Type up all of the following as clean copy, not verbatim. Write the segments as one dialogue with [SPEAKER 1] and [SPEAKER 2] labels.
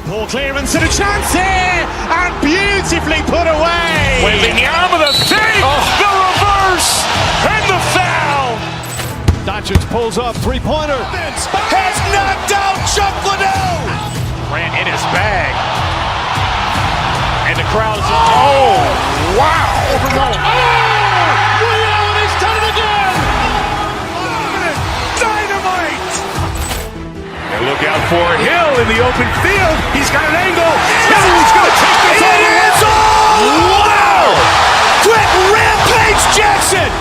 [SPEAKER 1] Poor clearance and a chance here, and beautifully put away.
[SPEAKER 2] Waving the arm of the fake, the reverse, and the foul.
[SPEAKER 1] Doncic pulls up, three-pointer.
[SPEAKER 2] Has knocked out Chuck Liddell. Grant in his bag. And the crowd is, oh, wow.
[SPEAKER 1] He's done it again. Dynamite.
[SPEAKER 2] And look out for Hill in the open field. He's got an angle. He's going to take this all the way. Wow! Quick Rampage Jackson.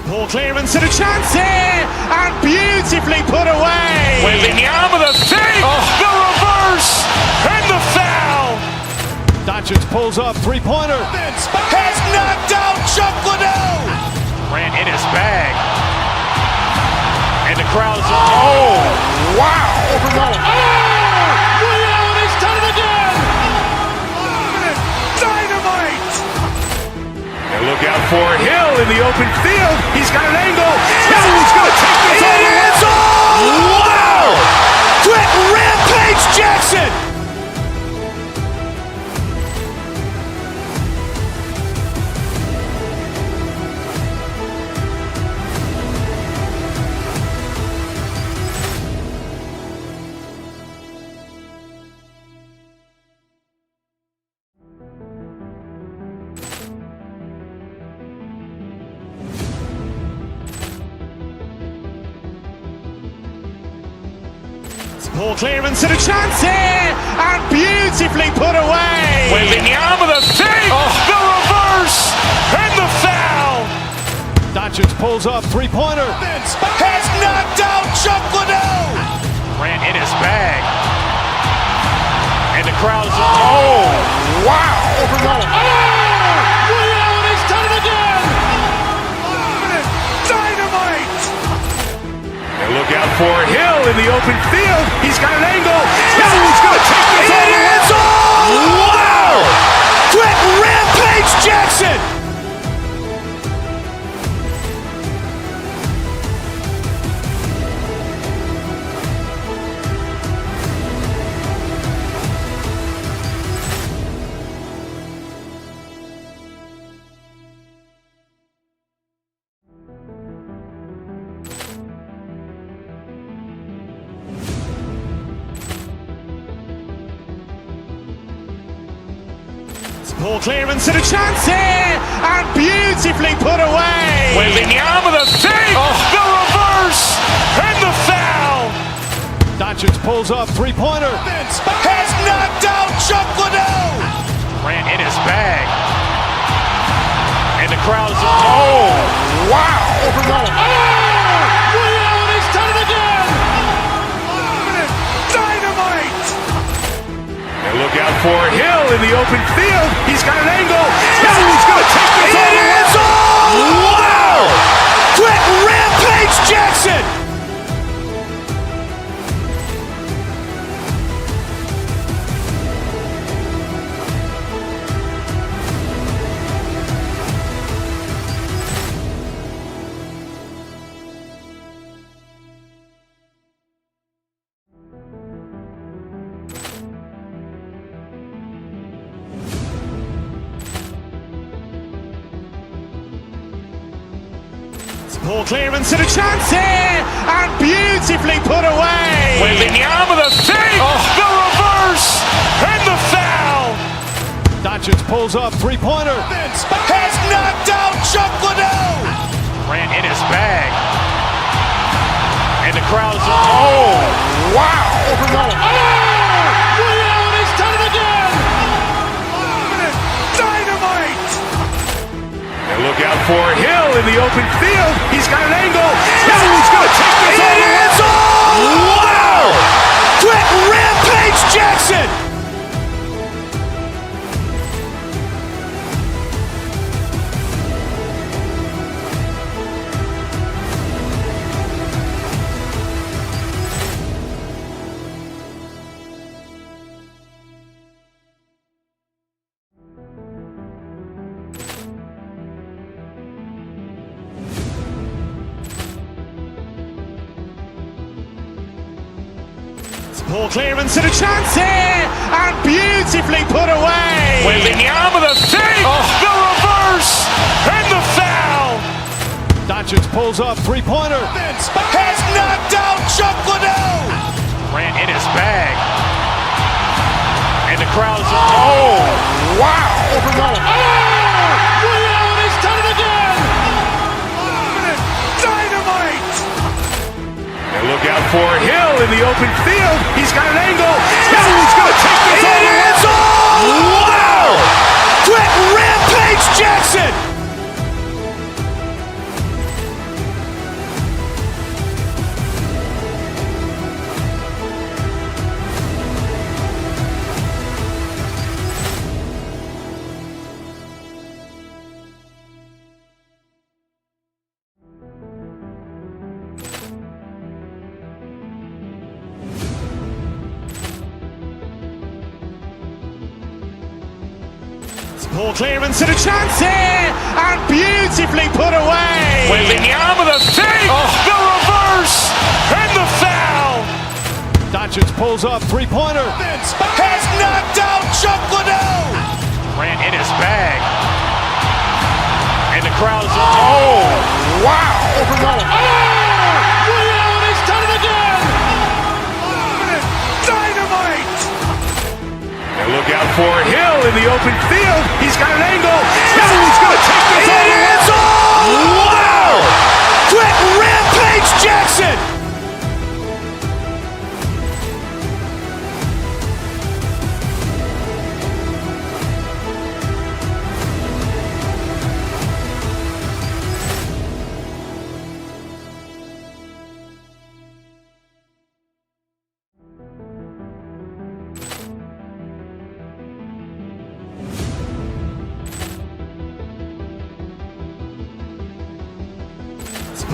[SPEAKER 1] Poor clearance and a chance here, and beautifully put away.
[SPEAKER 2] Waving the arm of the fake, the reverse, and the foul.
[SPEAKER 1] Doncic pulls up, three-pointer.
[SPEAKER 2] Has knocked out Chuck Liddell. Grant in his bag. And the crowd is, oh, wow.
[SPEAKER 1] He's done it again. Dynamite.
[SPEAKER 2] And look out for Hill in the open field. He's got an angle. He's going to take this all the way. Wow! Quick Rampage Jackson.
[SPEAKER 1] Poor clearance and a chance here, and beautifully put away.
[SPEAKER 2] Waving the arm of the fake, the reverse, and the foul.
[SPEAKER 1] Doncic pulls up, three-pointer.
[SPEAKER 2] Has knocked out Chuck Liddell. Grant in his bag. And the crowd is, oh, wow.
[SPEAKER 1] He's done it again. Dynamite.
[SPEAKER 2] And look out for Hill in the open field. He's got an angle. He's going to take this all the way. Wow! Quick Rampage Jackson.
[SPEAKER 1] Poor clearance and a chance here, and beautifully put away.
[SPEAKER 2] Waving the arm of the fake, the reverse, and the foul.
[SPEAKER 1] Doncic pulls up, three-pointer.
[SPEAKER 2] Has knocked out Chuck Liddell. Grant in his bag. And the crowd is, oh, wow.
[SPEAKER 1] He's done it again. Dynamite.
[SPEAKER 2] And look out for Hill in the open field. He's got an angle. He's going to take this all the way. Wow! Quick Rampage Jackson.
[SPEAKER 1] Poor clearance and a chance here, and beautifully put away.
[SPEAKER 2] Waving the arm of the fake, the reverse, and the foul.
[SPEAKER 1] Doncic pulls up, three-pointer.
[SPEAKER 2] Has knocked out Chuck Liddell. Grant in his bag. And the crowd is, oh, wow.
[SPEAKER 1] He's done it again. Dynamite.
[SPEAKER 2] And look out for Hill in the open field. He's got an angle. He's going to take this all the way. Wow! Quick Rampage Jackson.
[SPEAKER 1] Poor clearance and a chance here, and beautifully put away.
[SPEAKER 2] Wembanyama with a fake, the reverse, and the foul.
[SPEAKER 3] Doncic pulls up, three-pointer.
[SPEAKER 2] Has knocked out Chuck Liddell. Grant in his bag. And the crowd's, oh, wow.
[SPEAKER 3] He's done it again.
[SPEAKER 2] Dynamite. And look out for Hill in the open field. He's got an angle. He's going to take this all the way. Wow. Quick Rampage Jackson.
[SPEAKER 1] Poor clearance and a chance here, and beautifully put away.
[SPEAKER 2] Wembanyama with a fake, the reverse, and the foul.
[SPEAKER 3] Doncic pulls up, three-pointer.
[SPEAKER 2] Has knocked out Chuck Liddell. Grant in his bag. And the crowd's, oh, wow.
[SPEAKER 3] He's done it again.
[SPEAKER 2] Dynamite. And look out for Hill in the open field. He's got an angle. He's going to take this all the way. Wow. Quick Rampage Jackson.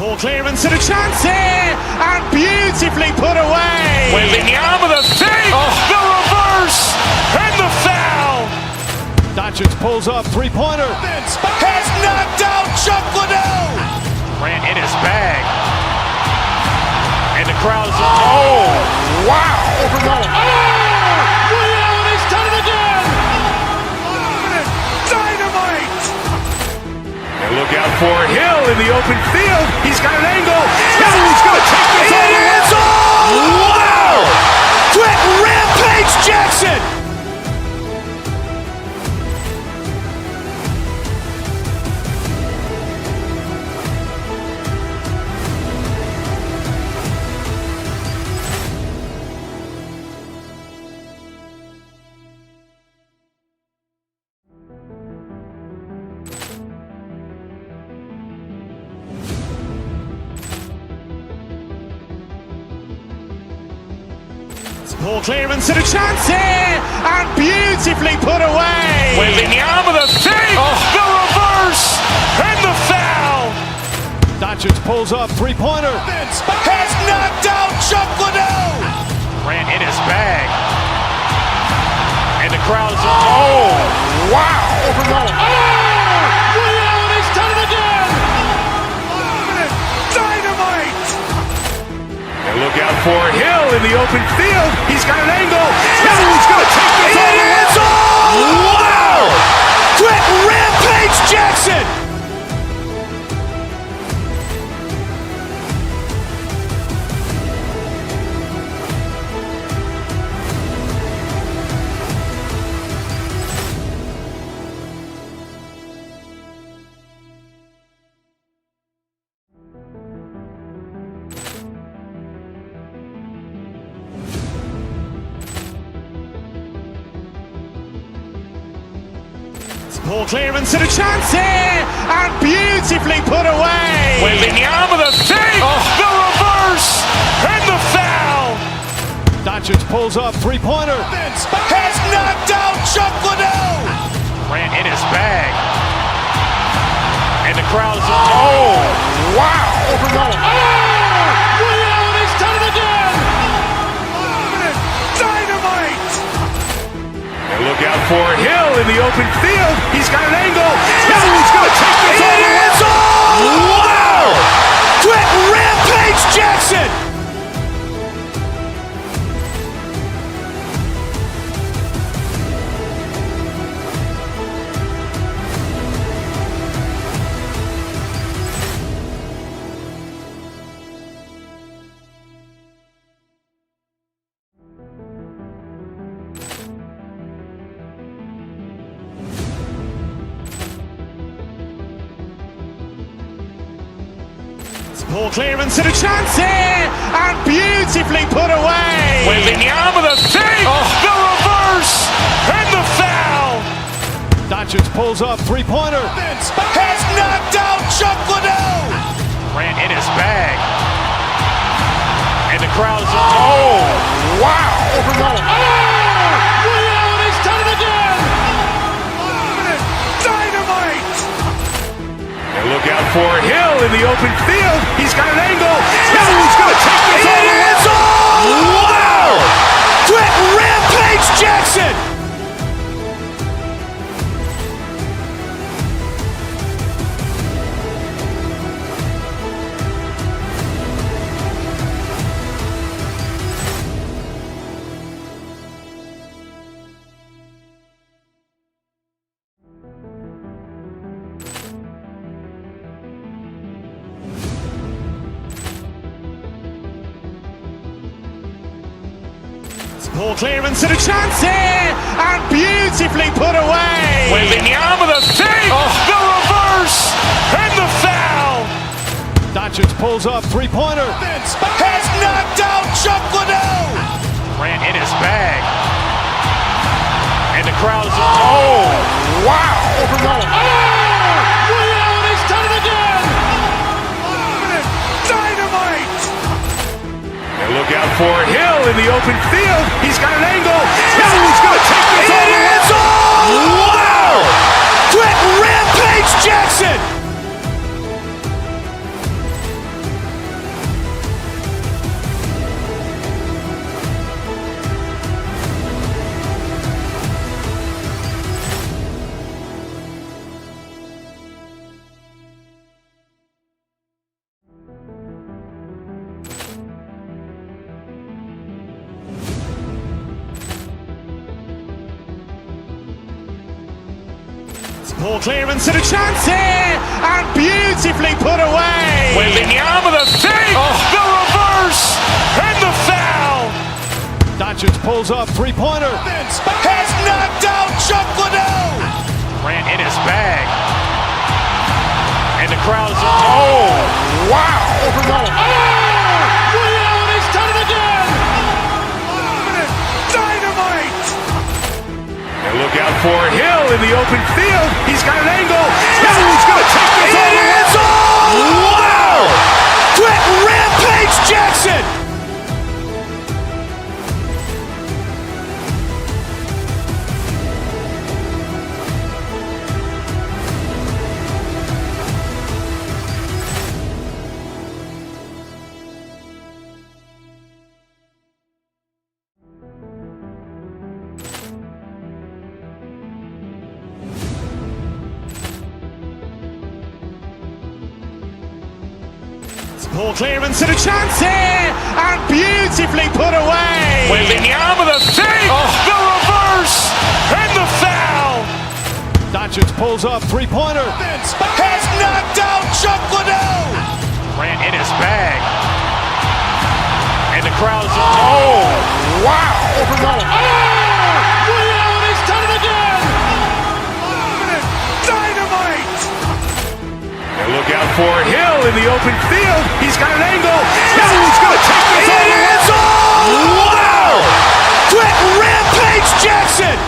[SPEAKER 1] Poor clearance and a chance here, and beautifully put away.
[SPEAKER 2] Wembanyama with a fake, the reverse, and the foul.
[SPEAKER 3] Doncic pulls up, three-pointer.
[SPEAKER 2] Has knocked out Chuck Liddell. Grant in his bag. And the crowd's, oh, wow.
[SPEAKER 3] He's done it again.
[SPEAKER 2] Dynamite. And look out for Hill in the open field. He's got an angle. He's going to take this all the way. Wow. Quick Rampage Jackson.
[SPEAKER 1] Poor clearance and a chance here, and beautifully put away.
[SPEAKER 2] Wembanyama with a fake, the reverse, and the foul.
[SPEAKER 3] Doncic pulls up, three-pointer.
[SPEAKER 2] Has knocked out Chuck Liddell. Grant in his bag. And the crowd's, oh, wow.
[SPEAKER 3] He's done it again.
[SPEAKER 2] Dynamite. And look out for Hill in the open field. He's got an angle. He's going to take this all the way. Wow. Quick Rampage Jackson.
[SPEAKER 1] Poor clearance and a chance here, and beautifully put away.
[SPEAKER 2] Wembanyama with a fake, the reverse, and the foul.
[SPEAKER 3] Doncic pulls up, three-pointer.
[SPEAKER 2] Has knocked out Chuck Liddell. Grant in his bag. And the crowd's, oh, wow.
[SPEAKER 3] He's done it again.
[SPEAKER 2] Dynamite. And look out for Hill in the open field. He's got an angle. He's going to take this all the way. Wow. Quick Rampage Jackson.
[SPEAKER 1] Poor clearance and a chance here, and beautifully put away.
[SPEAKER 2] Wembanyama with a fake, the reverse, and the foul.
[SPEAKER 3] Doncic pulls up, three-pointer.
[SPEAKER 2] Has knocked out Chuck Liddell. Ran in his bag. And the crowd is, oh, wow.
[SPEAKER 3] He's done it again.
[SPEAKER 2] Dynamite. And look out for Hill in the open field. He's got an angle. Hill's going to take this all the way. Wow. Quick Rampage Jackson.
[SPEAKER 1] Poor clearance and a chance here, and beautifully put away.
[SPEAKER 2] Wembanyama with a fake, the reverse, and the foul.
[SPEAKER 3] Doncic pulls up, three-pointer.
[SPEAKER 2] Has knocked out Chuck Liddell. Ran in his bag. And the crowd is, oh, wow.
[SPEAKER 3] He's done it again.
[SPEAKER 2] Dynamite. And look out for Hill in the open field. He's got an angle. Hill's going to take this all the way. Wow. Quick Rampage Jackson.
[SPEAKER 1] Poor clearance and a chance here, and beautifully put away.
[SPEAKER 2] Wembanyama with a fake, the reverse, and the foul.
[SPEAKER 3] Doncic pulls up, three-pointer.
[SPEAKER 2] Has knocked out Chuck Liddell. Ran in his bag. And the crowd is, oh, wow.
[SPEAKER 3] He's done it again.
[SPEAKER 2] Dynamite. And look out for Hill in the open field. He's got an angle. Hill's going to take this all the way. Wow. Quick Rampage Jackson.
[SPEAKER 1] Poor clearance and a chance here, and beautifully put away.
[SPEAKER 2] Wembanyama with a fake, the reverse, and the foul.
[SPEAKER 3] Doncic pulls up, three-pointer.
[SPEAKER 2] Has knocked out Chuck Liddell. Ran in his bag. And the crowd is, oh, wow.
[SPEAKER 3] He's done it again.
[SPEAKER 2] Dynamite. And look out for Hill in the open field. He's got an angle. Hill's going to take this all the way. Wow. Quick Rampage Jackson.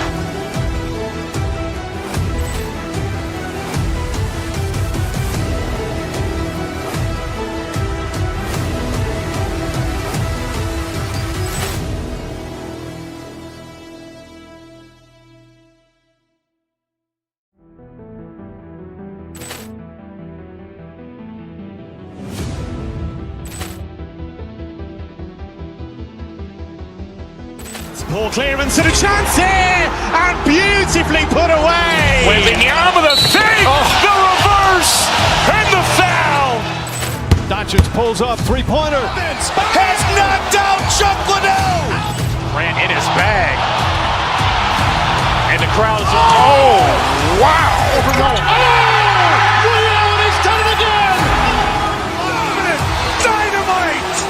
[SPEAKER 1] Poor clearance and a chance here, and beautifully put away.
[SPEAKER 2] Wembanyama with a fake, the reverse, and the foul.
[SPEAKER 3] Doncic pulls up, three-pointer.
[SPEAKER 2] Has knocked out Chuck Liddell. Ran in his bag. And the crowd is, oh, wow.
[SPEAKER 3] He's done it again.
[SPEAKER 2] Dynamite.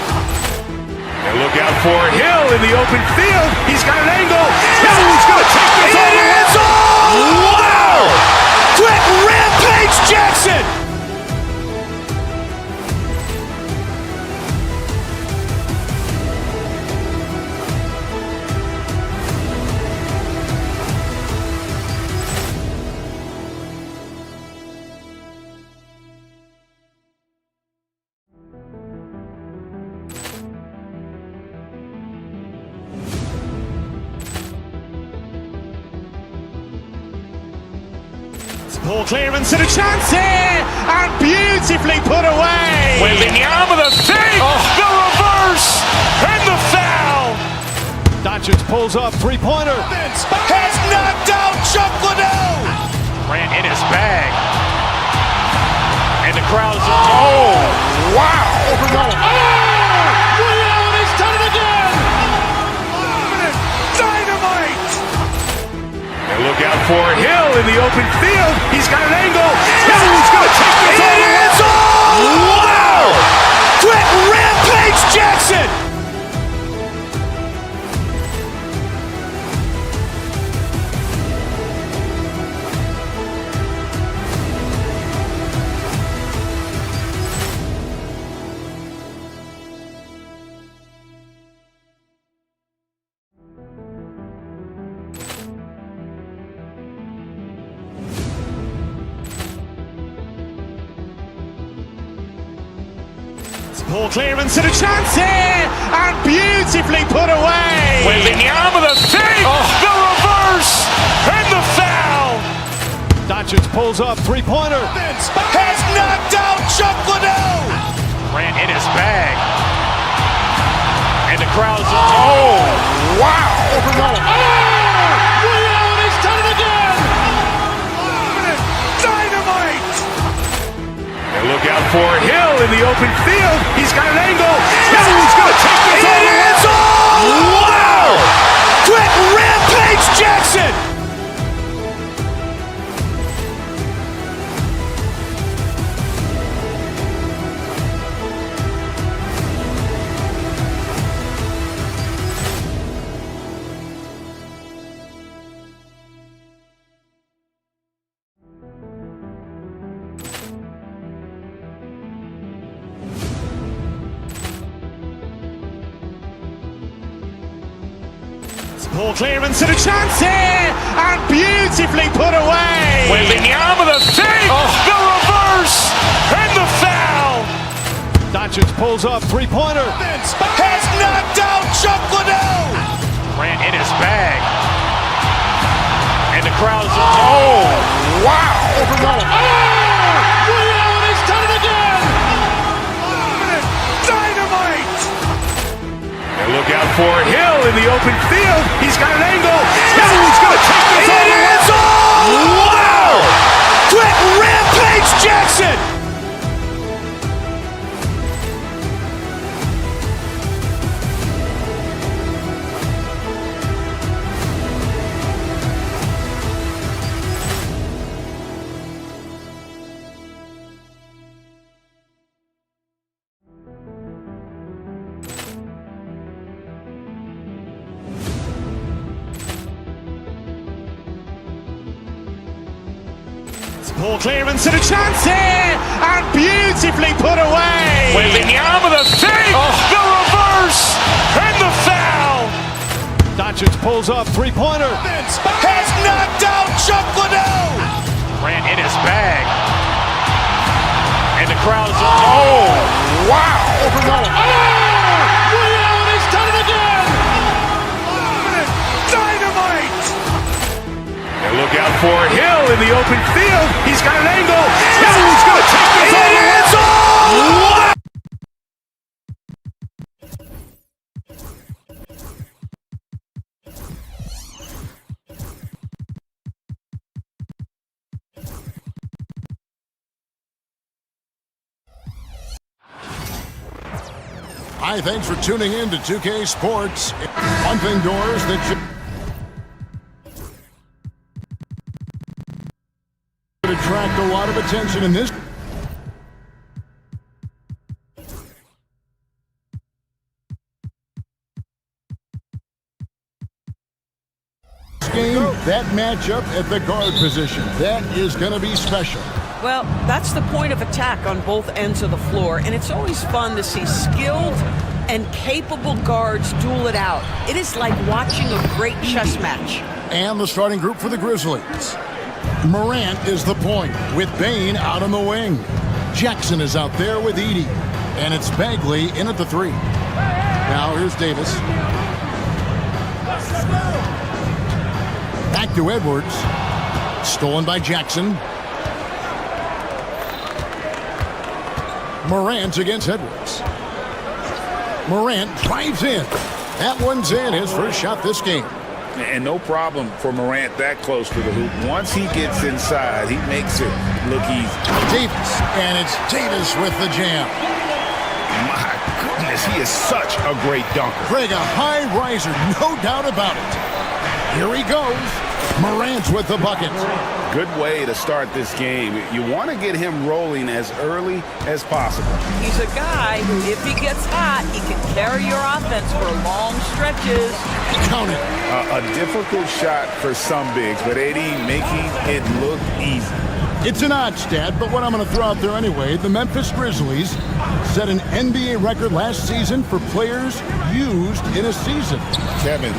[SPEAKER 2] And look out for Hill in the open field. He's got an angle. Hill's going to take this all the way. Wow. Quick Rampage Jackson.
[SPEAKER 1] Poor clearance and a chance here, and beautifully put away.
[SPEAKER 2] Wembanyama with a fake, the reverse, and the foul.
[SPEAKER 3] Doncic pulls up, three-pointer.
[SPEAKER 2] Has knocked out Chuck Liddell. Ran in his bag. And the crowd is, oh, wow.
[SPEAKER 3] He's done it again.
[SPEAKER 2] Dynamite. And look out for Hill in the open field. He's got an angle. He's going to take this all the way. Wow. Quick rampage Jackson.
[SPEAKER 1] Poor clearance and a chance here, and beautifully put away.
[SPEAKER 2] Wembanyama with a fake, the reverse, and the foul.
[SPEAKER 3] Doncic pulls up, three-pointer.
[SPEAKER 2] Has knocked out Chuck Liddell. Ran in his bag. And the crowd is, oh, wow.
[SPEAKER 3] He's done it again.
[SPEAKER 2] Dynamite. And look out for Hill in the open field. He's got an angle. He's going to take this all the way. Wow. Quick rampage Jackson.
[SPEAKER 1] Poor clearance and a chance here, and beautifully put away.
[SPEAKER 2] Wembanyama with a fake, the reverse, and the foul.
[SPEAKER 3] Doncic pulls up, three-pointer.
[SPEAKER 2] Has knocked out Chuck Liddell. Ran in his bag. And the crowd is, oh, wow.
[SPEAKER 3] He's done it again.
[SPEAKER 2] Dynamite. And look out for Hill in the open field. He's got an angle. He's going to take this all the way. Wow. Quick rampage Jackson.
[SPEAKER 1] Poor clearance and a chance here, and beautifully put away.
[SPEAKER 2] Wembanyama with a fake, the reverse, and the foul.
[SPEAKER 3] Doncic pulls up, three-pointer.
[SPEAKER 2] Has knocked out Chuck Liddell. Ran in his bag. And the crowd is, oh, wow.
[SPEAKER 3] He's done it again.
[SPEAKER 2] Dynamite. And look out for Hill in the open field. He's got an angle. He's going to take this all the way. Wow.
[SPEAKER 4] Hi, thanks for tuning in to 2K Sports. One thing, doors, that should attract a lot of attention in this game. That matchup at the guard position, that is going to be special.
[SPEAKER 5] Well, that's the point of attack on both ends of the floor, and it's always fun to see skilled and capable guards duel it out. It is like watching a great chess match.
[SPEAKER 4] And the starting group for the Grizzlies. Morant is the point, with Bane out on the wing. Jackson is out there with Edey. And it's Bagley in at the three. Now here's Davis. Back to Edwards. Stolen by Jackson. Morant against Edwards. Morant drives in. That one's in, his first shot this game.
[SPEAKER 2] And no problem for Morant that close to the hoop. Once he gets inside, he makes it look easy.
[SPEAKER 4] Davis, and it's Davis with the jam.
[SPEAKER 2] My goodness, he is such a great dunker.
[SPEAKER 4] Greg, a high riser, no doubt about it. Here he goes. Morant with the bucket.
[SPEAKER 2] Good way to start this game. You want to get him rolling as early as possible.
[SPEAKER 5] He's a guy who, if he gets hot, he can carry your offense for long stretches.
[SPEAKER 4] Count it.
[SPEAKER 2] A difficult shot for some bigs, but AD making it look easy.
[SPEAKER 4] It's an odd stat, but what I'm going to throw out there anyway, the Memphis Grizzlies set an NBA record last season for players used in a season.
[SPEAKER 2] Kevin,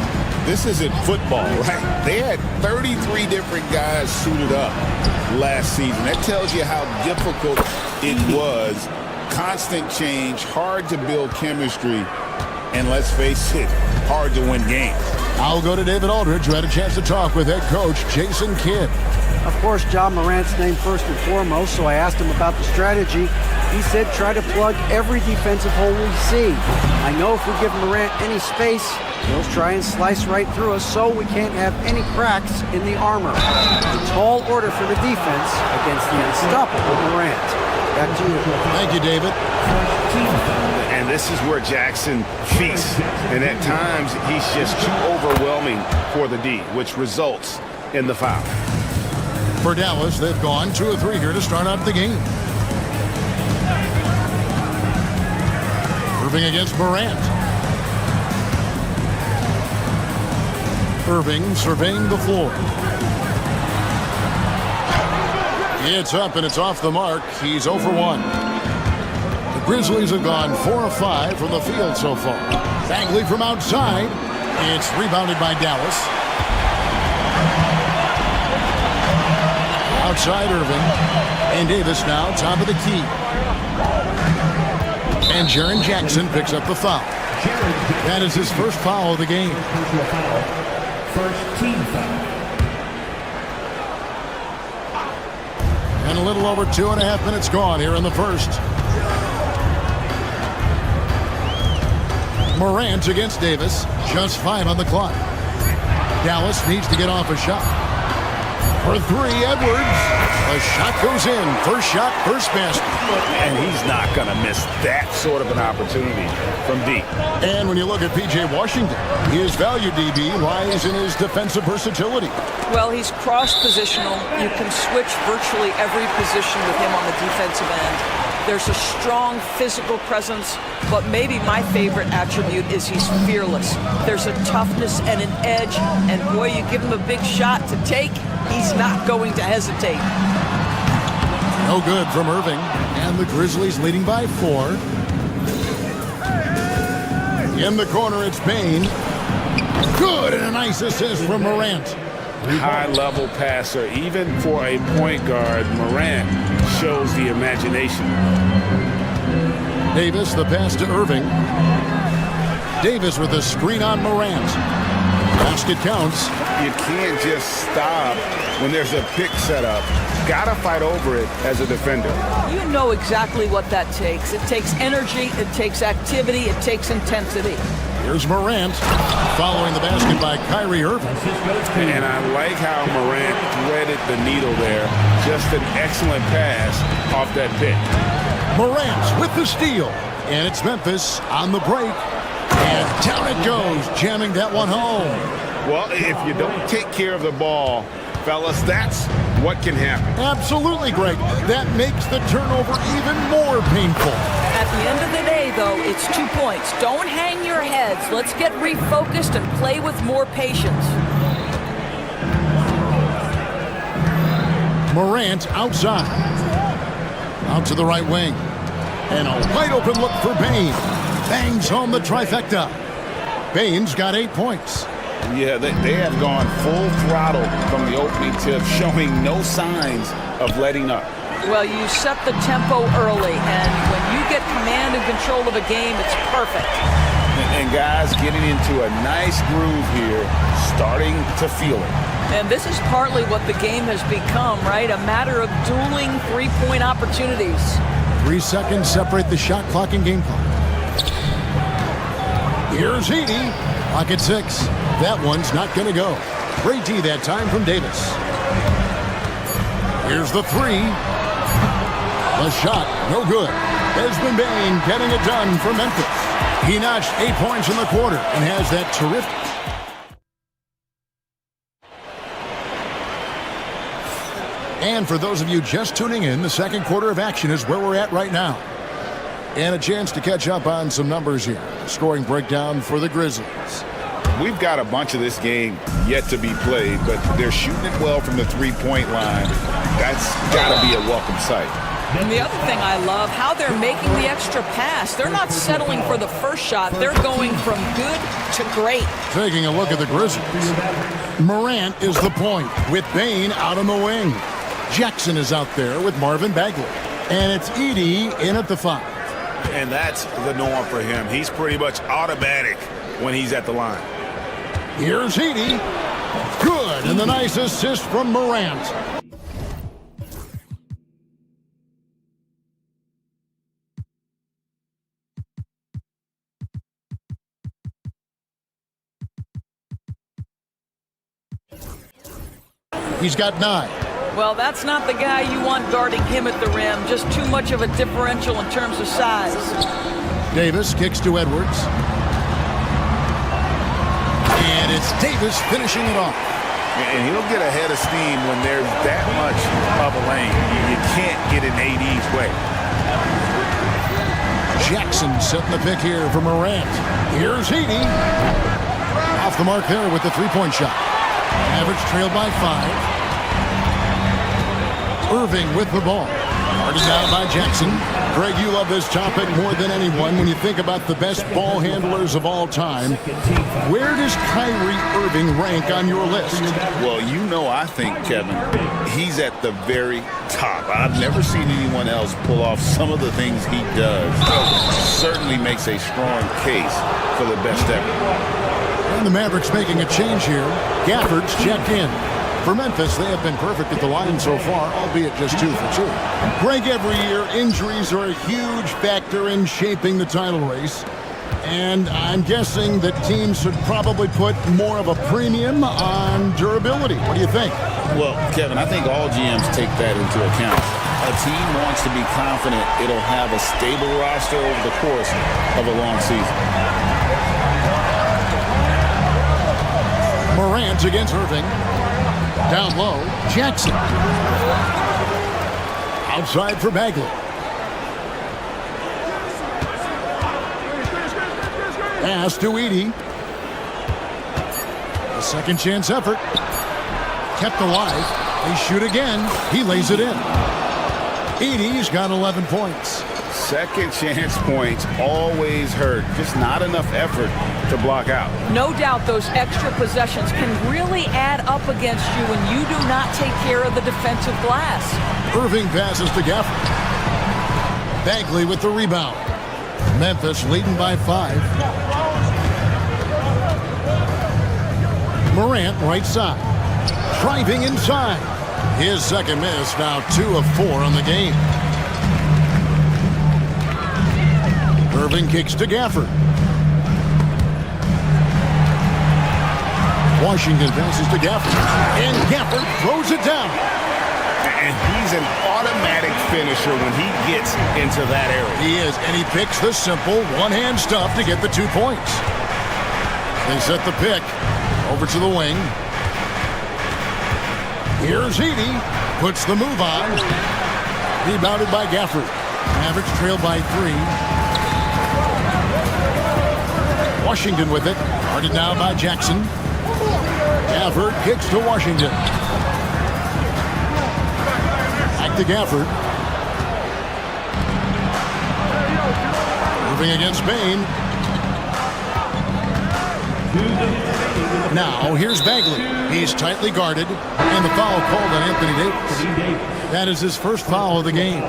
[SPEAKER 2] this isn't football, right? They had 33 different guys suited up last season. That tells you how difficult it was. Constant change, hard to build chemistry, and let's face it, hard to win games.
[SPEAKER 4] I'll go to David Aldridge, who had a chance to talk with head coach Jason Kidd.
[SPEAKER 6] Of course, John Morant's name first and foremost, so I asked him about the strategy. He said try to plug every defensive hole we see. I know if we give Morant any space, he'll try and slice right through us so we can't have any cracks in the armor. A tall order for the defense against the unstoppable Morant. Back to you.
[SPEAKER 4] Thank you, David.
[SPEAKER 2] And this is where Jackson feasts. And at times, he's just too overwhelming for the D, which results in the foul.
[SPEAKER 4] For Dallas, they've gone 2 of 3 here to start out the game. Irving against Morant. Irving surveying the floor. It's up and it's off the mark. He's 0 for 1. The Grizzlies have gone 4 of 5 from the field so far. Bagley from outside. It's rebounded by Dallas. Outside Irving. And Davis now top of the key. And Jaren Jackson picks up the foul. That is his first foul of the game.
[SPEAKER 7] First team foul.
[SPEAKER 4] And a little over 2.5 minutes gone here in the first. Morant against Davis. Just 5 on the clock. Dallas needs to get off a shot. For 3, Edwards. A shot goes in. First shot, first basket.
[SPEAKER 2] And he's not going to miss that sort of an opportunity from deep.
[SPEAKER 4] And when you look at P.J. Washington, his value, DB, lies in his defensive versatility.
[SPEAKER 5] Well, he's cross-positional. You can switch virtually every position with him on the defensive end. There's a strong physical presence, but maybe my favorite attribute is he's fearless. There's a toughness and an edge, and boy, you give him a big shot to take, he's not going to hesitate.
[SPEAKER 4] No good from Irving, and the Grizzlies leading by 4. In the corner, it's Bane. Good, and a nice assist from Morant.
[SPEAKER 2] High-level passer, even for a point guard. Morant shows the imagination.
[SPEAKER 4] Davis, the pass to Irving. Davis with a screen on Morant. Basket counts.
[SPEAKER 2] You can't just stop when there's a pick set up. Gotta fight over it as a defender.
[SPEAKER 5] You know exactly what that takes. It takes energy, it takes activity, it takes intensity.
[SPEAKER 4] Here's Morant, following the basket by Kyrie Irving.
[SPEAKER 2] And I like how Morant threaded the needle there. Just an excellent pass off that pick.
[SPEAKER 4] Morant with the steal. And it's Memphis on the break. And down it goes, jamming that one home.
[SPEAKER 2] Well, if you don't take care of the ball, fellas, that's what can happen.
[SPEAKER 4] Absolutely, Greg. That makes the turnover even more painful.
[SPEAKER 5] At the end of the day, though, it's 2 points. Don't hang your heads. Let's get refocused and play with more patience.
[SPEAKER 4] Morant outside. Out to the right wing. And a wide open look for Bane. Bangs home the trifecta. Bane's got 8 points.
[SPEAKER 2] Yeah, they have gone full throttle from the opening tip, showing no signs of letting up.
[SPEAKER 5] Well, you set the tempo early, and when you get command and control of a game, it's perfect.
[SPEAKER 2] And guys getting into a nice groove here, starting to feel it.
[SPEAKER 5] And this is partly what the game has become, right? A matter of dueling three-point opportunities.
[SPEAKER 4] 3 seconds separate the shot clock and game clock. Here's Edey. Clock at 6. That one's not going to go. Great D that time from Davis. Here's the 3. The shot, no good. Desmond Bane getting it done for Memphis. He notched 8 points in the quarter and has that terrific. And for those of you just tuning in, the second quarter of action is where we're at right now. And a chance to catch up on some numbers here. Scoring breakdown for the Grizzlies.
[SPEAKER 2] We've got a bunch of this game yet to be played, but they're shooting it well from the three-point line. That's got to be a welcome sight.
[SPEAKER 5] And the other thing I love, how they're making the extra pass. They're not settling for the first shot. They're going from good to great.
[SPEAKER 4] Taking a look at the Grizzlies. Morant is the point with Bane out on the wing. Jackson is out there with Marvin Bagley. And it's Edey in at the 5.
[SPEAKER 2] And that's the norm for him. He's pretty much automatic when he's at the line.
[SPEAKER 4] Here's Edey. Good, and the nice assist from Morant. He's got 9.
[SPEAKER 5] Well, that's not the guy you want guarding him at the rim. Just too much of a differential in terms of size.
[SPEAKER 4] Davis kicks to Edwards. And it's Davis finishing it off.
[SPEAKER 2] And he'll get ahead of steam when there's that much of a lane. You can't get in AD's way.
[SPEAKER 4] Jackson setting the pick here for Morant. Here's Edey. Off the mark there with the three-point shot. Average trailed by 5. Irving with the ball. Guarded down by Jackson. Greg, you love this topic more than anyone when you think about the best ball handlers of all time. Where does Kyrie Irving rank on your list?
[SPEAKER 2] Well, you know, I think, Kevin, he's at the very top. I've never seen anyone else pull off some of the things he does. Certainly makes a strong case for the best ever.
[SPEAKER 4] And the Mavericks making a change here. Gafford's checked in. For Memphis, they have been perfect at the line so far, albeit just 2 for 2. Greg, every year, injuries are a huge factor in shaping the title race. And I'm guessing that teams should probably put more of a premium on durability. What do you think?
[SPEAKER 2] Well, Kevin, I think all GMs take that into account. A team wants to be confident it'll have a stable roster over the course of a long season.
[SPEAKER 4] Morant against Irving. Down low, Jackson. Outside for Bagley. Pass to Edey. A second chance effort. Kept alive. They shoot again. He lays it in. Edey's got 11 points.
[SPEAKER 2] Second chance points always hurt. Just not enough effort to block out.
[SPEAKER 5] No doubt those extra possessions can really add up against you when you do not take care of the defensive glass.
[SPEAKER 4] Irving passes to Gafford. Bagley with the rebound. Memphis leading by 5. Morant right side. Driving inside. His second miss, now 2 of 4 on the game. Irving kicks to Gafford. Washington passes to Gafford. And Gafford throws it down.
[SPEAKER 2] And he's an automatic finisher when he gets into that area.
[SPEAKER 4] He is, and he picks the simple one-hand stuff to get the 2 points. They set the pick over to the wing. Here's Edey. Puts the move on. Rebounded by Gafford. Mavericks trail by 3. Washington with it. Guarded now by Jackson. Gafford kicks to Washington. Back to Gafford. Moving against Bane. Now here's Bagley. He's tightly guarded. And the foul called on Anthony Davis. That is his first foul of the game.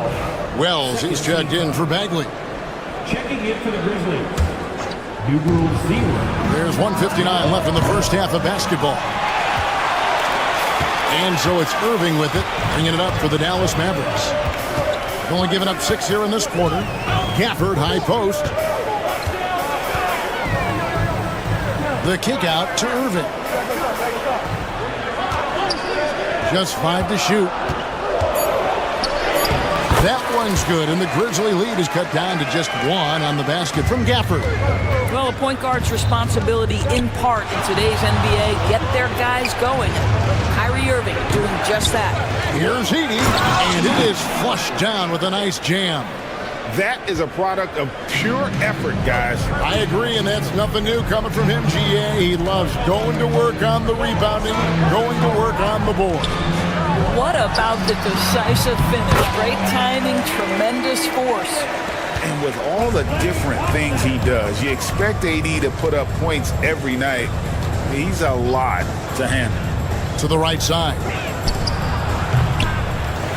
[SPEAKER 4] Wells, he's checked in for Bagley.
[SPEAKER 7] Checking in for the Grizzlies. Numeral 0.
[SPEAKER 4] There's 1:59 left in the first half of basketball. And so it's Irving with it, bringing it up for the Dallas Mavericks. Only giving up 6 here in this quarter. Gafford, high post. The kick out to Irving. Just 5 to shoot. That one's good, and the Grizzly lead is cut down to just 1 on the basket from Gafford.
[SPEAKER 5] Well, a point guard's responsibility in part in today's NBA, get their guys going. Kyrie Irving doing just that.
[SPEAKER 4] Here's Edey, and it is flushed down with a nice jam.
[SPEAKER 2] That is a product of pure effort, guys.
[SPEAKER 4] I agree, and that's nothing new coming from him, GA. He loves going to work on the rebounding, going to work on the board.
[SPEAKER 5] What about the decisive finish? Great timing, tremendous force.
[SPEAKER 2] And with all the different things he does, you expect AD to put up points every night. He's a lot to handle.
[SPEAKER 4] To the right side.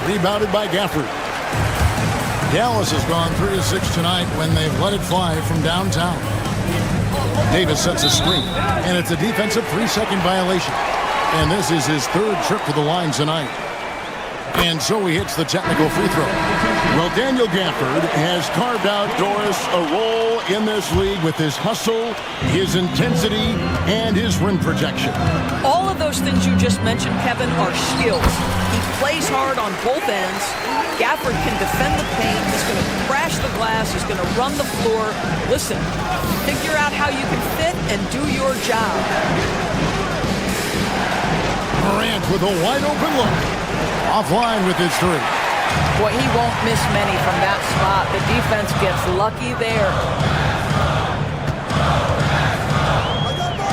[SPEAKER 4] Rebounded by Gafford. Dallas has gone 3 of 6 tonight when they've let it fly from downtown. Davis sets a screen, and it's a defensive 3-second violation. And this is his 3rd trip to the line tonight. And so he hits the technical free throw. Well, Daniel Gafford has carved out, Doris, a role in this league with his hustle, his intensity, and his rim protection.
[SPEAKER 5] All of those things you just mentioned, Kevin, are skills. He plays hard on both ends. Gafford can defend the paint. He's going to crash the glass. He's going to run the floor. Listen, figure out how you can fit and do your job.
[SPEAKER 4] Morant with a wide-open look. Offline with his 3.
[SPEAKER 5] Boy, he won't miss many from that spot. The defense gets lucky there.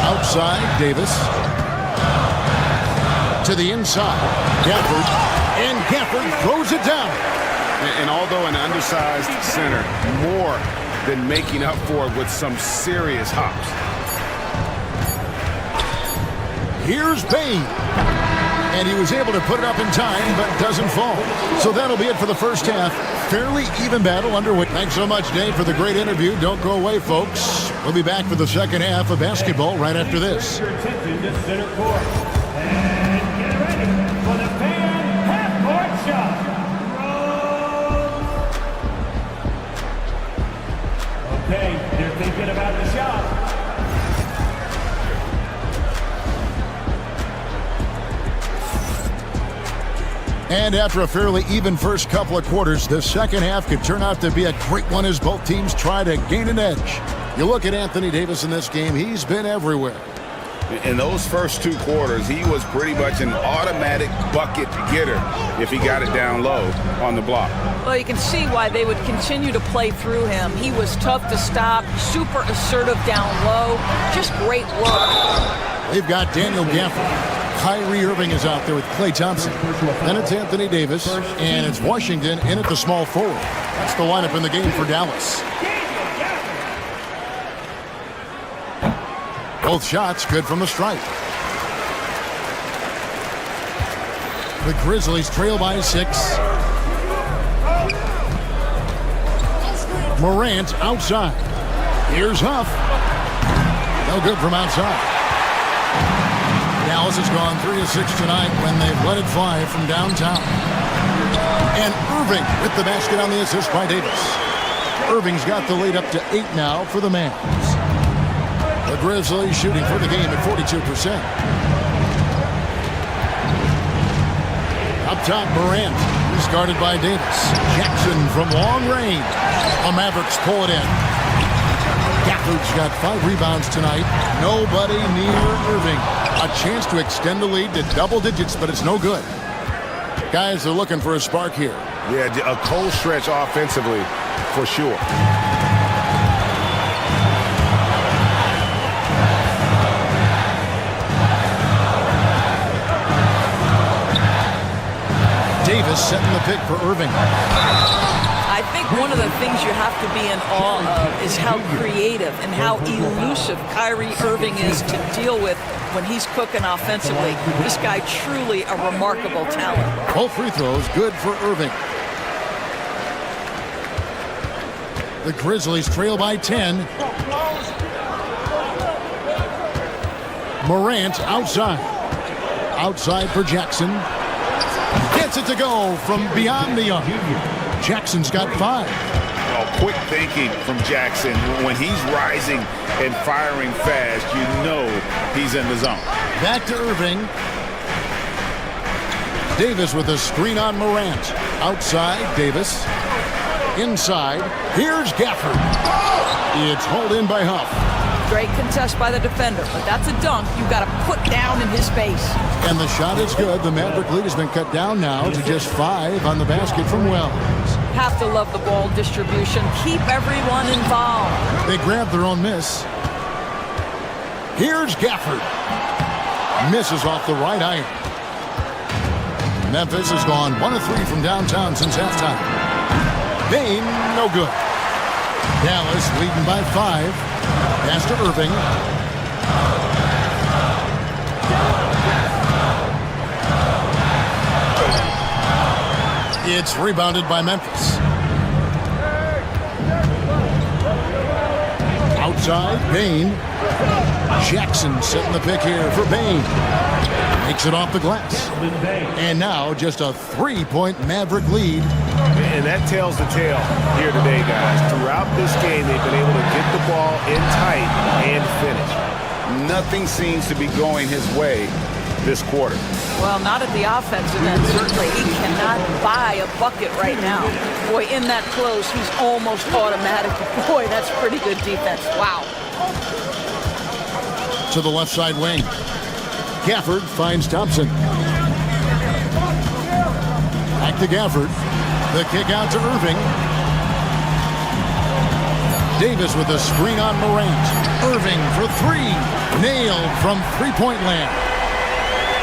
[SPEAKER 4] Outside, Davis. To the inside. Gafford. And Gafford throws it down.
[SPEAKER 2] And although an undersized center, more than making up for it with some serious hops.
[SPEAKER 4] Here's Bane. And he was able to put it up in time, but doesn't fall. So that'll be it for the first half. Fairly even battle underway. Thanks so much, Dave, for the great interview. Don't go away, folks. We'll be back for the second half of basketball right after this.
[SPEAKER 7] Your attention to center court. And get ready for the fan half-court shot. Okay, they're thinking about the shot.
[SPEAKER 4] And after a fairly even first couple of quarters, the second half could turn out to be a great one as both teams try to gain an edge. You look at Anthony Davis in this game, he's been everywhere.
[SPEAKER 2] In those first 2 quarters, he was pretty much an automatic bucket getter if he got it down low on the block.
[SPEAKER 5] Well, you can see why they would continue to play through him. He was tough to stop, super assertive down low, just great work.
[SPEAKER 4] They've got Daniel Gafford. Kyrie Irving is out there with Klay Thompson. Then it's Anthony Davis, and it's Washington in at the small forward. That's the lineup in the game for Dallas. Both shots good from the stripe. The Grizzlies trail by 6. Morant outside. Here's Huff. No good from outside. Dallas has gone 3 of 6 tonight when they've let it fly from downtown. And Irving with the basket on the assist by Davis. Irving's got the lead up to 8 now for the Mavs. The Grizzlies shooting for the game at 42%. Up top, Morant. He's guarded by Davis. Jackson from long range. The Mavericks pull it in. Gafford's got 5 rebounds tonight. Nobody near Irving. A chance to extend the lead to double digits, but it's no good. Guys are looking for a spark here.
[SPEAKER 2] Yeah, a cold stretch offensively, for sure.
[SPEAKER 4] Davis setting the pick for Irving.
[SPEAKER 5] I think one of the things you have to be in awe of is how creative and how elusive Kyrie Irving is to deal with when he's cooking offensively. This guy truly a remarkable talent.
[SPEAKER 4] Both free throws good for Irving. The Grizzlies trail by 10. Morant outside. Outside for Jackson. Gets it to go from beyond the arc. Jackson's got 5.
[SPEAKER 2] Oh, quick thinking from Jackson. When he's rising and firing fast, you know he's in the zone.
[SPEAKER 4] Back to Irving. Davis with a screen on Morant. Outside, Davis. Inside, here's Gafford. It's hauled in by Huff.
[SPEAKER 5] Great contest by the defender, but that's a dunk you've got to put down in his face.
[SPEAKER 4] And the shot is good. The Maverick lead has been cut down now to just 5 on the basket from Wells.
[SPEAKER 5] Have to love the ball distribution. Keep everyone involved.
[SPEAKER 4] They grab their own miss. Here's Gafford. Misses off the right iron. Memphis has gone 1 of 3 from downtown since halftime. Bain, no good. Dallas leading by 5. Pass to Irving. It's rebounded by Memphis. Outside, Bain. Jackson setting the pick here for Bain. Makes it off the glass. And now just a 3-point Maverick lead.
[SPEAKER 2] And that tells the tale here today, guys. Throughout this game, they've been able to get the ball in tight and finish. Nothing seems to be going his way this quarter.
[SPEAKER 5] Well, not at the offensive end, certainly. He cannot buy a bucket right now. Boy, in that close, he's almost automatic. Boy, that's pretty good defense. Wow.
[SPEAKER 4] To the left side wing. Gafford finds Thompson. Back to Gafford. The kick out to Irving. Davis with a screen on Morant. Irving for 3. Nailed from three-point land.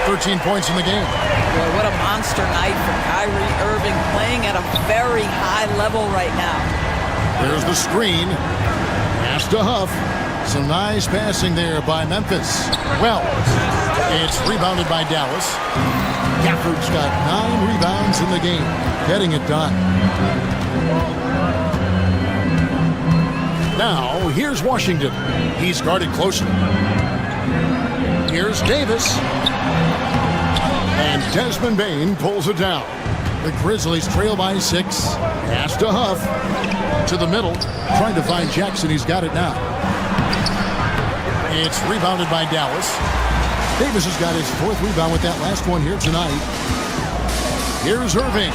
[SPEAKER 4] 13 points in the game.
[SPEAKER 5] Boy, what a monster night for Kyrie Irving, playing at a very high level right now.
[SPEAKER 4] There's the screen. Pass to Huff. Some nice passing there by Memphis. Well, it's rebounded by Dallas. Gafford's got 9 rebounds in the game, getting it done. Now, here's Washington. He's guarded closely. Here's Davis. And Desmond Bain pulls it down. The Grizzlies trail by 6. Pass to Huff. To the middle. Trying to find Jackson. He's got it now. It's rebounded by Dallas. Davis has got his 4th rebound with that last one here tonight. Here's Irving.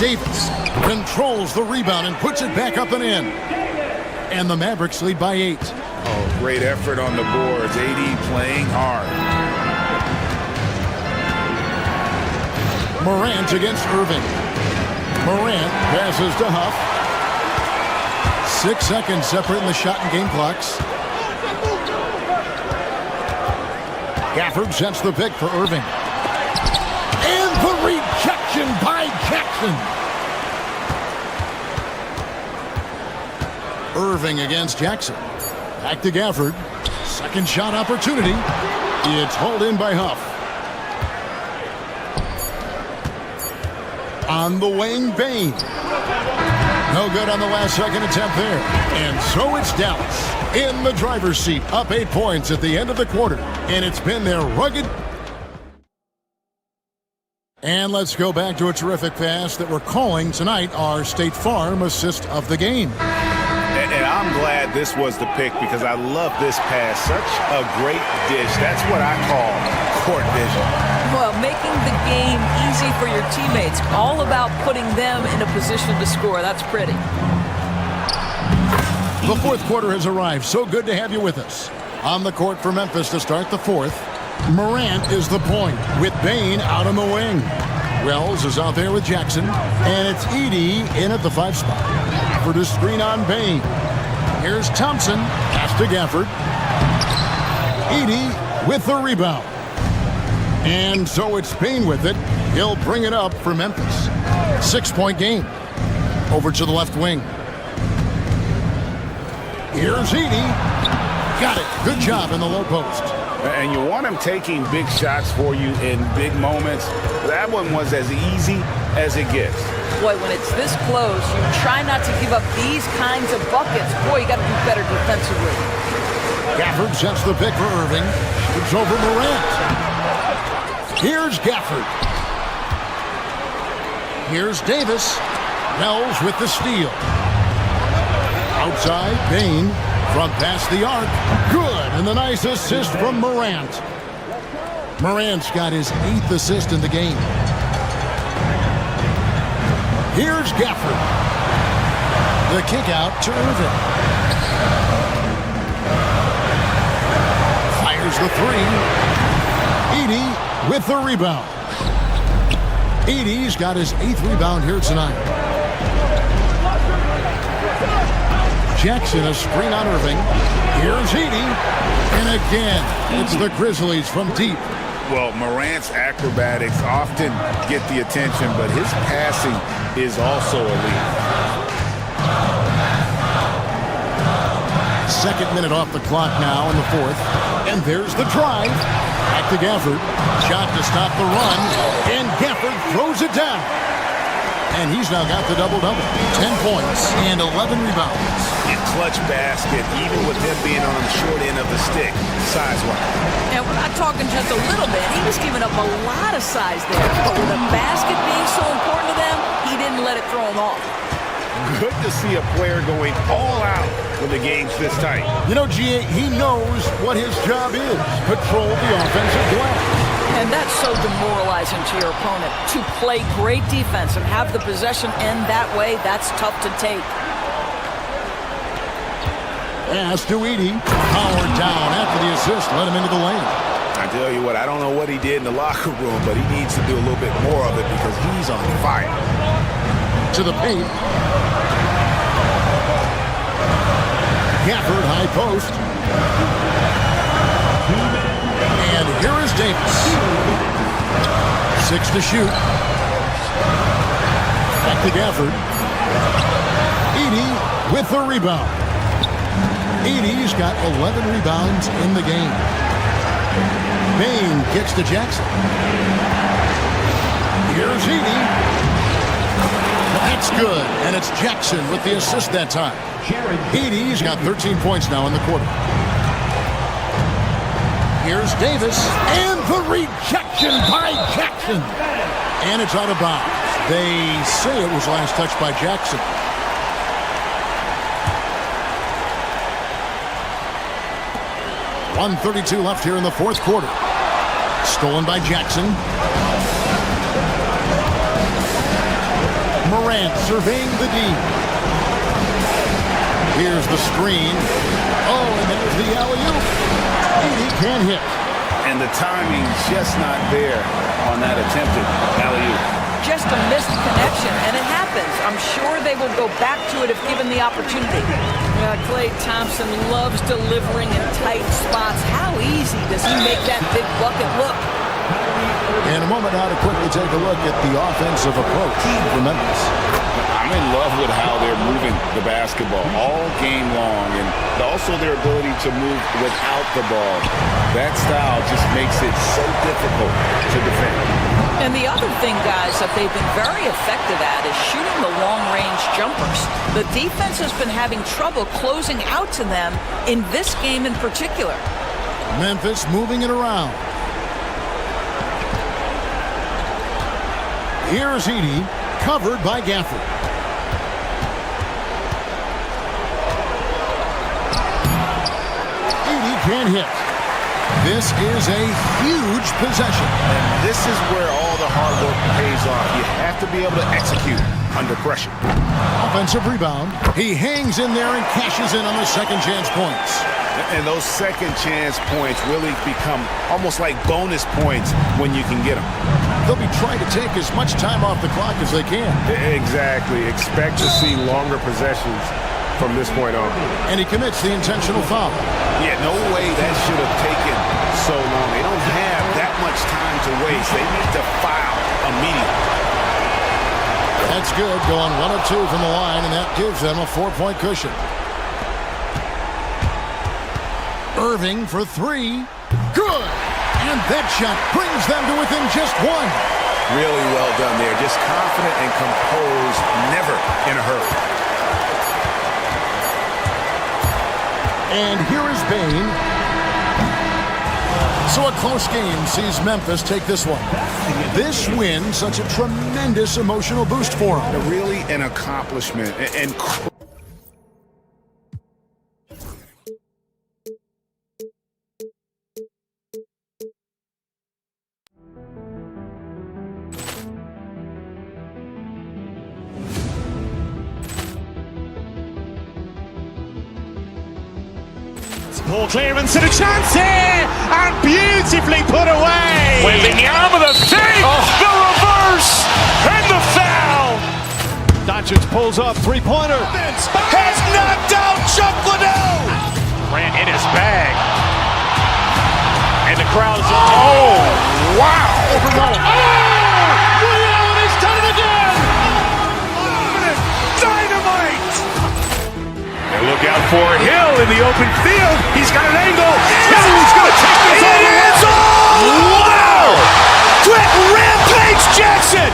[SPEAKER 4] Davis controls the rebound and puts it back up and in. And the Mavericks lead by 8.
[SPEAKER 2] Oh, great effort on the boards. AD playing hard.
[SPEAKER 4] Morant against Irving. Morant passes to Huff. 6 seconds separating the shot and game clocks. Gafford sets the pick for Irving. And the rejection by Jackson. Irving against Jackson. Back to Gafford. Second shot opportunity. It's hauled in by Huff. On the wing, Bain. No good on the last second attempt there. And so it's Dallas in the driver's seat, up 8 points at the end of the quarter. And it's been their rugged. And let's go back to a terrific pass that we're calling tonight our State Farm assist of the game.
[SPEAKER 2] And I'm glad this was the pick because I love this pass. Such a great dish. That's what I call court vision.
[SPEAKER 5] Well, making the game easy for your teammates. All about putting them in a position to score. That's pretty.
[SPEAKER 4] The 4th quarter has arrived. So good to have you with us. On the court for Memphis to start the 4th. Morant is the point with Bain out on the wing. Wells is out there with Jackson. And it's Edey in at the 5 spot. For the screen on Bain. Here's Thompson. Pass to Gafford. Edey with the rebound. And so it's Bain with it. He'll bring it up for Memphis. 6-point game. Over to the left wing. Here's Edey. Got it. Good job in the low post.
[SPEAKER 2] And you want him taking big shots for you in big moments. That one was as easy as it gets.
[SPEAKER 5] Boy, when it's this close, you try not to give up these kinds of buckets. Boy, you got to do better defensively.
[SPEAKER 4] Gafford sets the pick for Irving. It's over Morant. Here's Gafford. Here's Davis. Bells with the steal. Outside, Bain from past the arc. Good, and the nice assist from Morant. Morant's got his 8th assist in the game. Here's Gafford. The kick out to Irving. Fires the 3. Edey with the rebound. Edey's got his 8th rebound here tonight. Jackson, a screen on Irving. Here's Edey. And again, it's the Grizzlies from deep.
[SPEAKER 2] Well, Morant's acrobatics often get the attention, but his passing is also elite.
[SPEAKER 4] Second minute off the clock now in the 4th. And there's the drive. Back to Gafford. Shot to stop the run. And Gafford throws it down. And he's now got the double-double. 10 points and 11 rebounds.
[SPEAKER 2] A clutch basket, even with him being on the short end of the stick, size-wise.
[SPEAKER 5] And we're not talking just a little bit. He was giving up a lot of size there. But with a basket being so important to them, he didn't let it throw him off.
[SPEAKER 2] Good to see a player going all out when the game's this tight.
[SPEAKER 4] You know, G.A., he knows what his job is. Control the offensive glass.
[SPEAKER 5] And that's so demoralizing to your opponent. To play great defense and have the possession end that way, that's tough to take.
[SPEAKER 4] Pass to Edey. Powered down after the assist. Let him into the lane.
[SPEAKER 2] I tell you what, I don't know what he did in the locker room, but he needs to do a little bit more of it because he's on fire.
[SPEAKER 4] To the paint. Gafford, high post. And here is Davis. 6 to shoot. Back to Gafford. Edey with the rebound. Edey's got 11 rebounds in the game. Bain gets to Jackson. Here's Edey. That's good, and it's Jackson with the assist that time. Edey's got 13 points now in the quarter. Here's Davis, and the rejection by Jackson. And it's out of bounds. They say it was last touched by Jackson. .132 left here in the 4th quarter. Stolen by Jackson. Morant surveying the D. Here's the screen. Oh, and there's the alley-oop. Edey can't hit.
[SPEAKER 2] And the timing's just not there on that attempted alley-oop.
[SPEAKER 5] Just a missed connection, and it happens. I'm sure they will go back to it if given the opportunity. Klay Thompson loves delivering in tight spots. How easy does he make that big bucket look?
[SPEAKER 4] In a moment now to quickly take a look at the offensive approach for Memphis.
[SPEAKER 2] I'm in love with how they're moving the basketball all game long, and also their ability to move without the ball. That style just makes it so difficult to defend.
[SPEAKER 5] And the other thing, guys, that they've been very effective at is shooting the long-range jumpers. The defense has been having trouble closing out to them in this game in particular.
[SPEAKER 4] Memphis moving it around. Here's Edey, covered by Gafford. Edey can't hit. This is a huge possession.
[SPEAKER 2] And this is where all the hard work pays off. You have to be able to execute under pressure.
[SPEAKER 4] Offensive rebound. He hangs in there and cashes in on the second chance points.
[SPEAKER 2] And those second chance points really become almost like bonus points when you can get them.
[SPEAKER 4] They'll be trying to take as much time off the clock as they can.
[SPEAKER 2] Exactly. Expect to see longer possessions from this point on.
[SPEAKER 4] And he commits the intentional foul.
[SPEAKER 2] Yeah, no way that should have taken so long. They don't have that much time to waste. They need to foul immediately.
[SPEAKER 4] That's good, going 1 of 2 from the line, and that gives them a 4-point cushion. Irving for 3. Good! And that shot brings them to within just 1.
[SPEAKER 2] Really well done there. Just confident and composed, never in a hurry.
[SPEAKER 4] And here is Bain. So a close game sees Memphis take this one. This win, such a tremendous emotional boost for them.
[SPEAKER 2] Really an accomplishment and
[SPEAKER 1] Ball clearance and a chance here, and beautifully put away.
[SPEAKER 2] with the arm of the fake, the reverse, and the foul.
[SPEAKER 3] Doncic pulls up, three-pointer.
[SPEAKER 2] Has knocked out Chuck Liddell. Ran in his bag. And the crowd is, oh, wow.
[SPEAKER 3] Ray Allen has done it again.
[SPEAKER 2] Dynamite. And look out for Hill in the open field. He's got an angle. He's going to take this all the way. Wow. Quick rampage Jackson.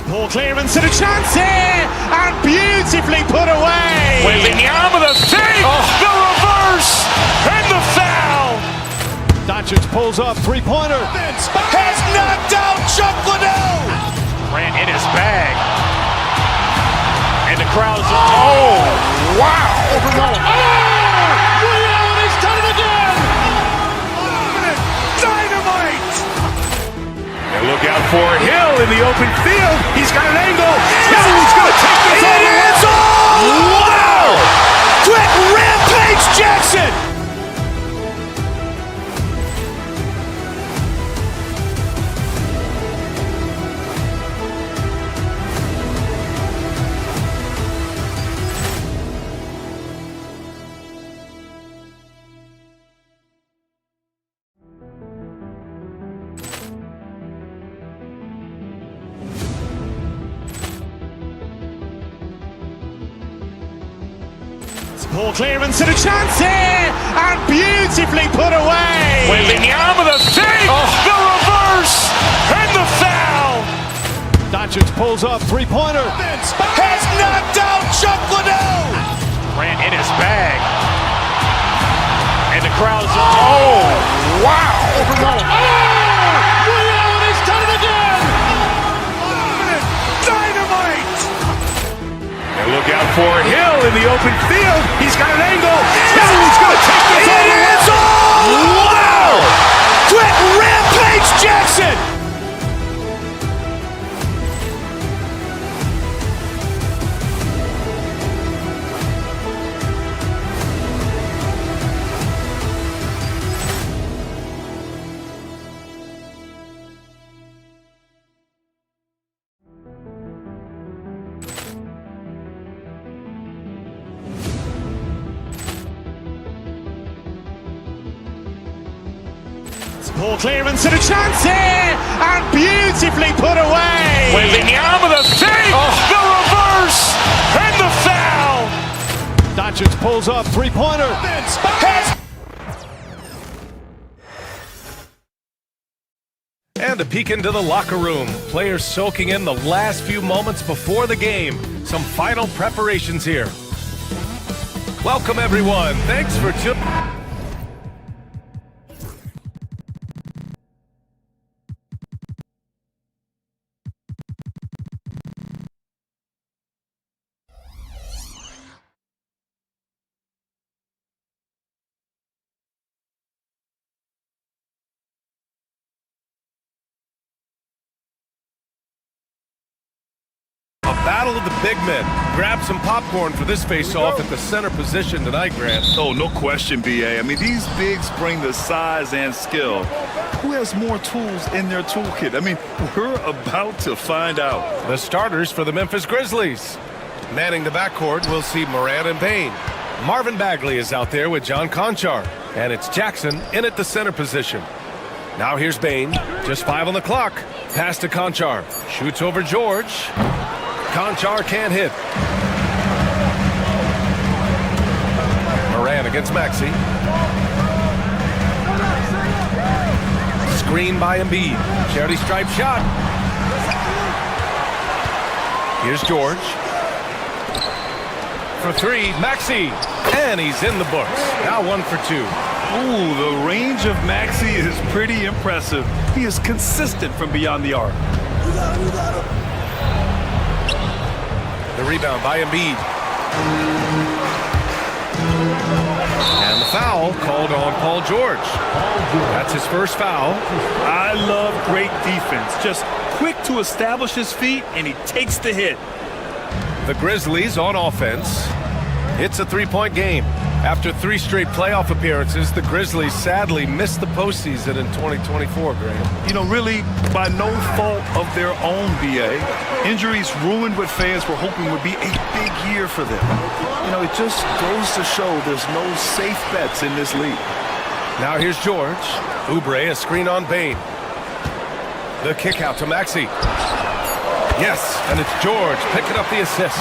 [SPEAKER 1] Ball clearance and a chance here, and beautifully put away.
[SPEAKER 2] With the arm of the fake, the reverse, and the foul.
[SPEAKER 3] Doncic pulls up, three-pointer.
[SPEAKER 2] Has knocked out Chuck Liddell. Ran in his bag. And the crowd is, oh, wow.
[SPEAKER 3] Ray Allen has done it again.
[SPEAKER 2] Dynamite. And look out for Hill in the open field. He's got an angle. He's going to take this all the way. Wow. Quick rampage Jackson.
[SPEAKER 1] Ball clearance and a chance here, and beautifully put away.
[SPEAKER 2] With the arm of the fake, the reverse, and the foul.
[SPEAKER 3] Doncic pulls up, three-pointer.
[SPEAKER 2] Has knocked out Chuck Liddell. Ran in his bag. And the crowd is, oh, wow.
[SPEAKER 3] Ray Allen has done it again.
[SPEAKER 2] Dynamite. And look out for Hill in the open field. He's got an angle. He's going to take this all the way. Wow. Quick rampage Jackson.
[SPEAKER 1] Ball clearance and a chance here, and beautifully put away.
[SPEAKER 2] With the arm of the fake, the reverse, and the foul.
[SPEAKER 3] Doncic pulls up, three-pointer.
[SPEAKER 8] And a peek into the locker room. Players soaking in the last few moments before the game. Some final preparations here. Welcome, everyone. Thanks for tuning. Battle of the big men. Grab some popcorn for this face-off at the center position tonight, Grant.
[SPEAKER 9] Oh, no question, B.A. I mean, these bigs bring the size and skill. Who has more tools in their toolkit? I mean, we're about to find out.
[SPEAKER 8] The starters for the Memphis Grizzlies. Manning the backcourt, we'll see Morant and Payne. Marvin Bagley is out there with John Conchar. And it's Jackson in at the center position. Now here's Bain. Just 5 on the clock. Pass to Conchar. Shoots over George. Conchar can't hit. Moran against Maxey. Screen by Embiid. Charity stripe shot. Here's George. For 3, Maxey. And he's in the books. Now 1 for 2.
[SPEAKER 9] Ooh, the range of Maxey is pretty impressive. He is consistent from beyond the arc.
[SPEAKER 8] The rebound by Embiid. And the foul called on Paul George. That's his first foul.
[SPEAKER 9] I love great defense. Just quick to establish his feet, and he takes the hit.
[SPEAKER 8] The Grizzlies on offense. It's a 3-point game. After 3 straight playoff appearances, the Grizzlies sadly missed the postseason in 2024, Graham.
[SPEAKER 9] You know, really, by no fault of their own, BA. Injuries ruined what fans were hoping would be a big year for them. You know, it just goes to show there's no safe bets in this league.
[SPEAKER 8] Now here's George. Oubre, a screen on Bain. The kick out to Maxey. Yes, and it's George picking up the assist.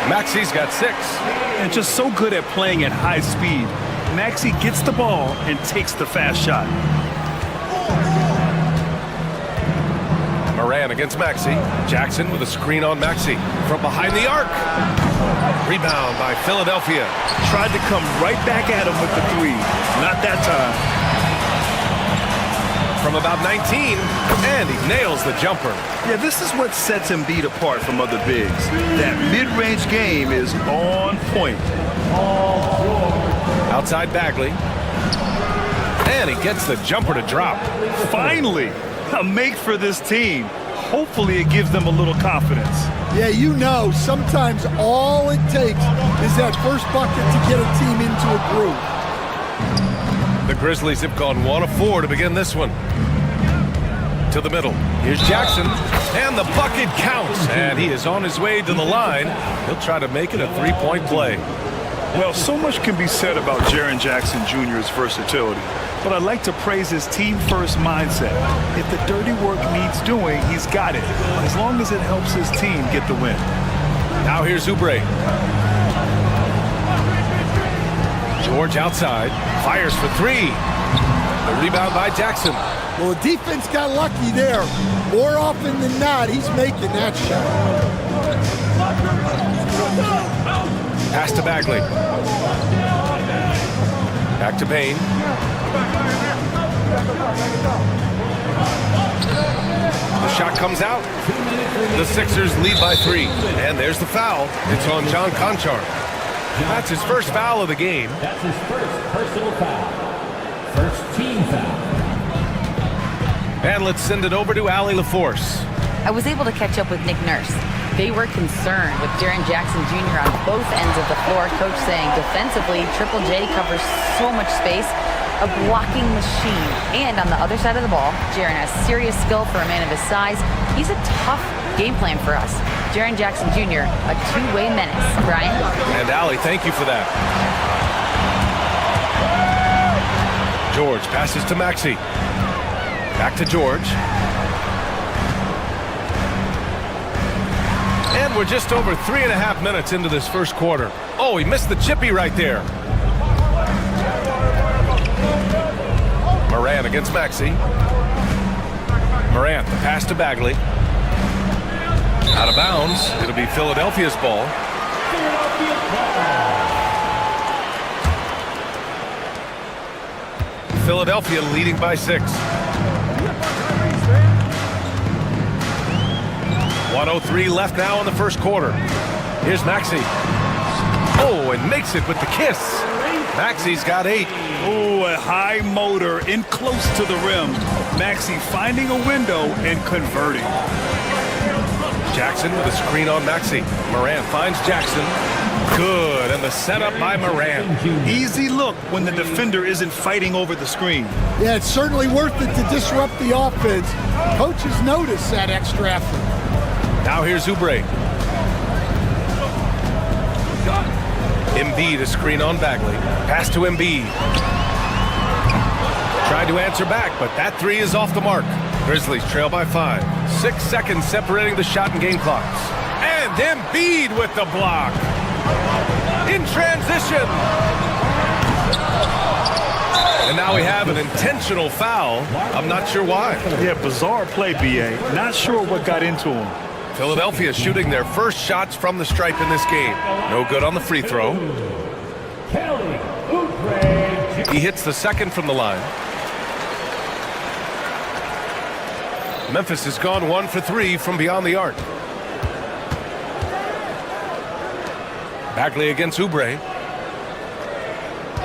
[SPEAKER 8] Maxey's got 6.
[SPEAKER 9] And just so good at playing at high speed. Maxey gets the ball and takes the fast shot.
[SPEAKER 8] Moran against Maxey. Jackson with a screen on Maxey from behind the arc. Rebound by Philadelphia.
[SPEAKER 9] Tried to come right back at him with the 3. Not that time.
[SPEAKER 8] From about 19, and he nails the jumper.
[SPEAKER 9] Yeah, this is what sets Embiid apart from other bigs. That mid-range game is on point.
[SPEAKER 8] Outside Bagley. And he gets the jumper to drop.
[SPEAKER 9] Finally, a make for this team. Hopefully it gives them a little confidence.
[SPEAKER 10] Yeah, you know, sometimes all it takes is that first bucket to get a team into a groove.
[SPEAKER 8] The Grizzlies have gone 1 of 4 to begin this one. To the middle. Here's Jackson, and the bucket counts, and he is on his way to the line. He'll try to make it a 3-point play.
[SPEAKER 9] Well, so much can be said about Jaren Jackson Jr.'s versatility, but I'd like to praise his team-first mindset. If the dirty work needs doing, he's got it, as long as it helps his team get the win.
[SPEAKER 8] Now here's Oubre. George outside, fires for 3. The rebound by Jackson.
[SPEAKER 10] Well, the defense got lucky there. More often than not, he's making that shot.
[SPEAKER 8] Pass to Bagley. Back to Bain. The shot comes out. The Sixers lead by 3. And there's the foul. It's on John Conchar. That's his first foul of the game.
[SPEAKER 7] That's his first personal foul. First team foul.
[SPEAKER 8] And let's send it over to Allie LaForce.
[SPEAKER 11] I was able to catch up with Nick Nurse. They were concerned with Jaren Jackson Jr. on both ends of the floor. Coach saying defensively, Triple J covers so much space, a blocking machine. And on the other side of the ball, Jaren has serious skill for a man of his size. He's a tough game plan for us. Jaren Jackson Jr., a two-way menace. Brian?
[SPEAKER 8] And Allie, thank you for that. George passes to Maxey. Back to George. And we're just over 3.5 minutes into this first quarter. Oh, he missed the chippy right there. Moran against Maxey. Morant, the pass to Bagley. Out of bounds. It'll be Philadelphia's ball. Philadelphia leading by 6. 1:03 left now in the first quarter. Here's Maxey. Oh, and makes it with the kiss. Maxey's got 8.
[SPEAKER 9] Oh, a high motor in close to the rim. Maxey finding a window and converting.
[SPEAKER 8] Jackson with a screen on Maxey. Moran finds Jackson. Good, and the setup by Moran.
[SPEAKER 9] Easy look when the defender isn't fighting over the screen.
[SPEAKER 10] Yeah, it's certainly worth it to disrupt the offense. Coaches notice that extra effort.
[SPEAKER 8] Now here's Oubre. Embiid, a screen on Bagley. Pass to Embiid. Tried to answer back, but that three is off the mark. Grizzlies trail by 5. 6 seconds separating the shot and game clocks. And Embiid with the block. In transition. And now we have an intentional foul. I'm not sure why.
[SPEAKER 9] Yeah, bizarre play, B.A. Not sure what got into him.
[SPEAKER 8] Philadelphia shooting their first shots from the stripe in this game. No good on the free throw. He hits the second from the line. Memphis has gone 1 for 3 from beyond the arc. Bagley against Oubre.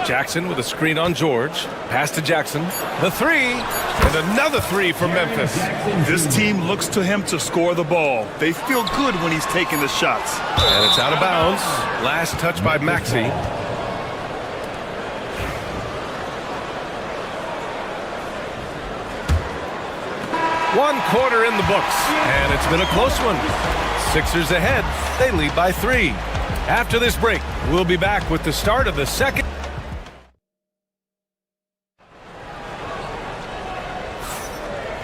[SPEAKER 8] Jackson with a screen on George. Pass to Jackson. The three, and another three for Memphis.
[SPEAKER 9] This team looks to him to score the ball. They feel good when he's taking the shots.
[SPEAKER 8] And it's out of bounds. Last touch by Maxey. One quarter in the books, and it's been a close one. Sixers ahead. They lead by 3. After this break, we'll be back with the start of the second.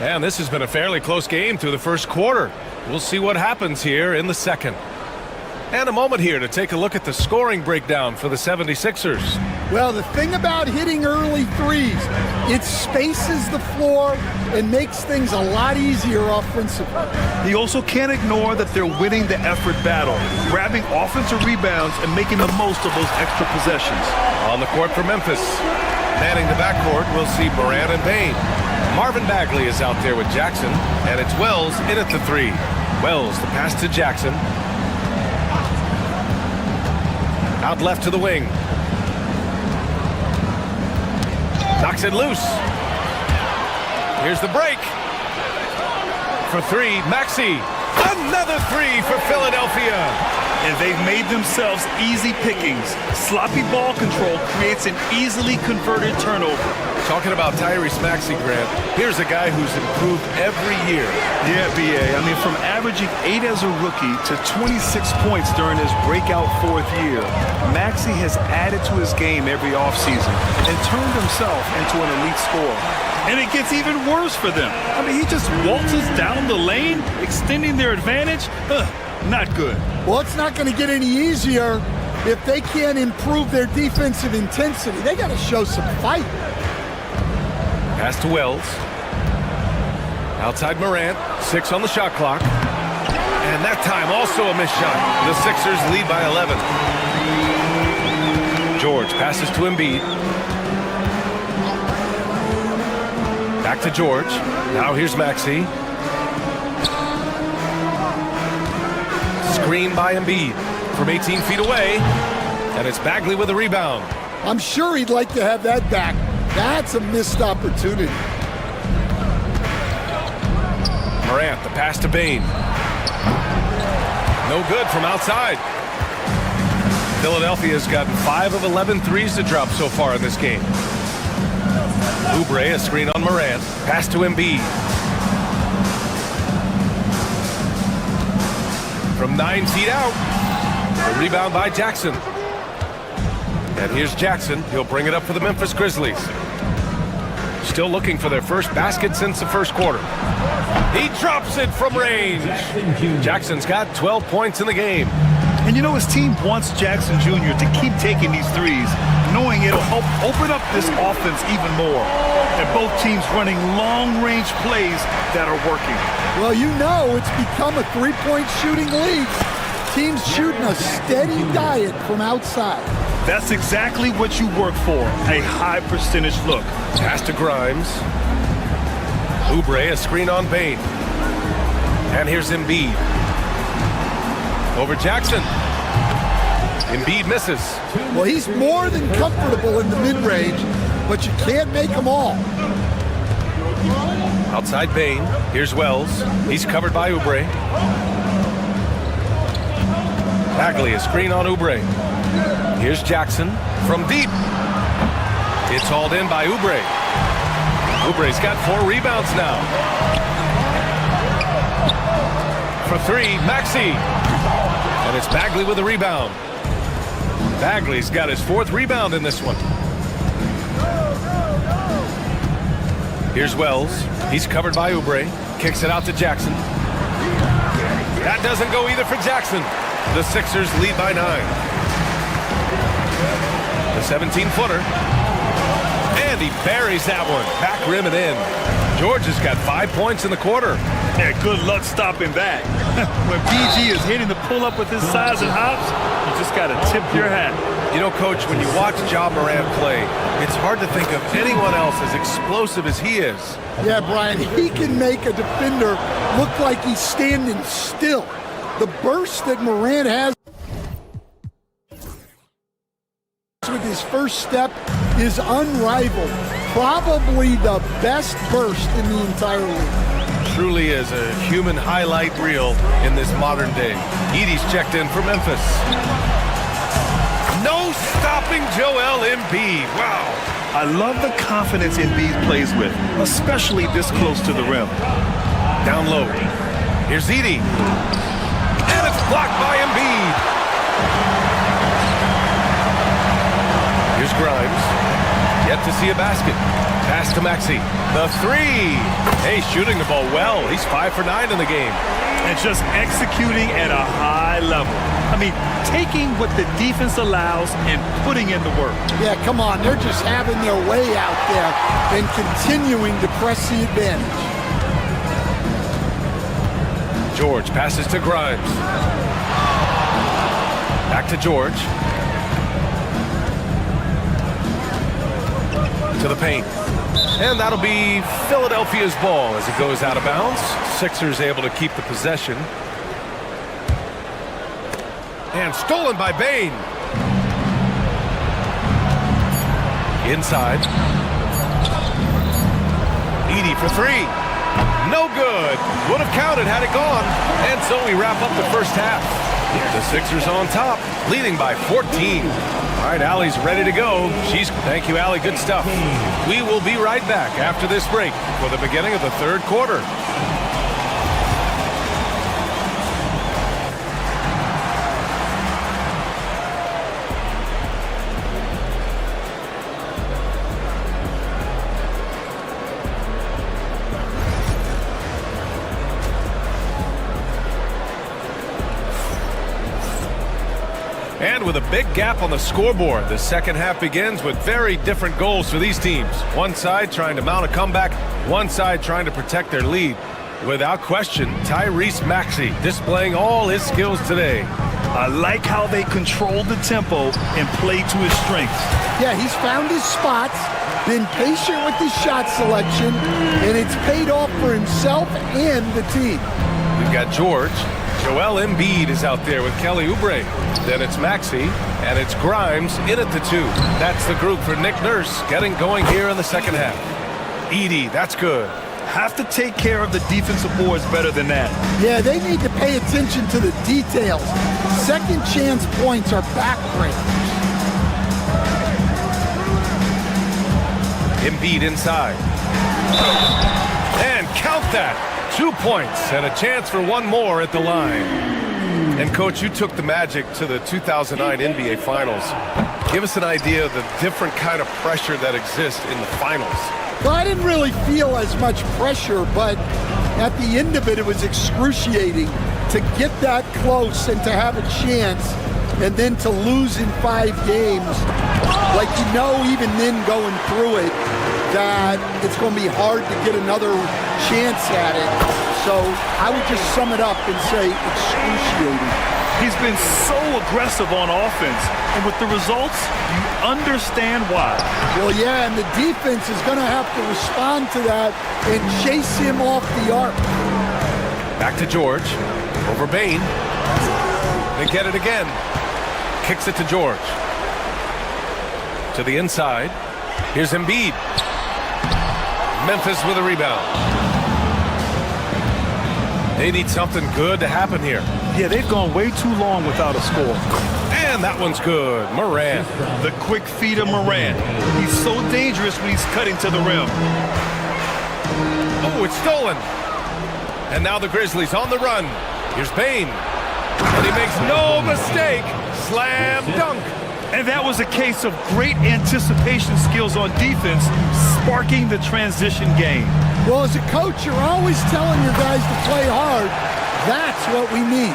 [SPEAKER 8] And this has been a fairly close game through the first quarter. We'll see what happens here in the second. And a moment here to take a look at the scoring breakdown for the 76ers.
[SPEAKER 10] Well, the thing about hitting early threes, it spaces the floor and makes things a lot easier offensively.
[SPEAKER 9] He also can't ignore that they're winning the effort battle, grabbing offensive rebounds and making the most of those extra possessions.
[SPEAKER 8] On the court for Memphis. Manning the backcourt, we'll see Morant and Bane. Marvin Bagley is out there with Jackson, and it's Wells in at the 3. Wells, the pass to Jackson. Out left to the wing. Knocks it loose. Here's the break. For 3, Maxey. Another 3 for Philadelphia.
[SPEAKER 9] And they've made themselves easy pickings. Sloppy ball control creates an easily converted turnover.
[SPEAKER 8] Talking about Tyrese Maxey, Grant, here's a guy who's improved every year.
[SPEAKER 9] Yeah, B.A. I mean, from averaging 8 as a rookie to 26 points during his breakout 4th year, Maxey has added to his game every offseason and turned himself into an elite scorer. And it gets even worse for them. I mean, he just waltzes down the lane, extending their advantage. Not good.
[SPEAKER 10] Well, it's not going to get any easier if they can't improve their defensive intensity. They got to show some fight.
[SPEAKER 8] Pass to Wells. Outside Morant. 6 on the shot clock. And that time also a missed shot. The Sixers lead by 11. George passes to Embiid. Back to George. Now here's Maxey. Screen by Embiid from 18 feet away. And it's Bagley with a rebound.
[SPEAKER 10] I'm sure he'd like to have that back. That's a missed opportunity.
[SPEAKER 8] Morant, the pass to Bane. No good from outside. Philadelphia's gotten 5 of 11 threes to drop so far in this game. Oubre, a screen on Morant. Pass to Embiid. From 9 feet out. A rebound by Jackson. And here's Jackson. He'll bring it up for the Memphis Grizzlies. Still looking for their first basket since the first quarter. He drops it from range. Jackson's got 12 points in the game.
[SPEAKER 9] And you know, his team wants Jackson Jr. to keep taking these threes, knowing it'll help open up this offense even more. And both teams running long-range plays that are working.
[SPEAKER 10] Well, you know, it's become a three-point shooting league. Teams shooting a steady diet from outside.
[SPEAKER 9] That's exactly what you work for, a high percentage look.
[SPEAKER 8] Pass to Grimes. Oubre, a screen on Bane. And here's Embiid. Over Jackson. Embiid misses.
[SPEAKER 10] Well, he's more than comfortable in the mid-range, but you can't make them all.
[SPEAKER 8] Outside Bane. Here's Wells. He's covered by Oubre. Bagley, a screen on Oubre. Here's Jackson from deep. It's hauled in by Oubre. Oubre's got 4 rebounds now. For 3, Maxey. And it's Bagley with a rebound. Bagley's got his 4th rebound in this one. Here's Wells. He's covered by Oubre. Kicks it out to Jackson. That doesn't go either for Jackson. The Sixers lead by 9. The 17-footer. And he buries that one. Back rim and in. George has got 5 points in the quarter.
[SPEAKER 9] Yeah, good luck stopping that. When BG is hitting the pull-up with his size and hops, you just got to tip your hat.
[SPEAKER 8] You know, Coach, when you watch Ja Morant play, it's hard to think of anyone else as explosive as he is.
[SPEAKER 10] Yeah, Brian, he can make a defender look like he's standing still. The burst that Morant has with his first step is unrivaled. Probably the best burst in the entire league.
[SPEAKER 8] Truly is a human highlight reel in this modern day. Edey's checked in for Memphis. No stopping Joel Embiid. Wow.
[SPEAKER 9] I love the confidence Embiid plays with, especially this close to the rim.
[SPEAKER 8] Down low. Here's Edey. And it's blocked by Embiid. Here's Grimes. Yet to see a basket. Pass to Maxey. The three. Hey, shooting the ball well. He's 5 for 9 in the game.
[SPEAKER 9] And just executing at a high level. I mean, taking what the defense allows and putting in the work.
[SPEAKER 10] Yeah, come on. They're just having their way out there and continuing to press the advantage.
[SPEAKER 8] George passes to Grimes. Back to George. To the paint. And that'll be Philadelphia's ball as it goes out of bounds. Sixers able to keep the possession. And stolen by Bane. Inside. Edey for three. No good. Would have counted had it gone. And so we wrap up the first half. The Sixers on top, leading by 14. All right, Allie's ready to go. Thank you, Allie. Good stuff. We will be right back after this break for the beginning of the third quarter. And with a big gap on the scoreboard, the second half begins with very different goals for these teams. One side trying to mount a comeback, one side trying to protect their lead. Without question, Tyrese Maxey displaying all his skills today.
[SPEAKER 9] I like how they control the tempo and play to his strengths.
[SPEAKER 10] Yeah, he's found his spots, been patient with his shot selection, and it's paid off for himself and the team.
[SPEAKER 8] We've got George. Joel Embiid is out there with Kelly Oubre. Then it's Maxey, and it's Grimes in at the 2. That's the group for Nick Nurse getting going here in the second half. Edey, that's good.
[SPEAKER 9] Have to take care of the defensive boards better than that.
[SPEAKER 10] Yeah, they need to pay attention to the details. Second chance points are backbreakers.
[SPEAKER 8] Embiid inside. And count that. 2 points and a chance for one more at the line. And, Coach, you took the Magic to the 2009 NBA Finals. Give us an idea of the different kind of pressure that exists in the finals.
[SPEAKER 10] Well, I didn't really feel as much pressure, but at the end of it, it was excruciating to get that close and to have a chance and then to lose in 5 games. Like, you know, even then going through it, that it's going to be hard to get another chance at it. So I would just sum it up and say excruciating.
[SPEAKER 9] He's been so aggressive on offense, and with the results, you understand why.
[SPEAKER 10] Well, yeah, and the defense is going to have to respond to that and chase him off the arc.
[SPEAKER 8] Back to George. Over Bane. They get it again. Kicks it to George. To the inside. Here's Embiid. Memphis with a rebound. They need something good to happen here.
[SPEAKER 9] Yeah, they've gone way too long without a score.
[SPEAKER 8] And that one's good. Morant.
[SPEAKER 9] The quick feet of Morant. He's so dangerous when he's cutting to the rim.
[SPEAKER 8] Oh, it's stolen. And now the Grizzlies on the run. Here's Bane. And he makes no mistake. Slam dunk.
[SPEAKER 9] And that was a case of great anticipation skills on defense, sparking the transition game.
[SPEAKER 10] Well, as a coach, you're always telling your guys to play hard. That's what we need.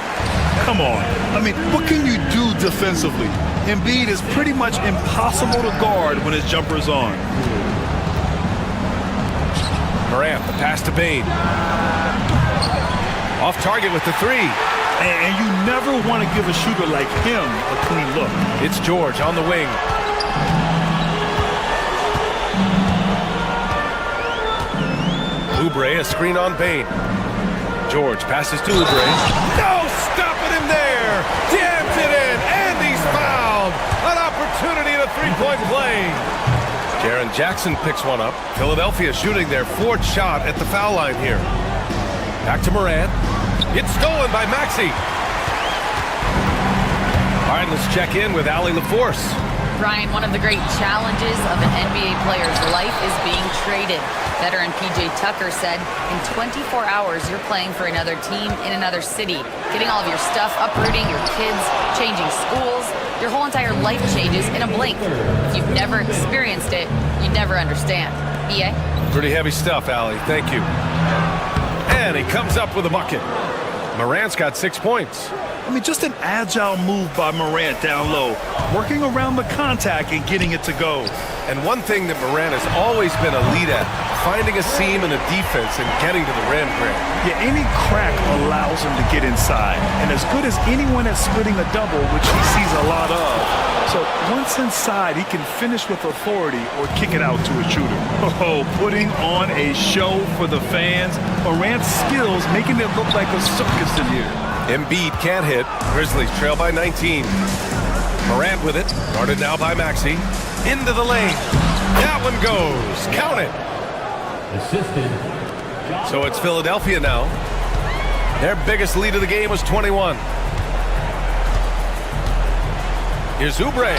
[SPEAKER 9] Come on. I mean, what can you do defensively? Embiid is pretty much impossible to guard when his jumper's on.
[SPEAKER 8] Morant, the pass to Bane. Off target with the three.
[SPEAKER 9] And you never want to give a shooter like him a clean look.
[SPEAKER 8] It's George on the wing. Oubre, a screen on Bane. George passes to Oubre. No, stopping him there. Jams it in, and he's fouled. An opportunity in a three-point play. Jaren Jackson picks one up. Philadelphia shooting their fourth shot at the foul line here. Back to Morant. It's stolen by Maxey. All right, let's check in with Allie LaForce.
[SPEAKER 11] Brian, one of the great challenges of an NBA player's life is being traded. Veteran PJ Tucker said, in 24 hours, you're playing for another team in another city, getting all of your stuff, uprooting your kids, changing schools. Your whole entire life changes in a blink. If you've never experienced it, you never understand. EA?
[SPEAKER 8] Pretty heavy stuff, Allie. Thank you. And he comes up with a bucket. Morant's got 6 points.
[SPEAKER 9] I mean, just an agile move by Morant down low, working around the contact and getting it to go.
[SPEAKER 8] And one thing that Morant has always been elite at, finding a seam in a defense and getting to the rim, Grant.
[SPEAKER 9] Yeah, any crack allows him to get inside. And as good as anyone at splitting a double, which he sees a lot of. So once inside, he can finish with authority or kick it out to a shooter. Oh, putting on a show for the fans. Morant's skills making it look like a circus in here.
[SPEAKER 8] Embiid can't hit. Grizzlies trail by 19. Morant with it. Guarded now by Maxey. Into the lane. That one goes. Count it. So it's Philadelphia now. Their biggest lead of the game was 21. Here's Oubre.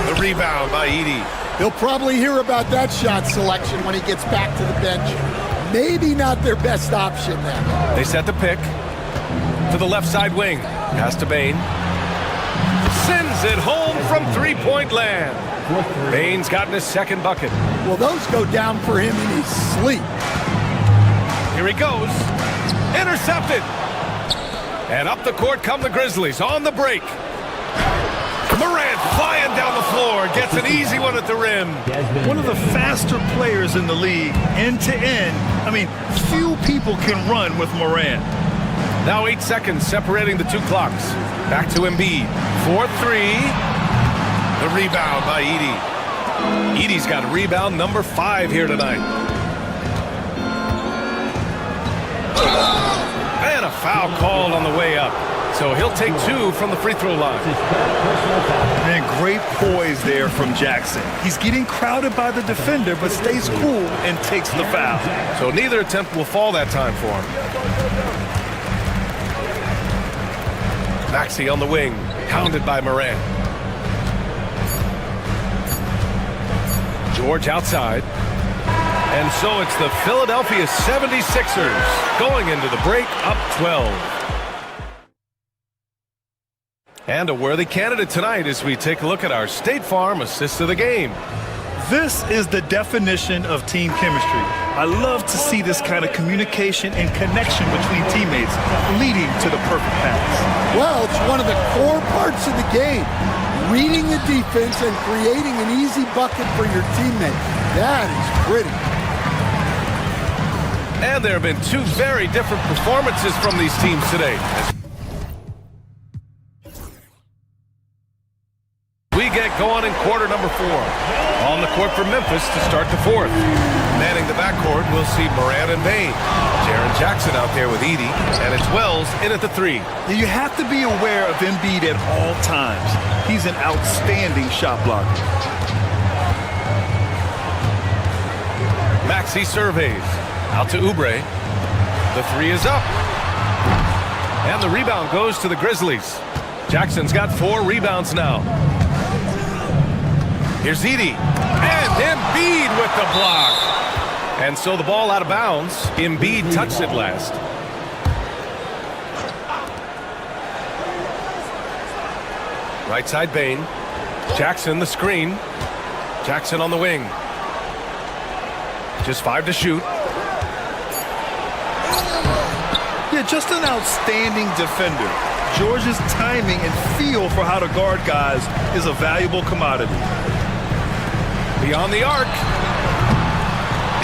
[SPEAKER 8] The rebound by Edey.
[SPEAKER 10] He'll probably hear about that shot selection when he gets back to the bench. Maybe not their best option then.
[SPEAKER 8] They set the pick. To the left side wing. Pass to Bane. Sends it home from three-point land. Bane's gotten his second bucket.
[SPEAKER 10] Well, those go down for him in his sleep.
[SPEAKER 8] Here he goes. Intercepted. And up the court come the Grizzlies on the break. Morant flying down the floor. Gets an easy one at the rim.
[SPEAKER 9] One of the faster players in the league, end to end. I mean, few people can run with Morant.
[SPEAKER 8] Now 8 seconds separating the two clocks. Back to Embiid. 4-3. The rebound by Edey. Edey's got rebound number 5 here tonight. And a foul called on the way up. So he'll take 2 from the free throw line.
[SPEAKER 9] And great poise there from Jackson. He's getting crowded by the defender, but stays cool and takes the foul.
[SPEAKER 8] So neither attempt will fall that time for him. Maxey on the wing, hounded by Morant. George outside. And so it's the Philadelphia 76ers going into the break up 12. And a worthy candidate tonight as we take a look at our State Farm assist of the game.
[SPEAKER 9] This is the definition of team chemistry. I love to see this kind of communication and connection between teammates leading to the perfect pass.
[SPEAKER 10] Well, it's one of the core parts of the game. Reading the defense and creating an easy bucket for your teammate. That is pretty.
[SPEAKER 8] And there have been 2 very different performances from these teams today. We get going in quarter number 4. On the court for Memphis to start the 4th. Manning the backcourt, we'll see Morant and Bane. Jaren Jackson out there with Edey, and it's Wells in at the 3.
[SPEAKER 9] You have to be aware of Embiid at all times. He's an outstanding shot blocker.
[SPEAKER 8] Maxey surveys. Out to Oubre. The 3 is up. And the rebound goes to the Grizzlies. Jackson's got 4 rebounds now. Here's Edey. And Embiid with the block. And so the ball out of bounds. Embiid touched it last. Right side Bane. Jackson, the screen. Jackson on the wing. Just 5 to shoot.
[SPEAKER 9] Yeah, just an outstanding defender. George's timing and feel for how to guard guys is a valuable commodity.
[SPEAKER 8] Beyond the arc.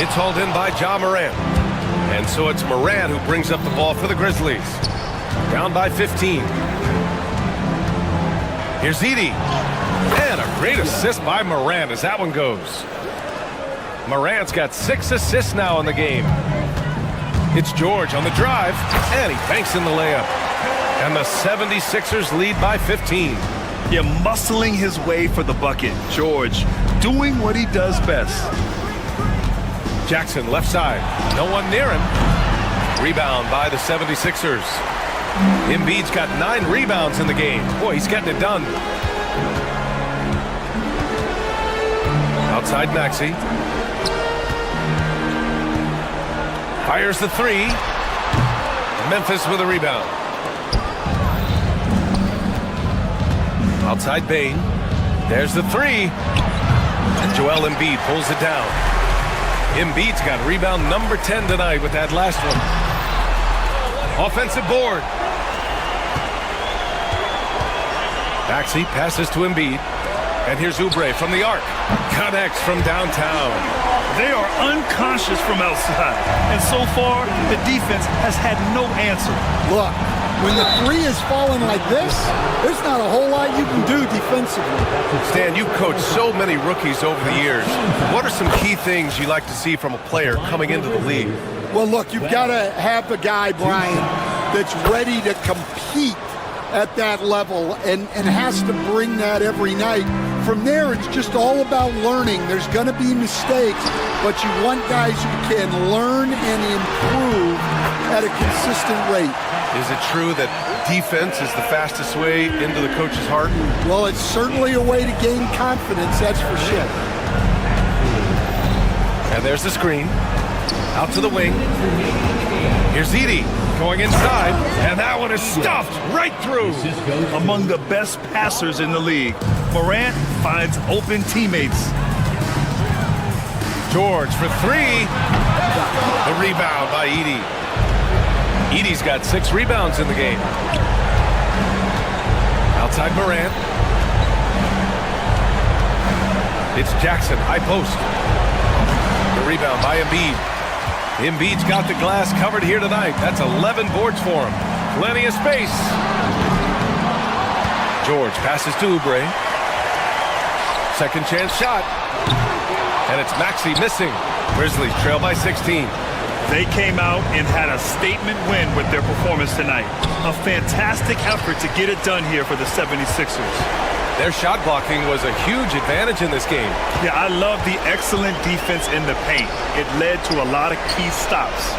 [SPEAKER 8] It's hauled in by Ja Morant. And so it's Morant who brings up the ball for the Grizzlies. Down by 15. Here's Edey. And a great assist by Morant as that one goes. Morant's got 6 assists now in the game. It's George on the drive, and he banks in the layup. And the 76ers lead by 15.
[SPEAKER 9] Yeah, muscling his way for the bucket. George doing what he does best.
[SPEAKER 8] Jackson left side. No one near him. Rebound by the 76ers. Embiid's got 9 rebounds in the game. Boy, he's getting it done. Outside Maxey. Fires the 3. Memphis with a rebound. Outside Bane. There's the 3. And Joel Embiid pulls it down. Embiid's got rebound number 10 tonight with that last one. Offensive board. Maxey passes to Embiid. And here's Oubre from the arc. Connects from downtown.
[SPEAKER 9] They are unconscious from outside. And so far, the defense has had no answer.
[SPEAKER 10] Look, when the 3 is falling like this, there's not a whole lot you can do defensively.
[SPEAKER 8] Stan, you've coached so many rookies over the years. What are some key things you like to see from a player coming into the league?
[SPEAKER 10] Well, look, you've got to have a guy, Brian, that's ready to compete at that level and has to bring that every night. From there, it's just all about learning. There's going to be mistakes, but you want guys who can learn and improve at a consistent rate.
[SPEAKER 8] Is it true that defense is the fastest way into the coach's heart?
[SPEAKER 10] Well, it's certainly a way to gain confidence, that's for sure.
[SPEAKER 8] And there's the screen. Out to the wing. Here's Edey going inside, and that one is stuffed right through.
[SPEAKER 9] Among the best passers in the league, Morant finds open teammates.
[SPEAKER 8] George for 3. The rebound by Edey. Edey's got 6 rebounds in the game. Outside Morant. It's Jackson, high post. The rebound by Embiid. Embiid's got the glass covered here tonight. That's 11 boards for him. Plenty of space. George passes to Oubre. Second chance shot. And it's Maxey missing. Grizzlies trail by 16.
[SPEAKER 9] They came out and had a statement win with their performance tonight. A fantastic effort to get it done here for the 76ers.
[SPEAKER 8] Their shot blocking was a huge advantage in this game.
[SPEAKER 9] Yeah, I love the excellent defense in the paint. It led to a lot of key stops.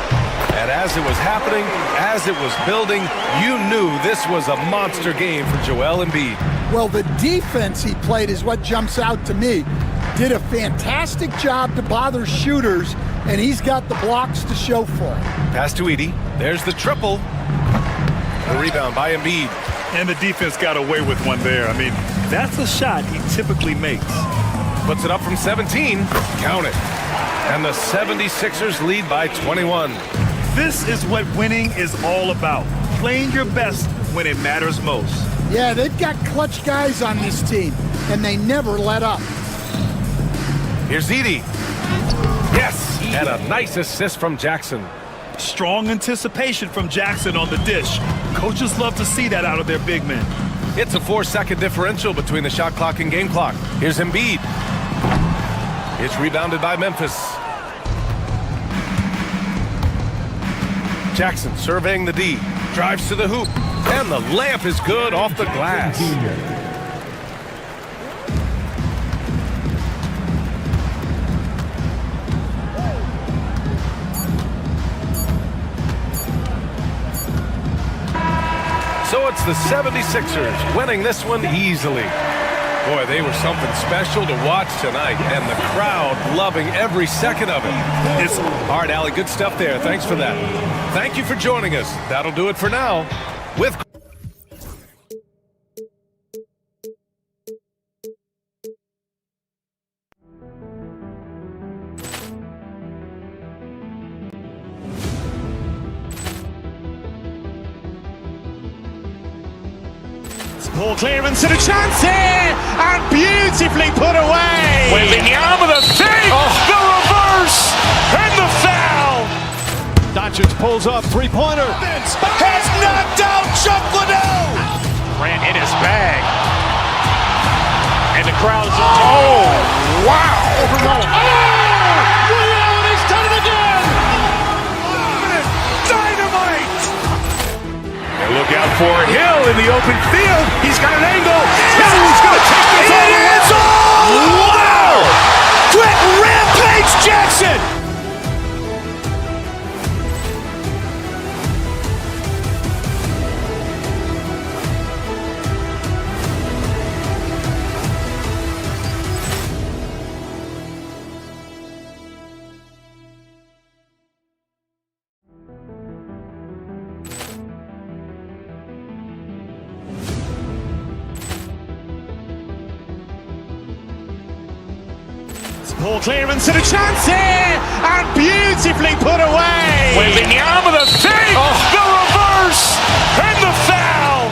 [SPEAKER 8] And as it was happening, as it was building, you knew this was a monster game for Joel Embiid.
[SPEAKER 10] Well, the defense he played is what jumps out to me. Did a fantastic job to bother shooters, and he's got the blocks to show for it.
[SPEAKER 8] Pass to Edey. There's the triple. The rebound by Embiid.
[SPEAKER 9] And the defense got away with one there. I mean, that's a shot he typically makes.
[SPEAKER 8] Puts it up from 17. Count it. And the 76ers lead by 21.
[SPEAKER 9] This is what winning is all about. Playing your best when it matters most.
[SPEAKER 10] Yeah, they've got clutch guys on this team, and they never let up.
[SPEAKER 8] Here's Edey. Yes, and a nice assist from Jackson.
[SPEAKER 9] Strong anticipation from Jackson on the dish. Coaches love to see that out of their big men.
[SPEAKER 8] It's a 4-second differential between the shot clock and game clock. Here's Embiid. It's rebounded by Memphis. Jackson surveying the D. Drives to the hoop. And the layup is good off the glass. So it's the 76ers winning this one easily. Boy, they were something special to watch tonight, and the crowd loving every second of it. It's all right, Allie, good stuff there. Thanks for that. Thank you for joining us. That'll do it for now. With
[SPEAKER 1] Ball clearance and a chance here, and beautifully put away.
[SPEAKER 2] Wembanyama with a save, the reverse, and the foul.
[SPEAKER 3] Doncic pulls up, three-pointer.
[SPEAKER 2] Has knocked out Chuck Liddell. Grant in his bag. And the crowd is, oh, wow.
[SPEAKER 3] Ray Allen has done it again.
[SPEAKER 2] Dynamite. And look out for Hill in the open field. He's got an angle. He's going to take this all the way. Wow. Quick rampage Jackson.
[SPEAKER 1] Ball clearance and a chance here, and beautifully put away.
[SPEAKER 2] Wembanyama with a save, the reverse, and the foul.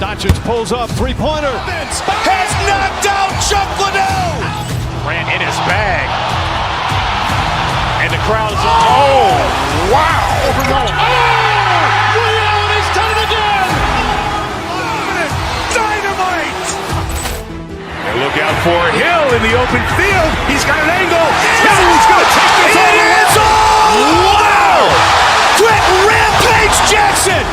[SPEAKER 3] Doncic pulls up, three-pointer.
[SPEAKER 2] Has knocked out Chuck Liddell. Grant in his bag. And the crowd is, oh, wow.
[SPEAKER 3] Ray Allen has done it again.
[SPEAKER 2] Dynamite. And look out for Hill in the open field. He's got an angle. He's going to take this all the way. Wow. Quick rampage Jackson.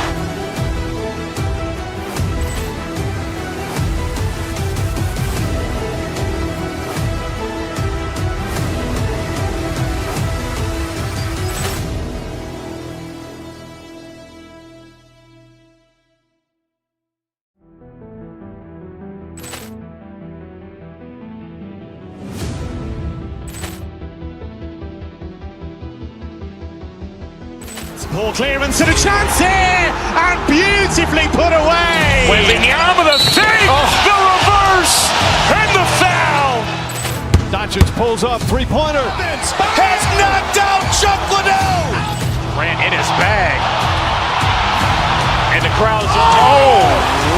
[SPEAKER 1] Ball clearance and a chance here, and beautifully put away.
[SPEAKER 2] Wembanyama with a save, the reverse, and the foul.
[SPEAKER 3] Doncic pulls up, three-pointer.
[SPEAKER 2] Has knocked out Chuck Liddell. Grant in his bag. And the crowd is, oh,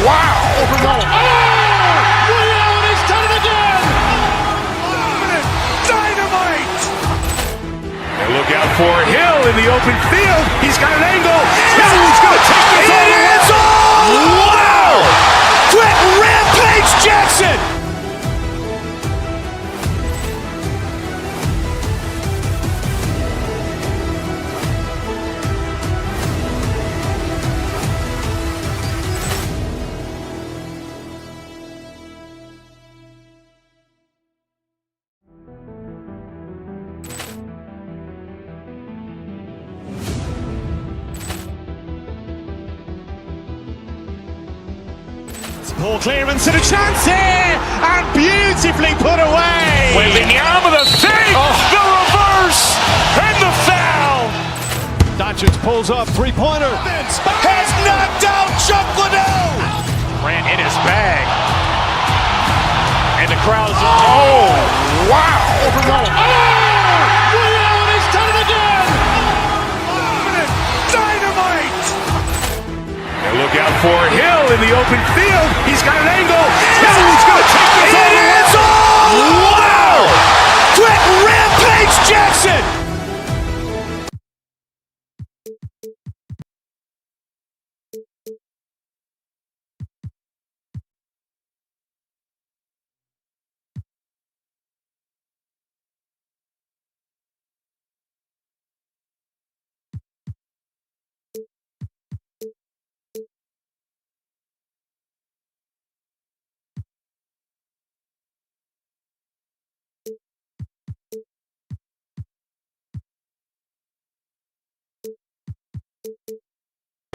[SPEAKER 2] wow.
[SPEAKER 3] Ray Allen has done it again.
[SPEAKER 2] Dynamite. And look out for Hill in the open field. He's got an angle. He's going to take this all the way. Wow. Quick rampage Jackson.
[SPEAKER 1] Ball clearance and a chance here, and beautifully put away.
[SPEAKER 2] Wembanyama with a save, the reverse, and the foul.
[SPEAKER 3] Doncic pulls up, three-pointer.
[SPEAKER 2] Has knocked out Chuck Liddell. Grant in his bag. And the crowd is, oh, wow.
[SPEAKER 3] Ray Allen has done it again.
[SPEAKER 2] Dynamite. And look out for Hill in the open field. He's got an angle. He's going to take this all the way. Wow. Quick rampage Jackson.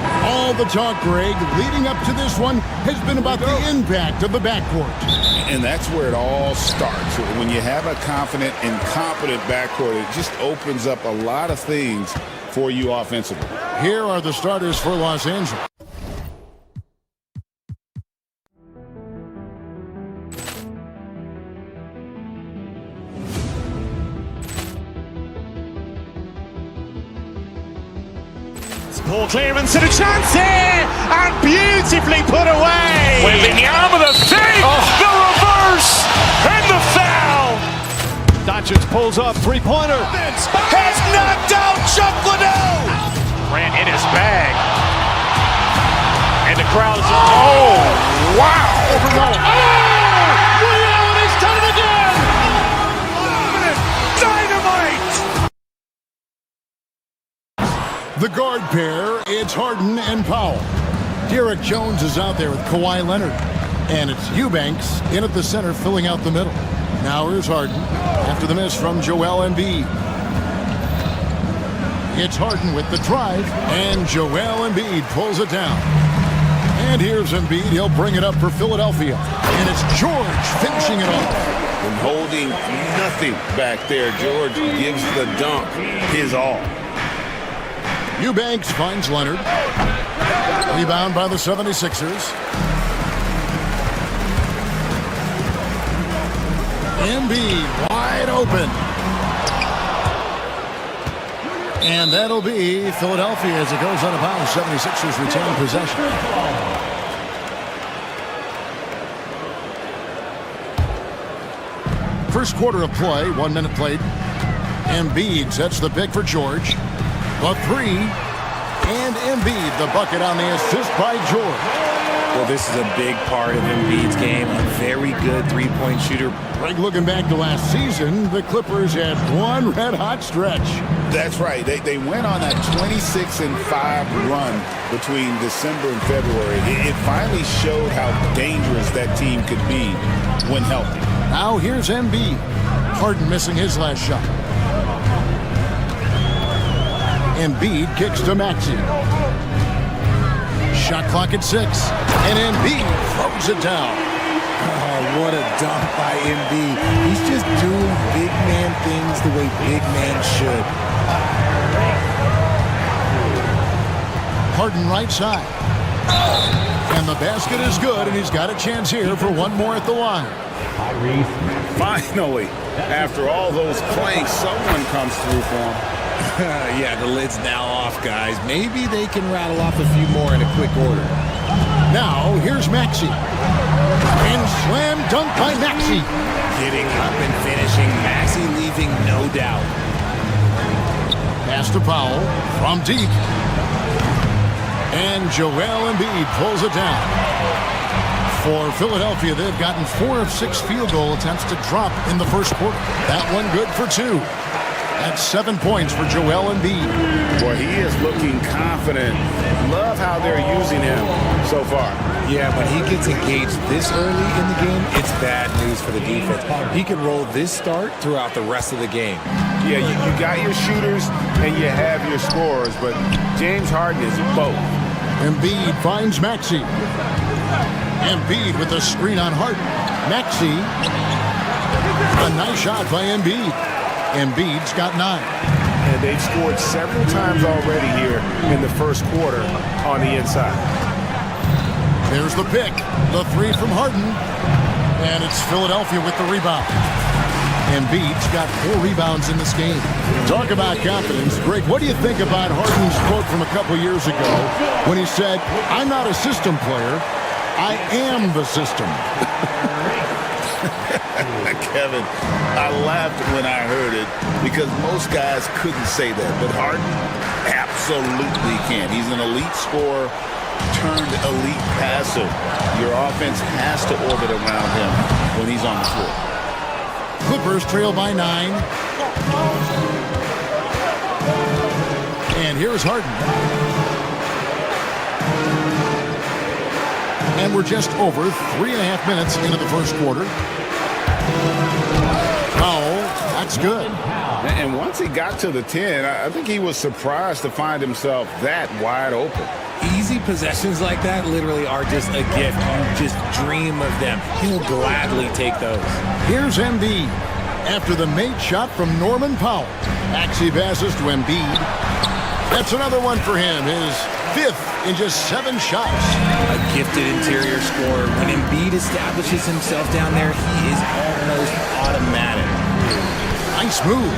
[SPEAKER 4] All the talk, Greg, leading up to this one has been about the impact of the backcourt.
[SPEAKER 12] And that's where it all starts. When you have a confident and competent backcourt, it just opens up a lot of things for you offensively.
[SPEAKER 4] Here are the starters for Los Angeles.
[SPEAKER 1] Poor clearance and a chance here, and beautifully put away.
[SPEAKER 2] Wembanyama the save, the reverse, and the foul.
[SPEAKER 3] Doncic pulls up, three-pointer.
[SPEAKER 2] Has knocked out Chuck Liddell. Ran in his bag. And the crowd is, oh, wow.
[SPEAKER 3] Ray Allen has done it again.
[SPEAKER 2] Dynamite.
[SPEAKER 4] The guard pair, it's Harden and Powell. Derek Jones is out there with Kawhi Leonard. And it's Eubanks in at the center, filling out the middle. Now here's Harden after the miss from Joel Embiid. It's Harden with the drive, and Joel Embiid pulls it down. And here's Embiid. He'll bring it up for Philadelphia. And it's George finishing it off.
[SPEAKER 12] And holding nothing back there, George gives the dunk his all.
[SPEAKER 4] Eubanks finds Leonard. Rebound by the 76ers. Embiid wide open. And that'll be Philadelphia as it goes out of bounds. 76ers retain possession. First quarter of play, 1 minute played. Embiid sets the pick for George. The three, and Embiid, the bucket on the assist by George.
[SPEAKER 13] Well, this is a big part of Embiid's game. A very good three-point shooter.
[SPEAKER 4] Greg, looking back to last season, the Clippers had one red-hot stretch.
[SPEAKER 12] That's right. They went on that 26-5 run between December and February. It finally showed how dangerous that team could be when healthy.
[SPEAKER 4] Now here's Embiid. Harden missing his last shot. Embiid kicks to Maxey. Shot clock at 6. And Embiid throws it down.
[SPEAKER 13] Oh, what a dunk by Embiid. He's just doing big man things the way big man should.
[SPEAKER 4] Harden right side. And the basket is good, and he's got a chance here for one more at the line.
[SPEAKER 12] Finally, after all those planks, someone comes through for him.
[SPEAKER 13] Yeah, the lid's now off, guys. Maybe they can rattle off a few more in a quick order.
[SPEAKER 4] Now, here's Maxey. And slam dunk by Maxey.
[SPEAKER 13] Getting up and finishing. Maxey leaving no doubt.
[SPEAKER 4] Pass to Powell from deep. And Joel Embiid pulls it down. For Philadelphia, they've gotten 4 of 6 field goal attempts to drop in the first quarter. That one good for 2. That's 7 points for Joel Embiid.
[SPEAKER 12] Boy, he is looking confident. Love how they're using him so far.
[SPEAKER 13] Yeah, when he gets engaged this early in the game, it's bad news for the defense. He can roll this start throughout the rest of the game.
[SPEAKER 12] Yeah, you got your shooters and you have your scorers, but James Harden is both.
[SPEAKER 4] Embiid finds Maxey. Embiid with a screen on Harden. Maxey. A nice shot by Embiid. Embiid's got 9.
[SPEAKER 2] And they've scored several times already here in the first quarter on the inside.
[SPEAKER 4] There's the pick. The 3 from Harden. And it's Philadelphia with the rebound. Embiid's got 4 rebounds in this game. Talk about confidence. Greg, what do you think about Harden's quote from a couple years ago when he said, "I'm not a system player. I am the system."
[SPEAKER 12] Kevin, I laughed when I heard it because most guys couldn't say that, but Harden absolutely can. He's an elite scorer turned elite passer. Your offense has to orbit around him when he's on the floor.
[SPEAKER 4] Clippers trail by 9. And here's Harden. And we're just over 3.5 minutes into the first quarter. Powell, that's good.
[SPEAKER 12] And once he got to the 10, I think he was surprised to find himself that wide open.
[SPEAKER 13] Easy possessions like that literally are just a gift. You just dream of them. He'll gladly take those.
[SPEAKER 4] Here's Embiid. After the made shot from Norman Powell. Maxey passes to Embiid. That's another one for him. His 5th in just 7 shots.
[SPEAKER 13] A gifted interior scorer. When Embiid establishes himself down there, he is almost automatic.
[SPEAKER 4] Nice move.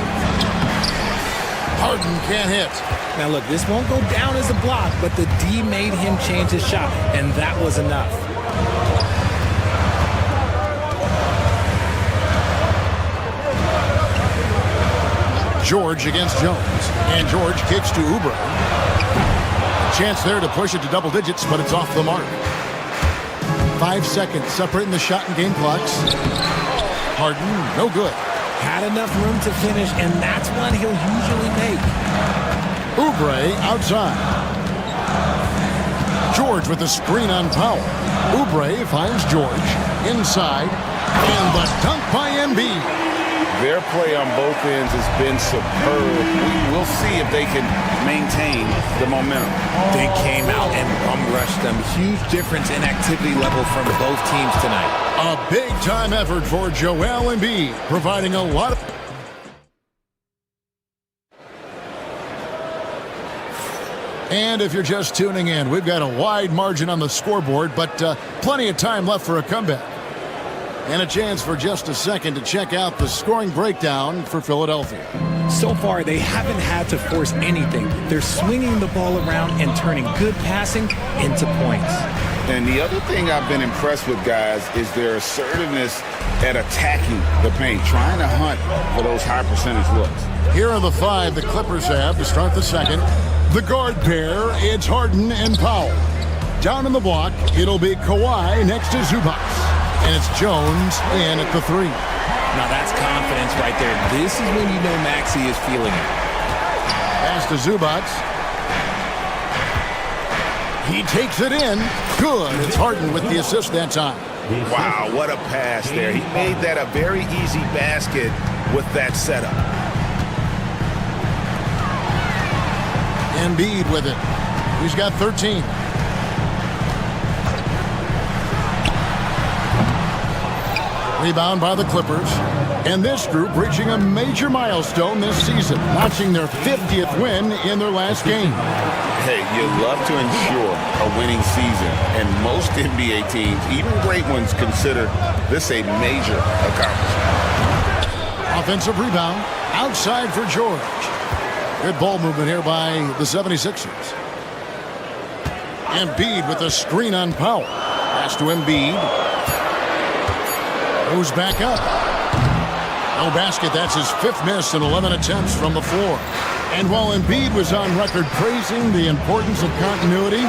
[SPEAKER 4] Harden can't hit.
[SPEAKER 13] Now look, this won't go down as a block, but the D made him change his shot, and that was enough.
[SPEAKER 4] George against Jones. And George kicks to Oubre. Chance there to push it to double digits, but it's off the mark. 5 seconds separating the shot and game clocks. Harden, no good.
[SPEAKER 13] Had enough room to finish, and that's one he'll usually make.
[SPEAKER 4] Oubre outside. George with a screen on Powell. Oubre finds George inside, and the dunk by Embiid.
[SPEAKER 12] Their play on both ends has been superb. We'll see if they can maintain the momentum.
[SPEAKER 13] They came out and bum-rushed them. Huge difference in activity level from both teams tonight.
[SPEAKER 4] A big-time effort for Joel Embiid, providing a lot of... And if you're just tuning in, we've got a wide margin on the scoreboard, but plenty of time left for a comeback. And a chance for just a second to check out the scoring breakdown for Philadelphia.
[SPEAKER 13] So far, they haven't had to force anything. They're swinging the ball around and turning good passing into points.
[SPEAKER 12] And the other thing I've been impressed with, guys, is their assertiveness at attacking the paint, trying to hunt for those high percentage looks.
[SPEAKER 4] Here are the 5 the Clippers have to start the second. The guard pair, it's Harden and Powell. Down in the block, it'll be Kawhi next to Zubac. And it's Jones in at the 3.
[SPEAKER 13] Now that's confidence right there. This is when you know Maxey is feeling it.
[SPEAKER 4] Pass to Zubac. He takes it in. Good. It's Harden with the assist that time.
[SPEAKER 12] Wow, what a pass there. He made that a very easy basket with that setup.
[SPEAKER 4] Embiid with it. He's got 13. Rebound by the Clippers. And this group reaching a major milestone this season, notching their 50th win in their last game.
[SPEAKER 12] Hey, you'd love to ensure a winning season, and most NBA teams, even great ones, consider this a major accomplishment.
[SPEAKER 4] Offensive rebound outside for George. Good ball movement here by the 76ers. Embiid with a screen on Powell. Pass to Embiid. Goes back up. No basket. That's his 5th miss in 11 attempts from the floor. And while Embiid was on record praising the importance of continuity,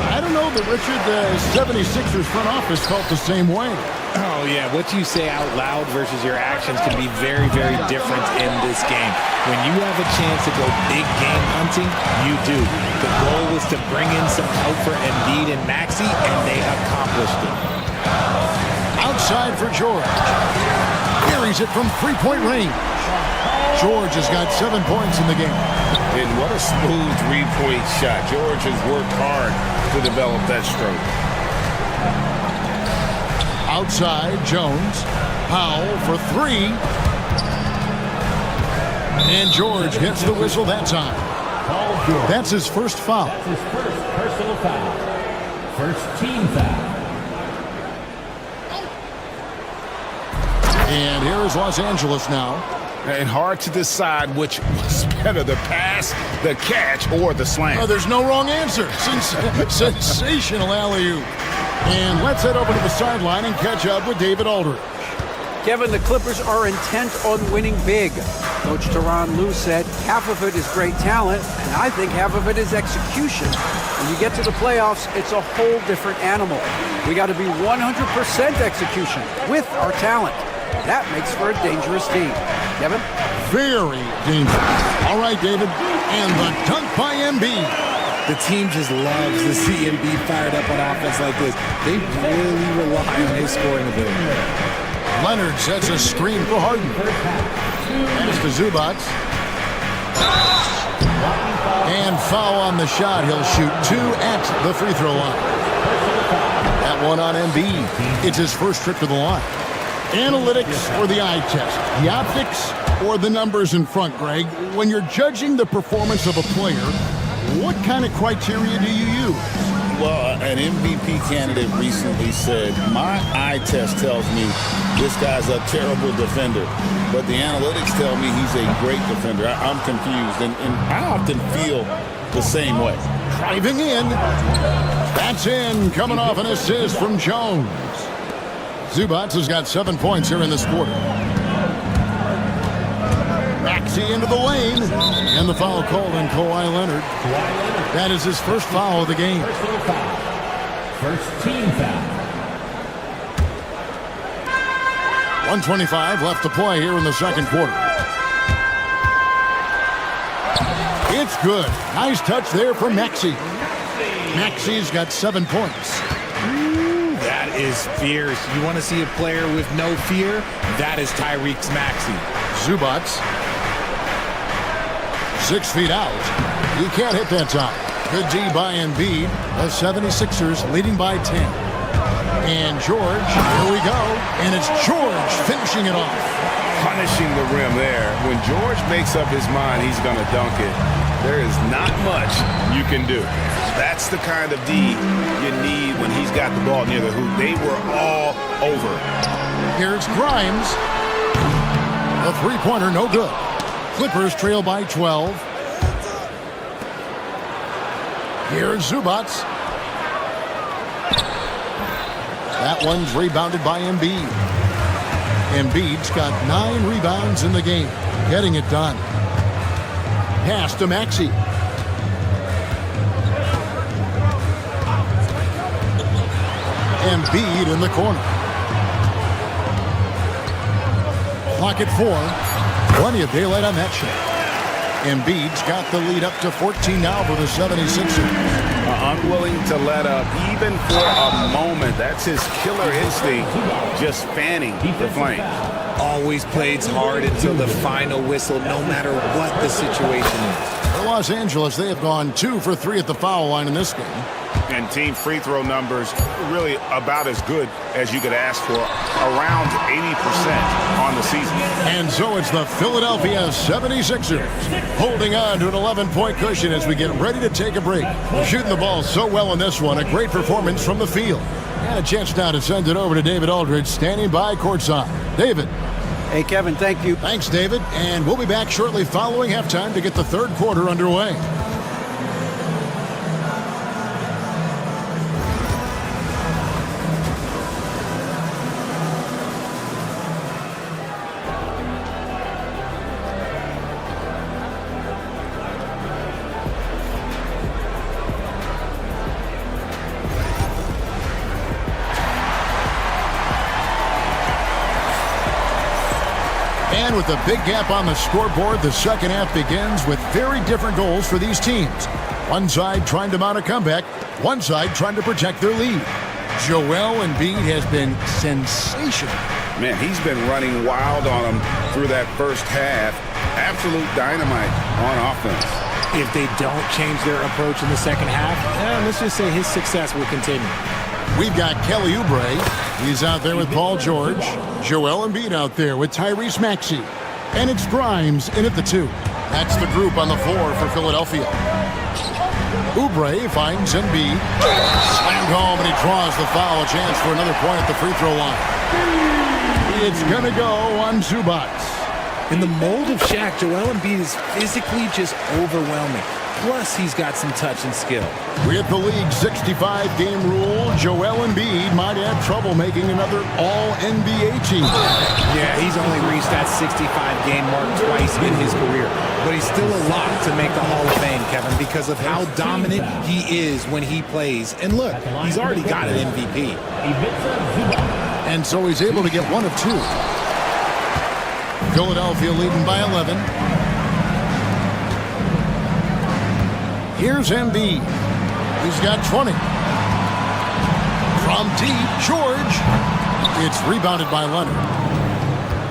[SPEAKER 4] I don't know that Richard, the 76ers front office felt the same way.
[SPEAKER 13] Oh, yeah. What you say out loud versus your actions can be very, very different in this game. When you have a chance to go big game hunting, you do. The goal was to bring in some help for Embiid and Maxey, and they accomplished it.
[SPEAKER 4] Outside for George. Carries it from 3-point range. George has got 7 points in the game.
[SPEAKER 12] And what a smooth 3-point shot. George has worked hard to develop that stroke.
[SPEAKER 4] Outside, Jones. Powell for 3. And George hits the whistle that time. That's his first foul.
[SPEAKER 7] That's his first personal foul. First team foul.
[SPEAKER 4] And here is Los Angeles now.
[SPEAKER 12] And hard to decide which was better, the pass, the catch, or the slam.
[SPEAKER 4] Oh, there's no wrong answer. Sensational alley-oop. And let's head over to the sideline and catch up with David Aldridge.
[SPEAKER 6] Kevin, the Clippers are intent on winning big. Coach Tyronn Lue said half of it is great talent, and I think half of it is execution. When you get to the playoffs, it's a whole different animal. We got to be 100% execution with our talent. That makes for a dangerous team. Kevin?
[SPEAKER 4] Very dangerous. All right, David. And the dunk by Embiid.
[SPEAKER 13] The team just loves to see Embiid fired up on offense like this. They really rely on his scoring ability.
[SPEAKER 4] Leonard sets a screen for Harden. Pass to Zubac. And foul on the shot. He'll shoot 2 at the free throw line. That one on Embiid. It's his first trip to the line. Analytics or the eye test? The optics or the numbers in front, Greg? When you're judging the performance of a player, what kind of criteria do you use?
[SPEAKER 12] Well, an MVP candidate recently said, my eye test tells me this guy's a terrible defender, but the analytics tell me he's a great defender. I'm confused, and I often feel the same way.
[SPEAKER 4] Driving in. That's in, coming off an assist from Jones. Zubats has got 7 points here in this quarter. Maxey into the lane, and the foul called on Kawhi Leonard. That is his first foul of the game.
[SPEAKER 7] First team foul.
[SPEAKER 4] 1:25 left to play here in the second quarter. It's good. Nice touch there from Maxey. Maxey's got 7 points.
[SPEAKER 13] Ooh, that is fierce. You want to see a player with no fear? That is Tyrese Maxey.
[SPEAKER 4] Zubats. 6 feet out. He can't hit that time. Good D by Embiid. The 76ers leading by 10. And George, here we go. And it's George finishing it off.
[SPEAKER 2] Punishing the rim there. When George makes up his mind he's going to dunk it, there is not much you can do. That's the kind of D you need when he's got the ball near the hoop. They were all over.
[SPEAKER 4] Here's Grimes. A three-pointer, no good. Clippers trail by 12. Here's Zubats. That one's rebounded by Embiid. Embiid's got 9 rebounds in the game, getting it done. Pass to Maxey. Embiid in the corner. Clock at 4. Plenty of daylight on that shot. Embiid's got the lead up to 14 now for the 76ers.
[SPEAKER 2] Unwilling to let up even for a moment. That's his killer instinct, just fanning the flame.
[SPEAKER 13] Always plays hard until the final whistle, no matter what the situation is.
[SPEAKER 4] For Los Angeles, they have gone 2 for 3 at the foul line in this game.
[SPEAKER 2] And team free throw numbers really about as good as you could ask for, around 80% on the season.
[SPEAKER 4] And so it's the Philadelphia 76ers holding on to an 11-point cushion as we get ready to take a break. Shooting the ball so well in this one, a great performance from the field. And a chance now to send it over to David Aldridge, standing by courtside. David.
[SPEAKER 6] Hey, Kevin, thank you.
[SPEAKER 4] Thanks, David. And we'll be back shortly following halftime to get the third quarter underway. And with a big gap on the scoreboard, the second half begins with very different goals for these teams. One side trying to mount a comeback, one side trying to protect their lead. Joel Embiid has been sensational.
[SPEAKER 2] Man, he's been running wild on them through that first half. Absolute dynamite on offense.
[SPEAKER 13] If they don't change their approach in the second half, let's just say his success will continue.
[SPEAKER 4] We've got Kelly Oubre. He's out there with Paul George. Joel Embiid out there with Tyrese Maxey. And it's Grimes in at the 2. That's the group on the floor for Philadelphia. Oubre finds Embiid. Slammed home, and he draws the foul. A chance for another point at the free throw line. It's going to go on Zubats.
[SPEAKER 13] In the mold of Shaq, Joel Embiid is physically just overwhelming. Plus, he's got some touch and skill.
[SPEAKER 4] With the league's 65-game rule, Joel Embiid might have trouble making another All-NBA team.
[SPEAKER 13] Yeah, he's only reached that 65-game mark twice in his career. But he's still a lock to make the Hall of Fame, Kevin, because of how dominant he is when he plays. And look, he's already got an MVP.
[SPEAKER 4] And so he's able to get 1 of 2. Philadelphia leading by 11. Here's Embiid. He's got 20. From deep, George. It's rebounded by Leonard.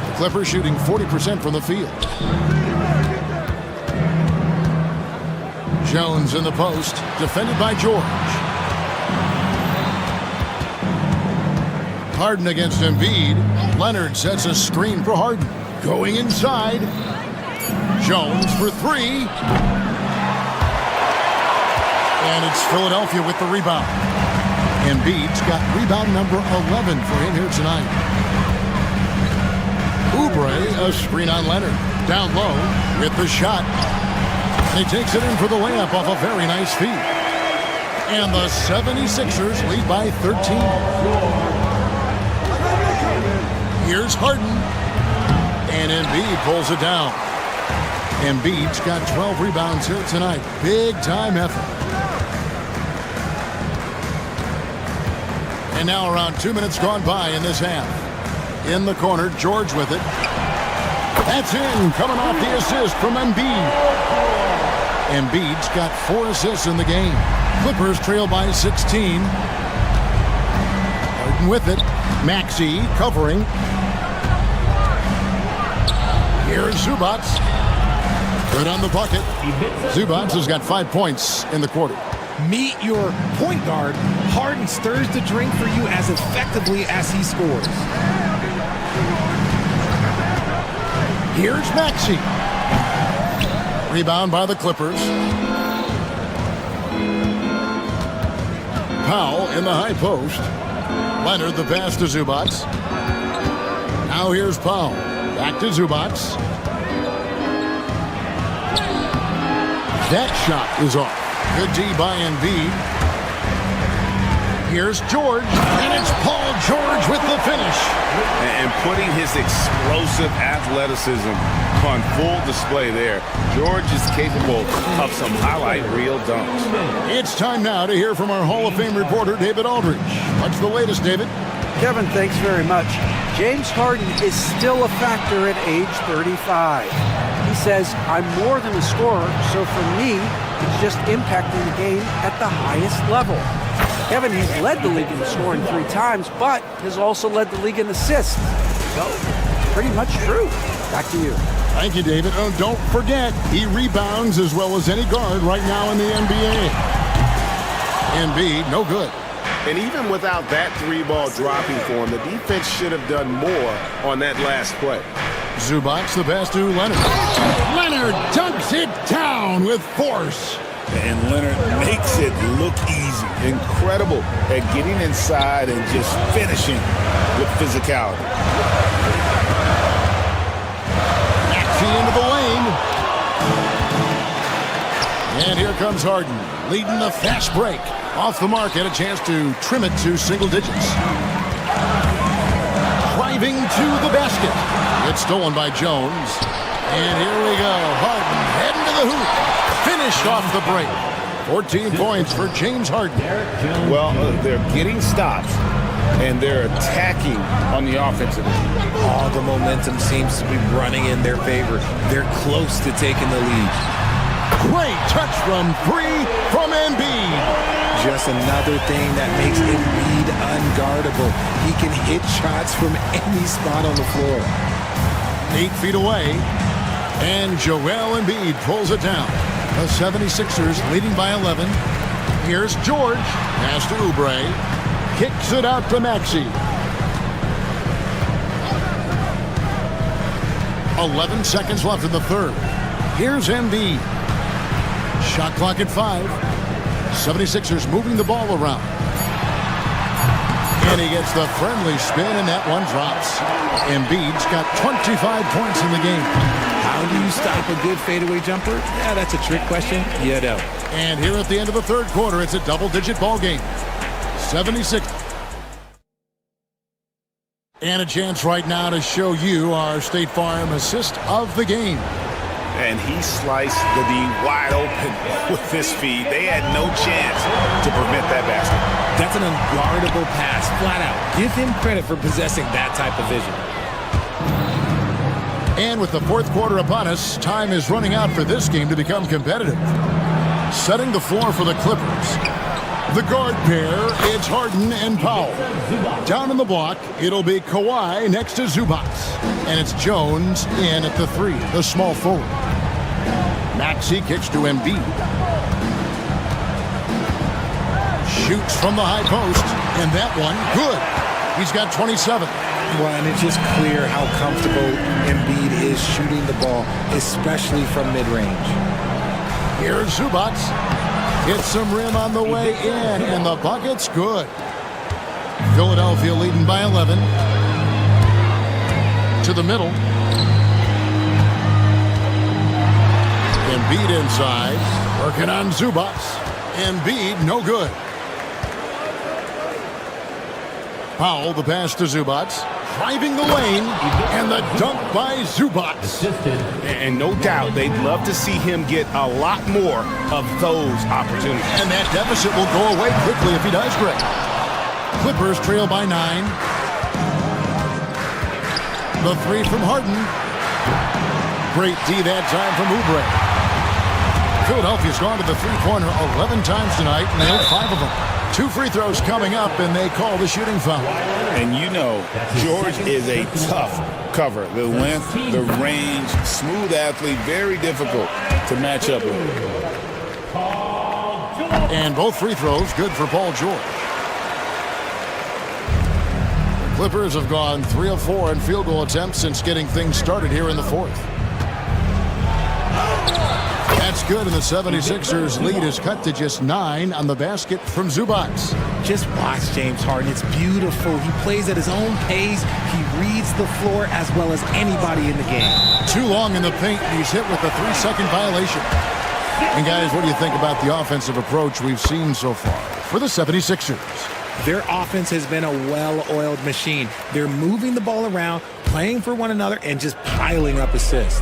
[SPEAKER 4] The Clippers shooting 40% from the field. Jones in the post, defended by George. Harden against Embiid. Leonard sets a screen for Harden. Going inside. Jones for 3. And It's Philadelphia with the rebound. Embiid's got rebound number 11 for him here tonight. Oubre, a screen on Leonard. Down low with the shot. And he takes it in for the layup off a very nice feed. And the 76ers lead by 13. Here's Harden. And Embiid pulls it down. Embiid's got 12 rebounds here tonight. Big time effort. And now around 2 minutes gone by in this half. In the corner, George with it. That's in, coming off the assist from Embiid. Embiid's got 4 assists in the game. Clippers trail by 16. Harden with it. Maxey covering. Here's Zubac. Good on the bucket. Zubac has got 5 points in the quarter.
[SPEAKER 13] Meet your point guard. Harden stirs the drink for you as effectively as he scores.
[SPEAKER 4] Here's Maxey. Rebound by the Clippers. Powell in the high post. Leonard the pass to Zubac. Now here's Powell. Back to Zubac. That shot is off. Good D by Embiid. Here's George. And it's Paul George with the finish.
[SPEAKER 12] And putting his explosive athleticism on full display there. George is capable of some highlight reel dunks.
[SPEAKER 4] It's time now to hear from our Hall of Fame reporter, David Aldridge. What's the latest, David?
[SPEAKER 6] Kevin, thanks very much. James Harden is still a factor at age 35. He says, I'm more than a scorer, so for me, it's just impacting the game at the highest level. Kevin, he's led the league in scoring 3 times, but has also led the league in assists. So, pretty much true. Back to you.
[SPEAKER 4] Thank you, David. Oh, don't forget, he rebounds as well as any guard right now in the NBA. Embiid, no good.
[SPEAKER 2] And even without that 3-ball dropping for him, the defense should have done more on that last play.
[SPEAKER 4] Zubac the pass to Leonard. Leonard dunks it down with force.
[SPEAKER 12] And Leonard makes it look easy. Incredible at getting inside and just finishing with physicality.
[SPEAKER 4] Maxey into the lane. And here comes Harden, leading the fast break. Off the mark, had a chance to trim it to single digits. Driving to the basket. It's stolen by Jones. And here we go. Harden heading to the hoop. Finished off the break. 14 points for James Harden.
[SPEAKER 12] Well, they're getting stops, and they're attacking on the offensive end.
[SPEAKER 13] All the momentum seems to be running in their favor. They're close to taking the lead.
[SPEAKER 4] Great touch from 3 from Embiid.
[SPEAKER 13] Just another thing that makes Embiid unguardable. He can hit shots from any spot on the floor.
[SPEAKER 4] 8 feet away. And Joel Embiid pulls it down. The 76ers leading by 11. Here's George. Pass to Oubre. Kicks it out to Maxey. 11 seconds left in the third. Here's Embiid. Shot clock at 5. 76ers moving the ball around. And he gets the friendly spin, and that one drops. Embiid's got 25 points in the game.
[SPEAKER 13] How do you stop a good fadeaway jumper? Yeah, that's a trick question. You know.
[SPEAKER 4] And here at the end of the third quarter, it's a double-digit ball game. 76. And a chance right now to show you our State Farm assist of the game.
[SPEAKER 2] And he sliced the D wide open with this feed. They had no chance to prevent that basket.
[SPEAKER 13] That's an unguardable pass, flat out. Give him credit for possessing that type of vision.
[SPEAKER 4] And with the fourth quarter upon us, time is running out for this game to become competitive. Setting the floor for the Clippers. The guard pair, it's Harden and Powell. Down in the block, it'll be Kawhi next to Zubac. And it's Jones in at the 3, the small forward. Maxey kicks to Embiid. Shoots from the high post, and that one, good. He's got 27.
[SPEAKER 13] Well, and it's just clear how comfortable Embiid is shooting the ball, especially from mid-range.
[SPEAKER 4] Here's Zubac. Hits some rim on the way in, and the bucket's good. Philadelphia leading by 11. To the middle. Embiid inside. Working on Zubac. Embiid, no good. Powell, the pass to Zubac. Driving the lane, and the dunk by Zubac.
[SPEAKER 2] And no doubt, they'd love to see him get a lot more of those opportunities.
[SPEAKER 4] And that deficit will go away quickly if he does great. Clippers trail by 9. The three from Harden. Great D that time from Oubre. Philadelphia's gone to the three-pointer 11 times tonight, and nailed 5 of them. 2 free throws coming up, and they call the shooting foul.
[SPEAKER 12] And you know, George is a tough cover. The length, the range, smooth athlete, very difficult to match up with.
[SPEAKER 4] And both free throws good for Paul George. The Clippers have gone 3 of 4 in field goal attempts since getting things started here in the fourth. That's good, and the 76ers lead is cut to just 9 on the basket from Zubac.
[SPEAKER 13] Just watch James Harden. It's beautiful. He plays at his own pace. He reads the floor as well as anybody in the game.
[SPEAKER 4] Too long in the paint, and he's hit with a 3-second violation. And guys, what do you think about the offensive approach we've seen so far for the 76ers?
[SPEAKER 13] Their offense has been a well-oiled machine. They're moving the ball around, playing for one another, and just piling up assists.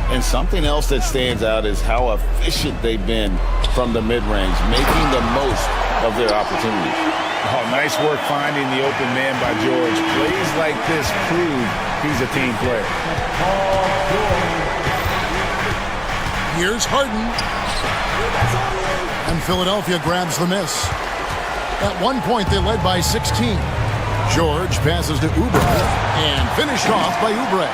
[SPEAKER 12] And something else that stands out is how efficient they've been from the mid-range, making the most of their opportunities.
[SPEAKER 2] Oh, nice work finding the open man by George. Plays like this prove he's a team player.
[SPEAKER 4] Here's Harden. And Philadelphia grabs the miss. At one point, they led by 16. George passes to Oubre and finished off by Oubre.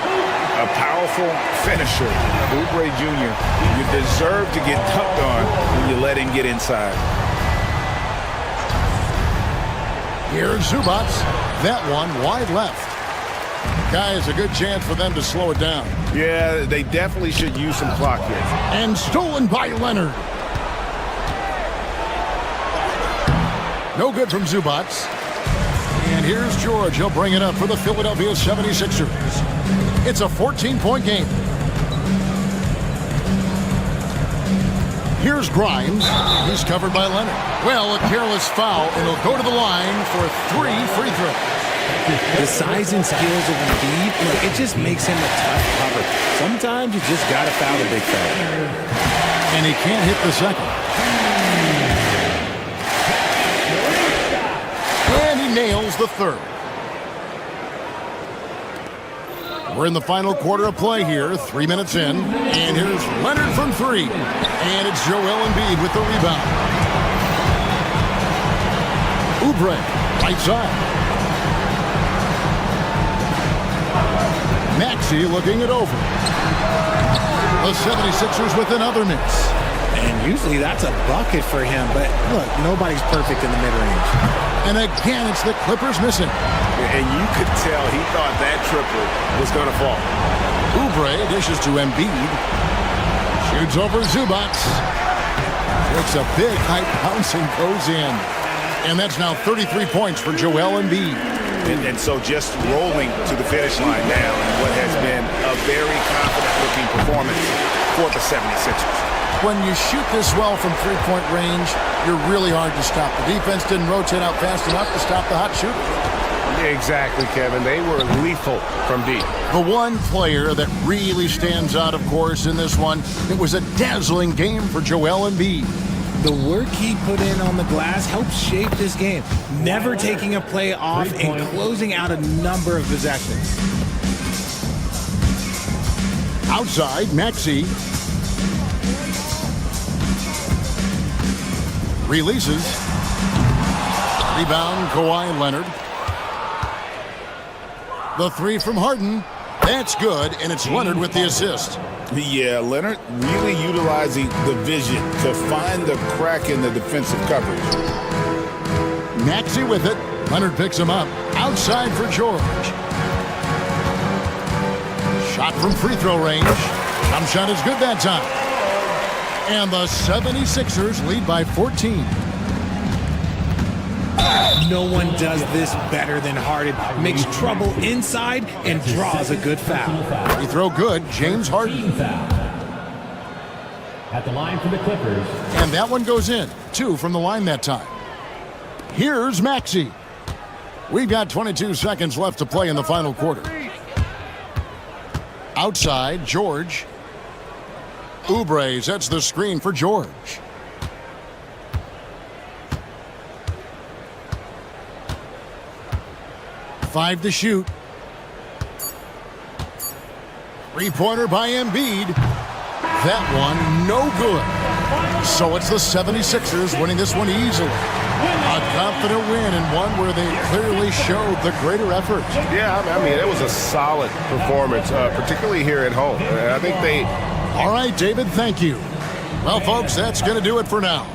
[SPEAKER 2] A powerful finisher, Oubre Jr. You deserve to get dunked on when you let him get inside.
[SPEAKER 4] Here's Zubac. That one wide left. Guys, a good chance for them to slow it down.
[SPEAKER 2] Yeah, they definitely should use some clock here.
[SPEAKER 4] And stolen by Leonard. No good from Zubac. And here's George. He'll bring it up for the Philadelphia 76ers. It's a 14-point game. Here's Grimes. He's covered by Leonard. Well, a careless foul, and he'll go to the line for 3 free throws.
[SPEAKER 13] The size and skills of Embiid, it just makes him a tough cover. Sometimes you just got to foul the big fella.
[SPEAKER 4] And he can't hit the second. And he nails the third. We're in the final quarter of play here, 3 minutes in. And here's Leonard from 3. And it's Joel Embiid with the rebound. Oubre, right side. Maxey looking it over. The 76ers with another miss.
[SPEAKER 13] And usually that's a bucket for him, but look, nobody's perfect in the mid-range.
[SPEAKER 4] And again, it's the Clippers missing.
[SPEAKER 2] And you could tell he thought that triple was going to fall.
[SPEAKER 4] Oubre dishes to Embiid. Shoots over Zubac. Takes a big high bounce and goes in. And that's now 33 points for Joel Embiid.
[SPEAKER 2] And so just rolling to the finish line now in what has been a very confident-looking performance for the 76ers.
[SPEAKER 4] When you shoot this well from three-point range, you're really hard to stop. The defense didn't rotate out fast enough to stop the hot shooter.
[SPEAKER 2] Exactly, Kevin. They were lethal from deep.
[SPEAKER 4] The one player that really stands out, of course, in this one, it was a dazzling game for Joel Embiid.
[SPEAKER 13] The work he put in on the glass helped shape this game, never taking a play off and closing out a number of possessions.
[SPEAKER 4] Outside, Maxey. Releases. Rebound, Kawhi Leonard. The 3 from Harden. That's good, and it's Leonard with the assist.
[SPEAKER 12] Yeah, Leonard really utilizing the vision to find the crack in the defensive coverage.
[SPEAKER 4] Maxey with it. Leonard picks him up. Outside for George. Shot from free throw range. Jump shot is good that time. And the 76ers lead by 14.
[SPEAKER 13] No one does this better than Harden. Makes trouble inside and draws a good foul.
[SPEAKER 4] Free throw good, James Harden.
[SPEAKER 7] At the line for the Clippers.
[SPEAKER 4] And that one goes in. 2 from the line that time. Here's Maxey. We've got 22 seconds left to play in the final quarter. Outside, George. Oubre sets the screen for George. Five to shoot. Three-pointer by Embiid. That one, no good. So it's the 76ers winning this one easily. A confident win and one where they clearly showed the greater effort.
[SPEAKER 2] Yeah, I mean, it was a solid performance, particularly here at home. I think they...
[SPEAKER 4] All right, David, thank you. Well, folks, that's going to do it for now.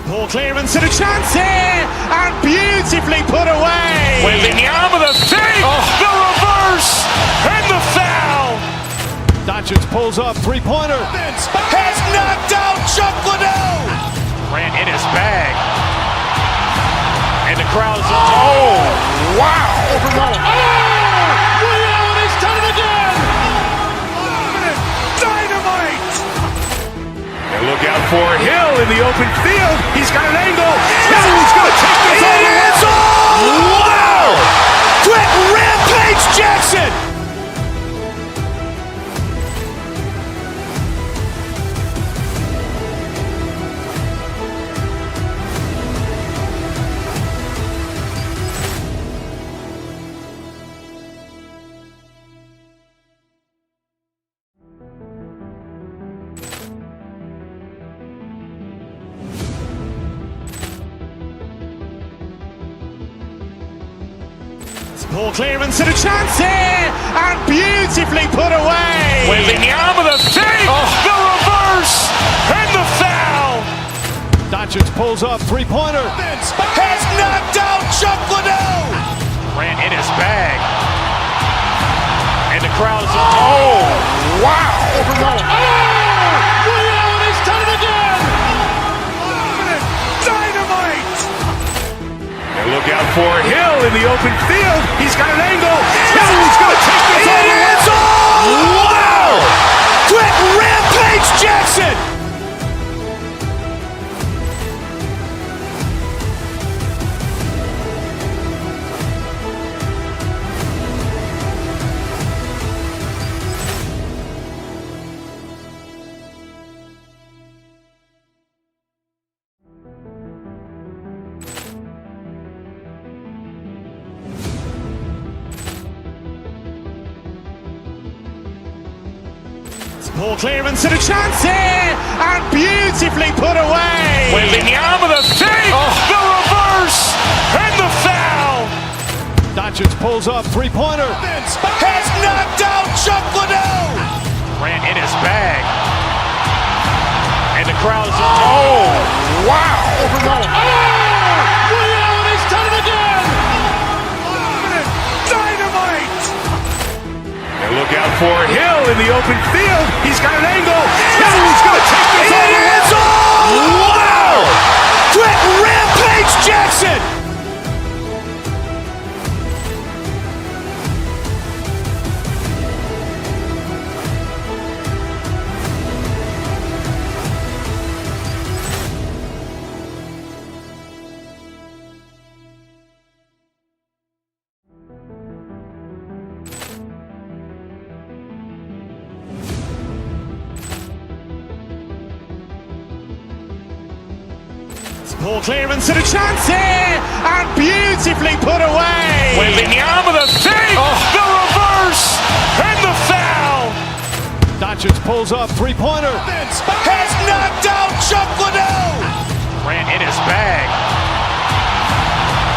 [SPEAKER 1] Ball clearance and a chance here, and beautifully put away.
[SPEAKER 2] Wembanyama the fake, the reverse, and the foul.
[SPEAKER 3] Doncic pulls up, three-pointer.
[SPEAKER 2] Has knocked out Chuck Liddell. Grant in his bag. And the crowd is... Oh, wow.
[SPEAKER 3] Ray Allen has done it again.
[SPEAKER 2] Dynamite. And look out for Hill in the open field. He's got an angle. He's going to take this all the way. Wow. Quick rampage Jackson.
[SPEAKER 1] Ball clearance and a chance here, and beautifully put away.
[SPEAKER 2] Wembanyama the fake, the reverse, and the foul.
[SPEAKER 3] Doncic pulls up, three-pointer.
[SPEAKER 2] Has knocked out Chuck Liddell. Grant in his bag. And the crowd is... Oh, wow.
[SPEAKER 3] Ray Allen has done it again.
[SPEAKER 2] Dynamite. And look out for Hill in the open field. He's got an angle. He's going to take this all the way. Wow. Quick rampage Jackson.
[SPEAKER 1] Ball clearance and a chance here, and beautifully put away.
[SPEAKER 2] Wembanyama the fake, the reverse, and the foul.
[SPEAKER 3] Doncic pulls up, three-pointer.
[SPEAKER 2] Has knocked out Chuck Liddell. Grant in his bag. And the crowd is... Oh, wow.
[SPEAKER 3] Ray Allen has done it again.
[SPEAKER 2] Dynamite. And look out for Hill in the open field. He's got an angle. He's going to take this all the way. Wow. Quick rampage Jackson.
[SPEAKER 1] Ball clearance and a chance here, and beautifully put away.
[SPEAKER 2] Wembanyama the fake, the reverse, and the foul.
[SPEAKER 3] Doncic pulls up, three-pointer.
[SPEAKER 2] Has knocked out Chuck Liddell. Grant in his bag.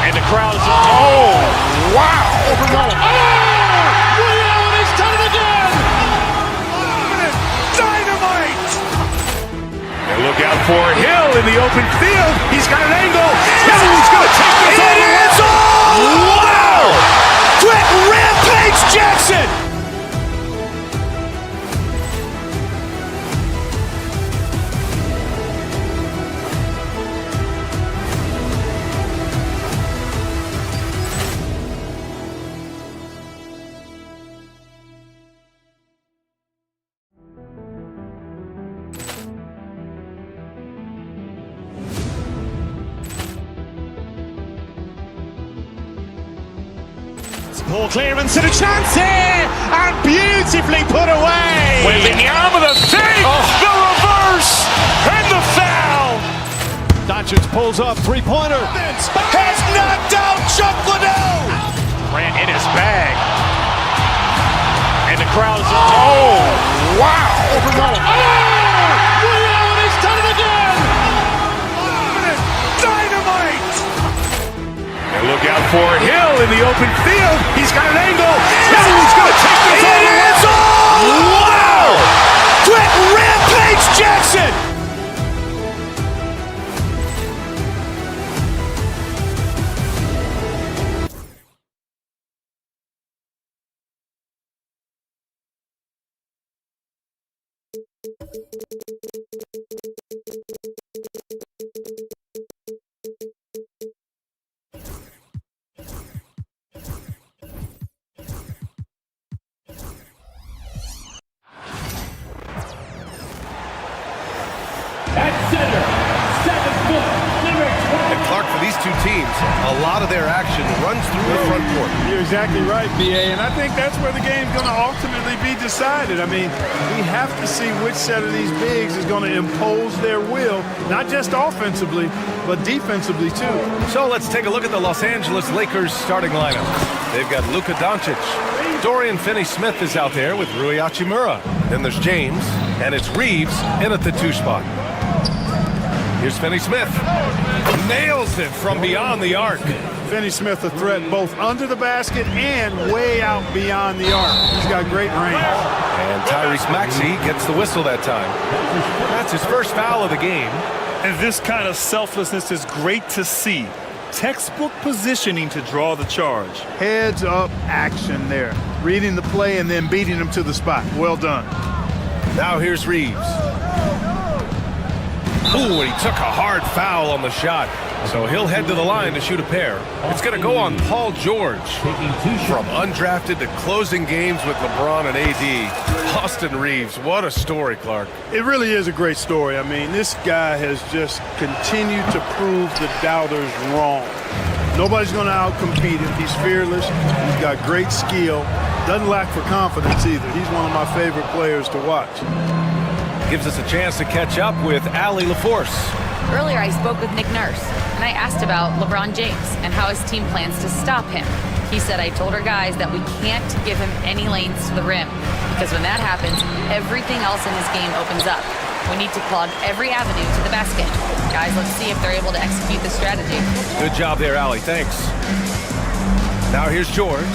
[SPEAKER 2] And the crowd is... Oh, wow.
[SPEAKER 3] Ray Allen has done it again.
[SPEAKER 2] for Hill in the open field. He's got an angle. Hill's going to take this all the way. Wow! Quick rampage Jackson!
[SPEAKER 1] Ball clearance and a chance here, and beautifully put away.
[SPEAKER 2] Wembanyama the fake, the reverse, and the foul.
[SPEAKER 3] Doncic pulls up, three-pointer.
[SPEAKER 2] Has knocked out Chuck Liddell. Ran in his bag. And the crowd is, oh, wow.
[SPEAKER 3] Ray Allen has done it again.
[SPEAKER 2] Dynamite. And look out for Hill in the open field. He's got an angle. Hill's going to take this all the way. Wow. Quick rampage Jackson.
[SPEAKER 7] At center, 7 foot, number 20.
[SPEAKER 8] And Clark, for these two teams, a lot of their action runs through the front court.
[SPEAKER 9] You're exactly right, BA, and I think that's where the game's going to ultimately be decided. I mean, we have to see which set of these bigs is going to impose their will, not just offensively, but defensively too.
[SPEAKER 8] So let's take a look at the Los Angeles Lakers starting lineup. They've got Luka Doncic. Dorian Finney-Smith is out there with Rui Hachimura. Then there's James, and it's Reeves in at the 2 spot. Here's Finney-Smith. Nails it from beyond the arc.
[SPEAKER 9] Finney-Smith a threat both under the basket and way out beyond the arc. He's got great range.
[SPEAKER 8] And Tyrese Maxey gets the whistle that time. That's his first foul of the game.
[SPEAKER 9] And this kind of selflessness is great to see. Textbook positioning to draw the charge. Heads up action there. Reading the play and then beating him to the spot. Well done.
[SPEAKER 8] Now here's Reeves. Ooh, and he took a hard foul on the shot. So he'll head to the line to shoot a pair. It's going to go on Paul George. From undrafted to closing games with LeBron and AD. Austin Reeves, what a story, Clark.
[SPEAKER 9] It really is a great story. I mean, this guy has just continued to prove the doubters wrong. Nobody's going to outcompete him. He's fearless. He's got great skill. Doesn't lack for confidence either. He's one of my favorite players to watch.
[SPEAKER 8] Gives us a chance to catch up with Allie LaForce.
[SPEAKER 11] Earlier, I spoke with Nick Nurse, and I asked about LeBron James and how his team plans to stop him. He said, I told our guys that we can't give him any lanes to the rim, because when that happens, everything else in his game opens up. We need to clog every avenue to the basket. Guys, let's see if they're able to execute this strategy.
[SPEAKER 8] Good job there, Allie. Thanks. Now here's George.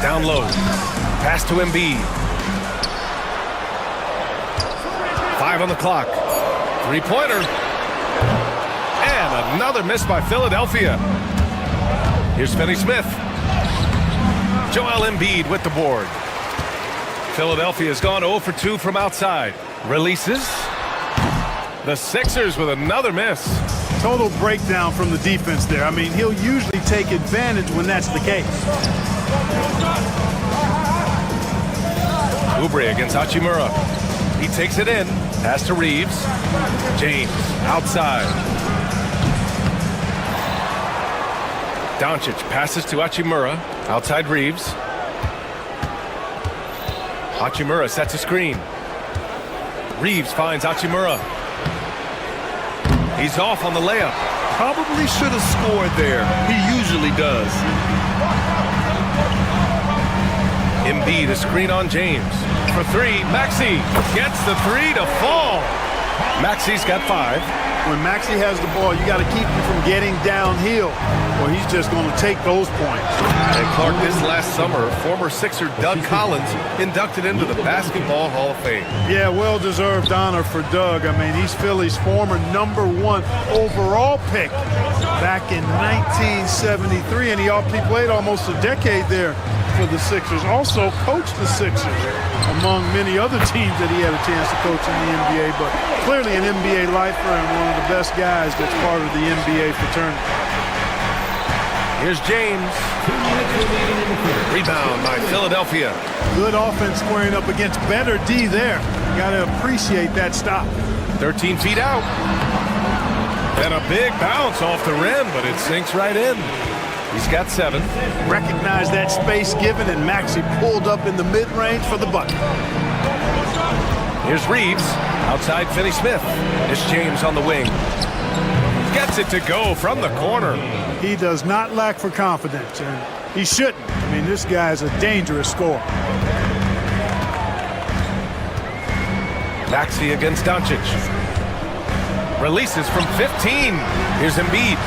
[SPEAKER 8] Down low. Pass to Embiid. 5 on the clock. 3-pointer. And another miss by Philadelphia. Here's Finney-Smith. Joel Embiid with the board. Philadelphia's gone 0 for 2 from outside. Releases. The Sixers with another miss.
[SPEAKER 9] Total breakdown from the defense there. I mean, he'll usually take advantage when that's the case.
[SPEAKER 8] Oubre against Hachimura. He takes it in. Pass to Reeves. James outside. Doncic passes to Hachimura. Outside Reeves. Hachimura sets a screen. Reeves finds Hachimura. He's off on the layup.
[SPEAKER 9] Probably should have scored there. He usually does.
[SPEAKER 8] Embiid, a screen on James. For 3, Maxey gets the 3 to fall. Maxey's got 5.
[SPEAKER 3] when Maxey has the ball, you got to keep him from getting downhill, or he's just going to take those points.
[SPEAKER 8] And Clark, this last summer, former Sixer Doug Collins inducted into the Basketball Hall of Fame.
[SPEAKER 3] Yeah, well-deserved honor for Doug. I mean, he's Philly's former #1 overall pick back in 1973, and he played almost a decade there for the Sixers. Also coached the Sixers, among many other teams that he had a chance to coach in the NBA, but clearly an NBA lifer and one of the best guys that's part of the NBA fraternity.
[SPEAKER 8] Here's James. Rebound by Philadelphia.
[SPEAKER 3] Good offense squaring up against better D there. Got to appreciate that stop.
[SPEAKER 8] 13 feet out. And a big bounce off the rim, but it sinks right in. He's got 7.
[SPEAKER 3] Recognized that space given, and Maxey pulled up in the mid-range for the bucket.
[SPEAKER 8] Here's Reeves. Outside Finney-Smith. It's James on the wing. Gets it to go from the corner.
[SPEAKER 3] He does not lack for confidence, and he shouldn't. I mean, this guy's a dangerous scorer.
[SPEAKER 8] Maxey against Doncic. Releases from 15. Here's Embiid.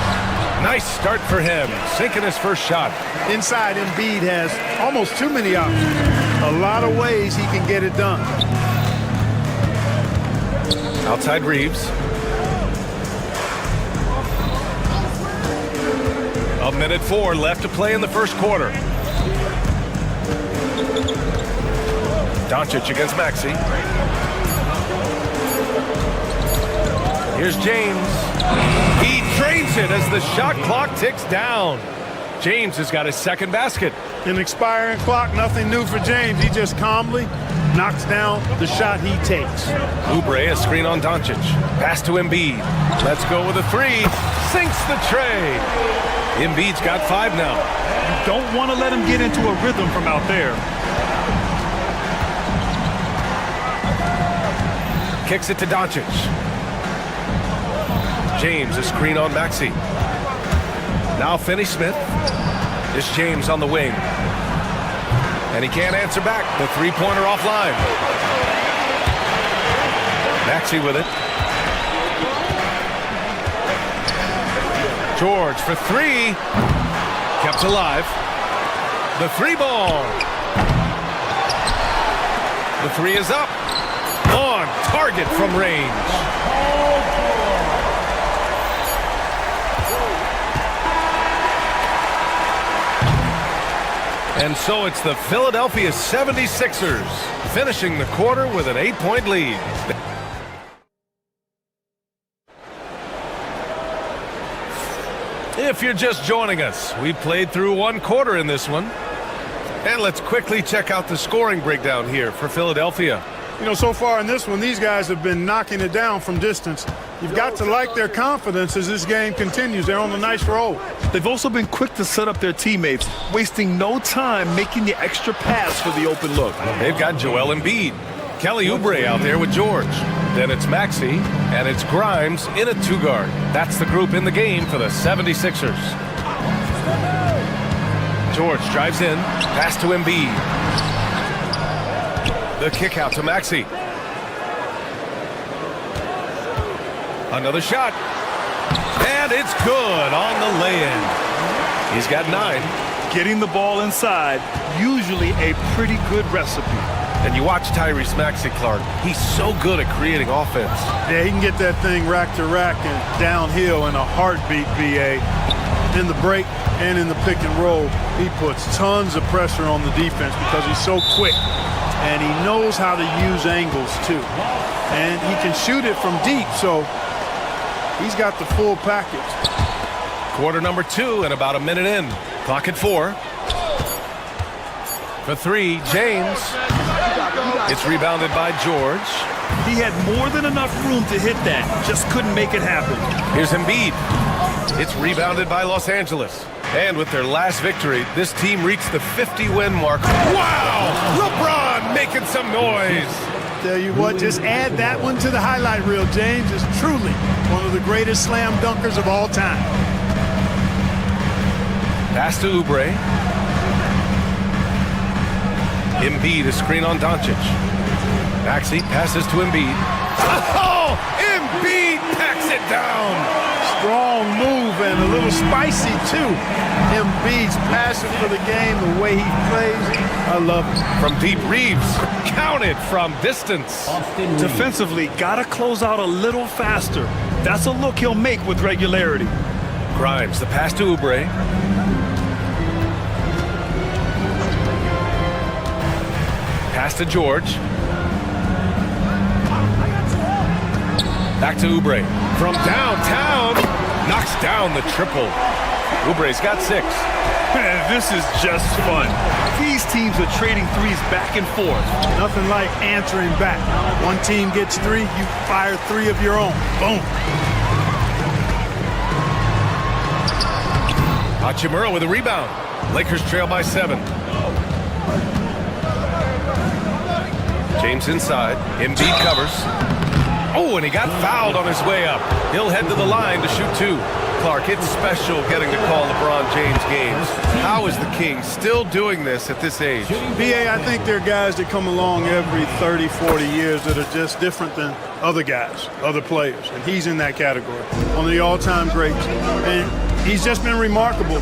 [SPEAKER 8] Nice start for him, sinking his first shot.
[SPEAKER 3] Inside, Embiid has almost too many options. A lot of ways he can get it done.
[SPEAKER 8] Outside Reeves. A minute 4 left to play in the first quarter. Doncic against Maxey. Here's James. He drains it as the shot clock ticks down. James has got his second basket.
[SPEAKER 3] An expiring clock, nothing new for James. He just calmly knocks down the shot he takes.
[SPEAKER 8] Oubre, a screen on Doncic. Pass to Embiid. Let's go with a 3. Sinks the tray. Embiid's got 5 now.
[SPEAKER 9] You don't want to let him get into a rhythm from out there.
[SPEAKER 8] Kicks it to Doncic. James, a screen on Maxey. Now Finney-Smith. It's James on the wing. And he can't answer back. The three-pointer offline. Maxey with it. George for 3. Kept alive. The 3 ball. The 3 is up. On target from range. And so it's the Philadelphia 76ers finishing the quarter with an 8-point lead. If you're just joining us, we played through 1 quarter in this one. And let's quickly check out the scoring breakdown here for Philadelphia.
[SPEAKER 3] You know, so far in this one, these guys have been knocking it down from distance. You've got to like their confidence as this game continues. They're on a nice roll.
[SPEAKER 9] They've also been quick to set up their teammates, wasting no time making the extra pass for the open look.
[SPEAKER 8] They've got Joel Embiid. Kelly Oubre out there with George. Then it's Maxey, and it's Grimes in a 2-guard. That's the group in the game for the 76ers. George drives in, pass to Embiid. The kick out to Maxey. Another shot. And it's good on the lay-in. He's got 9.
[SPEAKER 9] Getting the ball inside, usually a pretty good recipe.
[SPEAKER 8] And you watch Tyrese Maxey, Clark. He's so good at creating offense.
[SPEAKER 3] Yeah, he can get that thing rack to rack and downhill in a heartbeat, BA. In the break and in the pick and roll, he puts tons of pressure on the defense because he's so quick. And he knows how to use angles, too. And he can shoot it from deep, so he's got the full package.
[SPEAKER 8] Quarter number 2 and about a minute in. Clock at 4. For 3, James. It's rebounded by George.
[SPEAKER 9] He had more than enough room to hit that. Just couldn't make it happen.
[SPEAKER 8] Here's Embiid. It's rebounded by Los Angeles. And with their last victory, this team reached the 50-win mark. Wow! LeBron making some noise.
[SPEAKER 3] Tell you what, just add that one to the highlight reel. James is truly one of the greatest slam dunkers of all time.
[SPEAKER 8] Pass to Oubre. Embiid, a screen on Doncic. Maxey passes to Embiid. Oh! Embiid packs it down.
[SPEAKER 3] Strong move and a little spicy too. Embiid's passion for the game, the way he plays, I love it.
[SPEAKER 8] From deep, Reeves counted from distance.
[SPEAKER 9] Defensively, gotta close out a little faster. That's a look he'll make with regularity.
[SPEAKER 8] Grimes, the pass to Oubre. Pass to George. Back to Oubre. From downtown, knocks down the triple. Oubre's got 6.
[SPEAKER 9] Man, this is just fun. These teams are trading threes back and forth.
[SPEAKER 3] Nothing like answering back. One team gets 3, you fire 3 of your own. Boom.
[SPEAKER 8] Hachimura with a rebound. Lakers trail by 7. James inside. Embiid covers. Oh, and he got fouled on his way up. He'll head to the line to shoot 2. Clark, it's special getting to call LeBron James games. How is the King still doing this at this age?
[SPEAKER 3] BA, I think there are guys that come along every 30, 40 years that are just different than other guys, other players, and he's in that category. One of the all-time greats, and he's just been remarkable.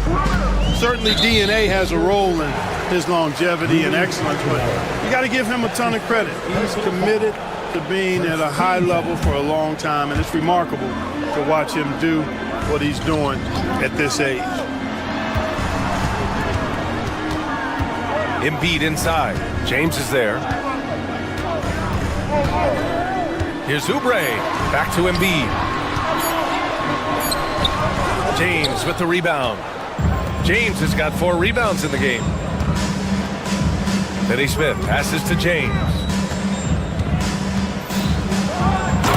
[SPEAKER 3] Certainly DNA has a role in his longevity and excellence, but you got to give him a ton of credit. He's committed to being at a high level for a long time, and it's remarkable to watch him do what he's doing at this age.
[SPEAKER 8] Embiid inside. James is there. Here's Oubre. Back to Embiid. James with the rebound. James has got 4 rebounds in the game. Finney Smith passes to James.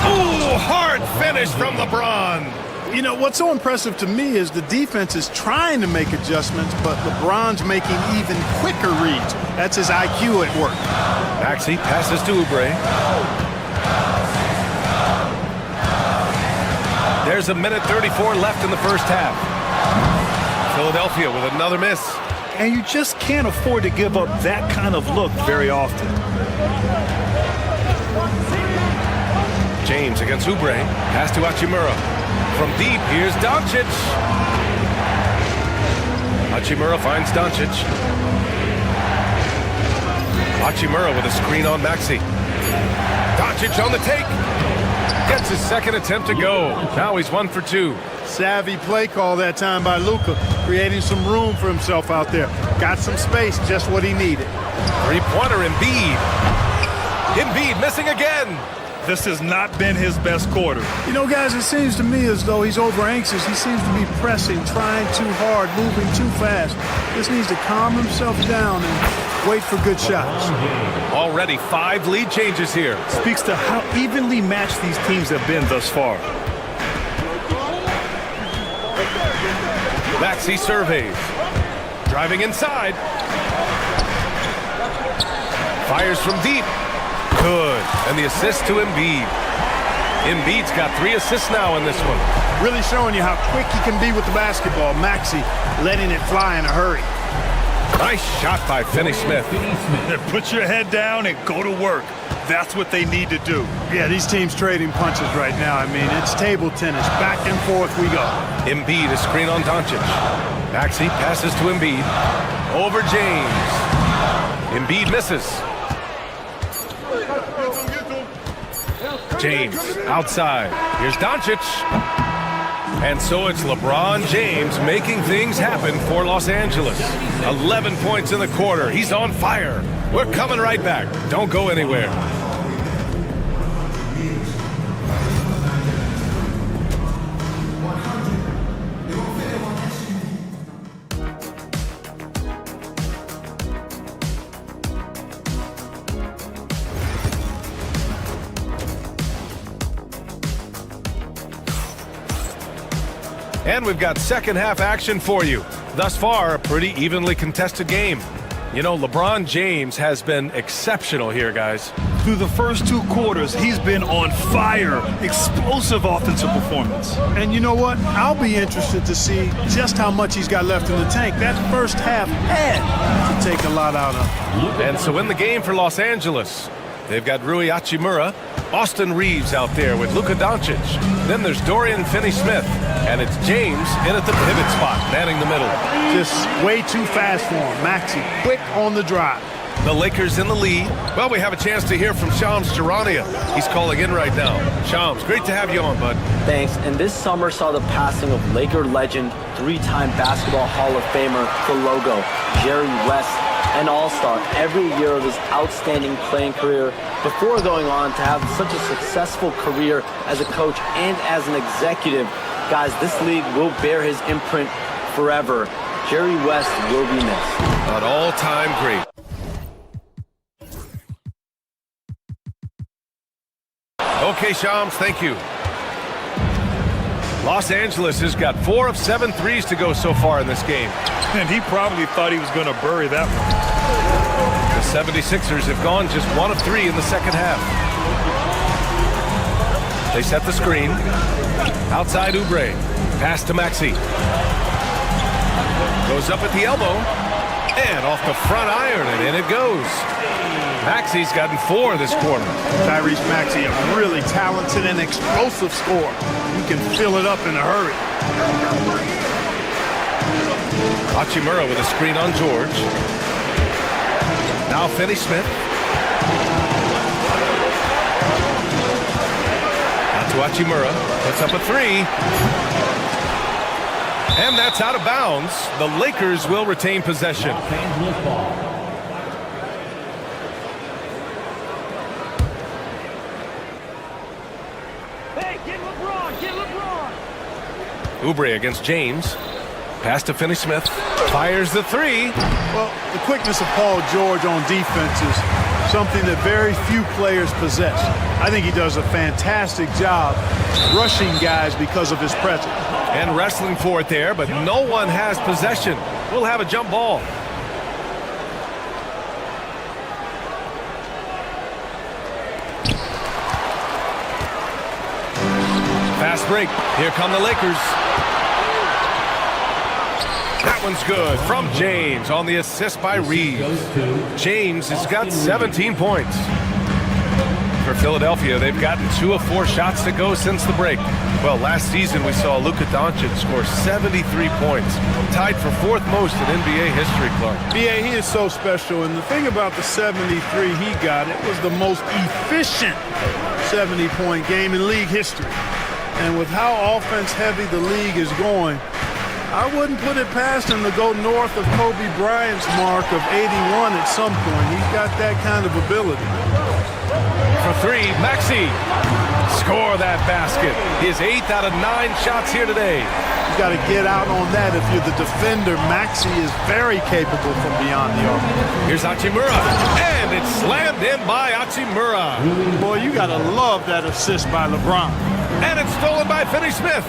[SPEAKER 8] Ooh, hard finish from LeBron.
[SPEAKER 3] You know, what's so impressive to me is the defense is trying to make adjustments, but LeBron's making even quicker reads. That's his IQ at work.
[SPEAKER 8] Maxey passes to Oubre. There's a minute 34 left in the first half. Philadelphia with another miss.
[SPEAKER 9] And you just can't afford to give up that kind of look very often.
[SPEAKER 8] James against Oubre. Pass to Hachimura. From deep, here's Doncic. Hachimura finds Doncic. Hachimura with a screen on Maxey. Doncic on the take. Gets his second attempt to go. Now he's 1 for 2.
[SPEAKER 3] Savvy play call that time by Luka, creating some room for himself out there. Got some space, just what he needed.
[SPEAKER 8] Three-pointer Embiid. Embiid missing again.
[SPEAKER 9] This has not been his best quarter.
[SPEAKER 3] You know, guys, it seems to me as though he's over-anxious. He seems to be pressing, trying too hard, moving too fast. Just needs to calm himself down and wait for good shots.
[SPEAKER 8] Already 5 lead changes here.
[SPEAKER 9] Speaks to how evenly matched these teams have been thus far.
[SPEAKER 8] Maxey surveys. Driving inside. Fires from deep. Good. And the assist to Embiid. Embiid's got 3 assists now in this one.
[SPEAKER 3] Really showing you how quick he can be with the basketball. Maxey letting it fly in a hurry.
[SPEAKER 8] Nice shot by Finney Smith.
[SPEAKER 9] Put your head down and go to work. That's what they need to do.
[SPEAKER 3] Yeah, these teams trading punches right now. I mean, it's table tennis. Back and forth we go.
[SPEAKER 8] Embiid, a screen on Doncic. Maxey passes to Embiid. Over James. Embiid misses. James outside. Here's Doncic. And so it's LeBron James making things happen for Los Angeles. 11 points in the quarter. He's on fire. We're coming right back. Don't go anywhere. And we've got second half action for you. Thus far, a pretty evenly contested game. You know, LeBron James has been exceptional here, guys.
[SPEAKER 9] Through the first 2 quarters, he's been on fire. Explosive offensive performance.
[SPEAKER 3] And you know what? I'll be interested to see just how much he's got left in the tank. That first half had to take a lot out of him.
[SPEAKER 8] And so in the game for Los Angeles, They've got Rui Hachimura, Austin Reeves out there with Luka Doncic. Then there's Dorian Finney-Smith, and it's James in at the pivot spot, manning the middle.
[SPEAKER 3] Just way too fast for him. Maxey, quick on the drive.
[SPEAKER 8] The Lakers in the lead. Well, we have a chance to hear from Shams Charania. He's calling in right now. Shams, great to have you on, bud.
[SPEAKER 14] Thanks. And this summer saw the passing of Laker legend, three-time Basketball Hall of Famer, the logo, Jerry West, an all-star every year of his outstanding playing career before going on to have such a successful career as a coach and as an executive. Guys, this league will bear his imprint forever. Jerry West will be missed.
[SPEAKER 8] An all-time great. Okay, Shams, thank you. Los Angeles has got 4 of 7 threes to go so far in this game.
[SPEAKER 9] And he probably thought he was going to bury that one.
[SPEAKER 8] The 76ers have gone just 1 of 3 in the second half. They set the screen. Outside Oubre. Pass to Maxey. Goes up at the elbow. And off the front iron, and in it goes. Maxey's gotten 4 this quarter.
[SPEAKER 3] Tyrese Maxey, a really talented and explosive scorer. You can fill it up in a hurry.
[SPEAKER 8] Hachimura with a screen on George. Now Finney-Smith. Out to Hachimura. Puts up a 3. And that's out of bounds. The Lakers will retain possession. Oubre against James. Pass to Finney-Smith. Fires the 3.
[SPEAKER 3] Well, the quickness of Paul George on defense is something that very few players possess. I think he does a fantastic job rushing guys because of his presence.
[SPEAKER 8] And wrestling for it there, but no one has possession. We'll have a jump ball. Fast break. Here come the Lakers. That one's good from James on the assist by Reeves. James has got 17 points. For Philadelphia, they've gotten 2 of 4 shots to go since the break. Well, last season we saw Luka Doncic score 73 points, tied for 4th most in NBA history, Clark.
[SPEAKER 3] BA, he is so special, and the thing about the 73 he got, it was the most efficient 70-point game in league history. And with how offense-heavy the league is going, I wouldn't put it past him to go north of Kobe Bryant's mark of 81 at some point. He's got that kind of ability.
[SPEAKER 8] For 3, Maxey. Score that basket. His 8th out of 9 shots here today.
[SPEAKER 3] You got to get out on that if you're the defender. Maxey is very capable from beyond the arc.
[SPEAKER 8] Here's Hachimura, and it's slammed in by Hachimura.
[SPEAKER 3] Boy, you got to love that assist by LeBron.
[SPEAKER 8] And it's stolen by Finney-Smith.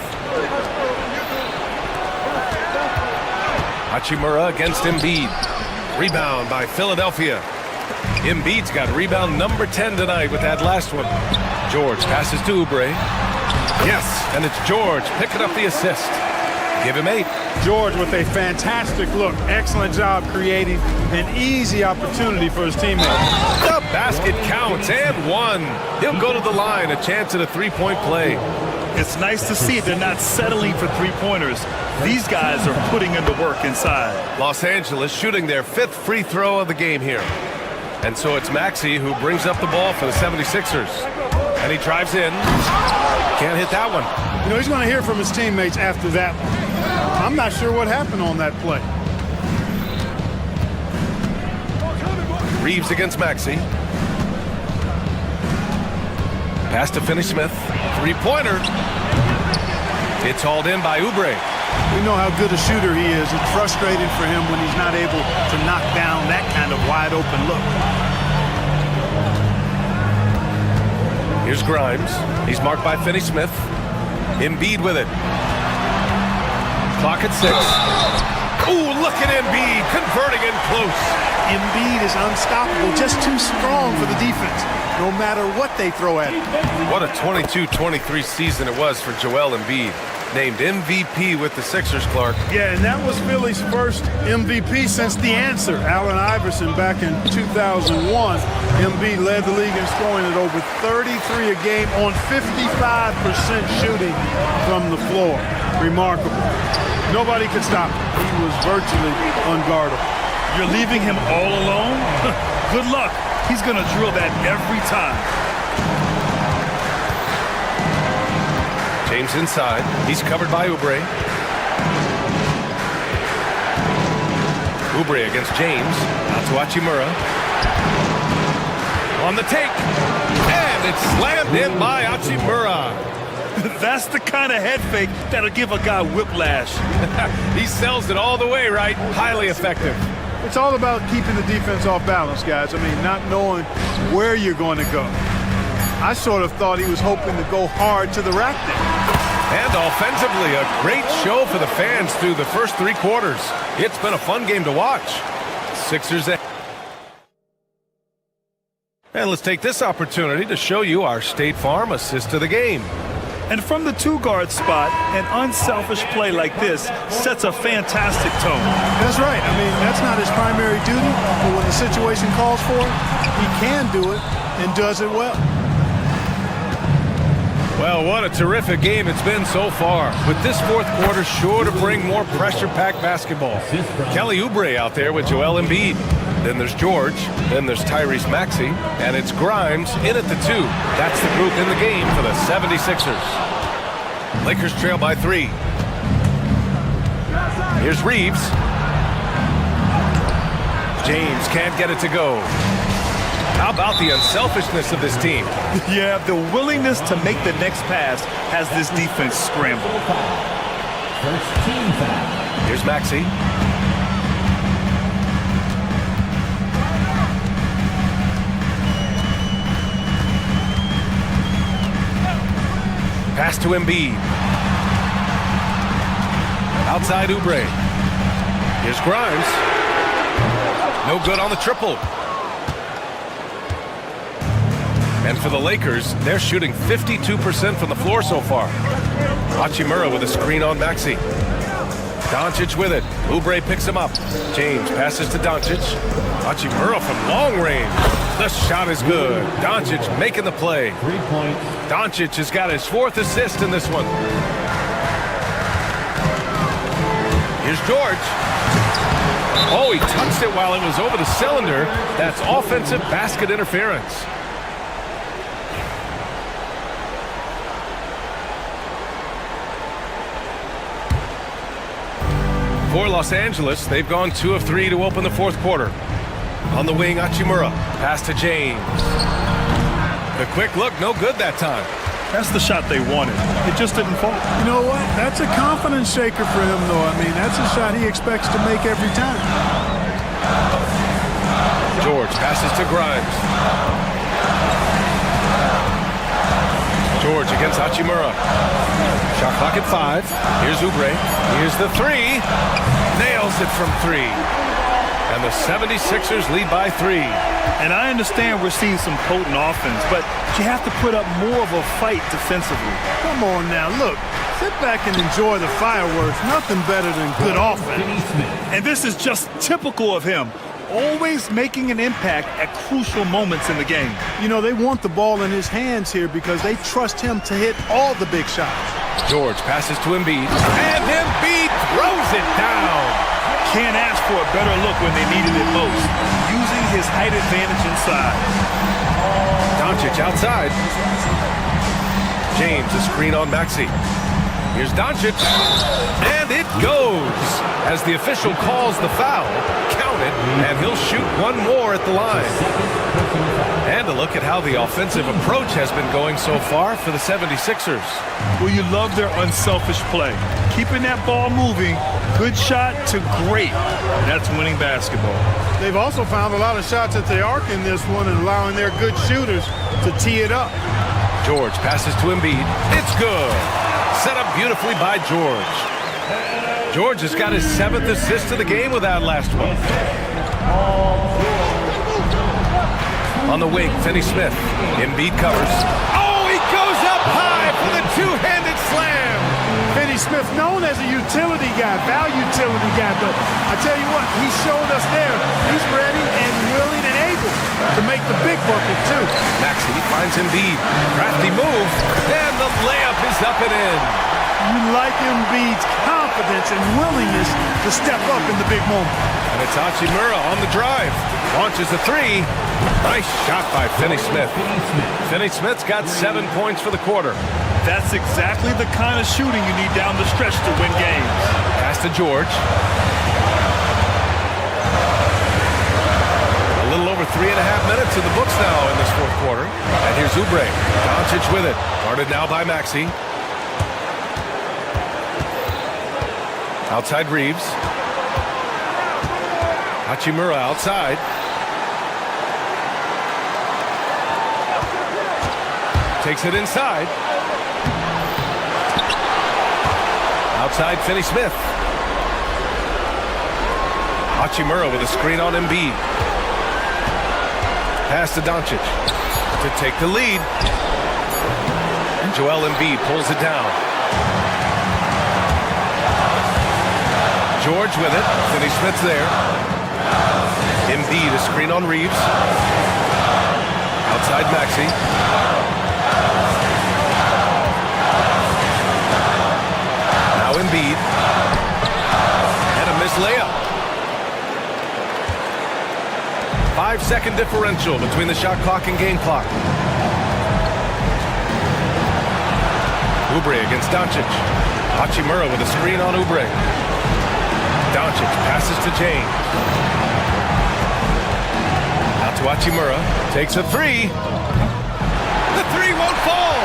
[SPEAKER 8] Hachimura against Embiid. Rebound by Philadelphia. Embiid's got rebound number 10 tonight with that last one. George passes to Oubre. Yes, and it's George picking up the assist. Give him 8.
[SPEAKER 3] George with a fantastic look. Excellent job creating an easy opportunity for his teammates.
[SPEAKER 8] The basket counts, and 1. He'll go to the line, a chance at a 3-point play.
[SPEAKER 9] It's nice to see they're not settling for 3-pointers. These guys are putting in the work inside.
[SPEAKER 8] Los Angeles shooting their 5th free throw of the game here. And so it's Maxey who brings up the ball for the 76ers. And he drives in. Can't hit that one.
[SPEAKER 3] You know, he's going to hear from his teammates after that one. I'm not sure what happened on that play.
[SPEAKER 8] Reeves against Maxey. Pass to Finney-Smith. 3-pointer. It's hauled in by Oubre.
[SPEAKER 3] We know how good a shooter he is. It's frustrating for him when he's not able to knock down that kind of wide-open look.
[SPEAKER 8] Here's Grimes. He's marked by Finney-Smith. Embiid with it. Clock at 6. Ooh, look at Embiid converting in close.
[SPEAKER 3] Embiid is unstoppable, just too strong for the defense, no matter what they throw at him.
[SPEAKER 8] What a 22-23 season it was for Joel Embiid. named MVP with the Sixers, Clark.
[SPEAKER 3] Yeah, and that was Philly's first MVP since the answer. Allen Iverson back in 2001. Embiid led the league in scoring at over 33 a game on 55% shooting from the floor. Remarkable. Nobody could stop him. He was virtually unguardable.
[SPEAKER 9] You're leaving him all alone? Good luck. He's going to drill that every time.
[SPEAKER 8] James inside. He's covered by Oubre. Oubre against James. Out to Hachimura. On the take. And it's slammed in by Hachimura.
[SPEAKER 9] That's the kind of head fake that'll give a guy whiplash.
[SPEAKER 8] He sells it all the way, right? Highly effective.
[SPEAKER 3] It's all about keeping the defense off balance, guys. I mean, not knowing where you're going to go. I sort of thought he was hoping to go hard to the rack there.
[SPEAKER 8] And offensively, a great show for the fans through the first 3 quarters. It's been a fun game to watch. Sixers ahead. And let's take this opportunity to show you our State Farm assist to the game.
[SPEAKER 9] And from the 2-guard spot, an unselfish play like this sets a fantastic tone.
[SPEAKER 3] That's right. I mean, that's not his primary duty, but when the situation calls for it, he can do it and does it well.
[SPEAKER 8] Well, what a terrific game it's been so far. With this 4th quarter sure to bring more pressure-packed basketball. Kelly Oubre out there with Joel Embiid. Then there's George. Then there's Tyrese Maxey. And it's Grimes in at the 2. That's the group in the game for the 76ers. Lakers trail by 3. Here's Reeves. James can't get it to go. How about the unselfishness of this team?
[SPEAKER 9] Yeah, the willingness to make the next pass has this defense scrambled.
[SPEAKER 7] First team foul.
[SPEAKER 8] Here's Maxey. Pass to Embiid. Outside Oubre. Here's Grimes. No good on the triple. And for the Lakers, they're shooting 52% from the floor so far. Hachimura with a screen on Maxey. Doncic with it. Oubre picks him up. James passes to Doncic. Hachimura from long range. The shot is good. Doncic making the play.
[SPEAKER 7] 3 points.
[SPEAKER 8] Doncic has got his 4th assist in this one. Here's George. Oh, he touched it while it was over the cylinder. That's offensive basket interference. For Los Angeles, they've gone 2 of 3 to open the 4th quarter. On the wing, Hachimura. Pass to James. The quick look, no good that time.
[SPEAKER 9] That's the shot they wanted. It just didn't fall.
[SPEAKER 3] You know what? That's a confidence shaker for him, though. I mean, that's a shot he expects to make every time.
[SPEAKER 8] George passes to Grimes. George against Hachimura. Shot clock at 5. Here's Oubre. Here's the 3. Nails it from 3. And the 76ers lead by 3.
[SPEAKER 9] And I understand we're seeing some potent offense, but you have to put up more of a fight defensively.
[SPEAKER 3] Come on now, look. Sit back and enjoy the fireworks. Nothing better than good offense.
[SPEAKER 9] And this is just typical of him. Always making an impact at crucial moments in the game.
[SPEAKER 3] You know, they want the ball in his hands here because they trust him to hit all the big shots.
[SPEAKER 8] George passes to Embiid. And Embiid throws it down.
[SPEAKER 9] Can't ask for a better look when they needed it most. Using his height advantage inside.
[SPEAKER 8] Doncic outside. James, a screen on Maxey. Here's Doncic. And it goes. As the official calls the foul, count it, and he'll shoot 1 more at the line. And a look at how the offensive approach has been going so far for the 76ers.
[SPEAKER 9] Well, you love their unselfish play. Keeping that ball moving, good shot to great. That's winning basketball.
[SPEAKER 3] They've also found a lot of shots at the arc in this one and allowing their good shooters to tee it up.
[SPEAKER 8] George passes to Embiid. It's good. Set up beautifully by George. George has got his 7th assist of the game with that last one. On the wing, Finney-Smith. Embiid covers. Oh, he goes up high for the 2-handed slam.
[SPEAKER 3] Finney Finney Smith, known as a utility guy, value utility guy, but I tell you what, he showed us there. He's ready and willing and able to make the big bucket too.
[SPEAKER 8] Maxey finds Embiid. Crafty move, and the layup is up and in.
[SPEAKER 3] You like Embiid's confidence and willingness to step up in the big moment.
[SPEAKER 8] And it's Hachimura on the drive. Launches a three. Nice shot by Finney Smith. Finney Smith's got 7 points for the quarter.
[SPEAKER 9] That's exactly the kind of shooting you need down the stretch to win games.
[SPEAKER 8] Pass to George. A little over 3.5 minutes in the books now in this fourth quarter. And here's Oubre. Doncic with it. Guarded now by Maxey. Outside Reeves. Hachimura outside. Takes it inside. Outside Finney Smith. Hachimura with a screen on Embiid. Pass to Doncic to take the lead. And Joel Embiid pulls it down. George with it. Finney Smith's there. Embiid, a screen on Reeves. Outside Maxey. Now Embiid. And a missed layup. 5-second differential between the shot clock and game clock. Oubre against Doncic. Hachimura with a screen on Oubre. Doncic passes to James. Out to Hachimura. Takes a three. The three won't fall.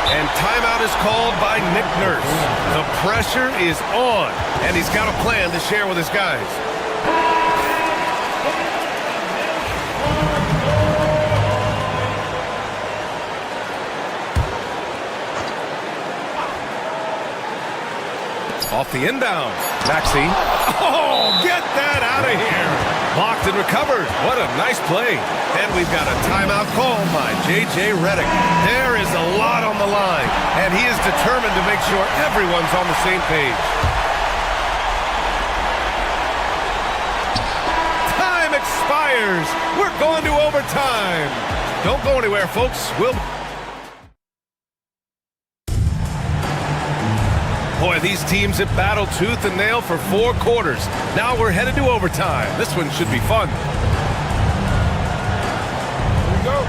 [SPEAKER 8] And timeout is called by Nick Nurse. The pressure is on, and he's got a plan to share with his guys. Off the inbound. Maxey. Oh, get that out of here. Blocked and recovered. What a nice play. And we've got a timeout called by J.J. Redick. There is a lot on the line, and he is determined to make sure everyone's on the same page. Time expires. We're going to overtime. Don't go anywhere, folks. Boy, these teams have battled tooth and nail for 4 quarters. Now we're headed to overtime. This one should be fun. Here we go.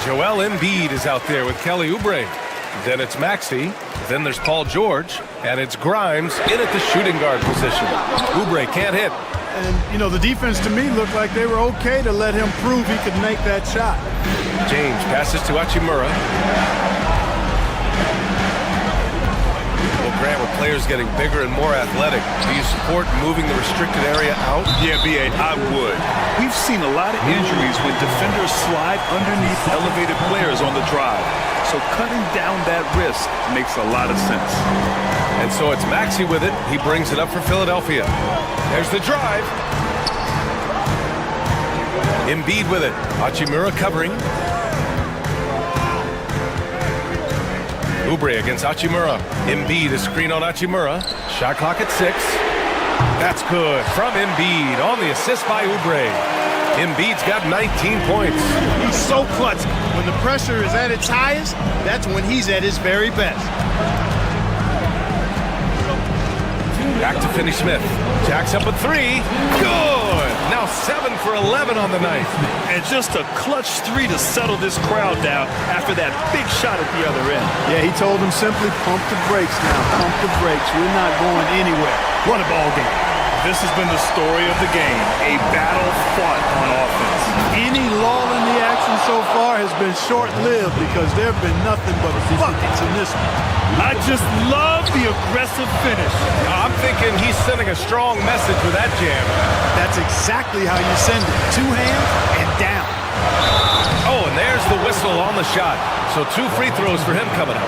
[SPEAKER 8] Joel Embiid is out there with Kelly Oubre. Then it's Maxey. Then there's Paul George. And it's Grimes in at the shooting guard position. Oubre can't hit.
[SPEAKER 3] And, you know, the defense to me looked like they were okay to let him prove he could make that shot.
[SPEAKER 8] James passes to Hachimura. Well, Grant, with players getting bigger and more athletic, do you support moving the restricted area out?
[SPEAKER 9] Yeah, B.A., I would. We've seen a lot of injuries when defenders slide underneath elevated players on the drive. So cutting down that risk makes a lot of sense.
[SPEAKER 8] And so it's Maxey with it. He brings it up for Philadelphia. There's the drive. Embiid with it. Hachimura covering. Oubre against Hachimura. Embiid, a screen on Hachimura. Shot clock at 6. That's good from Embiid on the assist by Oubre. Embiid's got 19 points.
[SPEAKER 3] He's so clutch. When the pressure is at its highest, that's when he's at his very best.
[SPEAKER 8] Back to Finney Smith. Jacks up a 3. Good! Now 7 for 11 on the night.
[SPEAKER 9] And just a clutch 3 to settle this crowd down after that big shot at the other end.
[SPEAKER 3] Yeah, he told them simply, pump the brakes now. Pump the brakes. We're not going anywhere. What a ball game.
[SPEAKER 9] This has been the story of the game. A battle fought on offense.
[SPEAKER 3] Any lull in the action so far has been short-lived because there have been nothing but buckets in this one.
[SPEAKER 9] I just love the aggressive finish.
[SPEAKER 8] I'm thinking he's sending a strong message with that jam.
[SPEAKER 3] That's exactly how you send it. 2 hands and down.
[SPEAKER 8] Oh, and there's the whistle on the shot. So 2 free throws for him coming up.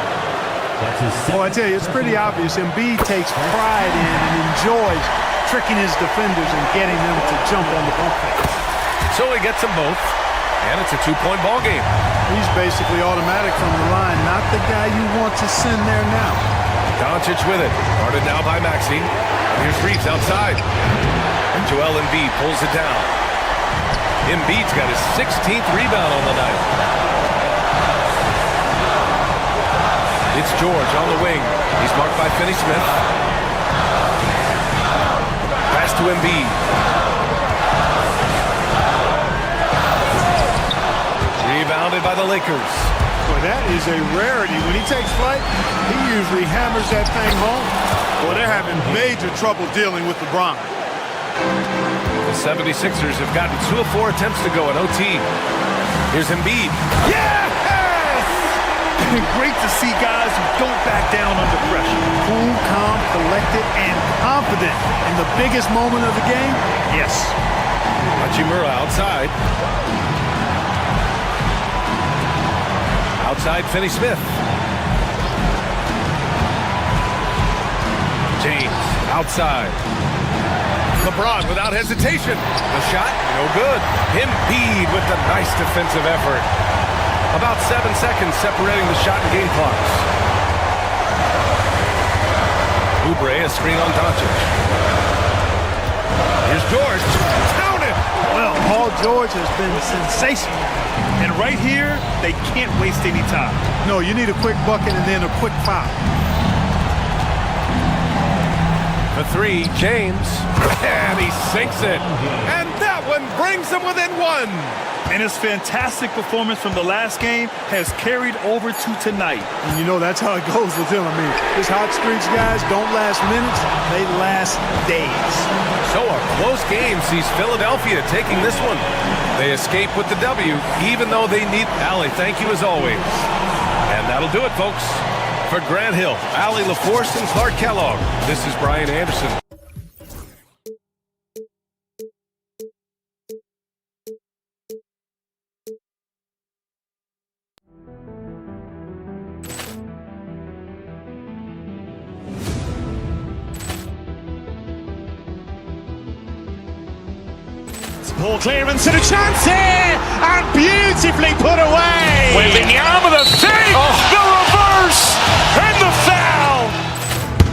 [SPEAKER 3] Well, I tell you, it's pretty obvious. Embiid takes pride in and enjoys tricking his defenders and getting them to jump on the bump fake.
[SPEAKER 8] So he gets them both. And it's a 2-point ball game.
[SPEAKER 3] He's basically automatic from the line, not the guy you want to send there now.
[SPEAKER 8] Doncic with it. Guarded now by Maxey. And here's Reeves outside. And Joel Embiid pulls it down. Embiid's got his 16th rebound on the night. It's George on the wing. He's marked by Finney-Smith. Pass to Embiid. Rebounded by the Lakers.
[SPEAKER 3] Boy, that is a rarity. When he takes flight, he usually hammers that thing home. Boy, they're having major trouble dealing with LeBron.
[SPEAKER 8] The 76ers have gotten 2 of 4 attempts to go in OT. Here's Embiid.
[SPEAKER 9] Yes! Great to see guys who don't back down under pressure.
[SPEAKER 3] Cool, calm, collected, and confident in the biggest moment of the game. Yes.
[SPEAKER 8] Hachimura outside. Outside Finney-Smith. James outside. LeBron without hesitation. The shot, no good. Embiid with the nice defensive effort. About 7 seconds separating the shot and game clocks. Oubre, a screen on Doncic. Here's George. Count it!
[SPEAKER 9] Well, Paul George has been sensational. And right here, they can't waste any time.
[SPEAKER 3] No, you need a quick bucket and then a quick foul.
[SPEAKER 8] The 3, James. And he sinks it. And that one brings them within 1.
[SPEAKER 9] And his fantastic performance from the last game has carried over to tonight.
[SPEAKER 3] And you know that's how it goes with him. I mean, his hot streaks guys don't last minutes, they last days.
[SPEAKER 8] So a close game sees Philadelphia taking this one. They escape with the W, even though they need... Allie, thank you as always. And that'll do it, folks. For Grant Hill, Allie LaForce, and Clark Kellogg, this is Brian Anderson.
[SPEAKER 1] Ball clearance and a chance here, and beautifully put away.
[SPEAKER 2] Wembanyama the fake, the reverse, and the foul.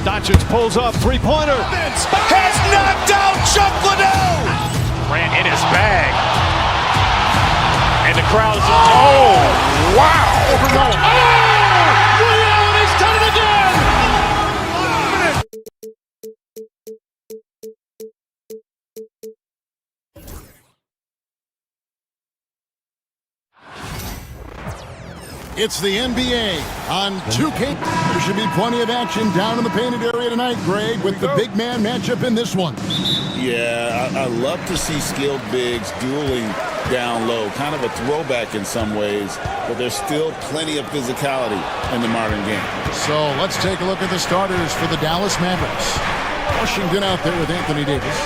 [SPEAKER 1] Doncic pulls up, three-pointer.
[SPEAKER 2] Has knocked out Chuck Liddell. Ran in his bag. And the crowd is, oh, wow.
[SPEAKER 1] Overrun.
[SPEAKER 2] Oh, Ray Allen has done it again.
[SPEAKER 4] It's the NBA on 2K. There should be plenty of action down in the painted area tonight, Greg, with the big man matchup in this one.
[SPEAKER 12] Yeah, I love to see skilled bigs dueling down low. Kind of a throwback in some ways, but there's still plenty of physicality in the modern game.
[SPEAKER 4] So let's take a look at the starters for the Dallas Mavericks. Washington out there with Anthony Davis.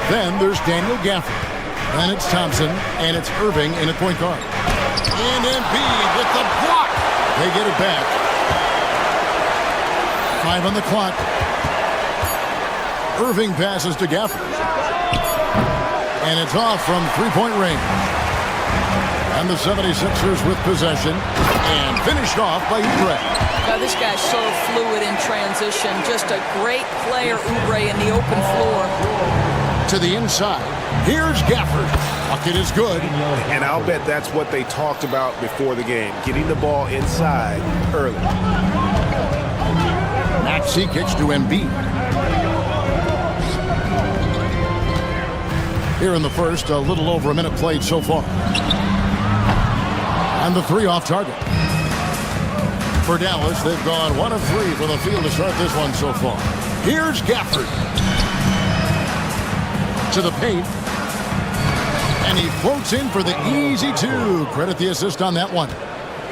[SPEAKER 4] Then there's Daniel Gafford. Then it's Thompson, and it's Irving in at point guard. And Embiid with the block. They get it back. 5 on the clock. Irving passes to Gafford. And it's off from three-point range. And the 76ers with possession. And finished off by Oubre.
[SPEAKER 5] Now this guy's so fluid in transition. Just a great player, Oubre, in the open floor.
[SPEAKER 4] To the inside. Here's Gafford. Bucket is good.
[SPEAKER 2] And I'll bet that's what they talked about before the game, getting the ball inside early.
[SPEAKER 4] Maxey kicks to Embiid. Here in the first, a little over a minute played so far. And the 3 off target. For Dallas, they've gone 1 of 3 from the field to start this one so far. Here's Gafford. To the paint. And he floats in for the easy 2. Credit the assist on that one.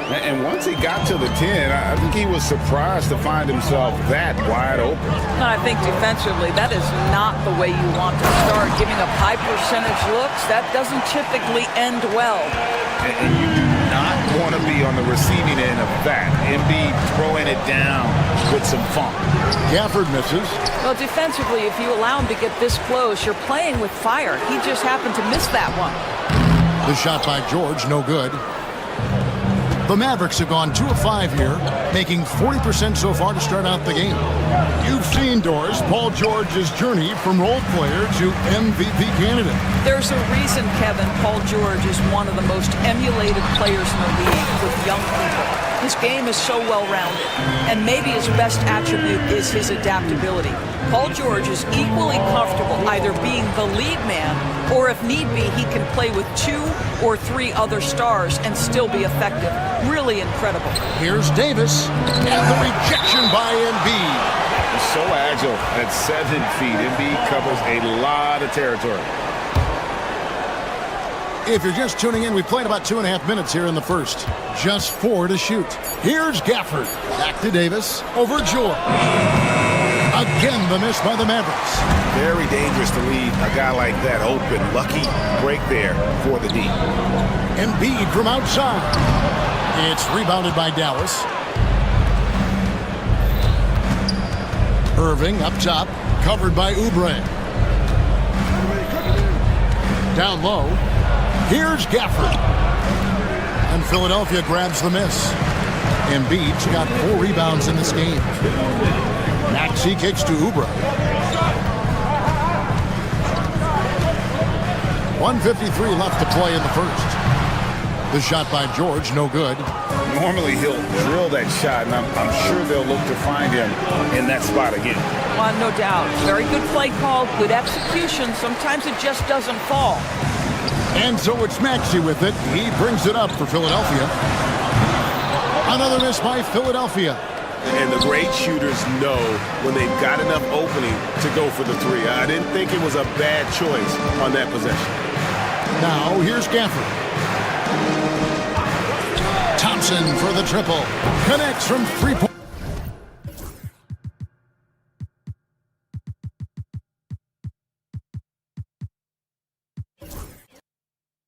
[SPEAKER 12] And once he got to the 10, I think he was surprised to find himself that wide open.
[SPEAKER 5] And I think defensively, that is not the way you want to start. Giving up high percentage looks, that doesn't typically end well.
[SPEAKER 12] And you do not want to be on the receiving end of that. Embiid throwing it down with some funk.
[SPEAKER 4] Gafford misses.
[SPEAKER 5] Well, defensively, if you allow him to get this close, you're playing with fire. He just happened to miss that one.
[SPEAKER 4] The shot by George, no good. The Mavericks have gone 2 of 5 here, making 40% so far to start out the game. You've seen, Doris, Paul George's journey from role player to MVP candidate.
[SPEAKER 5] There's a reason, Kevin, Paul George is one of the most emulated players in the league with young people. His game is so well-rounded, and maybe his best attribute is his adaptability. Paul George is equally comfortable either being the lead man, or if need be, he can play with 2 or 3 other stars and still be effective. Really incredible.
[SPEAKER 4] Here's Davis, and the rejection by Embiid.
[SPEAKER 2] He's so agile at 7 feet. Embiid covers a lot of territory.
[SPEAKER 4] If you're just tuning in, we played about 2.5 minutes here in the first. Just 4 to shoot. Here's Gafford. Back to Davis. Over George. Again, the miss by the Mavericks.
[SPEAKER 2] Very dangerous to leave a guy like that open. Lucky break there for the D.
[SPEAKER 4] Embiid from outside. It's rebounded by Dallas. Irving up top. Covered by Oubre. Down low. Here's Gafford. And Philadelphia grabs the miss. Embiid's got 4 rebounds in this game. Maxey kicks to Oubre. 1:53 left to play in the first. The shot by George, no good.
[SPEAKER 2] Normally he'll drill that shot, and I'm sure they'll look to find him in that spot again.
[SPEAKER 5] Well, no doubt. Very good play call, good execution. Sometimes it just doesn't fall.
[SPEAKER 4] And so it's Maxey with it. He brings it up for Philadelphia. Another miss by Philadelphia.
[SPEAKER 2] And the great shooters know when they've got enough opening to go for the 3. I didn't think it was a bad choice on that possession.
[SPEAKER 4] Now here's Gafford. Thompson for the triple. Connects from 3-point.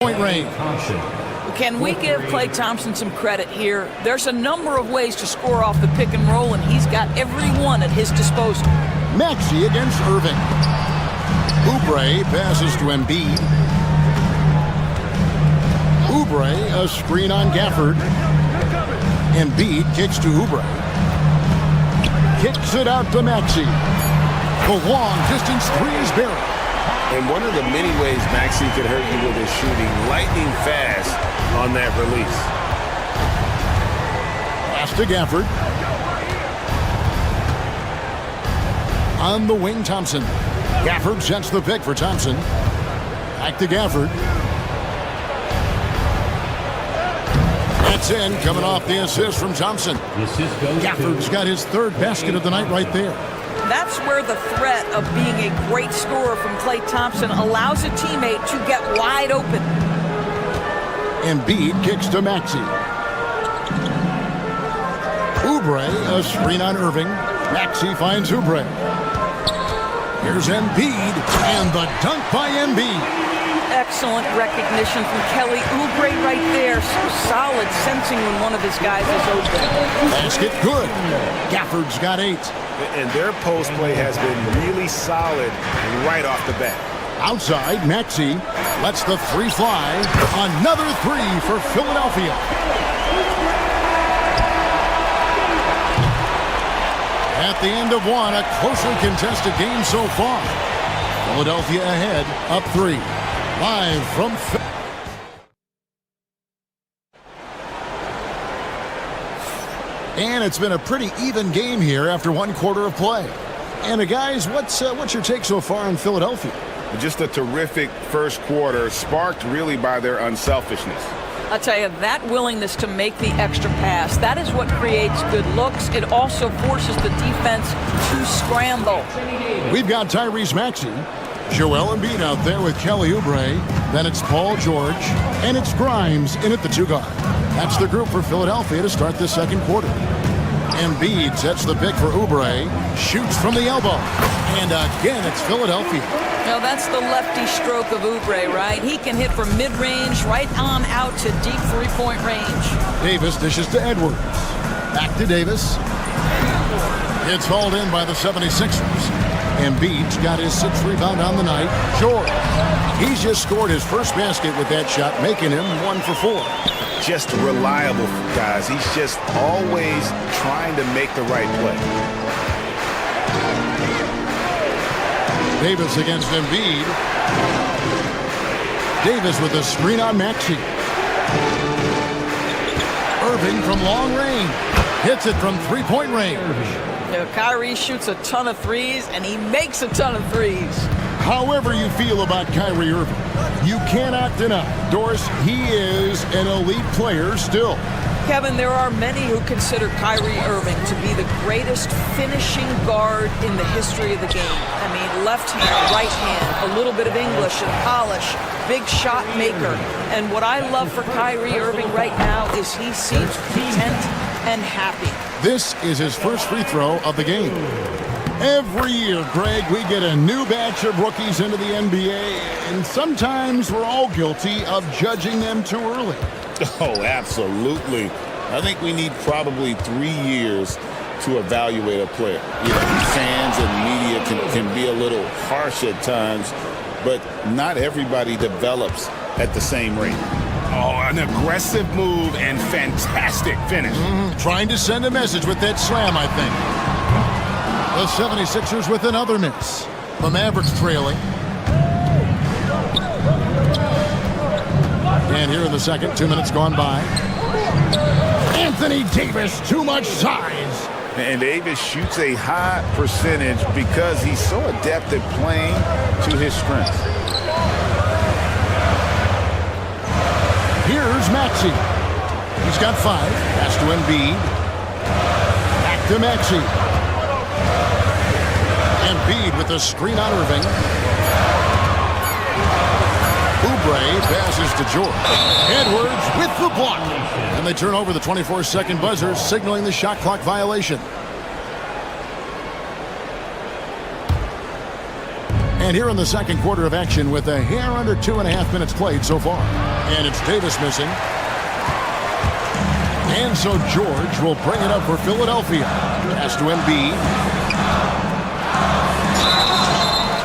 [SPEAKER 4] Range.
[SPEAKER 5] Can we give Klay Thompson some credit here? There's a number of ways to score off the pick and roll, and he's got every one at his disposal.
[SPEAKER 4] Maxey against Irving. Oubre passes to Embiid. Oubre, a screen on Gafford. Embiid kicks to Oubre. Kicks it out to Maxey. The long distance 3 is buried.
[SPEAKER 2] And one of the many ways Maxey could hurt you with his shooting, lightning fast on that release.
[SPEAKER 4] Pass to Gafford. On the wing, Thompson. Gafford sets the pick for Thompson. Back to Gafford. That's in, coming off the assist from Thompson. Gafford's got his 3rd basket of the night right there.
[SPEAKER 5] That's where the threat of being a great scorer from Klay Thompson allows a teammate to get wide open.
[SPEAKER 4] Embiid kicks to Maxey. Oubre, a screen on Irving. Maxey finds Oubre. Here's Embiid, and the dunk by Embiid.
[SPEAKER 5] Excellent recognition from Kelly Oubre right there. So solid, sensing when one of his guys is open.
[SPEAKER 4] Basket good. Gafford's got 8.
[SPEAKER 2] And their post play has been really solid right off the bat.
[SPEAKER 4] Outside, Maxey lets the 3 fly. Another 3 for Philadelphia. At the end of 1, a closely contested game so far. Philadelphia ahead, up 3. Live from And it's been a pretty even game here after 1 quarter of play. And guys, what's your take so far on Philadelphia?
[SPEAKER 2] Just a terrific first quarter, sparked really by their unselfishness.
[SPEAKER 5] I'll tell you, that willingness to make the extra pass, that is what creates good looks. It also forces the defense to scramble.
[SPEAKER 4] We've got Tyrese Maxey, Joel Embiid out there with Kelly Oubre. Then it's Paul George, and it's Grimes in at the 2 guard. That's the group for Philadelphia to start the second quarter. Embiid sets the pick for Oubre, shoots from the elbow, and again it's Philadelphia.
[SPEAKER 5] Now that's the lefty stroke of Oubre, right? He can hit from mid-range right on out to deep 3-point range.
[SPEAKER 4] Davis dishes to Edwards. Back to Davis. It's hauled in by the 76ers. Embiid's got his 6th rebound on the night. George He's just scored his first basket with that shot, making him 1 for 4.
[SPEAKER 2] Just reliable, guys. He's just always trying to make the right play.
[SPEAKER 4] Davis against Embiid. Davis with a screen on Maxey. Irving from long range. Hits it from three-point range.
[SPEAKER 5] Kyrie shoots a ton of threes, and he makes a ton of threes.
[SPEAKER 4] However you feel about Kyrie Irving, you cannot deny, Doris, he is an elite player still.
[SPEAKER 5] Kevin, there are many who consider Kyrie Irving to be the greatest finishing guard in the history of the game. I mean, left hand, right hand, a little bit of English and polish, big shot maker. And what I love for Kyrie Irving right now is he seems content and happy.
[SPEAKER 4] This is his first free throw of the game. Every year, Greg, we get a new batch of rookies into the NBA, and sometimes we're all guilty of judging them too early.
[SPEAKER 12] Oh, absolutely. I think we need probably 3 years to evaluate a player. You know, fans and media can be a little harsh at times, but not everybody develops at the same rate.
[SPEAKER 2] Oh, an aggressive move and fantastic finish.
[SPEAKER 4] Trying to send a message with that slam, I think. The 76ers with another miss. The Mavericks trailing. And here in the second, 2 minutes gone by. Anthony Davis, too much size.
[SPEAKER 2] And Davis shoots a high percentage because he's so adept at playing to his strengths.
[SPEAKER 4] Here's Maxey. He's got 5. Pass to Embiid. Back to Maxey. Embiid with the screen on Irving. Oubre passes to George. Edwards with the block. And they turn over the 24-second buzzer, signaling the shot clock violation. And here in the second quarter of action with a hair under 2.5 minutes played so far. And it's Davis missing. And so George will bring it up for Philadelphia. Pass to Embiid.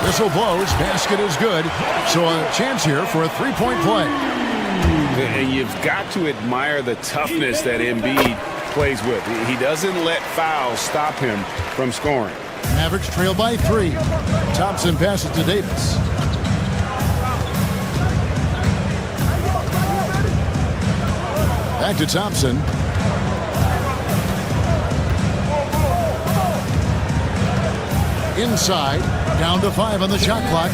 [SPEAKER 4] Whistle blows. Basket is good. So a chance here for a three-point play.
[SPEAKER 2] And you've got to admire the toughness that Embiid plays with. He doesn't let fouls stop him from scoring.
[SPEAKER 4] Mavericks trail by 3. Thompson passes to Davis. Back to Thompson. Inside, down to 5 on the shot clock.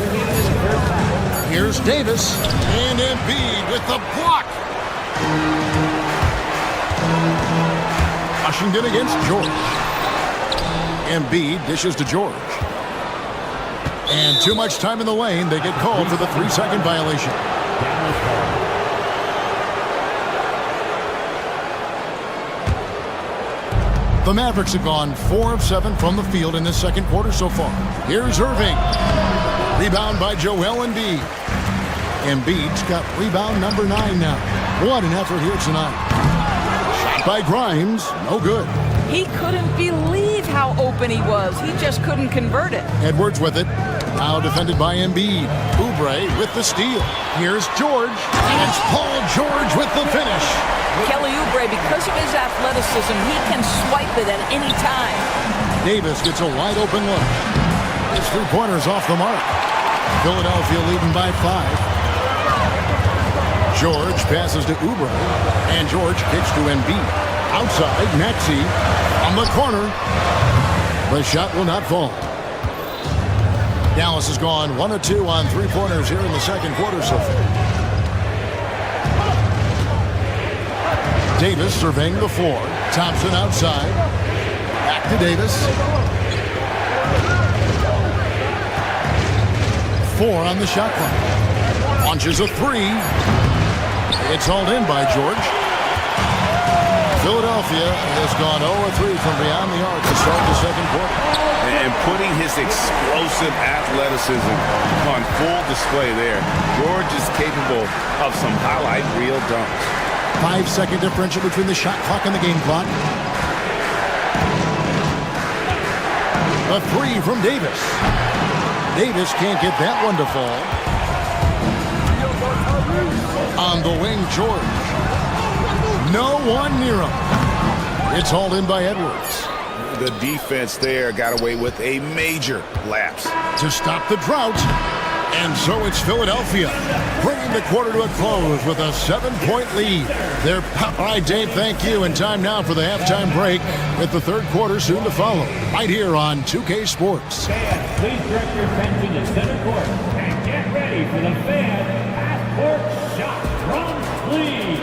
[SPEAKER 4] Here's Davis, and Embiid with the block. Washington against George. Embiid dishes to George. And too much time in the lane. They get called for the 3-second violation. The Mavericks have gone 4 of 7 from the field in this second quarter so far. Here's Irving. Rebound by Joel Embiid. Embiid's got rebound number 9 now. What an effort here tonight. Shot by Grimes. No good.
[SPEAKER 5] He couldn't believe how open he was. He just couldn't convert it.
[SPEAKER 4] Edwards with it. Now defended by Embiid. Oubre with the steal. Here's George. And it's Paul George with the finish.
[SPEAKER 5] Kelly Oubre, because of his athleticism, he can swipe it at any time.
[SPEAKER 4] Davis gets a wide open look. His 3-pointers off the mark. Philadelphia leading by 5. George passes to Oubre. And George kicks to Embiid. Outside, Maxey on the corner. The shot will not fall. Dallas has gone 1 of 2 on 3-pointers here in the second quarter so far. Davis surveying the floor. Thompson outside. Back to Davis. 4 on the shot clock. Launches a 3. It's hauled in by George. Philadelphia has gone 0-3 from beyond the arc to start the second quarter.
[SPEAKER 2] And putting his explosive athleticism on full display there. George is capable of some highlight reel dunks.
[SPEAKER 4] 5-second differential between the shot clock and the game clock. A 3 from Davis. Davis can't get that one to fall. On the wing, George. No one near him. It's hauled in by Edwards.
[SPEAKER 12] The defense there got away with a major lapse.
[SPEAKER 4] To stop the drought. And so it's Philadelphia bringing the quarter to a close with a 7-point lead. All right, Dave, thank you. And time now for the halftime break with the third quarter soon to follow. Right here on 2K Sports.
[SPEAKER 7] Fans, please direct your attention to center court and get ready for the fan half-court shot. Run, please.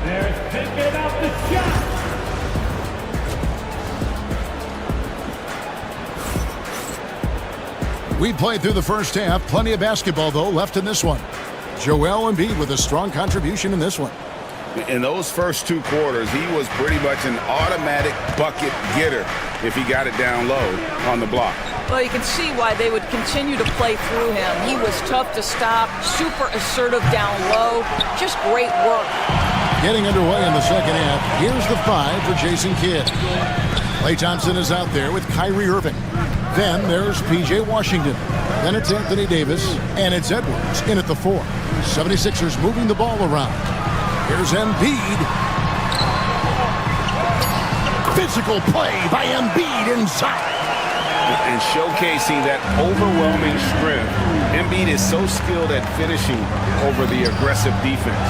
[SPEAKER 7] They're thinking about the shot.
[SPEAKER 4] We played through the first half. Plenty of basketball, though, left in this one. Joel Embiid with a strong contribution in this one.
[SPEAKER 12] In those first two quarters, he was pretty much an automatic bucket getter if he got it down low on the block.
[SPEAKER 5] Well, you can see why they would continue to play through him. He was tough to stop, super assertive down low. Just great work.
[SPEAKER 4] Getting underway in the second half. Here's the 5 for Jason Kidd. Klay Thompson is out there with Kyrie Irving. Then there's P.J. Washington. Then it's Anthony Davis. And it's Edwards in at the 4. 76ers moving the ball around. Here's Embiid. Physical play by Embiid inside.
[SPEAKER 12] And showcasing that overwhelming strength. Embiid is so skilled at finishing over the aggressive defense.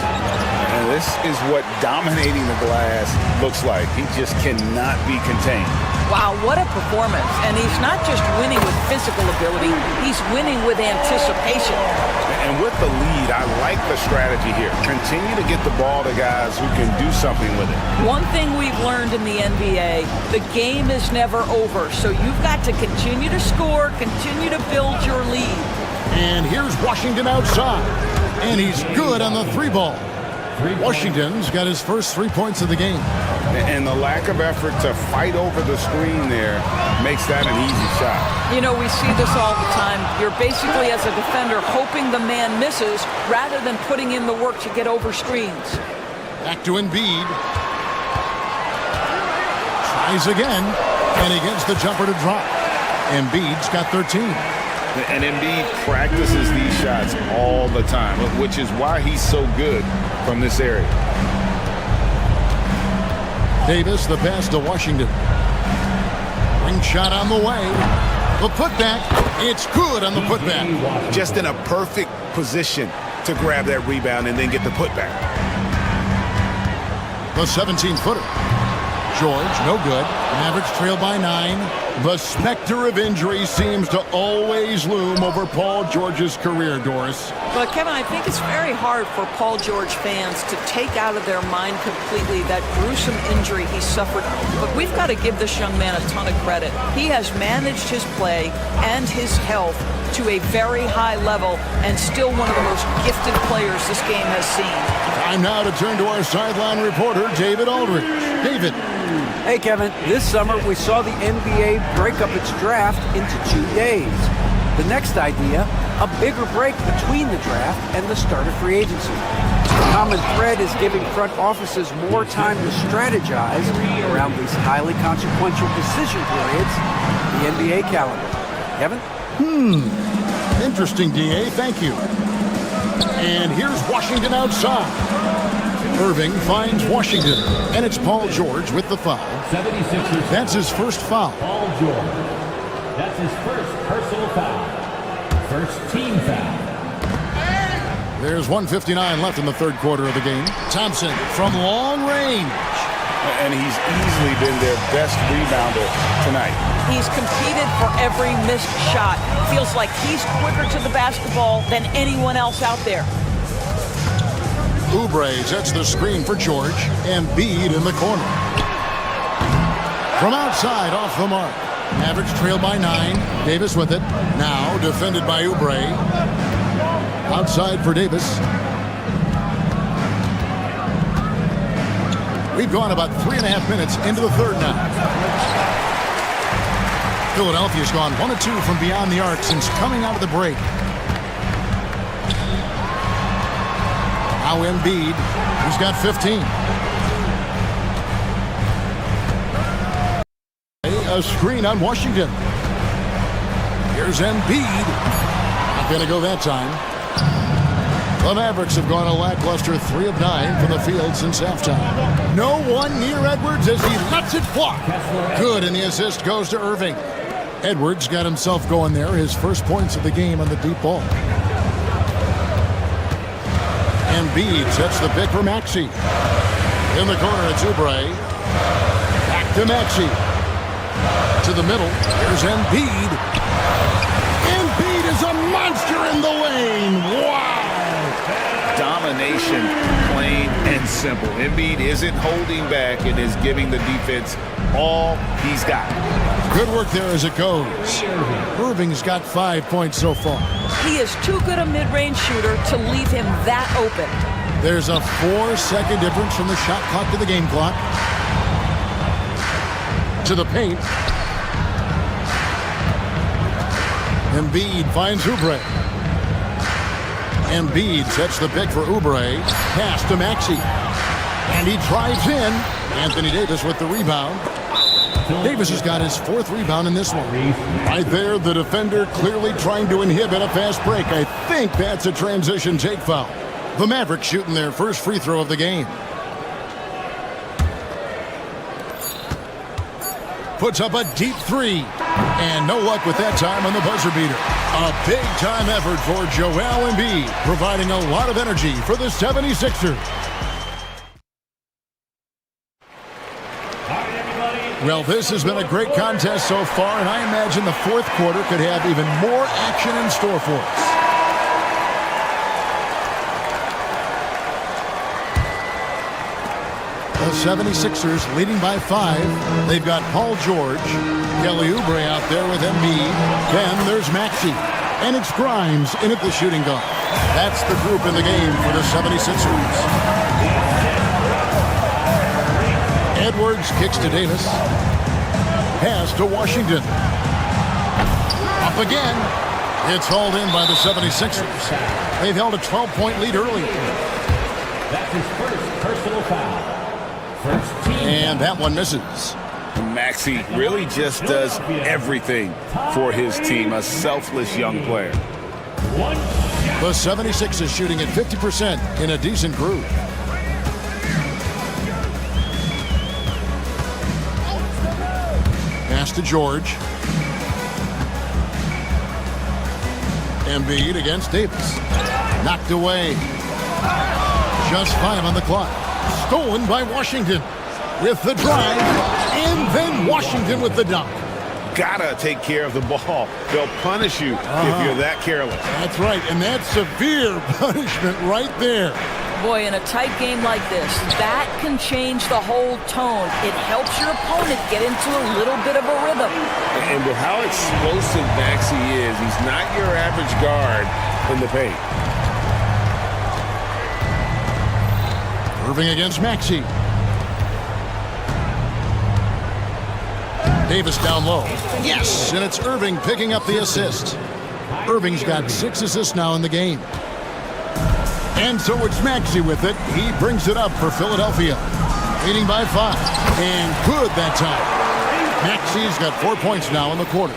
[SPEAKER 12] And this is what dominating the glass looks like. He just cannot be contained.
[SPEAKER 5] Wow, what a performance. And he's not just winning with physical ability, he's winning with anticipation.
[SPEAKER 12] And with the lead, I like the strategy here. Continue to get the ball to guys who can do something with it.
[SPEAKER 5] One thing we've learned in the NBA, the game is never over. So you've got to continue to score, continue to build your lead.
[SPEAKER 4] And here's Washington outside. And he's good on the 3-ball. Washington's got his first 3 points of the game.
[SPEAKER 12] And the lack of effort to fight over the screen there makes that an easy shot.
[SPEAKER 5] You know, we see this all the time. You're basically, as a defender, hoping the man misses rather than putting in the work to get over screens.
[SPEAKER 4] Back to Embiid. Tries again, and he gets the jumper to drop. Embiid's got 13.
[SPEAKER 12] And Embiid practices these shots all the time, which is why he's so good from this area.
[SPEAKER 4] Davis, the pass to Washington. Ring shot on the way. The putback, it's good on the putback.
[SPEAKER 12] Just in a perfect position to grab that rebound and then get the putback.
[SPEAKER 4] The 17-footer. George, no good. Mavericks trail by 9. The specter of injury seems to always loom over Paul George's career, Doris.
[SPEAKER 5] But Kevin, I think it's very hard for Paul George fans to take out of their mind completely that gruesome injury he suffered. But we've got to give this young man a ton of credit. He has managed his play and his health to a very high level and still one of the most gifted players this game has seen.
[SPEAKER 4] Time now to turn to our sideline reporter, David Aldridge. David.
[SPEAKER 6] Hey, Kevin. This summer, we saw the NBA break up its draft into 2 days. The next idea, a bigger break between the draft and the start of free agency. The common thread is giving front offices more time to strategize around these highly consequential decision periods, the NBA calendar. Kevin?
[SPEAKER 4] Interesting, DA. Thank you. And here's Washington outside. Irving finds Washington, and it's Paul George with the foul.
[SPEAKER 7] 76ers.
[SPEAKER 4] That's his first foul.
[SPEAKER 7] Paul George. That's his first personal foul. First team foul.
[SPEAKER 4] There's 1:59 left in the third quarter of the game. Thompson from long range.
[SPEAKER 12] And he's easily been their best rebounder tonight.
[SPEAKER 5] He's competed for every missed shot. Feels like he's quicker to the basketball than anyone else out there.
[SPEAKER 4] Oubre sets the screen for George. Embiid in the corner. From outside, off the mark. Mavericks trail by 9. Davis with it. Now defended by Oubre. Outside for Davis. We've gone about 3.5 minutes into the third now. Philadelphia's gone 1 of 2 from beyond the arc since coming out of the break. Now Embiid, who's got 15. A screen on Washington. Here's Embiid. Not going to go that time. The Mavericks have gone a lackluster 3 of 9 from the field since halftime. No one near Edwards as he lets it fly. Good, and the assist goes to Irving. Edwards got himself going there, his first points of the game on the deep ball. Embiid sets the pick for Maxey. In the corner, it's Oubre. Back to Maxey. To the middle, here's Embiid. Embiid is a monster in the lane. Wow!
[SPEAKER 12] Domination, plain and simple. Embiid isn't holding back and is giving the defense all he's got.
[SPEAKER 4] Good work there as it goes. Irving's got 5 points so far.
[SPEAKER 5] He is too good a mid-range shooter to leave him that open.
[SPEAKER 4] There's a 4-second difference from the shot clock to the game clock. To the paint. Embiid finds Oubre. Embiid sets the pick for Oubre. Pass to Maxey. And he drives in. Anthony Davis with the rebound. Davis has got his 4th rebound in this one. Right there, the defender clearly trying to inhibit a fast break. I think that's a transition take foul. The Mavericks shooting their first free throw of the game. Puts up a deep 3. And no luck with that time on the buzzer beater. A big-time effort for Joel Embiid, providing a lot of energy for the 76ers. Well, this has been a great contest so far, and I imagine the 4th quarter could have even more action in store for us. The 76ers leading by 5. They've got Paul George, Kelly Oubre out there with Embiid. Then there's Maxey. And it's Grimes in at the shooting guard. That's the group in the game for the 76ers. Edwards kicks to Davis. Pass to Washington. Up again. It's hauled in by the 76ers. They've held a 12-point lead early.
[SPEAKER 7] That's his first personal foul.
[SPEAKER 4] And that one misses.
[SPEAKER 12] Maxey really just does everything for his team. A selfless young player.
[SPEAKER 4] The 76ers shooting at 50% in a decent groove. Pass to George. Embiid against Davis. Knocked away. Just 5 on the clock. Stolen by Washington with the drive, and then Washington with the dunk.
[SPEAKER 12] Gotta take care of the ball. They'll punish you if you're that careless.
[SPEAKER 4] That's right, and that's severe punishment right there.
[SPEAKER 5] Boy, in a tight game like this, that can change the whole tone. It helps your opponent get into a little bit of a rhythm.
[SPEAKER 12] And with how explosive Maxey is, he's not your average guard in the paint.
[SPEAKER 4] Irving against Maxey. Davis down low. Yes, and it's Irving picking up the assist. Irving's got 6 assists now in the game. And so it's Maxey with it. He brings it up for Philadelphia. Leading by 5. And good that time. Maxey's got 4 points now in the quarter.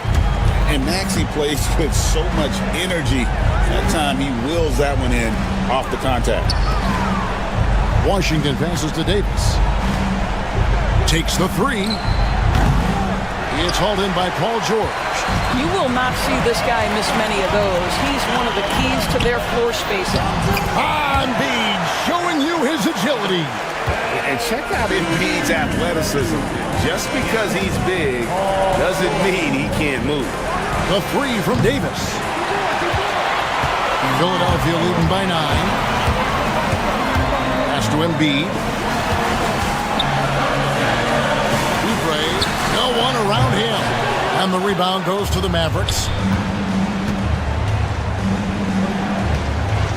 [SPEAKER 12] And Maxey plays with so much energy. That time he wills that one in off the contact.
[SPEAKER 4] Washington passes to Davis. Takes the 3. It's hauled in by Paul George.
[SPEAKER 5] You will not see this guy miss many of those. He's one of the keys to their floor spacing.
[SPEAKER 4] Embiid showing you his agility.
[SPEAKER 12] And check out Embiid's athleticism. Just because he's big doesn't mean he can't move.
[SPEAKER 4] The 3 from Davis. Philadelphia leading by 9. To Embiid. Oubre, no one around him. And the rebound goes to the Mavericks.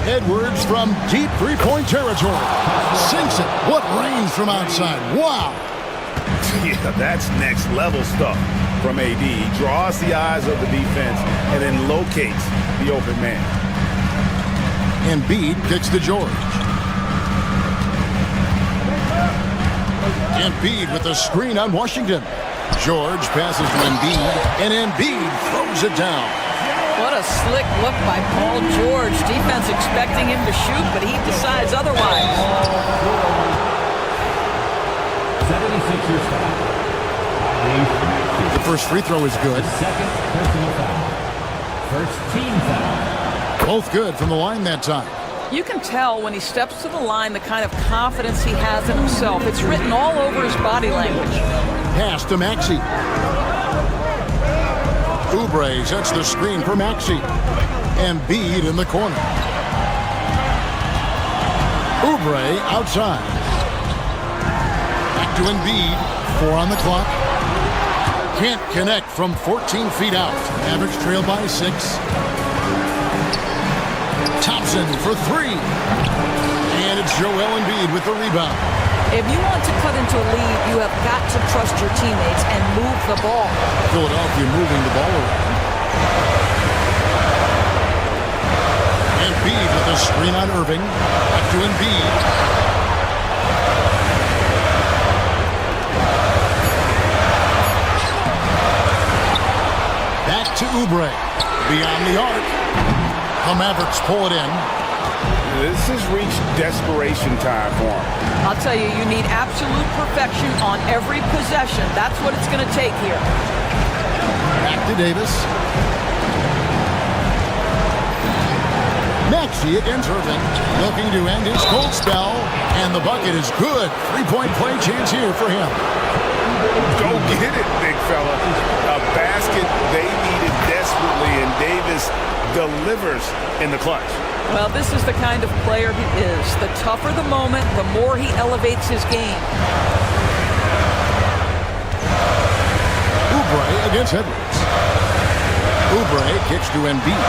[SPEAKER 4] Edwards from deep 3-point territory. Sinks it. What range from outside. Wow.
[SPEAKER 12] Yeah, that's next level stuff from AD. He draws the eyes of the defense and then locates the open man.
[SPEAKER 4] Embiid kicks to George. Embiid with the screen on Washington. George passes to Embiid, and Embiid throws it down.
[SPEAKER 5] What a slick look by Paul George. Defense expecting him to shoot, but he decides otherwise.
[SPEAKER 7] 76ers foul.
[SPEAKER 4] The first free throw is good.
[SPEAKER 7] Second personal foul. First team foul.
[SPEAKER 4] Both good from the line that time.
[SPEAKER 5] You can tell when he steps to the line the kind of confidence he has in himself. It's written all over his body language.
[SPEAKER 4] Pass to Maxey. Oubre sets the screen for Maxey. Embiid in the corner. Oubre outside. Back to Embiid. 4 on the clock. Can't connect from 14 feet out. Mavericks trail by 6. Thompson for 3. And it's Joel Embiid with the rebound.
[SPEAKER 5] If you want to cut into a lead, you have got to trust your teammates and move the ball.
[SPEAKER 4] Philadelphia moving the ball around. Embiid with a screen on Irving. Back to Embiid. Back to Oubre. Beyond the arc. The Mavericks pull it in.
[SPEAKER 2] This has reached desperation time for him.
[SPEAKER 5] I'll tell you, you need absolute perfection on every possession. That's what it's going to take here.
[SPEAKER 4] Back to Davis. Maxey against Irving. Looking to end his cold spell. And the bucket is good. 3-point play chance here for him.
[SPEAKER 2] Go get it, big fella. A basket they needed desperately, and Davis delivers in the clutch.
[SPEAKER 5] Well, this is the kind of player he is. The tougher the moment, the more he elevates his game.
[SPEAKER 4] Oubre against Edwards. Oubre kicks to Embiid.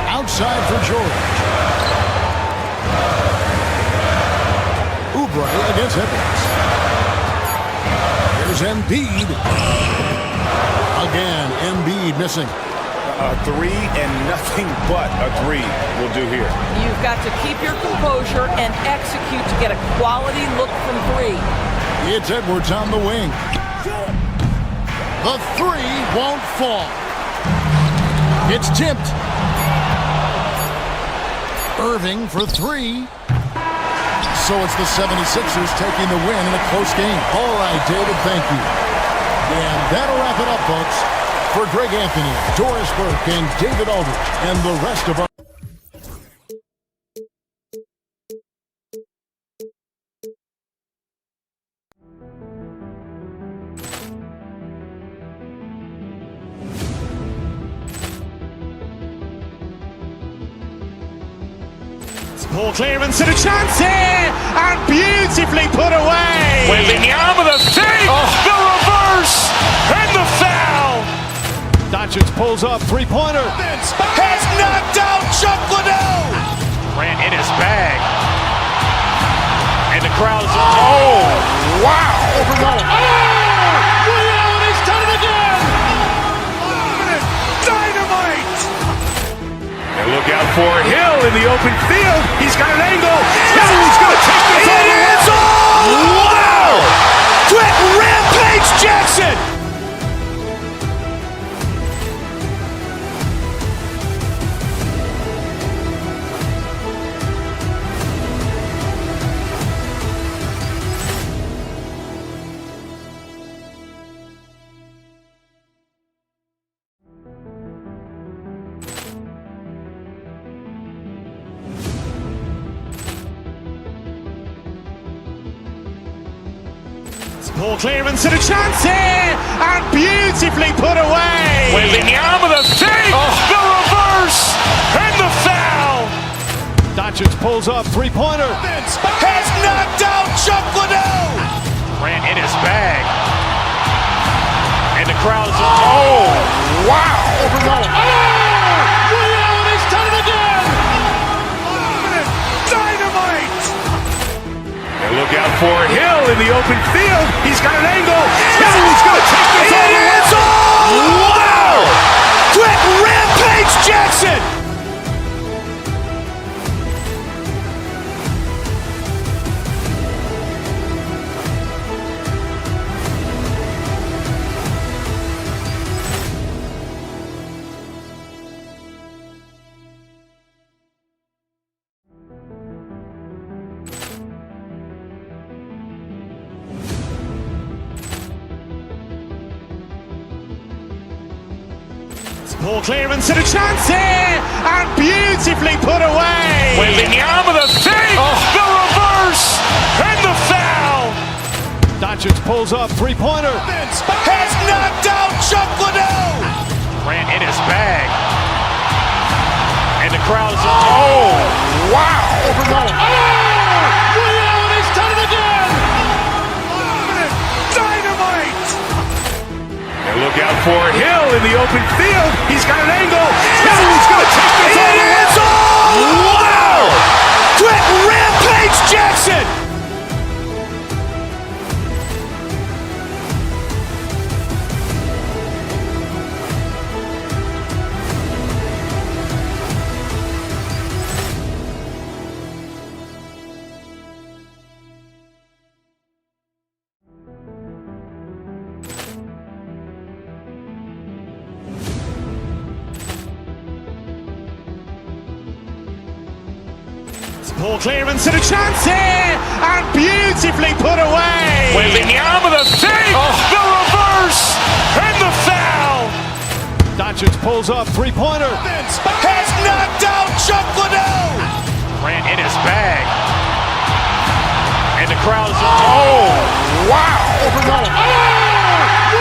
[SPEAKER 4] Outside for George. Oubre against Edwards. Here's Embiid. Again, Embiid missing.
[SPEAKER 2] A 3 and nothing but a 3 will do here.
[SPEAKER 5] You've got to keep your composure and execute to get a quality look from 3.
[SPEAKER 4] It's Edwards on the wing. The 3 won't fall. It's tipped. Irving for 3. So it's the 76ers taking the win in a close game. All right, David, thank you. And that'll wrap it up, folks. For Greg Anthony, Doris Burke, and David Aldridge, and the rest of our...
[SPEAKER 1] Poor clearance and a chance here, and beautifully put away.
[SPEAKER 2] Wembanyama the save, the reverse, and the foul.
[SPEAKER 1] Doncic pulls up, three-pointer.
[SPEAKER 2] Has knocked out Chuck Liddell.
[SPEAKER 1] Ran in his bag. And the crowd is...
[SPEAKER 2] Oh, wow.
[SPEAKER 1] He's done it again.
[SPEAKER 2] Dynamite. And look out for Hill in the open field. He's got an angle. Hill's going to take this all the way. Wow. Quick rampage Jackson.
[SPEAKER 1] Poor clearance and a chance here, and beautifully put away.
[SPEAKER 2] Wembanyama the save, the reverse, and the foul.
[SPEAKER 1] Doncic pulls up, three-pointer.
[SPEAKER 2] Has knocked out Chuck Liddell.
[SPEAKER 1] Ran in his bag. And the crowd is...
[SPEAKER 2] Oh, wow.
[SPEAKER 1] He's done it again.
[SPEAKER 2] Dynamite. And look out for Hill in the open field. He's got an angle. Hill's going to take this all the way. Wow. Quick rampage Jackson.
[SPEAKER 1] Ball clearance and a chance here, and beautifully put away.
[SPEAKER 2] Wembanyama the save, the reverse, and the foul.
[SPEAKER 3] Doncic pulls up, three-pointer.
[SPEAKER 2] Has knocked out Chuck Liddell. Grant in his bag. And the crowd is, oh, wow.
[SPEAKER 3] Allen has done it again.
[SPEAKER 2] Dynamite. And look out for Hill in the open field. He's got an angle. Hill's going to take this all the way. Wow. Quick rampage Jackson.
[SPEAKER 1] Ball clearance and a chance here, and beautifully put away.
[SPEAKER 2] Wembanyama the save, the reverse, and the foul.
[SPEAKER 3] Doncic pulls up, three-pointer.
[SPEAKER 2] Has knocked out Chuck Liddell. Grant in his bag. And the crowd is, oh, wow.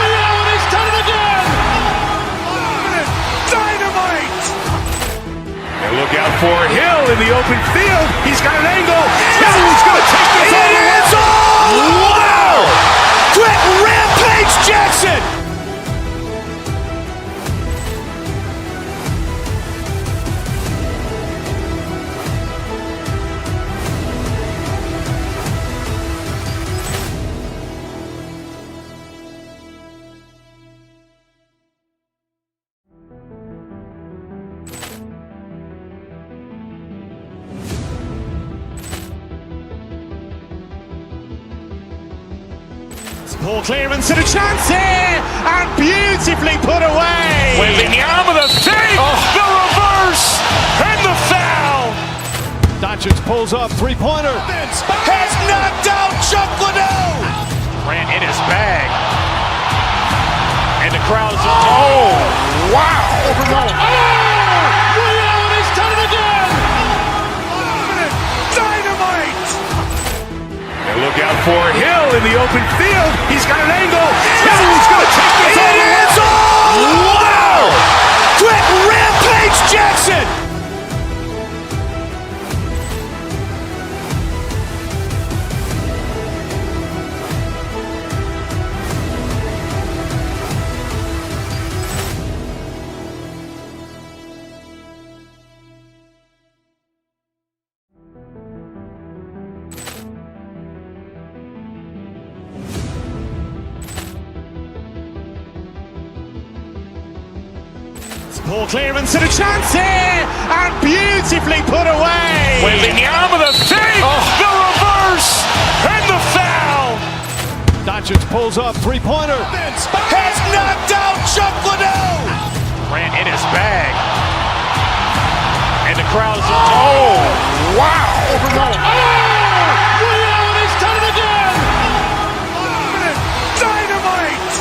[SPEAKER 3] Allen has done it again.
[SPEAKER 2] Dynamite. And look out for Hill in the open field. He's got an angle. Hill's going to take this all the way. Wow. Quick rampage Jackson.
[SPEAKER 1] Ball clearance and a chance here, and beautifully put away.
[SPEAKER 2] Wembanyama the save, the reverse, and the foul.
[SPEAKER 3] Doncic pulls up, three-pointer.
[SPEAKER 2] Has knocked out Chuck Liddell. Grant in his bag. And the crowd is, oh, wow.
[SPEAKER 3] Allen has done it again.
[SPEAKER 2] Dynamite. And look out for Hill in the open field. He's got an angle. Hill's going to take this all the way. Wow. Quick rampage Jackson.
[SPEAKER 1] Ball clearance and a chance here, and beautifully put away.
[SPEAKER 2] Wembanyama the save, the reverse, and the foul.
[SPEAKER 3] Doncic pulls up, three-pointer.
[SPEAKER 2] Has knocked out Chuck Liddell. Grant in his bag. And the crowd is, oh, wow.
[SPEAKER 3] Allen has done it again.
[SPEAKER 2] Dynamite.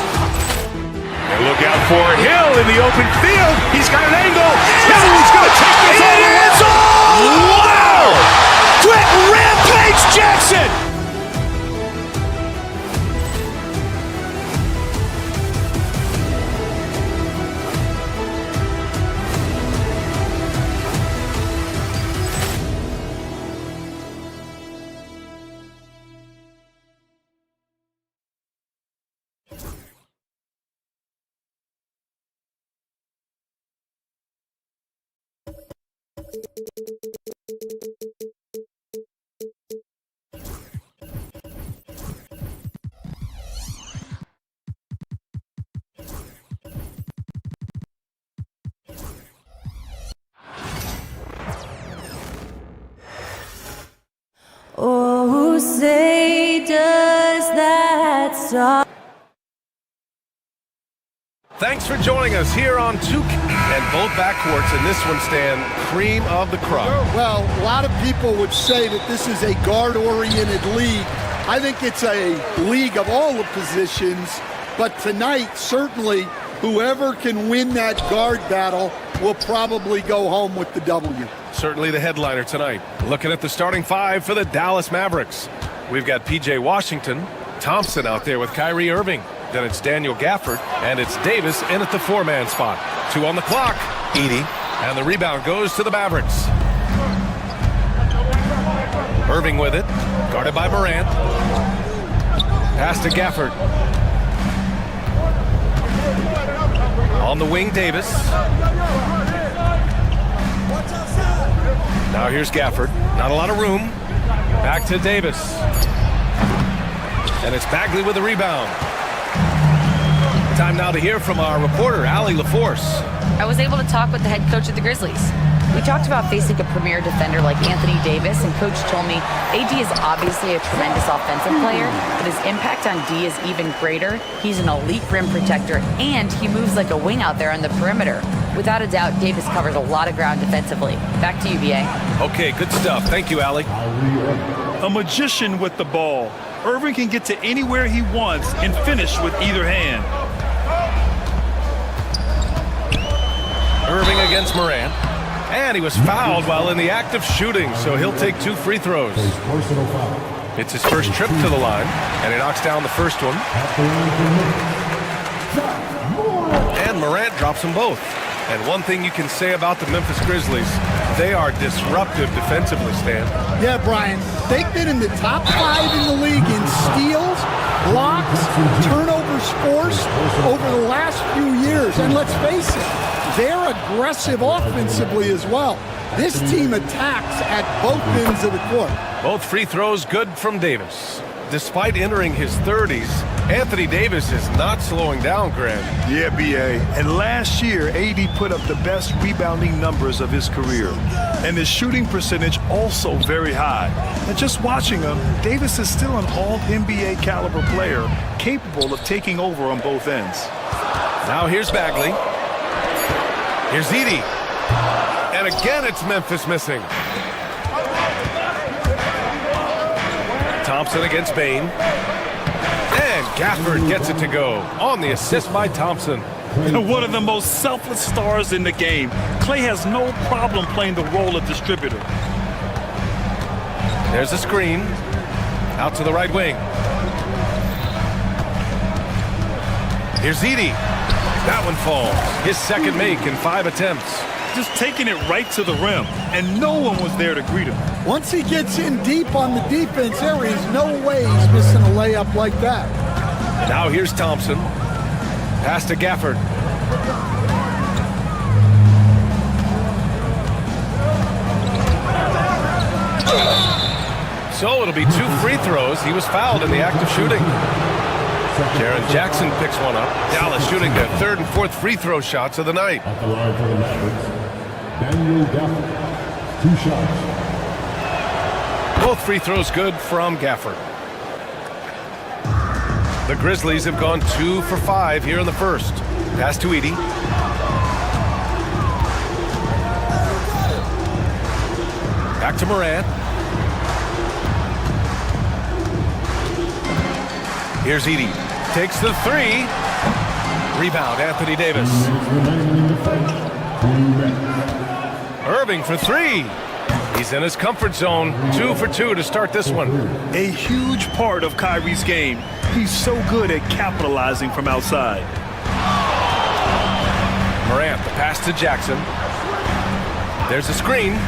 [SPEAKER 2] And look out for Hill in the open field. He's got an angle. Hill's going to take this all the way. Wow. Quick rampage Jackson.
[SPEAKER 15] Oh, say does that stop?
[SPEAKER 8] Thanks for joining us here on 2K. And both backcourts in this one stand cream of the crop.
[SPEAKER 10] Well, a lot of people would say that this is a guard-oriented league. I think it's a league of all the positions, but tonight, certainly, Whoever can win that guard battle will probably go home with the W.
[SPEAKER 8] Certainly the headliner tonight. Looking at the starting five for the Dallas Mavericks. We've got P.J. Washington, Thompson out there with Kyrie Irving. Then it's Daniel Gafford, and it's Davis in at the four-man spot. 2 on the clock. Edey. And the rebound goes to the Mavericks. Irving with it. Guarded by Morant. Pass to Gafford. On the wing, Davis. Now here's Gafford. Not a lot of room. Back to Davis. And it's Bagley with the rebound. Time now to hear from our reporter, Allie LaForce.
[SPEAKER 11] I was able to talk with the head coach of the Grizzlies. We talked about facing a premier defender like Anthony Davis, and Coach told me AD is obviously a tremendous offensive player, but his impact on D is even greater. He's an elite rim protector, and he moves like a wing out there on the perimeter. Without a doubt, Davis covers a lot of ground defensively. Back to you, BA.
[SPEAKER 8] Okay, good stuff. Thank you, Allie.
[SPEAKER 9] A magician with the ball. Irving can get to anywhere he wants and finish with either hand.
[SPEAKER 8] Irving against Morant. And he was fouled while in the act of shooting, so he'll take 2 free throws. It's his first trip to the line, and he knocks down the first one. And Morant drops them both. And one thing you can say about the Memphis Grizzlies, they are disruptive defensively, Stan.
[SPEAKER 10] Yeah, Brian, they've been in the top 5 in the league in steals, blocks, turnovers forced over the last few years. And let's face it, they're aggressive offensively as well. This team attacks at both ends of the court.
[SPEAKER 8] Both free throws good from Davis. Despite entering his 30s, Anthony Davis is not slowing down, Greg.
[SPEAKER 9] Yeah, B.A. And last year, AD put up the best rebounding numbers of his career. And his shooting percentage also very high. And just watching him, Davis is still an all-NBA caliber player, capable of taking over on both ends.
[SPEAKER 8] Now here's Bagley. Here's Edey. And again, it's Memphis missing. Thompson against Bane. And Gafford gets it to go on the assist by Thompson.
[SPEAKER 9] One of the most selfless stars in the game. Klay has no problem playing the role of distributor.
[SPEAKER 8] There's a screen. Out to the right wing. Here's Edey. That one falls. His second make in 5 attempts.
[SPEAKER 9] Just taking it right to the rim, and no one was there to greet him.
[SPEAKER 10] Once he gets in deep on the defense, there is no way he's missing a layup like that.
[SPEAKER 8] Now here's Thompson. Pass to Gafford. So it'll be 2 free throws. He was fouled in the act of shooting. Jaren Jackson picks one up. Dallas shooting their 3rd and 4th free throw shots of the night.
[SPEAKER 7] At the line for the Mavericks, Daniel Gafford, 2 shots.
[SPEAKER 8] Both free throws good from Gafford. The Grizzlies have gone 2 for 5 here in the first. Pass to Edey. Back to Morant. Here's Edey. Takes the 3. Rebound, Anthony Davis. Irving for 3. He's in his comfort zone. 2 for 2 to start this one.
[SPEAKER 9] A huge part of Kyrie's game. He's so good at capitalizing from outside.
[SPEAKER 8] Morant, the pass to Jackson. There's a screen.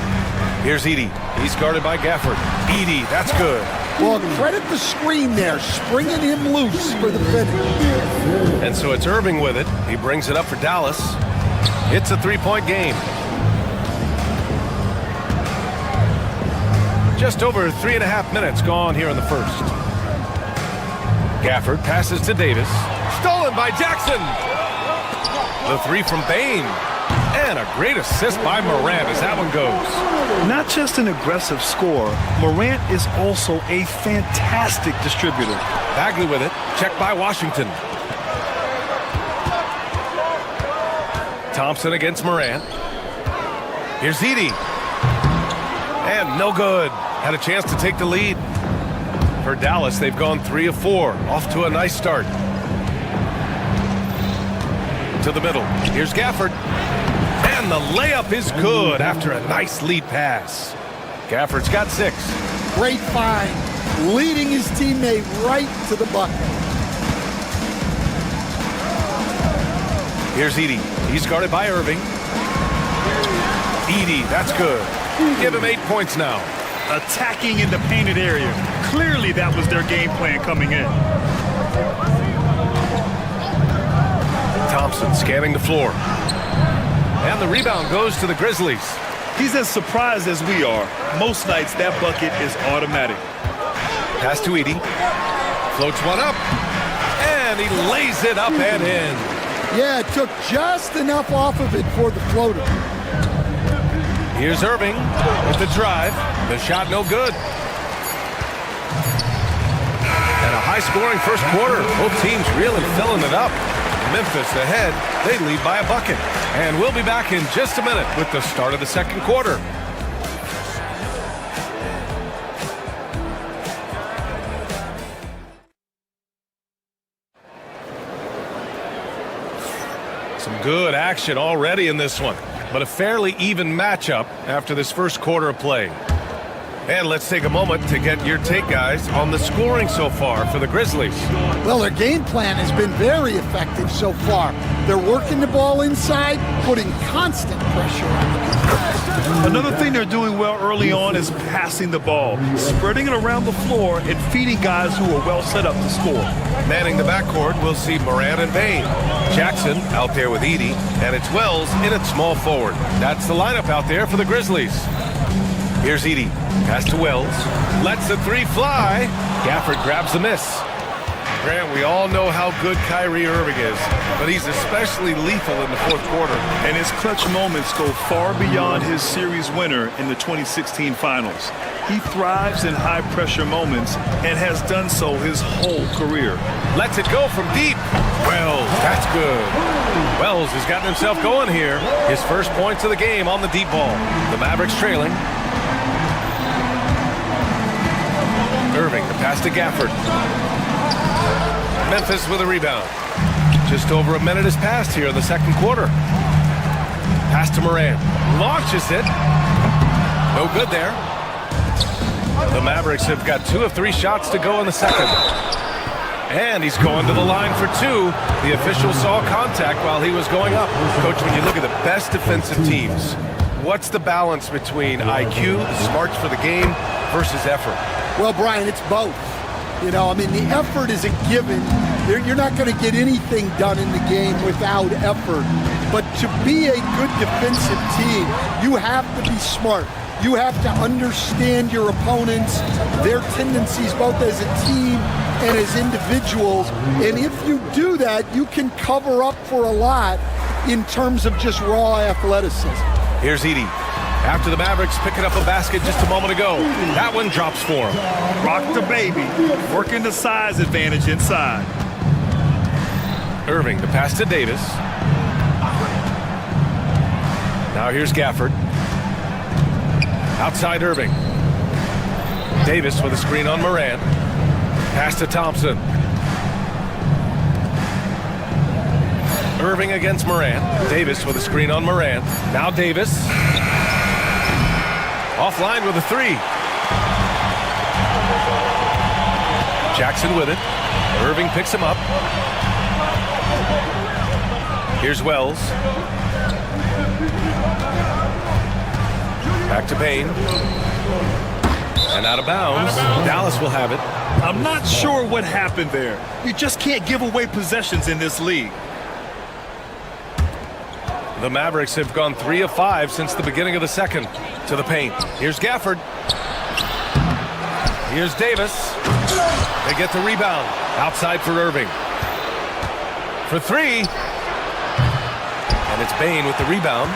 [SPEAKER 8] Here's Edey. He's guarded by Gafford. Edey, that's good.
[SPEAKER 10] Well, credit the screen there, springing him loose for the finish.
[SPEAKER 8] And so it's Irving with it. He brings it up for Dallas. It's a 3-point game. Just over 3.5 minutes gone here in the first. Gafford passes to Davis. Stolen by Jackson. The 3 from Bane. And a great assist by Morant as that one goes.
[SPEAKER 9] Not just an aggressive scorer, Morant is also a fantastic distributor.
[SPEAKER 8] Bagley with it. Checked by Washington. Thompson against Morant. Here's Edey. And no good. Had a chance to take the lead. For Dallas, they've gone 3 of 4. Off to a nice start. to the middle. Here's Gafford. And the layup is good after a nice lead pass. Gafford's got 6.
[SPEAKER 10] Great find, leading his teammate right to the bucket.
[SPEAKER 8] Here's Edey. He's guarded by Irving. Edey, that's good. Give him 8 points now.
[SPEAKER 9] Attacking in the painted area. Clearly that was their game plan coming in.
[SPEAKER 8] Thompson scanning the floor. And the rebound goes to the Grizzlies.
[SPEAKER 9] He's as surprised as we are. Most nights that bucket is automatic.
[SPEAKER 8] Pass to Edey. Floats one up. And he lays it up and in.
[SPEAKER 10] Yeah, it took just enough off of it for the floater.
[SPEAKER 8] Here's Irving with the drive. The shot no good. And a high-scoring first quarter. Both teams really filling it up. Memphis ahead. They lead by a bucket. And we'll be back in just a minute with the start of the second quarter. Some good action already in this one, but a fairly even matchup after this first quarter of play. And let's take a moment to get your take, guys, on the scoring so far for the Grizzlies.
[SPEAKER 10] Well, their game plan has been very effective so far. They're working the ball inside, putting constant pressure on the defense.
[SPEAKER 9] Another thing they're doing well early on is passing the ball, spreading it around the floor and feeding guys who are well set up to score.
[SPEAKER 8] Manning the backcourt, we'll see Morant and Bane. Jackson out there with Edey, and it's Wells in at small forward. That's the lineup out there for the Grizzlies. Here's Edey. Pass to Wells. Lets the 3 fly. Gafford grabs the miss. Grant, we all know how good Kyrie Irving is, but he's especially lethal in the fourth quarter.
[SPEAKER 9] And his clutch moments go far beyond his series winner in the 2016 finals. He thrives in high-pressure moments and has done so his whole career.
[SPEAKER 8] Lets it go from deep. Wells, that's good. Wells has gotten himself going here. His first points of the game on the deep ball. The Mavericks trailing. Irving, the pass to Gafford. Memphis with a rebound. Just over a minute has passed here in the second quarter. Pass to Morant. Launches it. No good there. The Mavericks have got 2 of 3 shots to go in the second. And he's going to the line for 2. The official saw contact while he was going up. Coach, when you look at the best defensive teams, what's the balance between IQ, the smarts for the game, versus effort?
[SPEAKER 10] Well, Brian, it's both. You know, I mean, the effort is a given. You're not going to get anything done in the game without effort. But to be a good defensive team, you have to be smart. You have to understand your opponents, their tendencies, both as a team and as individuals. And if you do that, you can cover up for a lot in terms of just raw athleticism.
[SPEAKER 8] Here's Edey. After the Mavericks picking up a basket just a moment ago. That one drops for him.
[SPEAKER 9] Rock the baby. Working the size advantage inside.
[SPEAKER 8] Irving, the pass to Davis. Now here's Gafford. Outside Irving. Davis with a screen on Morant. Pass to Thompson. Irving against Morant. Davis with a screen on Morant. Now Davis. Offline with a 3. Jackson with it. Irving picks him up. Here's Wells. Back to Bane. And out of bounds. Dallas will have it.
[SPEAKER 9] I'm not sure what happened there. You just can't give away possessions in this league.
[SPEAKER 8] The Mavericks have gone 3 of 5 since the beginning of the second. To the paint. Here's Gafford. Here's Davis. They get the rebound. Outside for Irving. For 3. And it's Bane with the rebound.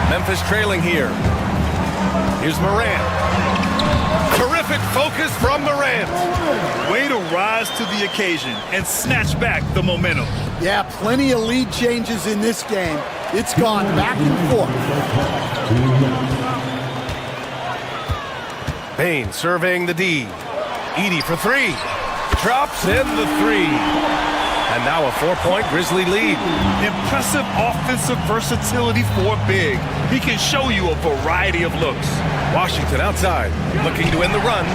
[SPEAKER 8] Memphis trailing here. Here's Morant. Terrific focus from Morant.
[SPEAKER 9] Way to rise to the occasion and snatch back the momentum.
[SPEAKER 10] Yeah, plenty of lead changes in this game. It's gone back and forth.
[SPEAKER 8] Bane serving the D. Edey for 3. Drops in the 3. And now a 4-point Grizzly lead.
[SPEAKER 9] Impressive offensive versatility for big. He can show you a variety of looks.
[SPEAKER 8] Washington outside, looking to end the run.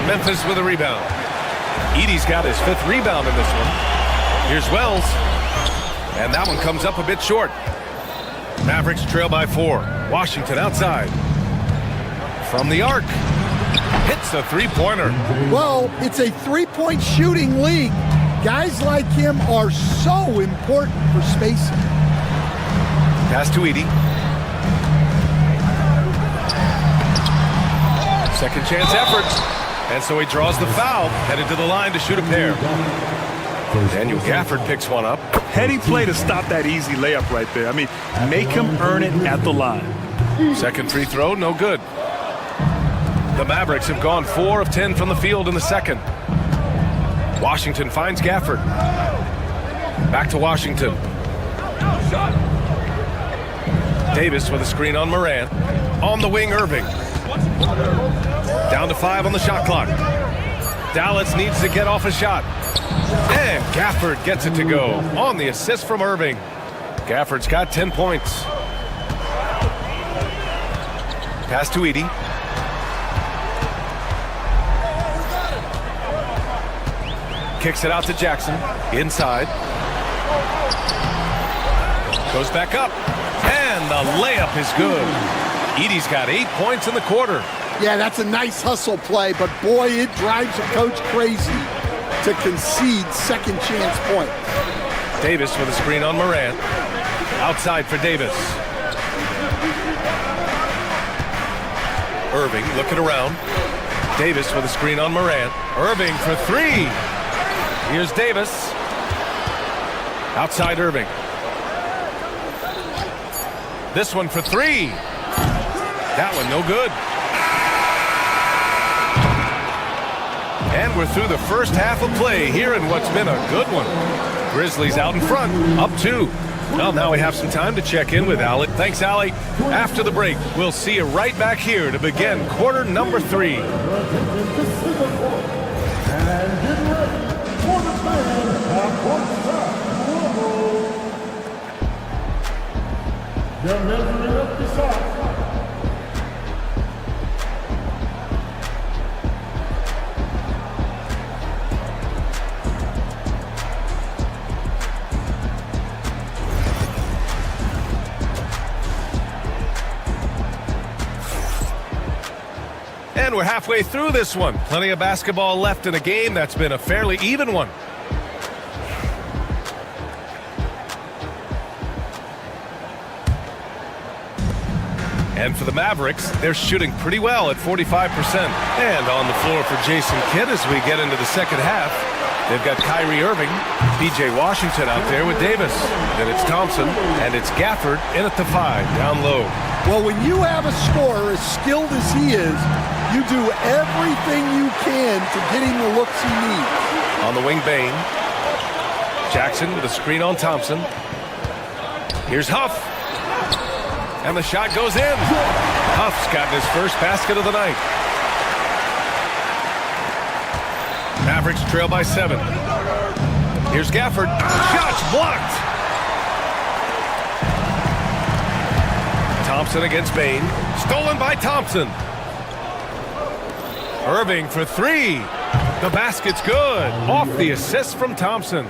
[SPEAKER 8] Memphis with a rebound. Edey's got his 5th rebound in this one. Here's Wells. And that one comes up a bit short. Mavericks trail by 4. Washington outside. From the arc. Hits a 3-pointer.
[SPEAKER 10] Well, it's a 3-point shooting league. Guys like him are so important for spacing.
[SPEAKER 8] Pass to Edey. Second chance effort. And so he draws the foul. Headed to the line to shoot a pair. Daniel Gafford picks one up.
[SPEAKER 9] Heady play to stop that easy layup right there. I mean, make him earn it at the line.
[SPEAKER 8] Second free throw, no good. The Mavericks have gone 4 of 10 from the field in the second. Washington finds Gafford. Back to Washington. Davis with a screen on Morant. On the wing, Irving. Down to 5 on the shot clock. Dallas needs to get off a shot. And Gafford gets it to go on the assist from Irving. Gafford's got 10 points. Pass to Edey. Kicks it out to Jackson. Inside. Goes back up. And the layup is good. Edey's got 8 points in the quarter.
[SPEAKER 10] Yeah, that's a nice hustle play, but boy, it drives a coach crazy to concede second chance points.
[SPEAKER 8] Davis with a screen on Morant. Outside for Davis. Irving looking around. Davis with a screen on Morant. Irving for 3. Here's Davis. Outside Irving. This one for 3. That one no good. And we're through the first half of play here in what's been a good one. Grizzlies out in front, up 2. Well, now we have some time to check in with Alec. Thanks, Alec. After the break, we'll see you right back here to begin quarter number 3. And we're halfway through this one. Plenty of basketball left in a game that's been a fairly even one. And for the Mavericks, they're shooting pretty well at 45%. And on the floor for Jason Kidd as we get into the second half, they've got Kyrie Irving, P.J. Washington out there with Davis. Then it's Thompson, and it's Gafford in at the 5, down low.
[SPEAKER 10] Well, when you have a scorer as skilled as he is, you do everything you can to get him the looks he needs.
[SPEAKER 8] On the wing, Bain. Jackson with a screen on Thompson. Here's Huff. And the shot goes in. Huff's got his first basket of the night. Mavericks trail by 7. Here's Gafford. Shots blocked. Thompson against Bain. Stolen by Thompson. Irving for 3. The basket's good. Off the assist from Thompson.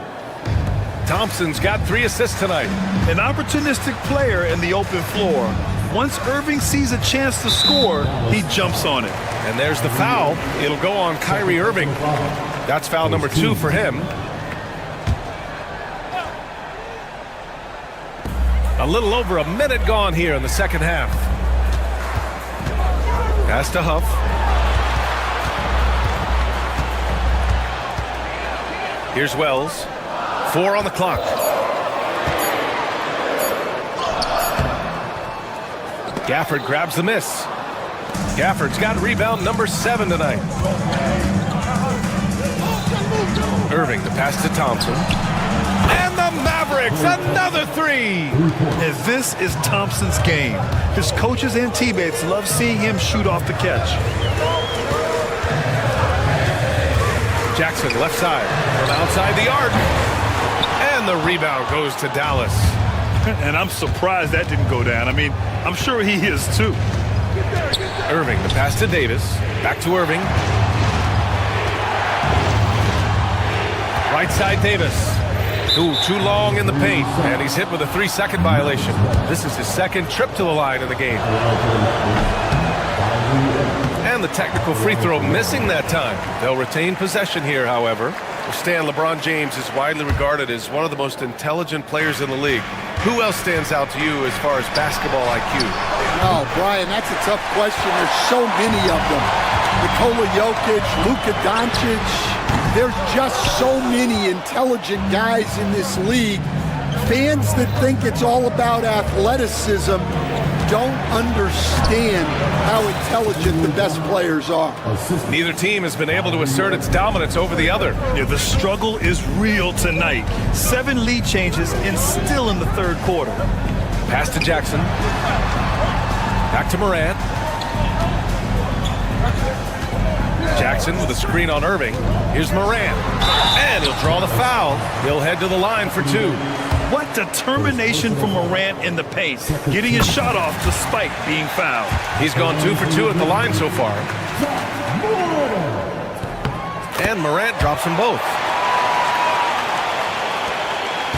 [SPEAKER 8] Thompson's got 3 assists tonight.
[SPEAKER 9] An opportunistic player in the open floor. Once Irving sees a chance to score, he jumps on it.
[SPEAKER 8] And there's the foul. It'll go on Kyrie Irving. That's foul number 2 for him. A little over a minute gone here in the second half. Pass to Huff. Here's Wells. 4 on the clock. Gafford grabs the miss. Gafford's got rebound number 7 tonight. Irving, the pass to Thompson. And the Mavericks, another 3.
[SPEAKER 9] And this is Thompson's game. His coaches and teammates love seeing him shoot off the catch.
[SPEAKER 8] Jackson, left side, from outside the arc. And the rebound goes to Dallas.
[SPEAKER 9] And I'm surprised that didn't go down. I mean, I'm sure he is too.
[SPEAKER 8] Irving, the pass to Davis. Back to Irving. Right side Davis. Too long in the paint. And he's hit with a 3-second violation. This is his second trip to the line in the game. And the technical free throw missing that time. They'll retain possession here, however. Stan, LeBron James is widely regarded as one of the most intelligent players in the league. Who else stands out to you as far as basketball IQ?
[SPEAKER 10] Oh, Brian, that's a tough question. There's so many of them. Nikola Jokic, Luka Doncic. There's just so many intelligent guys in this league. Fans that think it's all about athleticism don't understand how intelligent the best players are.
[SPEAKER 8] Neither team has been able to assert its dominance over the other.
[SPEAKER 9] Yeah, the struggle is real tonight. 7 lead changes and still in the third quarter.
[SPEAKER 8] Pass to Jackson. Back to Morant. Jackson with a screen on Irving. Here's Morant. And he'll draw the foul. He'll head to the line for 2.
[SPEAKER 9] What determination from Morant in the paint, getting his shot off despite being fouled.
[SPEAKER 8] He's gone 2 for 2 at the line so far. And Morant drops them both.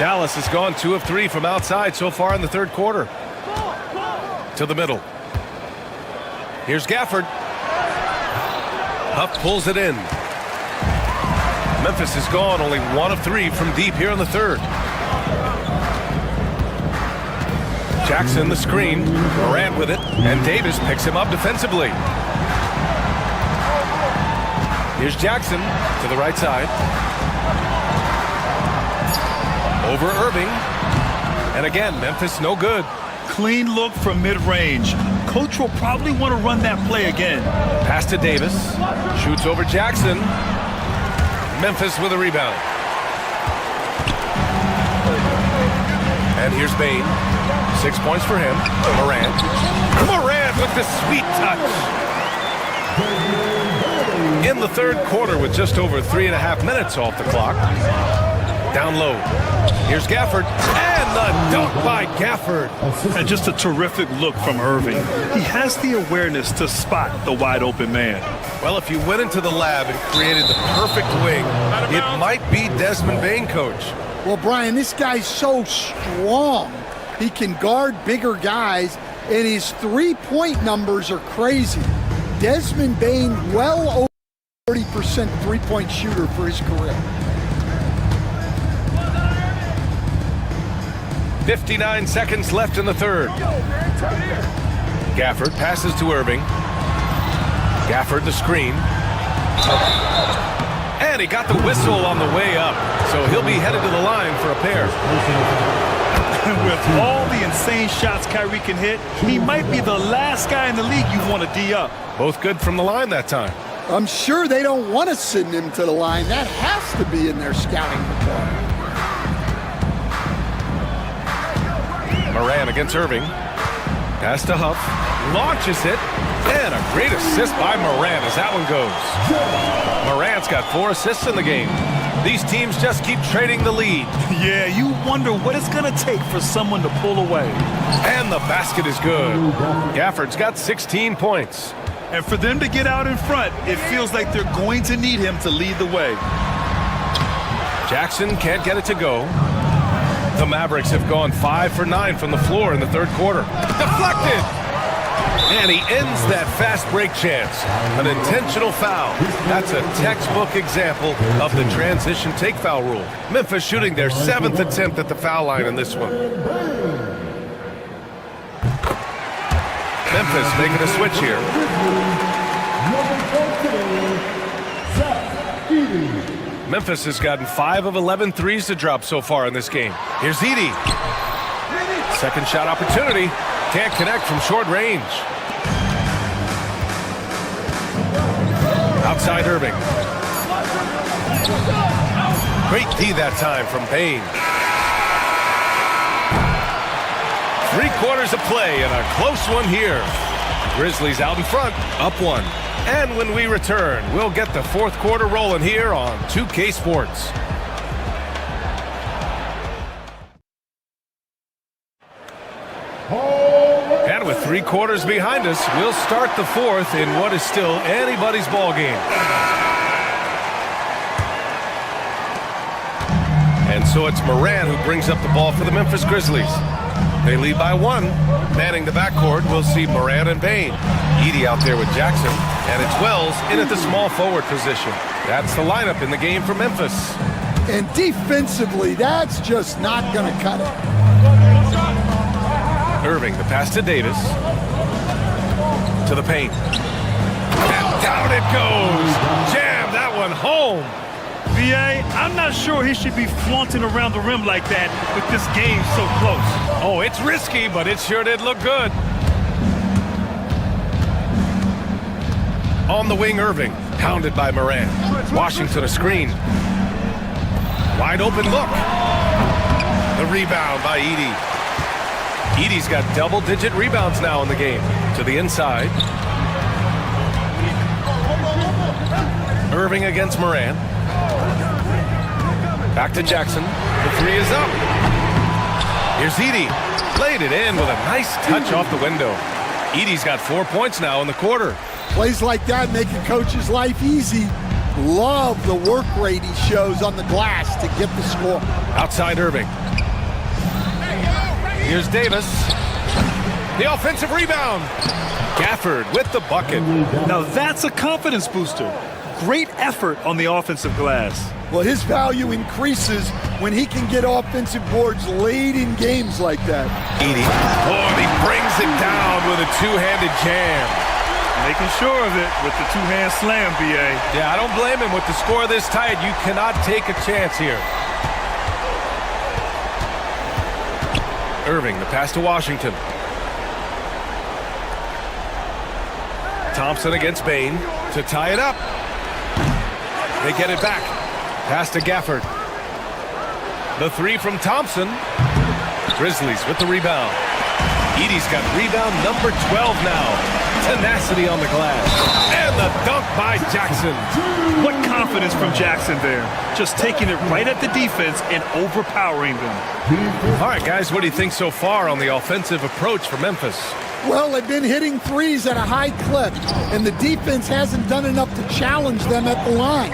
[SPEAKER 8] Dallas has gone 2 of 3 from outside so far in the third quarter. To the middle. Here's Gafford. Huff pulls it in. Memphis has gone only 1 of 3 from deep here in the third. Jackson the screen, Morant with it, and Davis picks him up defensively. Here's Jackson to the right side. Over Irving. And again, Memphis no good.
[SPEAKER 9] Clean look from mid-range. Coach will probably want to run that play again.
[SPEAKER 8] Pass to Davis. Shoots over Jackson. Memphis with a rebound. And here's Bane. 6 points for him. Morant. Morant with the sweet touch. In the third quarter with just over 3.5 minutes off the clock. Down low. Here's Gafford. And the dunk by Gafford.
[SPEAKER 9] And just a terrific look from Irving. He has the awareness to spot the wide open man.
[SPEAKER 8] Well, if you went into the lab and created the perfect wing, it might be Desmond Bane, coach.
[SPEAKER 10] Well, Brian, this guy's so strong. He can guard bigger guys, and his three-point numbers are crazy. Desmond Bane, well over 30% three-point shooter for his career.
[SPEAKER 8] 59 seconds left in the third. Gafford passes to Irving. Gafford the screen. And he got the whistle on the way up, so he'll be headed to the line for a pair.
[SPEAKER 9] With all the insane shots Kyrie can hit, he might be the last guy in the league you want to D up.
[SPEAKER 8] Both good from the line that time.
[SPEAKER 10] I'm sure they don't want to send him to the line. That has to be in their scouting report.
[SPEAKER 8] Morant against Irving. Pass to Huff. Launches it. And a great assist by Morant as that one goes. Morant's got 4 assists in the game. These teams just keep trading the lead.
[SPEAKER 9] Yeah, you wonder what it's going to take for someone to pull away.
[SPEAKER 8] And the basket is good. Gafford's got 16 points.
[SPEAKER 9] And for them to get out in front, it feels like they're going to need him to lead the way.
[SPEAKER 8] Jackson can't get it to go. The Mavericks have gone 5 for 9 from the floor in the third quarter. Deflected! And he ends that fast break chance. An intentional foul. That's a textbook example of the transition take foul rule. Memphis shooting their 7th attempt at the foul line in this one. Memphis making a switch here. Memphis has gotten 5 of 11 threes to drop so far in this game. Here's Edey. Second shot opportunity. Can't connect from short range. Outside Irving. Great D that time from Bane. 3 quarters of play and a close one here. Grizzlies out in front, up 1. And when we return, we'll get the fourth quarter rolling here on 2K Sports. And with 3 quarters behind us, we'll start the fourth in what is still anybody's ball game. And so it's Moran who brings up the ball for the Memphis Grizzlies. They lead by 1. Manning the backcourt, we'll see Moran and Bain. Edey out there with Jackson, and it's Wells in at the small forward position. That's the lineup in the game for Memphis.
[SPEAKER 10] And defensively, that's just not going to cut it.
[SPEAKER 8] Irving, the pass to Davis. To the paint. And down it goes. Jam that one home.
[SPEAKER 9] BA, I'm not sure he should be flaunting around the rim like that with this game so close.
[SPEAKER 8] Oh, it's risky, but it sure did look good. On the wing, Irving. Pounded by Moran. Washington a screen. Wide open look. The rebound by Edey. Edey's got double-digit rebounds now in the game. To the inside. Irving against Moran. Back to Jackson. The 3 is up. Here's Edey. Played it in with a nice touch off the window. Edey's got 4 points now in the quarter.
[SPEAKER 10] Plays like that make a coach's life easy. Love the work rate he shows on the glass to get the score.
[SPEAKER 8] Outside Irving. Here's Davis. The offensive rebound. Gafford with the bucket.
[SPEAKER 9] Now that's a confidence booster. Great effort on the offensive glass.
[SPEAKER 10] Well, his value increases when he can get offensive boards late in games like that.
[SPEAKER 8] Edey. Oh, and he brings it down with a two-handed jam.
[SPEAKER 9] Making sure of it with the two-hand slam, BA.
[SPEAKER 8] Yeah, I don't blame him. With the score this tight, you cannot take a chance here. Irving, the pass to Washington. Thompson against Bain to tie it up. They get it back. Pass to Gafford. The 3 from Thompson. Grizzlies with the rebound. Edey's got rebound number 12 now. Tenacity on the glass. And the dunk by Jackson.
[SPEAKER 9] What confidence from Jackson there. Just taking it right at the defense and overpowering them.
[SPEAKER 8] All right, guys, what do you think so far on the offensive approach for Memphis?
[SPEAKER 10] Well, they've been hitting threes at a high clip, and the defense hasn't done enough to challenge them at the line.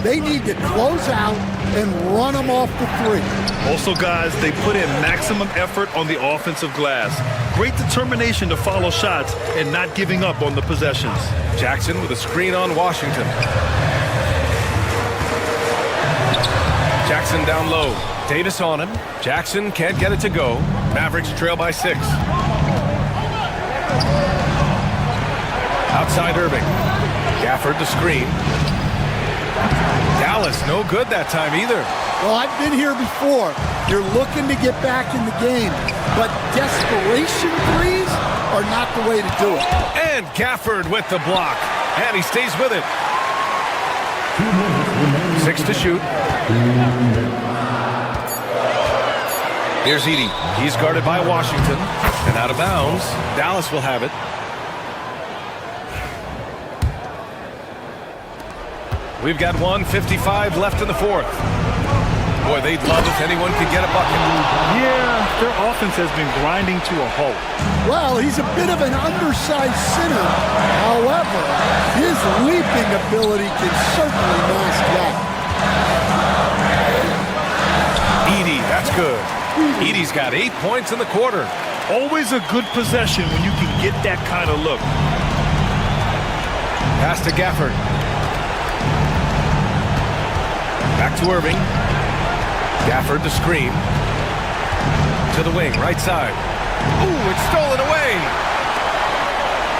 [SPEAKER 10] They need to close out and run them off the 3.
[SPEAKER 9] Also, guys, they put in maximum effort on the offensive glass. Great determination to follow shots and not giving up on the possessions.
[SPEAKER 8] Jackson with a screen on Washington. Jackson down low. Davis on him. Jackson can't get it to go. Mavericks trail by 6. Outside Irving. Gafford the screen. Dallas no good that time either.
[SPEAKER 10] Well, I've been here before. You're looking to get back in the game, but desperation threes are not the way to do it.
[SPEAKER 8] And Gafford with the block. And he stays with it. 6 to shoot. Here's Edey. He's guarded by Washington. And out of bounds. Dallas will have it. We've got 1:55 left in the fourth. Boy, they'd love if anyone could get a bucket.
[SPEAKER 9] Yeah, their offense has been grinding to a halt.
[SPEAKER 10] Well, he's a bit of an undersized center. However, his leaping ability can certainly mask that.
[SPEAKER 8] Edey, that's good. Edey's got 8 points in the quarter.
[SPEAKER 9] Always a good possession when you can get that kind of look.
[SPEAKER 8] Pass to Gafford. Back to Irving. Gafford the screen. To the wing, right side. Ooh, it's stolen away.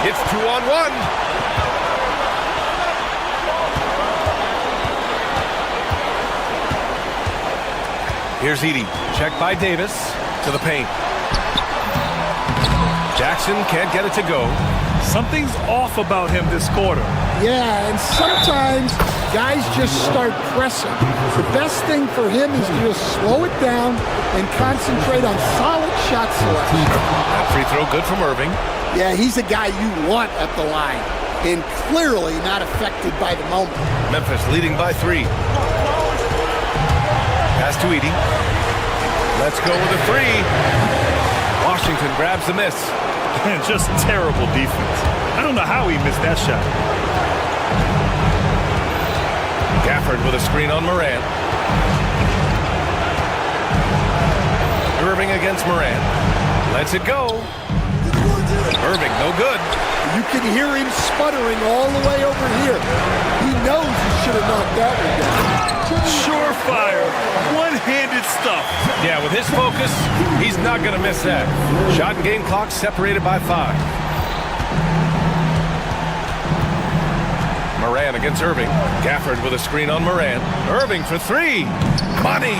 [SPEAKER 8] It's 2-on-1. Here's Edey. Checked by Davis. To the paint. Jackson can't get it to go.
[SPEAKER 9] Something's off about him this quarter.
[SPEAKER 10] Yeah, and sometimes guys just start pressing. The best thing for him is to just slow it down and concentrate on solid shot selection.
[SPEAKER 8] That free throw good from Irving.
[SPEAKER 10] Yeah, he's a guy you want at the line. and clearly not affected by the moment.
[SPEAKER 8] Memphis leading by 3. Pass to Edey. Let's go with a 3. Washington grabs the miss.
[SPEAKER 9] And just terrible defense. I don't know how he missed that shot.
[SPEAKER 8] Gafford with a screen on Morant. Irving against Morant. Lets it go. Irving, no good.
[SPEAKER 10] You can hear him sputtering all the way over here. He knows he should have knocked that one down.
[SPEAKER 9] Surefire, one-handed stuff.
[SPEAKER 8] Yeah, with his focus, he's not going to miss that. Shot and game clock separated by 5. Morant against Irving. Gafford with a screen on Morant. Irving for 3. Money!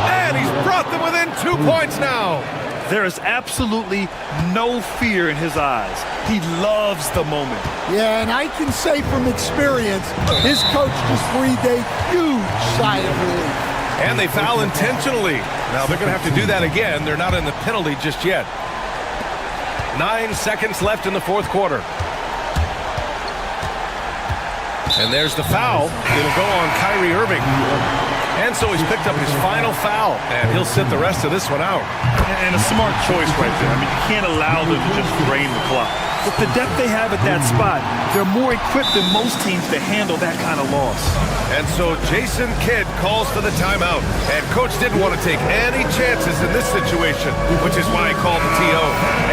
[SPEAKER 8] And he's brought them within 2 points now.
[SPEAKER 9] There is absolutely no fear in his eyes. He loves the moment.
[SPEAKER 10] Yeah, and I can say from experience, his coach just breathed a huge sigh of relief.
[SPEAKER 8] And they foul intentionally. Now they're going to have to do that again. They're not in the penalty just yet. 9 seconds left in the 4th quarter. And there's the foul. It'll go on Kyrie Irving. And so he's picked up his final foul, and he'll sit the rest of this one out.
[SPEAKER 9] And a smart choice right there. I mean, you can't allow them to just drain the clock. With the depth they have at that spot, they're more equipped than most teams to handle that kind of loss.
[SPEAKER 8] And so Jason Kidd calls for the timeout. And coach didn't want to take any chances in this situation, which is why he called the TO.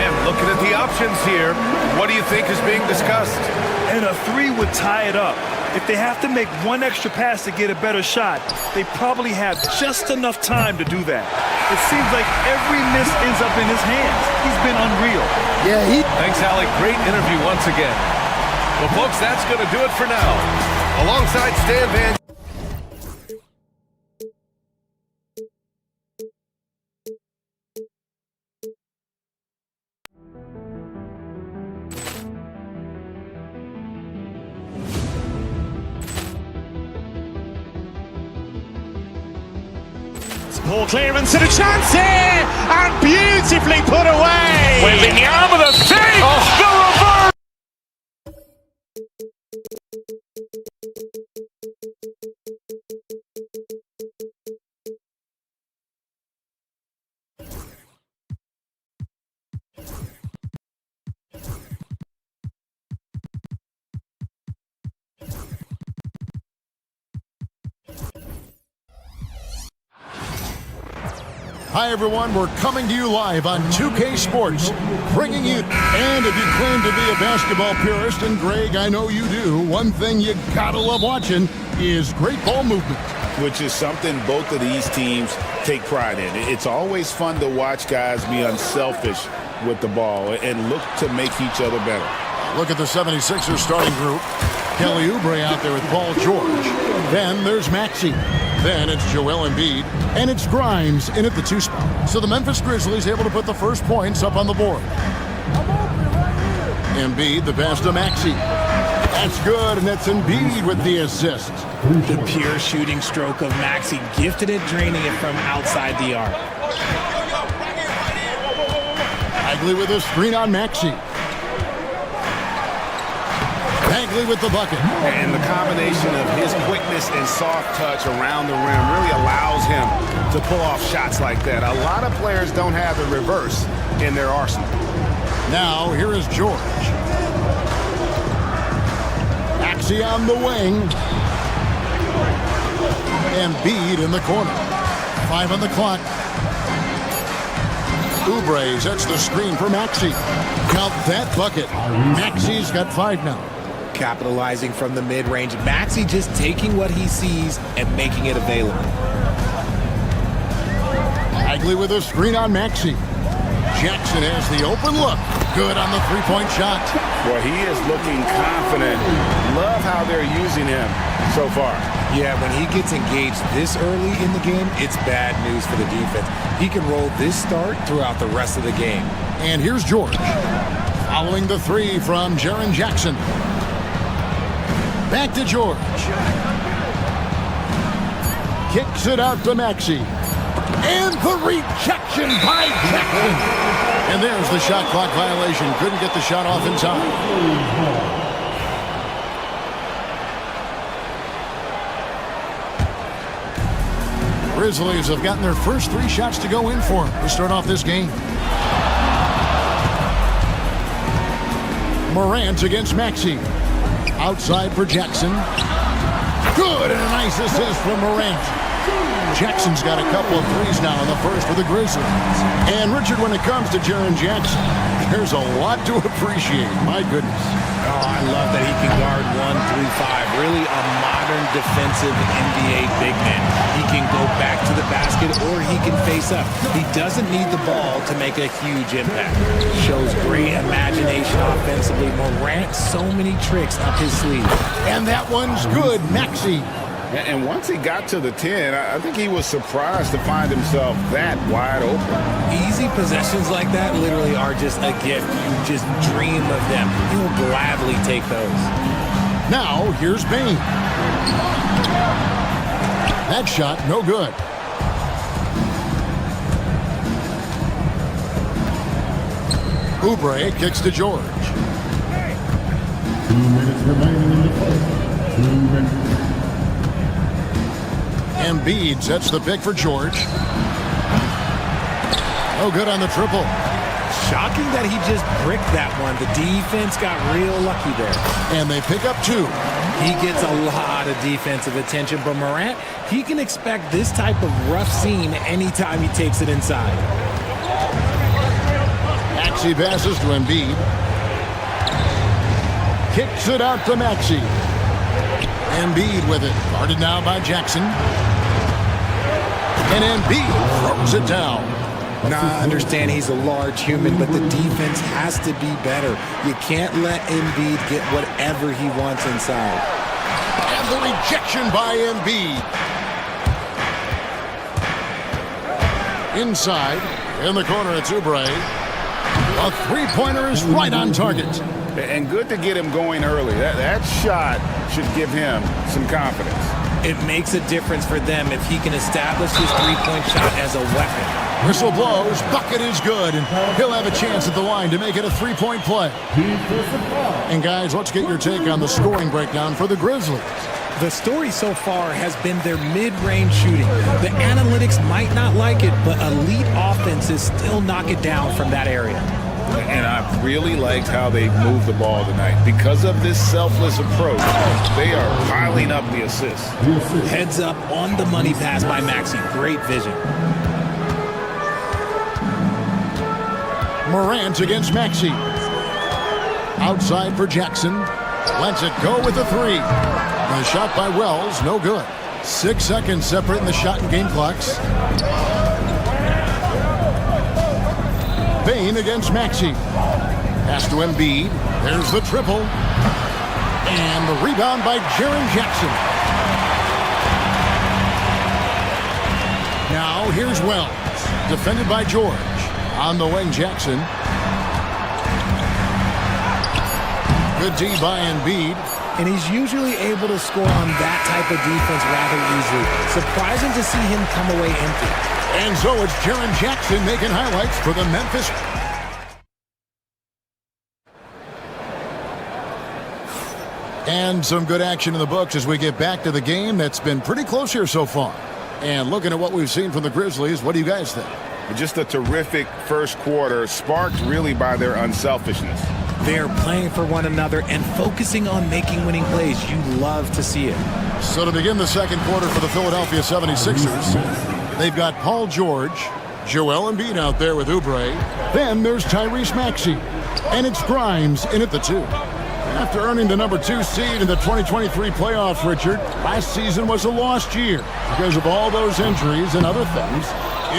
[SPEAKER 8] And looking at the options here, what do you think is being discussed?
[SPEAKER 9] And a 3 would tie it up. If they have to make one extra pass to get a better shot, they probably have just enough time to do that. It seems like every miss ends up in his hands. He's been unreal.
[SPEAKER 10] Yeah,
[SPEAKER 8] Thanks, Alec. Great interview once again. Well, folks, that's going to do it for now. Alongside Stan Van...
[SPEAKER 1] Poor clearance and a chance here, and beautifully put away.
[SPEAKER 2] Wembanyama with a save. The reverse.
[SPEAKER 4] Hi, everyone. We're coming to you live on 2K Sports, bringing you... And if you claim to be a basketball purist, and Greg, I know you do, one thing you gotta love watching is great ball movement.
[SPEAKER 12] Which is something both of these teams take pride in. It's always fun to watch guys be unselfish with the ball and look to make each other better.
[SPEAKER 4] Look at the 76ers starting group. Kelly Oubre out there with Paul George. Then there's Maxey. Then it's Joel Embiid. And it's Grimes in at the 2 spot. So the Memphis Grizzlies able to put the first points up on the board. Embiid, the pass to Maxey. That's good, and that's Embiid with the assist.
[SPEAKER 13] The pure shooting stroke of Maxey, gifted at draining it from outside the arc.
[SPEAKER 4] Bagley with a screen on Maxey. Bagley with the bucket.
[SPEAKER 2] And the combination of his quickness and soft touch around the rim really allows him to pull off shots like that. A lot of players don't have the reverse in their arsenal.
[SPEAKER 4] Now, here is George. Maxey on the wing. Embiid in the corner. 5 on the clock. Oubre sets the screen for Maxey. Count that bucket. Maxey's got 5 now.
[SPEAKER 13] Capitalizing from the mid-range. Maxey just taking what he sees and making it available.
[SPEAKER 4] Bagley with a screen on Maxey. Jackson has the open look. Good on the three-point shot.
[SPEAKER 2] Well, he is looking confident. Love how they're using him so far.
[SPEAKER 13] Yeah, when he gets engaged this early in the game, it's bad news for the defense. He can roll this start throughout the rest of the game.
[SPEAKER 4] And here's George. Following the 3 from Jaren Jackson. Back to George. Kicks it out to Maxey. And the rejection by Jackson. And there's the shot clock violation. Couldn't get the shot off in time. Grizzlies have gotten their first 3 shots to go in for them to start off this game. Morant against Maxey. Outside for Jackson. Good, and a nice assist from Morant. Jackson's got a couple of threes now in the first for the Grizzlies. And Richard, when it comes to Jaren Jackson, there's a lot to appreciate. My goodness.
[SPEAKER 13] Oh, I love that he can guard 1 through 5. Really a modern defensive NBA big man. He can go back to the basket or he can face up. He doesn't need the ball to make a huge impact. Shows great imagination offensively. Morant, so many tricks up his sleeve.
[SPEAKER 4] And that one's good, Maxey.
[SPEAKER 12] And once he got to the 10, I think he was surprised to find himself that wide open.
[SPEAKER 13] Easy possessions like that literally are just a gift. You just dream of them. He'll gladly take those.
[SPEAKER 4] Now, here's Bane. That shot, no good. Oubre kicks to George.
[SPEAKER 7] 2 minutes remaining in the first. 2 minutes.
[SPEAKER 4] Embiid sets the pick for George. Oh, good on the triple.
[SPEAKER 13] Shocking that he just bricked that one. The defense got real lucky there.
[SPEAKER 4] And they pick up 2.
[SPEAKER 13] He gets a lot of defensive attention, but Morant, he can expect this type of rough scene anytime he takes it inside.
[SPEAKER 4] Maxey passes to Embiid. Kicks it out to Maxey. Embiid with it. Guarded now by Jackson. And Embiid throws it down.
[SPEAKER 13] Now, I understand he's a large human, but the defense has to be better. You can't let Embiid get whatever he wants inside.
[SPEAKER 4] And the rejection by Embiid. Inside, in the corner, it's Oubre. A three-pointer is right on target.
[SPEAKER 12] And good to get him going early. That shot should give him some confidence.
[SPEAKER 13] It makes a difference for them if he can establish his three-point shot as a weapon.
[SPEAKER 4] Whistle blows, bucket is good, and he'll have a chance at the line to make it a three-point play. And guys, let's get your take on the scoring breakdown for the Grizzlies.
[SPEAKER 13] The story so far has been their mid-range shooting. The analytics might not like it, but elite offenses still knock it down from that area.
[SPEAKER 12] And I've really liked how they've moved the ball tonight. Because of this selfless approach, they are piling up the assists.
[SPEAKER 13] Heads up on the money pass by Maxey. Great vision.
[SPEAKER 4] Morant against Maxey. Outside for Jackson. Lets it go with the three. The shot by Wells, no good. 6 seconds separating the shot and game clocks. Bane against Maxey. Pass to Embiid. There's the triple. And the rebound by Jaren Jackson. Now here's Wells. Defended by George. On the wing, Jackson. Good D by Embiid.
[SPEAKER 13] And he's usually able to score on that type of defense rather easily. Surprising to see him come away empty.
[SPEAKER 4] And so it's Jaren Jackson making highlights for the Memphis. And some good action in the books as we get back to the game that's been pretty close here so far. And looking at what we've seen from the Grizzlies, what do you guys think?
[SPEAKER 12] Just a terrific first quarter, sparked really by their unselfishness.
[SPEAKER 13] They're playing for one another and focusing on making winning plays. You love to see it.
[SPEAKER 4] So to begin the second quarter for the Philadelphia 76ers, they've got Paul George, Joel Embiid out there with Oubre. Then there's Tyrese Maxey. And it's Grimes in at the 2. After earning the number 2 seed in the 2023 playoffs, Richard, last season was a lost year because of all those injuries and other things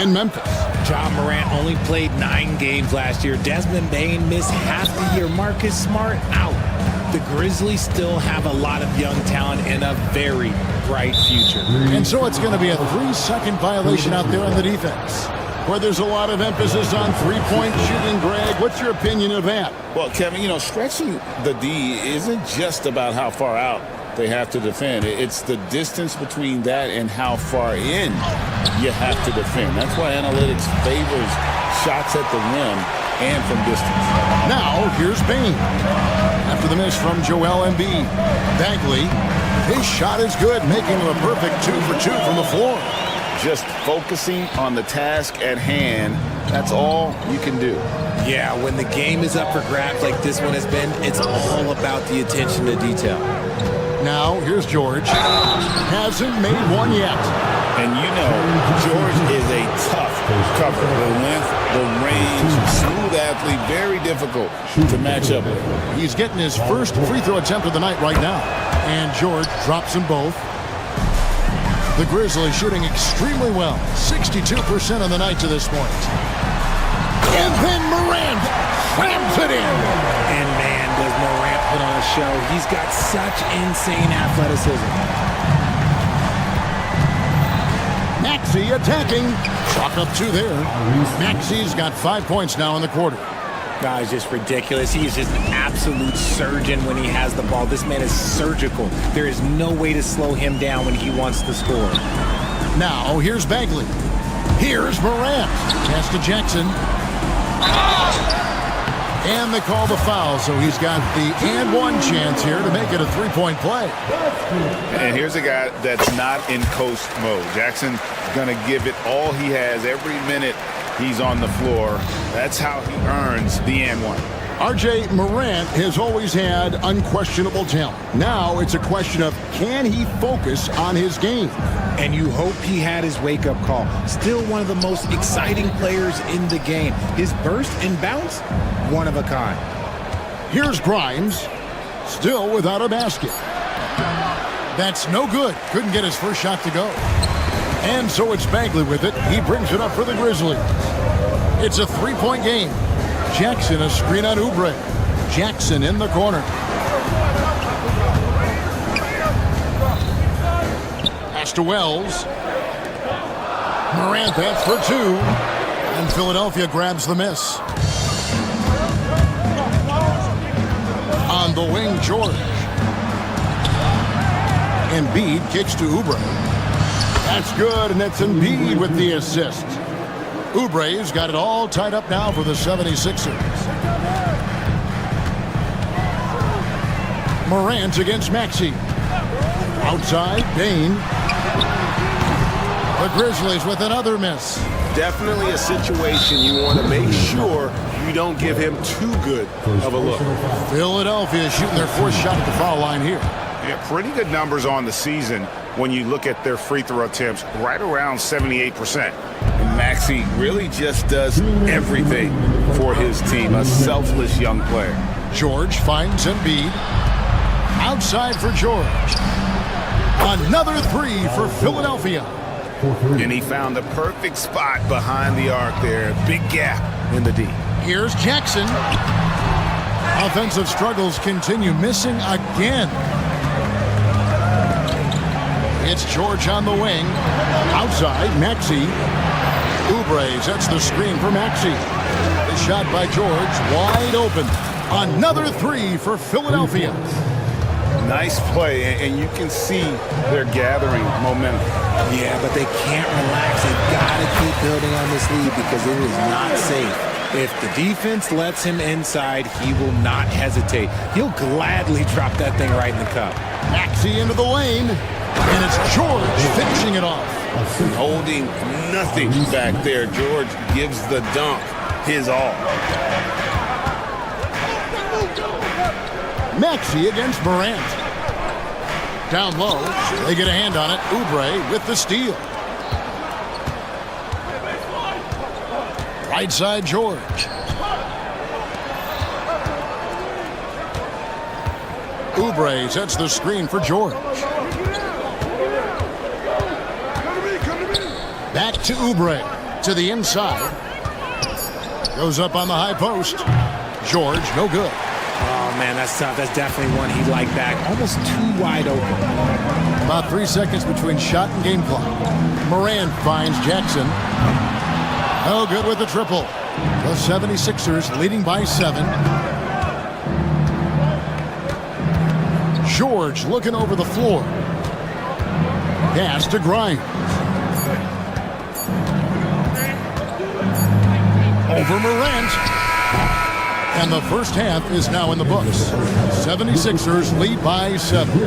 [SPEAKER 4] in Memphis.
[SPEAKER 13] Ja Morant only played 9 games last year. Desmond Bane missed half the year. Marcus Smart out. The Grizzlies still have a lot of young talent and a very bright future.
[SPEAKER 4] And so it's going to be a 3-second violation out there on the defense, where there's a lot of emphasis on three-point shooting. Greg, what's your opinion of that?
[SPEAKER 12] Well, Kevin, stretching the D isn't just about how far out they have to defend. It's the distance between that and how far in you have to defend. That's why analytics favors shots at the rim and from distance.
[SPEAKER 4] Now, here's Bane. After the miss from Joel Embiid. Bagley, his shot is good, making him a perfect 2 for 2 from the floor.
[SPEAKER 12] just focusing on the task at hand. That's all you can do.
[SPEAKER 13] Yeah, when the game is up for grabs like this one has been, it's all about the attention to detail.
[SPEAKER 4] Now, here's George. Hasn't made one yet.
[SPEAKER 12] And you know, George is a tough cover. The length, the range, smooth athlete, very difficult to match up with.
[SPEAKER 4] He's getting his first free throw attempt of the night right now. And George drops them both. The Grizzlies shooting extremely well. 62% on the night to this point. And then Morant slams it in.
[SPEAKER 13] And man, does Morant put on a show. He's got such insane athleticism.
[SPEAKER 4] Maxey attacking. Chalk up 2 there. Maxey's got 5 points now in the quarter.
[SPEAKER 13] Guys, just ridiculous. He is just an absolute surgeon when he has the ball. This man is surgical. There is no way to slow him down when he wants to score.
[SPEAKER 4] Now, here's Bagley. Here's Morant. Pass to Jackson. And they call the foul, so he's got the and one chance here to make it a three-point play.
[SPEAKER 12] And here's a guy that's not in coast mode. Jackson's going to give it all he has every minute he's on the floor. That's how he earns the and one.
[SPEAKER 4] R.J. Morant has always had unquestionable talent. Now it's a question of, can he focus on his game?
[SPEAKER 13] And you hope he had his wake-up call. Still one of the most exciting players in the game. His burst and bounce, one of a kind.
[SPEAKER 4] Here's Grimes, still without a basket. That's no good. Couldn't get his first shot to go. And so it's Bagley with it. He brings it up for the Grizzlies. It's a three-point game. Jackson, a screen on Oubre. Jackson in the corner. Pass to Wells. Morant, that's for 2. And Philadelphia grabs the miss. On the wing, George. Embiid kicks to Oubre. That's good, and it's Embiid with the assist. Oubre's got it all tied up now for the 76ers. Morant against Maxey. Outside, Bane. The Grizzlies with another miss.
[SPEAKER 2] Definitely a situation you want to make sure you don't give him too good of a look.
[SPEAKER 4] Philadelphia shooting their fourth shot at the foul line here.
[SPEAKER 12] Yeah, pretty good numbers on the season when you look at their free throw attempts, right around 78%. Maxey really just does everything for his team, a selfless young player.
[SPEAKER 4] George finds Embiid. Outside for George. Another 3 for Philadelphia.
[SPEAKER 12] And he found the perfect spot behind the arc there. Big gap in the D.
[SPEAKER 4] Here's Jackson. Offensive struggles continue, missing again. It's George on the wing. Outside, Maxey. Oubre sets the screen for Maxey. The shot by George, wide open. Another 3 for Philadelphia.
[SPEAKER 12] Nice play, and you can see they're gathering momentum.
[SPEAKER 13] Yeah, but they can't relax. They've got to keep building on this lead because it is not safe. If the defense lets him inside, he will not hesitate. He'll gladly drop that thing right in the cup.
[SPEAKER 4] Maxey into the lane, and it's George finishing it off.
[SPEAKER 12] Holding nothing back there. George gives the dunk his all.
[SPEAKER 4] Maxey against Morant. Down low, they get a hand on it. Oubre with the steal. Right side, George. Oubre sets the screen for George. Back to Oubre, to the inside. Goes up on the high post. George, no good.
[SPEAKER 13] Oh, man, that's tough. That's definitely one he'd like back. Almost too wide open.
[SPEAKER 4] About 3 seconds between shot and game clock. Morant finds Jackson. No good with the triple. The 76ers leading by 7. George looking over the floor. Pass to Grimes. Over Morant. And the first half is now in the books. 76ers lead by 7.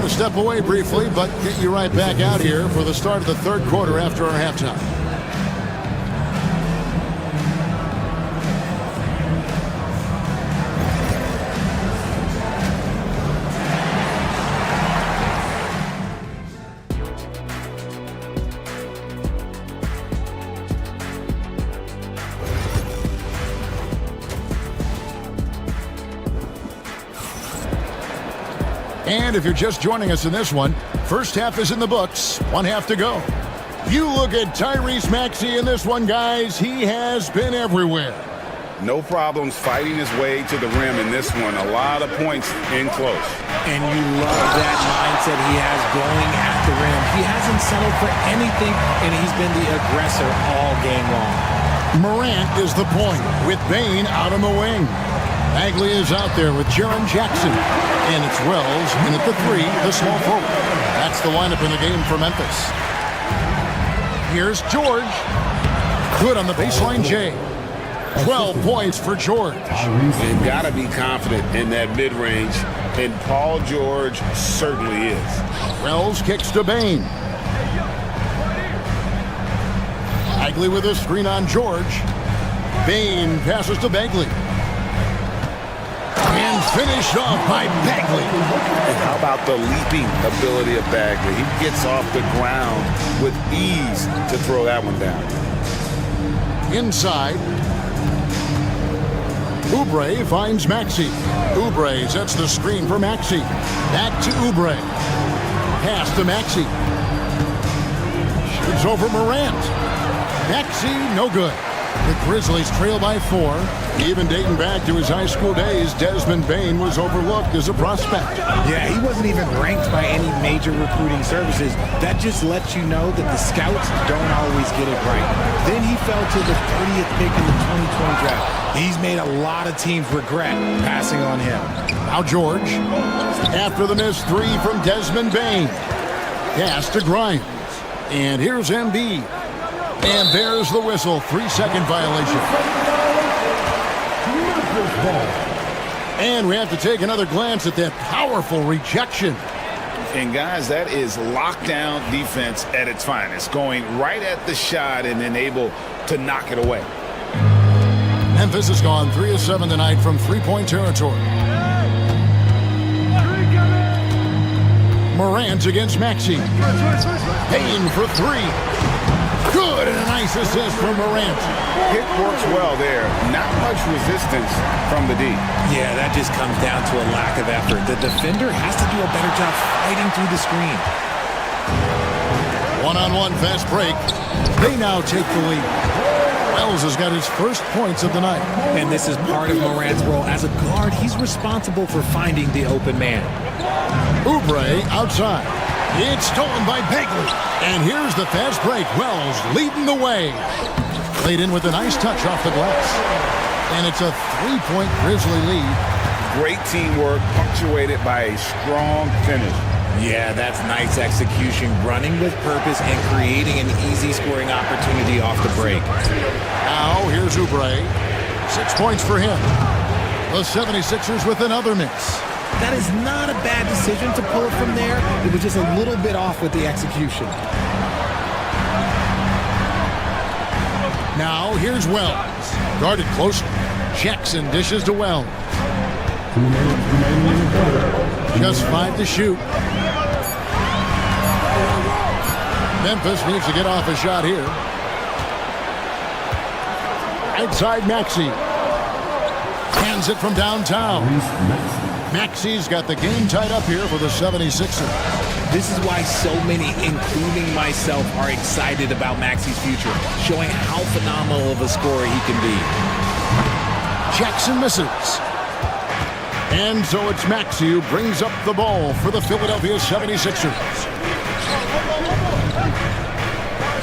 [SPEAKER 4] Going to step away briefly, but get you right back out here for the start of the third quarter after our halftime. And if you're just joining us in this one, first half is in the books, one half to go. You look at Tyrese Maxey in this one, guys. He has been everywhere.
[SPEAKER 12] No problems fighting his way to the rim in this one. A lot of points in close.
[SPEAKER 13] And you love that mindset he has going at the rim. He hasn't settled for anything, and he's been the aggressor all game long.
[SPEAKER 4] Morant is the point with Bane out on the wing. Bagley is out there with Jaren Jackson. And it's Wells in at the 3, the small forward. That's the lineup in the game for Memphis. Here's George. Good on the baseline, Jay. 12 points for George.
[SPEAKER 12] They've got to be confident in that mid-range, and Paul George certainly is.
[SPEAKER 4] Wells kicks to Bane. Bagley with a screen on George. Bane passes to Bagley. And finished off by Bagley.
[SPEAKER 12] And how about the leaping ability of Bagley? He gets off the ground with ease to throw that one down.
[SPEAKER 4] Inside. Oubre finds Maxey. Oubre sets the screen for Maxey. Back to Oubre. Pass to Maxey. Shoots over Morant. Maxey, no good. The Grizzlies trail by 4. Even dating back to his high school days, Desmond Bane was overlooked as a prospect.
[SPEAKER 13] Yeah, he wasn't even ranked by any major recruiting services. That just lets you know that the scouts don't always get it right. Then he fell to the 30th pick in the 2020 draft. He's made a lot of teams regret passing on him.
[SPEAKER 4] Now George, after the missed 3 from Desmond Bane. Pass to Grimes. And here's Embiid. And there's the whistle, 3-second violation. And we have to take another glance at that powerful rejection.
[SPEAKER 12] And guys, that is lockdown defense at its finest. Going right at the shot and then able to knock it away.
[SPEAKER 4] Memphis has gone 3 of 7 tonight from three-point territory. Morant against Maxey. Payne for 3. Good, and a nice assist from Morant.
[SPEAKER 12] It works well there. Not much resistance from the D.
[SPEAKER 13] Yeah, that just comes down to a lack of effort. The defender has to do a better job fighting through the screen.
[SPEAKER 4] One-on-one fast break. They now take the lead. Wells has got his first points of the night.
[SPEAKER 13] And this is part of Morant's role. As a guard, he's responsible for finding the open man.
[SPEAKER 4] Oubre outside. It's stolen by Bagley. And here's the fast break. Wells leading the way. Played in with a nice touch off the glass. And it's a 3-point Grizzly lead.
[SPEAKER 12] Great teamwork, punctuated by a strong finish.
[SPEAKER 13] Yeah, that's nice execution, running with purpose and creating an easy scoring opportunity off the break.
[SPEAKER 4] Now, here's Oubre. 6 points for him. The 76ers with another miss.
[SPEAKER 13] That is not a bad decision to pull it from there. It was just a little bit off with the execution.
[SPEAKER 4] Now, here's Wells. Guarded closely. Jackson dishes to Wells. Just 5 to shoot. Memphis needs to get off a shot here. Outside Maxey. Hands it from downtown. Maxey's got the game tied up here for the 76ers.
[SPEAKER 13] This is why so many, including myself, are excited about Maxey's future, showing how phenomenal of a scorer he can be.
[SPEAKER 4] Jackson misses. And so it's Maxey who brings up the ball for the Philadelphia 76ers.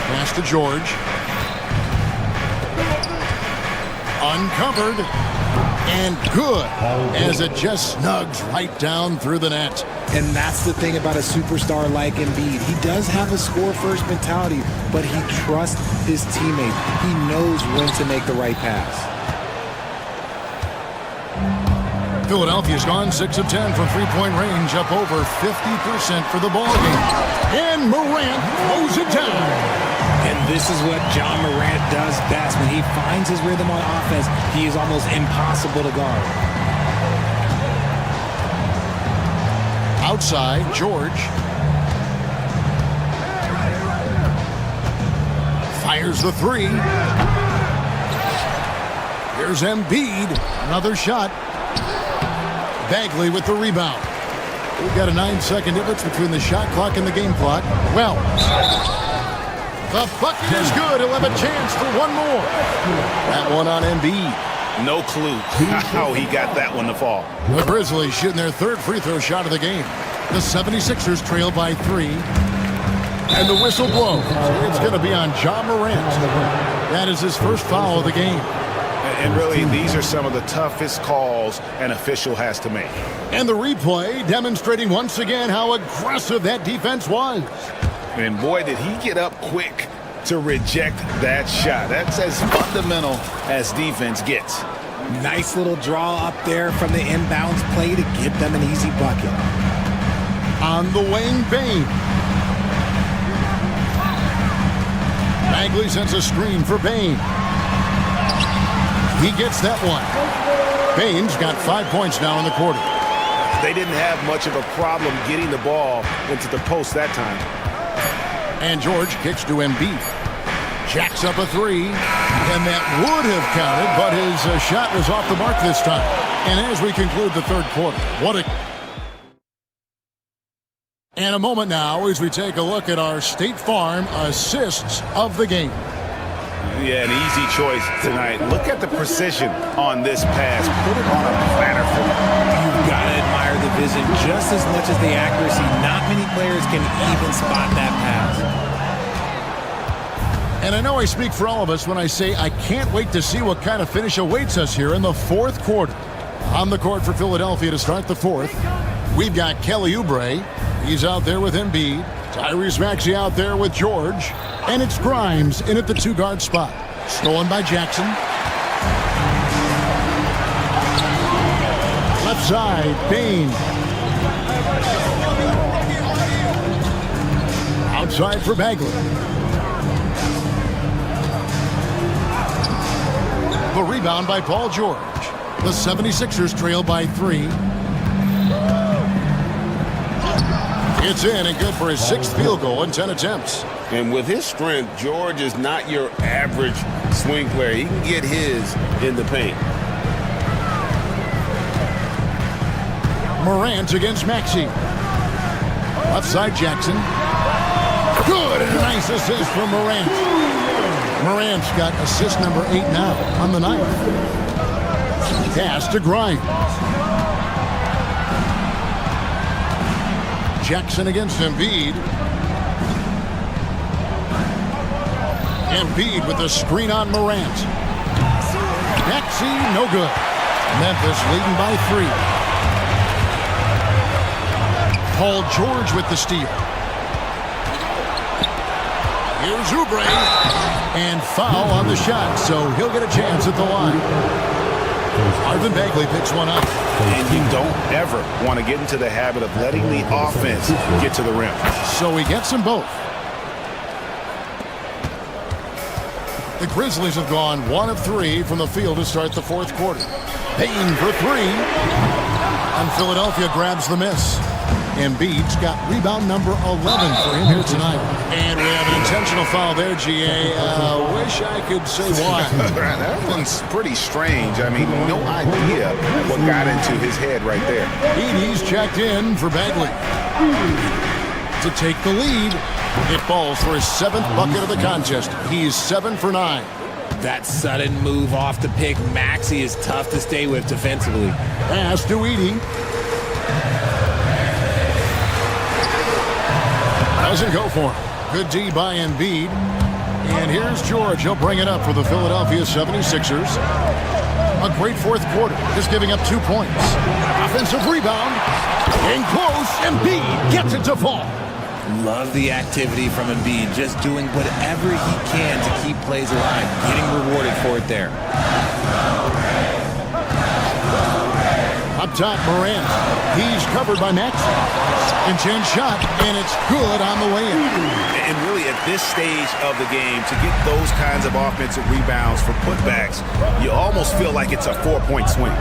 [SPEAKER 4] Pass to George. Uncovered. And good, as it just snugs right down through the net.
[SPEAKER 13] And that's the thing about a superstar like Embiid. He does have a score-first mentality, but he trusts his teammate. He knows when to make the right pass.
[SPEAKER 4] Philadelphia's gone 6 of 10 from three-point range, up over 50% for the ball game. And Morant throws it down.
[SPEAKER 13] And this is what John Morant does best. When he finds his rhythm on offense, he is almost impossible to guard.
[SPEAKER 4] Outside, George fires the three. Here's Embiid, another shot. Bagley with the rebound. We've got a 9-second difference between the shot clock and the game clock. Well, the bucket is good. He'll have a chance for one more. That one on Embiid.
[SPEAKER 2] No clue how he got that one to fall.
[SPEAKER 4] The Grizzlies shooting their third free throw shot of the game. The 76ers trail by 3. And the whistle blows. It's going to be on John Morant. That is his first foul of the game.
[SPEAKER 2] And really, these are some of the toughest calls an official has to make.
[SPEAKER 4] And the replay demonstrating once again how aggressive that defense was.
[SPEAKER 2] And boy, did he get up quick to reject that shot. That's as fundamental as defense gets.
[SPEAKER 13] Nice little draw up there from the inbounds play to get them an easy bucket.
[SPEAKER 4] On the wing, Bane. Bagley sends a screen for Bane. He gets that one. Bane's got 5 points now in the quarter.
[SPEAKER 2] They didn't have much of a problem getting the ball into the post that time.
[SPEAKER 4] And George kicks to Embiid. Jacks up a three, and that would have counted, but his shot was off the mark this time. And as we conclude the third quarter, and a moment now as we take a look at our State Farm assists of the game.
[SPEAKER 2] Yeah, an easy choice tonight. Look at the precision on this pass. Put it on a platter for him.
[SPEAKER 13] You've got to admire the vision just as much as the accuracy. Not many players can even spot that pass.
[SPEAKER 4] And I know I speak for all of us when I say I can't wait to see what kind of finish awaits us here in the fourth quarter. On the court for Philadelphia to start the fourth, we've got Kelly Oubre. He's out there with Embiid. Tyrese Maxey out there with George. And it's Grimes in at the two-guard spot. Stolen by Jackson. Left side, Bane. Outside for Bagley. The rebound by Paul George. The 76ers trail by 3. It's in and good for his 6th field goal in 10 attempts.
[SPEAKER 12] And with his strength, George is not your average swing player. He can get his in the paint.
[SPEAKER 4] Morant against Maxey. Left side, Jackson. Good, and a nice assist from Morant. Morant's got assist number 8 now on the night. Pass to Grimes. Jackson against Embiid. Embiid with the screen on Morant. Maxey, no good. Memphis leading by 3. Paul George with the steal. Here's Oubre. And foul on the shot, so he'll get a chance at the line. Marvin Bagley picks one up.
[SPEAKER 2] And you don't ever want to get into the habit of letting the offense get to the rim.
[SPEAKER 4] So he gets them both. The Grizzlies have gone 1 of 3 from the field to start the fourth quarter. Payne for 3. And Philadelphia grabs the miss. Embiid's got rebound number 11 for him here tonight. And we have an intentional foul there, GA. Wish I could say why.
[SPEAKER 2] That one's pretty strange. I mean, no idea what got into his head right there.
[SPEAKER 4] Edey's checked in for Bagley. To take the lead, it falls for his 7th bucket of the contest. He's 7 for 9.
[SPEAKER 13] That sudden move off the pick, Maxey, is tough to stay with defensively.
[SPEAKER 4] Pass to Edey. Doesn't go for him. Good D by Embiid. And here's George. He'll bring it up for the Philadelphia 76ers. A great fourth quarter. Just giving up 2 points. Offensive rebound. Getting close. Embiid gets it to fall.
[SPEAKER 13] Love the activity from Embiid. Just doing whatever he can to keep plays alive. Getting rewarded for it there.
[SPEAKER 4] Up top, Morant. He's covered by Max. And chance shot, and it's good on the way in.
[SPEAKER 2] And really, at this stage of the game, to get those kinds of offensive rebounds for putbacks, you almost feel like it's a 4-point swing.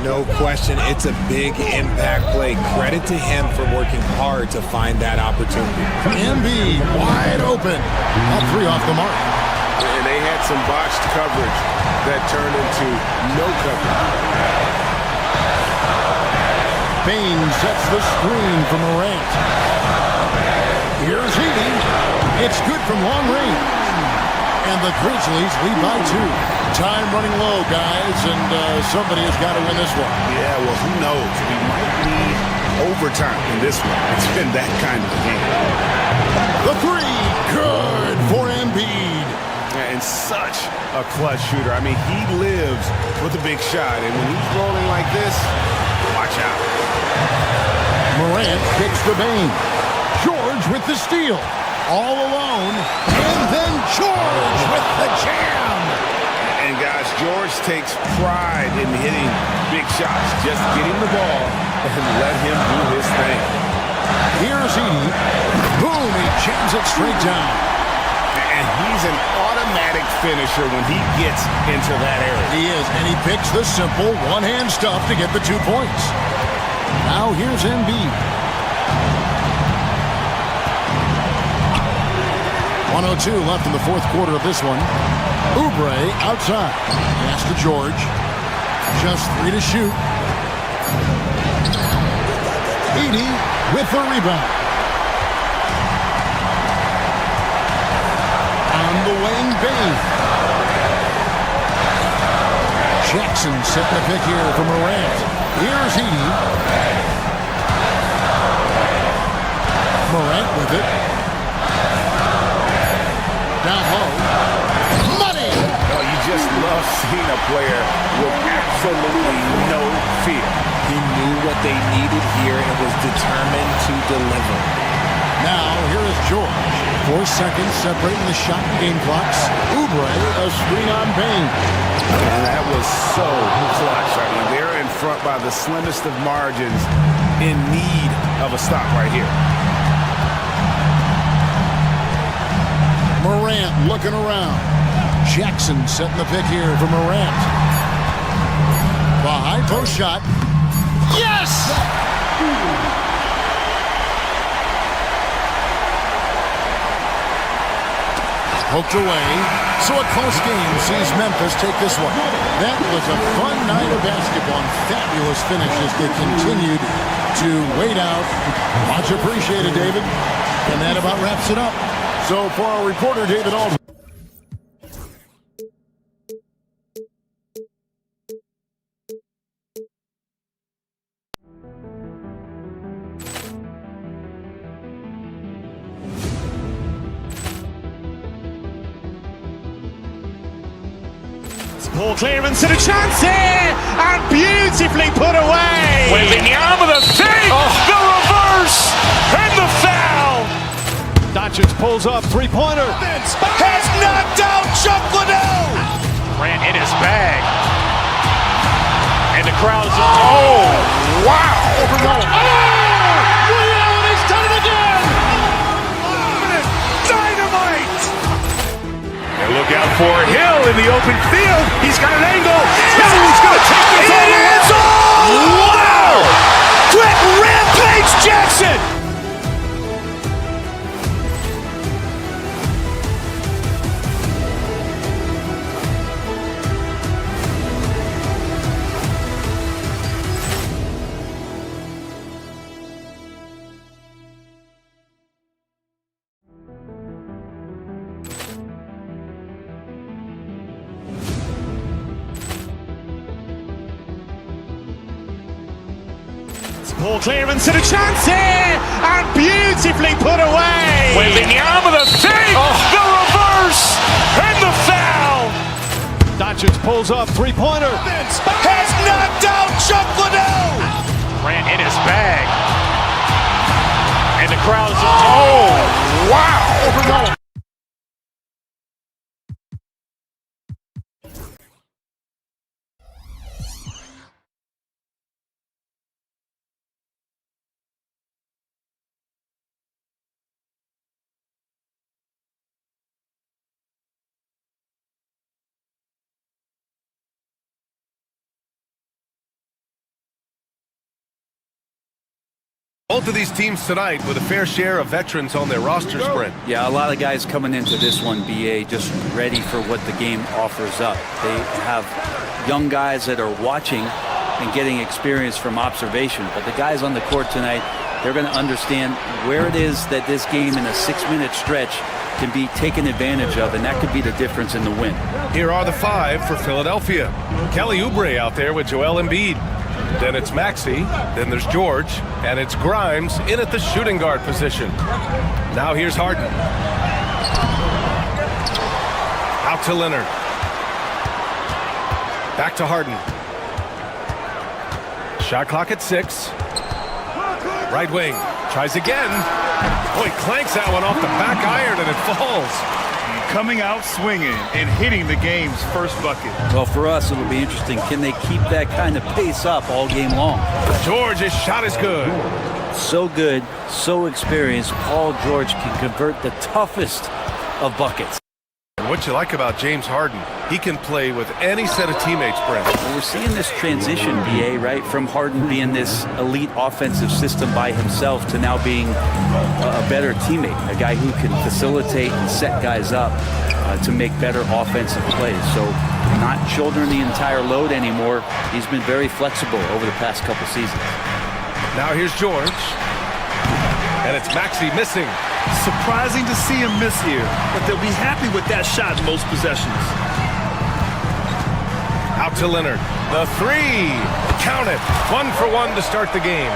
[SPEAKER 13] No question, it's a big impact play. Credit to him for working hard to find that opportunity.
[SPEAKER 4] Embiid wide open. All three off the mark.
[SPEAKER 12] And they had some botched coverage that turned into no coverage.
[SPEAKER 4] Bain sets the screen for Morant. Here's Healy. It's good from long range. And the Grizzlies lead by 2. Time running low, guys, and somebody has got to win this one.
[SPEAKER 2] Yeah, well, who knows? We might need overtime in this one. It's been that kind of a game.
[SPEAKER 4] The three, good for Embiid.
[SPEAKER 2] And such a clutch shooter. I mean, he lives with a big shot, and when he's rolling like this, watch out.
[SPEAKER 4] Morant kicks to Bain. George with the steal. All alone. And then George with the jam.
[SPEAKER 2] And guys, George takes pride in hitting big shots. Just get him the ball and let him do his thing.
[SPEAKER 4] Here's Edie. Boom, he jams it straight down.
[SPEAKER 2] And he's an automatic finisher when he gets into that area.
[SPEAKER 4] He is, and he picks the simple one-hand stuff to get the 2 points. Now here's Embiid. 1:02 left in the fourth quarter of this one. Oubre outside. Pass to George. Just 3 to shoot. Edie with the rebound. On the wing, Bain. Jackson setting the pick here for Morant. Here's Edie. Morant with it. Down low. Money!
[SPEAKER 2] Oh, you just love seeing a player with absolutely no fear.
[SPEAKER 13] He knew what they needed here and was determined to deliver.
[SPEAKER 4] Now, here is George. 4 seconds separating the shot and game clocks. Oubre, a screen on Bain.
[SPEAKER 2] And that was so clutch. I mean, they're in front by the slimmest of margins, in need of a stop right here.
[SPEAKER 4] Morant looking around. Jackson setting the pick here for Morant. The high post shot. Yes! Poked away. So a close game sees Memphis take this one. That was a fun night of basketball and fabulous finish as they continued to wait out. Much appreciated, David. And that about wraps it up. So for our reporter, David Aldridge.
[SPEAKER 1] Poor clearance and a chance here, and beautifully put away.
[SPEAKER 2] Wembanyama the save, the reverse, and the foul.
[SPEAKER 1] Doncic pulls up, three-pointer.
[SPEAKER 2] Has knocked out Chuck Liddell.
[SPEAKER 1] Grant in his bag. And the crowd's
[SPEAKER 2] Oh, wow.
[SPEAKER 1] He's done it again.
[SPEAKER 2] Dynamite. And look out for Hill in the open field. He's got an angle. He's going to take this all the way. Wow. Quick rampage Jackson.
[SPEAKER 1] Poor clearance and a chance here, and beautifully put away.
[SPEAKER 2] Wembanyama the save, the reverse, and the foul.
[SPEAKER 1] Doncic pulls up, three-pointer.
[SPEAKER 2] Has knocked out Chuck Liddell.
[SPEAKER 1] Grant in his bag. And the crowd's
[SPEAKER 2] wow.
[SPEAKER 8] Both of these teams tonight with a fair share of veterans on their roster sprint.
[SPEAKER 16] Yeah, a lot of guys coming into this one, BA, just ready for what the game offers up. They have young guys that are watching and getting experience from observation. But the guys on the court tonight, they're going to understand where it is that this game in a 6-minute stretch can be taken advantage of, and that could be the difference in the win.
[SPEAKER 8] Here are the 5 for Philadelphia. Kelly Oubre out there with Joel Embiid. Then it's Maxey, then there's George, and it's Grimes in at the shooting guard position. Now here's Harden. Out to Leonard. Back to Harden. Shot clock at 6. Right wing, tries again. Oh, he clanks that one off the back iron and it falls.
[SPEAKER 9] Coming out swinging and hitting the game's first bucket.
[SPEAKER 16] Well, for us, it'll be interesting. Can they keep that kind of pace up all game long?
[SPEAKER 8] George's shot is good.
[SPEAKER 16] So good, so experienced. Paul George can convert the toughest of buckets.
[SPEAKER 8] And what you like about James Harden, he can play with any set of teammates, Brent.
[SPEAKER 16] Well, we're seeing this transition, BA, right? From Harden being this elite offensive system by himself to now being a better teammate, a guy who can facilitate and set guys up to make better offensive plays. So not shouldering the entire load anymore. He's been very flexible over the past couple seasons.
[SPEAKER 8] Now here's George. And it's Maxey missing.
[SPEAKER 9] Surprising to see him miss here, but they'll be happy with that shot in most possessions.
[SPEAKER 8] Out to Leonard. The 3. Count it. 1 for 1 to start the game.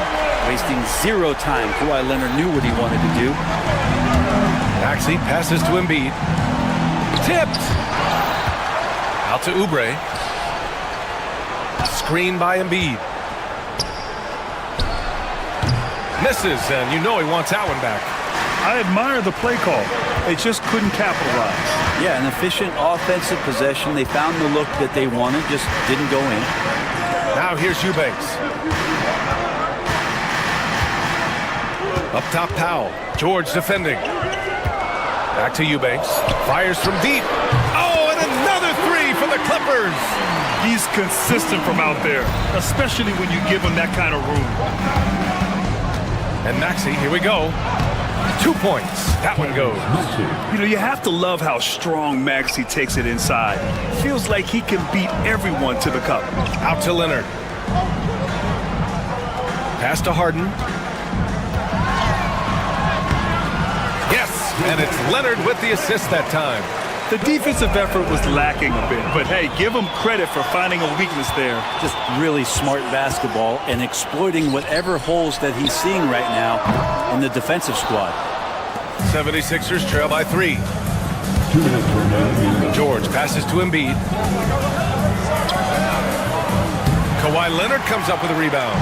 [SPEAKER 16] Wasting 0 time. Kawhi Leonard knew what he wanted to do.
[SPEAKER 8] Maxey passes to Embiid. Tipped. Out to Oubre. Screen by Embiid. Misses, and you know he wants that one back.
[SPEAKER 9] I admire the play call. They just couldn't capitalize.
[SPEAKER 16] Yeah, an efficient offensive possession. They found the look that they wanted, just didn't go in.
[SPEAKER 8] Now here's Eubanks. Up top, Powell. George defending. Back to Eubanks. Fires from deep. Oh, and another 3 for the Clippers.
[SPEAKER 9] He's consistent from out there, especially when you give him that kind of room.
[SPEAKER 8] And Maxey, here we go. 2 points. That one goes.
[SPEAKER 9] You know, you have to love how strong Maxey takes it inside. Feels like he can beat everyone to the cup.
[SPEAKER 8] Out to Leonard. Pass to Harden. Yes, and it's Leonard with the assist that time.
[SPEAKER 9] The defensive effort was lacking a bit, but hey, give him credit for finding a weakness there.
[SPEAKER 16] Just really smart basketball and exploiting whatever holes that he's seeing right now in the defensive squad.
[SPEAKER 8] 76ers trail by 3. George passes to Embiid. Kawhi Leonard comes up with a rebound.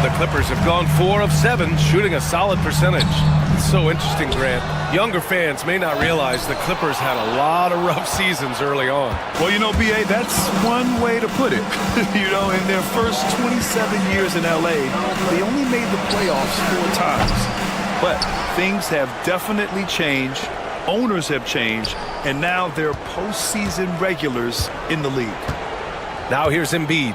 [SPEAKER 8] The Clippers have gone 4 of 7, shooting a solid percentage. It's so interesting, Grant. Younger fans may not realize the Clippers had a lot of rough seasons early on.
[SPEAKER 9] Well, you know, BA, that's one way to put it. You know, in their first 27 years in LA, they only made the playoffs 4 times. But things have definitely changed. Owners have changed. And now they're postseason regulars in the league.
[SPEAKER 8] Now here's Embiid.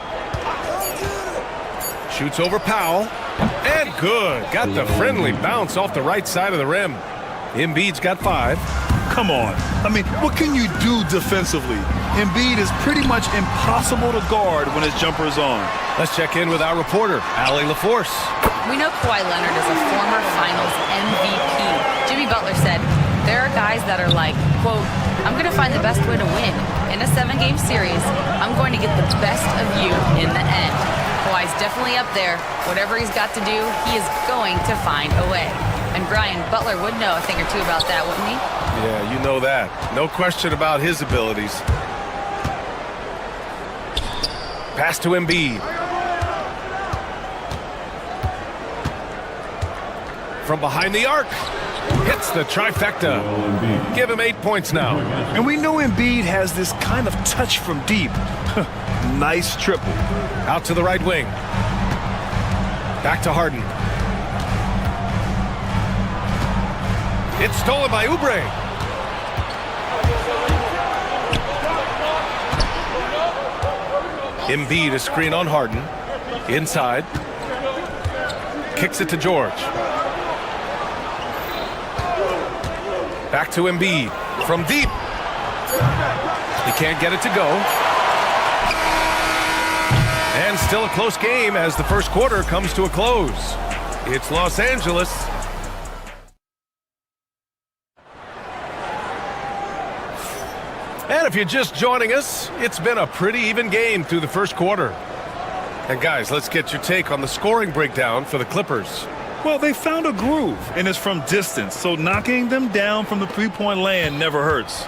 [SPEAKER 8] Shoots over Powell. And good. Got the friendly bounce off the right side of the rim. Embiid's got 5.
[SPEAKER 9] Come on. I mean, what can you do defensively? Embiid is pretty much impossible to guard when his jumper is on.
[SPEAKER 8] Let's check in with our reporter, Allie LaForce.
[SPEAKER 11] We know Kawhi Leonard is a former Finals MVP. Jimmy Butler said, there are guys that are like, quote, I'm going to find the best way to win. In a 7-game series, I'm going to get the best of you in the end. Kawhi's definitely up there. Whatever he's got to do, he is going to find a way. And Brian, Butler would know a thing or two about that, wouldn't he?
[SPEAKER 8] Yeah, you know that. No question about his abilities. Pass to Embiid. From behind the arc. Hits the trifecta. Give him 8 points now.
[SPEAKER 9] And we know Embiid has this kind of touch from deep. Nice triple.
[SPEAKER 8] Out to the right wing. Back to Harden. It's stolen by Oubre. Embiid, a screen on Harden. Inside. kicks it to George. Back to Embiid. From deep. He can't get it to go. And still a close game as the first quarter comes to a close. It's Los Angeles. And if you're just joining us, it's been a pretty even game through the first quarter. And guys, let's get your take on the scoring breakdown for the Clippers.
[SPEAKER 9] Well, they found a groove, and it's from distance, so knocking them down from the three-point land never hurts.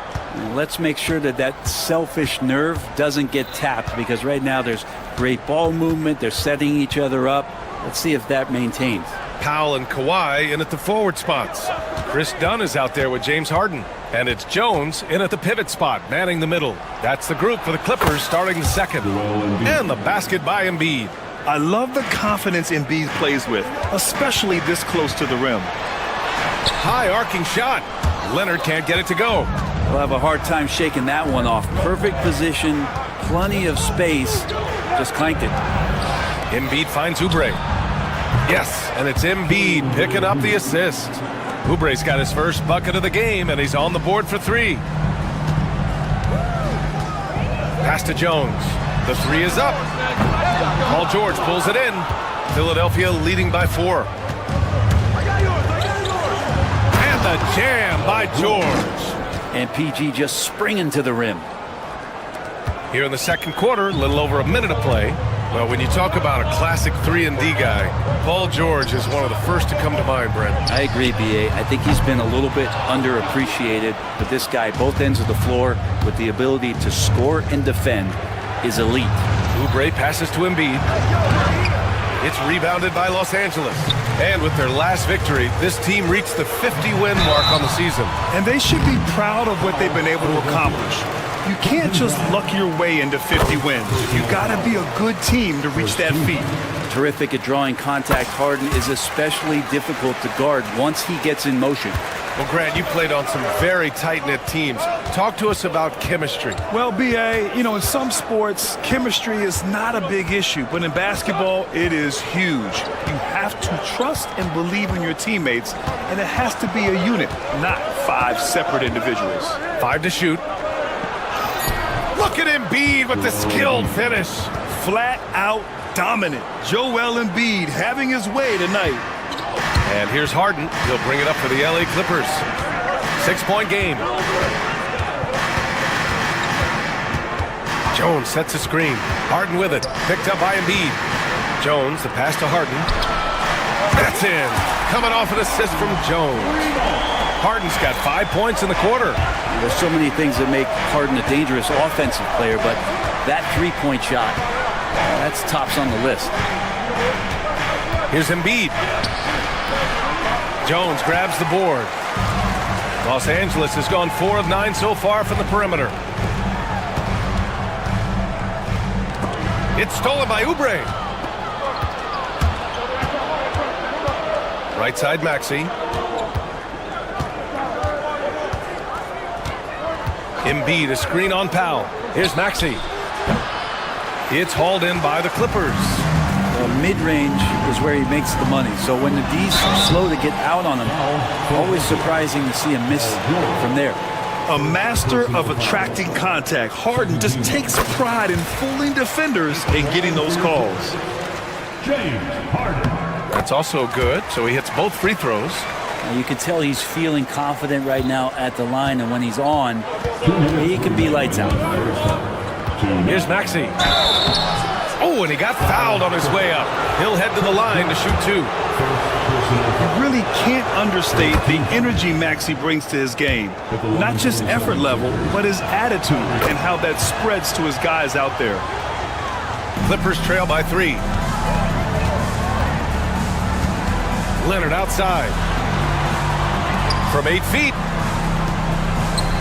[SPEAKER 16] Let's make sure that that selfish nerve doesn't get tapped, because right now there's great ball movement. They're setting each other up. Let's see if that maintains.
[SPEAKER 8] Powell and Kawhi in at the forward spots. Chris Dunn is out there with James Harden. And it's Jones in at the pivot spot, manning the middle. That's the group for the Clippers starting the second. And the basket by Embiid.
[SPEAKER 9] I love the confidence Embiid plays with, especially this close to the rim.
[SPEAKER 8] High arcing shot. Leonard can't get it to go.
[SPEAKER 16] We'll have a hard time shaking that one off. Perfect position, plenty of space. Just clanked it.
[SPEAKER 8] Embiid finds Oubre. Yes, and it's Embiid picking up the assist. Oubre's got his first bucket of the game, and he's on the board for three. Pass to Jones. The three is up. Paul George pulls it in. Philadelphia leading by 4. And the jam by George.
[SPEAKER 16] And PG just springing to the rim.
[SPEAKER 8] Here in the second quarter, a little over a minute of play. Well, when you talk about a classic 3-and-D guy, Paul George is one of the first to come to mind, Brent.
[SPEAKER 16] I agree, B.A. I think he's been a little bit underappreciated, but this guy, both ends of the floor, with the ability to score and defend, is elite.
[SPEAKER 8] Oubre passes to Embiid. It's rebounded by Los Angeles. And with their last victory, this team reached the 50-win mark on the season.
[SPEAKER 9] And they should be proud of what they've been able to accomplish. You can't just luck your way into 50 wins. You got to be a good team to reach that feat.
[SPEAKER 16] Terrific at drawing contact. Harden is especially difficult to guard once he gets in motion.
[SPEAKER 8] Well, Grant, you played on some very tight-knit teams. Talk to us about chemistry.
[SPEAKER 9] Well, B.A., you know, in some sports, chemistry is not a big issue, but in basketball, it is huge. You have to trust and believe in your teammates, and it has to be a unit, not 5 separate individuals.
[SPEAKER 8] 5 to shoot. Look at Embiid with the skilled finish.
[SPEAKER 9] Flat out dominant. Joel Embiid having his way tonight.
[SPEAKER 8] And here's Harden. He'll bring it up for the LA Clippers. 6-point game. Jones sets a screen. Harden with it. Picked up by Embiid. Jones, the pass to Harden. That's in. Coming off an assist from Jones. Harden's got 5 points in the quarter.
[SPEAKER 16] There's so many things that make Harden a dangerous offensive player, but that three-point shot, that's tops on the list.
[SPEAKER 8] Here's Embiid. Jones grabs the board. Los Angeles has gone 4 of 9 so far from the perimeter. It's stolen by Oubre. Right side Maxey. Embiid, a screen on Powell. Here's Maxey. It's hauled in by the Clippers.
[SPEAKER 16] Mid-range is where he makes the money. So when the D's slow to get out on him, always surprising to see him miss from there.
[SPEAKER 9] A master of attracting contact. Harden just takes pride in fooling defenders and getting those calls.
[SPEAKER 7] James Harden.
[SPEAKER 8] That's also good, so he hits both free throws.
[SPEAKER 16] You can tell he's feeling confident right now at the line, and when he's on, he can be lights out.
[SPEAKER 8] Here's Maxey. Oh, and he got fouled on his way up. He'll head to the line to shoot 2.
[SPEAKER 9] You really can't understate the energy Maxey brings to his game. Not just effort level, but his attitude and how that spreads to his guys out there.
[SPEAKER 8] Clippers trail by 3. Leonard outside. From 8 feet.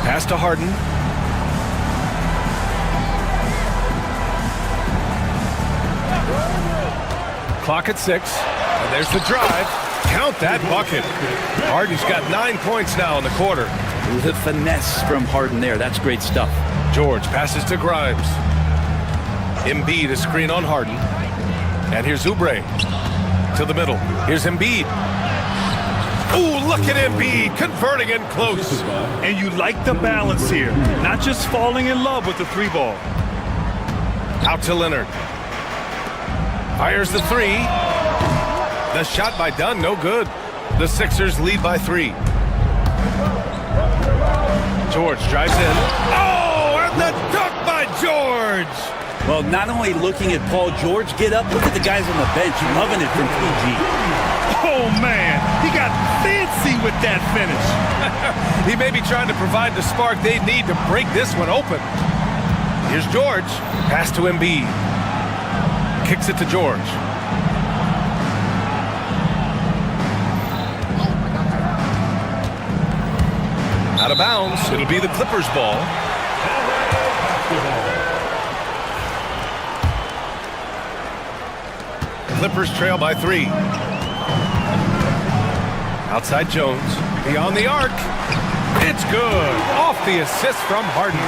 [SPEAKER 8] Pass to Harden. Clock at 6. And there's the drive. Count that bucket. Harden's got 9 points now in the quarter.
[SPEAKER 16] The finesse from Harden there. That's great stuff.
[SPEAKER 8] George passes to Grimes. Embiid, a screen on Harden. And here's Oubre. To the middle. Here's Embiid. Ooh, look at Embiid converting in close.
[SPEAKER 9] And you like the balance here. Not just falling in love with the three ball.
[SPEAKER 8] Out to Leonard. Fires the three. The shot by Dunn, no good. The Sixers lead by 3. George drives in. Oh, and the dunk by George.
[SPEAKER 16] Well, not only looking at Paul George get up, look at the guys on the bench loving it from PG.
[SPEAKER 9] Oh, man, he got fancy with that finish.
[SPEAKER 8] He may be trying to provide the spark they need to break this one open. Here's George. Pass to Embiid. Kicks it to George. Out of bounds. It'll be the Clippers' ball. Clippers trail by 3. Outside Jones. Beyond the arc. It's good. Off the assist from Harden.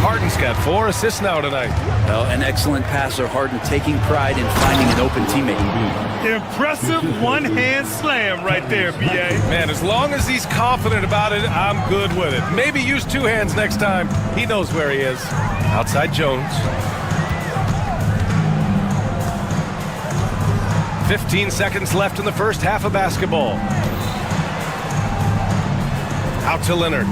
[SPEAKER 8] Harden's got 4 assists now tonight.
[SPEAKER 16] Well, an excellent passer. Harden taking pride in finding an open teammate.
[SPEAKER 9] Impressive one-hand slam right there, B.A.
[SPEAKER 8] Man, as long as he's confident about it, I'm good with it. Maybe use 2 hands next time. He knows where he is. Outside Jones. 15 seconds left in the first half of basketball. Out to Leonard.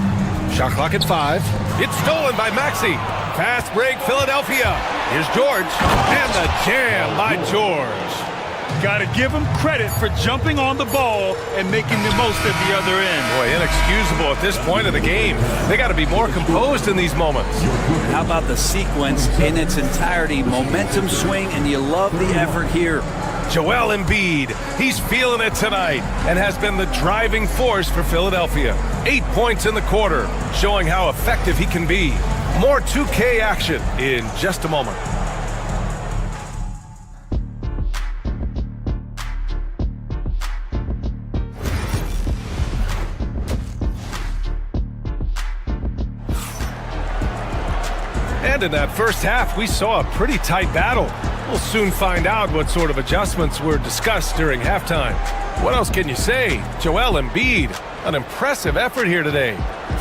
[SPEAKER 8] Shot clock at 5. It's stolen by Maxey. Fast break, Philadelphia. Here's George. And the jam by George.
[SPEAKER 9] Got to give him credit for jumping on the ball and making the most at the other end.
[SPEAKER 8] Boy, inexcusable at this point of the game. They got to be more composed in these moments.
[SPEAKER 16] How about the sequence in its entirety? Momentum swing, and you love the effort here.
[SPEAKER 8] Joel Embiid, he's feeling it tonight and has been the driving force for Philadelphia. 8 points in the quarter, showing how effective he can be. More 2K action in just a moment. And in that first half, we saw a pretty tight battle. We'll soon find out what sort of adjustments were discussed during halftime. What else can you say? Joel Embiid, an impressive effort here today.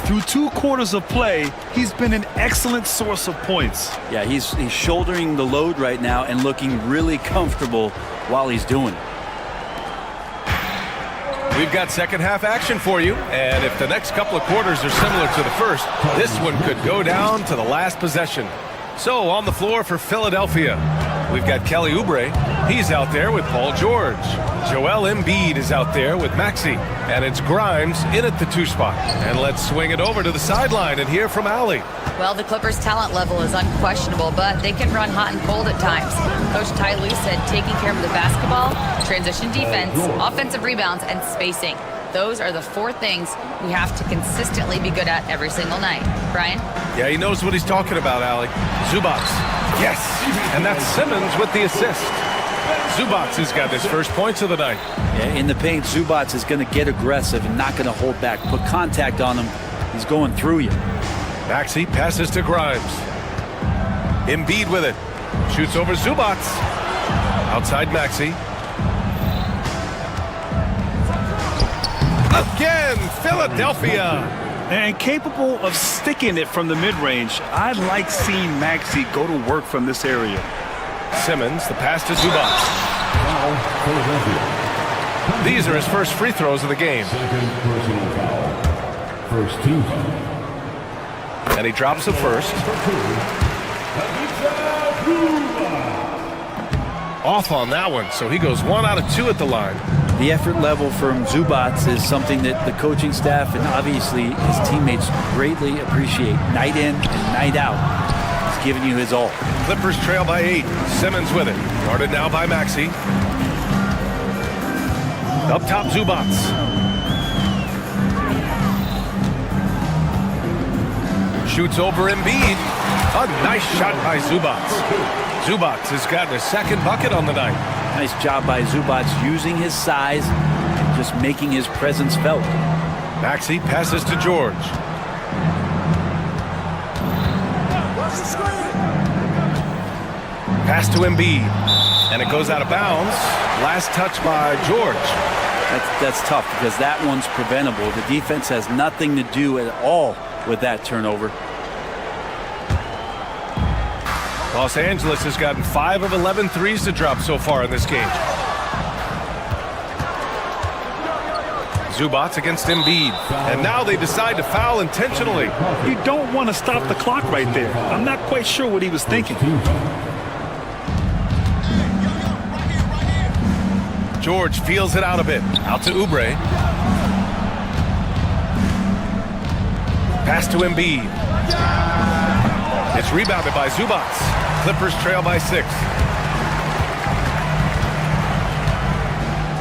[SPEAKER 9] Through 2 quarters of play, he's been an excellent source of points.
[SPEAKER 16] Yeah, he's shouldering the load right now and looking really comfortable while he's doing it.
[SPEAKER 8] We've got second half action for you, and if the next couple of quarters are similar to the first, this one could go down to the last possession. So on the floor for Philadelphia, we've got Kelly Oubre. He's out there with Paul George. Joel Embiid is out there with Maxey. And it's Grimes in at the 2 spot. And let's swing it over to the sideline and hear from Allie.
[SPEAKER 11] Well, the Clippers' talent level is unquestionable, but they can run hot and cold at times. Coach Ty Lue said taking care of the basketball, transition defense, offensive rebounds, and spacing. Those are the 4 things we have to consistently be good at every single night. Brian?
[SPEAKER 8] Yeah, he knows what he's talking about, Allie. Zubats. Yes! And that's Simmons with the assist. Zubats has got his first points of the night.
[SPEAKER 16] Yeah, in the paint, Zubats is going to get aggressive and not going to hold back. Put contact on him. He's going through you.
[SPEAKER 8] Maxey passes to Grimes. Embiid with it. Shoots over Zubats. Outside Maxey. Again, Philadelphia.
[SPEAKER 9] And capable of sticking it from the mid-range. I like seeing Maxey go to work from this area.
[SPEAKER 8] Simmons, the pass to Zubats. These are his first free throws of the game.
[SPEAKER 7] Second personal foul. First team foul.
[SPEAKER 8] And he drops the first. Off on that one, so he goes 1 out of 2 at the line.
[SPEAKER 16] The effort level from Zubats is something that the coaching staff and obviously his teammates greatly appreciate. Night in and night out, he's giving you his all.
[SPEAKER 8] Clippers trail by 8. Simmons with it. Guarded now by Maxey. Up top, Zubats. Shoots over Embiid. A nice shot by Zubats. Zubats has gotten his second bucket on the night.
[SPEAKER 16] Nice job by Zubats using his size and just making his presence felt.
[SPEAKER 8] Maxey passes to George. Pass to Embiid. And it goes out of bounds. Last touch by George.
[SPEAKER 16] That's tough because that one's preventable. The defense has nothing to do at all with that turnover.
[SPEAKER 8] Los Angeles has gotten 5 of 11 threes to drop so far in this game. Zubac against Embiid. And now they decide to foul intentionally.
[SPEAKER 9] You don't want to stop the clock right there. I'm not quite sure what he was thinking.
[SPEAKER 8] George feels it out a bit. Out to Oubre. Pass to Embiid. It's rebounded by Zubac. Clippers trail by 6.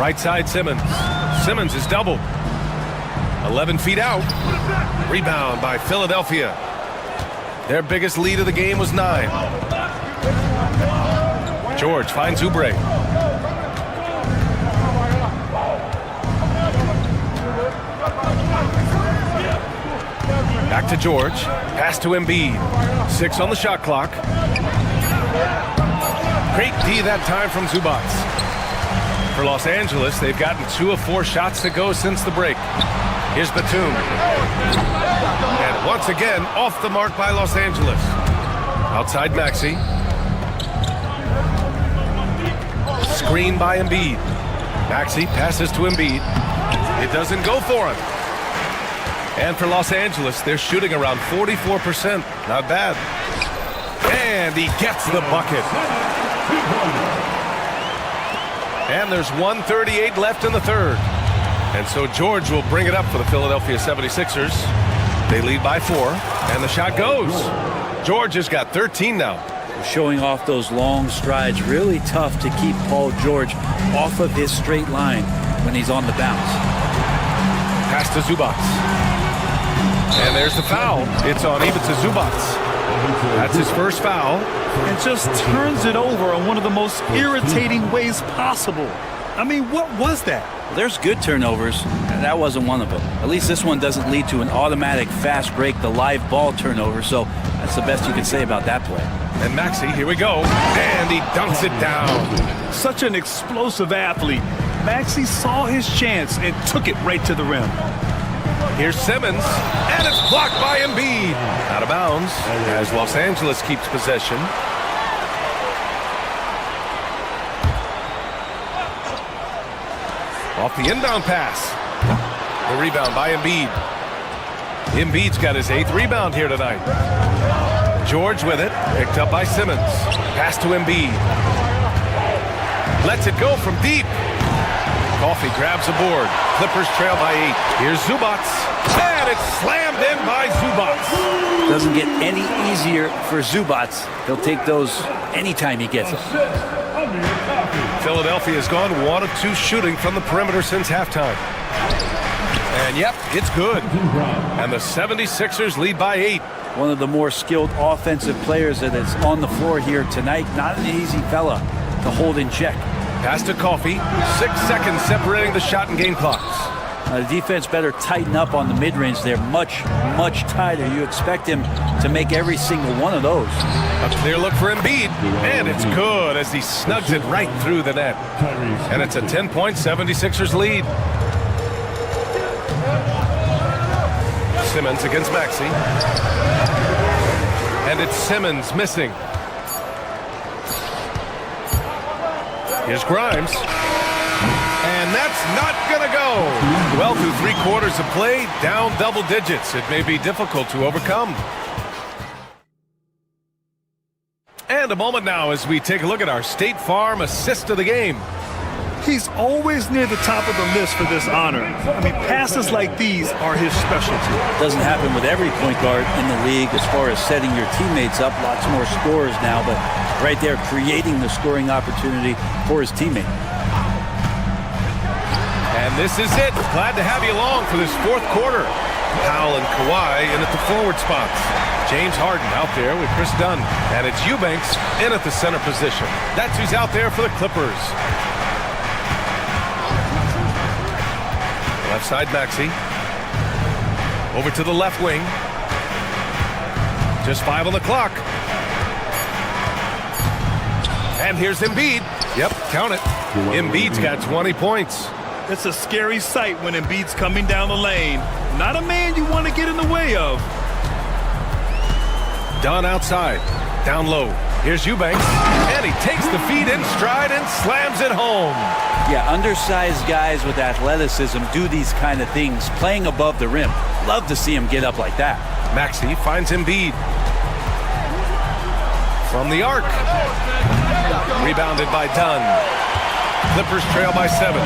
[SPEAKER 8] Right side Simmons. Simmons is doubled. 11 feet out. Rebound by Philadelphia. Their biggest lead of the game was 9. George finds Oubre. Back to George. Pass to Embiid. 6 on the shot clock. Great D that time from Zubac. For Los Angeles, they've gotten 2 of 4 shots to go since the break. Here's Batum. And once again, off the mark by Los Angeles. Outside Maxey. Screen by Embiid. Maxey passes to Embiid. It doesn't go for him. And for Los Angeles, they're shooting around 44%. Not bad. And he gets the bucket. And there's 1:38 left in the third. And so George will bring it up for the Philadelphia 76ers. They lead by 4, and the shot goes. George has got 13 now.
[SPEAKER 16] Showing off those long strides. Really tough to keep Paul George off of his straight line when he's on the bounce.
[SPEAKER 8] Pass to Zubac. And there's the foul. It's on Ivica Zubac. That's his first foul.
[SPEAKER 9] And just turns it over in one of the most irritating ways possible. I mean, what was that?
[SPEAKER 16] There's good turnovers, and that wasn't one of them. At least this one doesn't lead to an automatic fast break, the live ball turnover, so that's the best you can say about that play.
[SPEAKER 8] And Maxey, here we go, and he dunks it down.
[SPEAKER 9] Such an explosive athlete. Maxey saw his chance and took it right to the rim.
[SPEAKER 8] Here's Simmons, and it's blocked by Embiid. Out of bounds as Los Angeles keeps possession. Off the inbound pass. The rebound by Embiid. Embiid's got his 8th rebound here tonight. George with it, picked up by Simmons. Pass to Embiid. Lets it go from deep. Coffey grabs a board. Clippers trail by 8. Here's Zubac. And it's slammed in by Zubac.
[SPEAKER 16] Doesn't get any easier for Zubac. He'll take those anytime he gets them.
[SPEAKER 8] Philadelphia has gone 1 of 2 shooting from the perimeter since halftime. And yep, it's good. And the 76ers lead by 8.
[SPEAKER 16] One of the more skilled offensive players that is on the floor here tonight. Not an easy fella to hold in check.
[SPEAKER 8] Pass to Coffey. 6 seconds separating the shot and game clocks.
[SPEAKER 16] The defense better tighten up on the mid-range. They're much, much tighter. You expect him to make every single one of those.
[SPEAKER 8] A clear look for Embiid. And it's good as he snugs it right through the net. And it's a 10-point 76ers lead. Simmons against Maxey. And it's Simmons missing. Here's Grimes. And that's not going to go. Well, through 3 quarters of play, down double digits. It may be difficult to overcome. And a moment now as we take a look at our State Farm assist of the game.
[SPEAKER 9] He's always near the top of the list for this honor. I mean, passes like these are his specialty.
[SPEAKER 16] Doesn't happen with every point guard in the league as far as setting your teammates up. Lots more scorers now, but right there creating the scoring opportunity for his teammate.
[SPEAKER 8] And this is it. Glad to have you along for this 4th quarter. Powell and Kawhi in at the forward spots. James Harden out there with Chris Dunn. And it's Eubanks in at the center position. That's who's out there for the Clippers. Left side Maxey. Over to the left wing. Just 5 on the clock. And here's Embiid. Yep, count it. Embiid's got 20 points.
[SPEAKER 9] It's a scary sight when Embiid's coming down the lane. Not a man you want to get in the way of.
[SPEAKER 8] Dunn outside, down low. Here's Eubanks, and he takes the feed in stride and slams it home.
[SPEAKER 16] Yeah, undersized guys with athleticism do these kind of things, playing above the rim. Love to see him get up like that.
[SPEAKER 8] Maxey finds Embiid. From the arc. Rebounded by Dunn. Clippers trail by 7.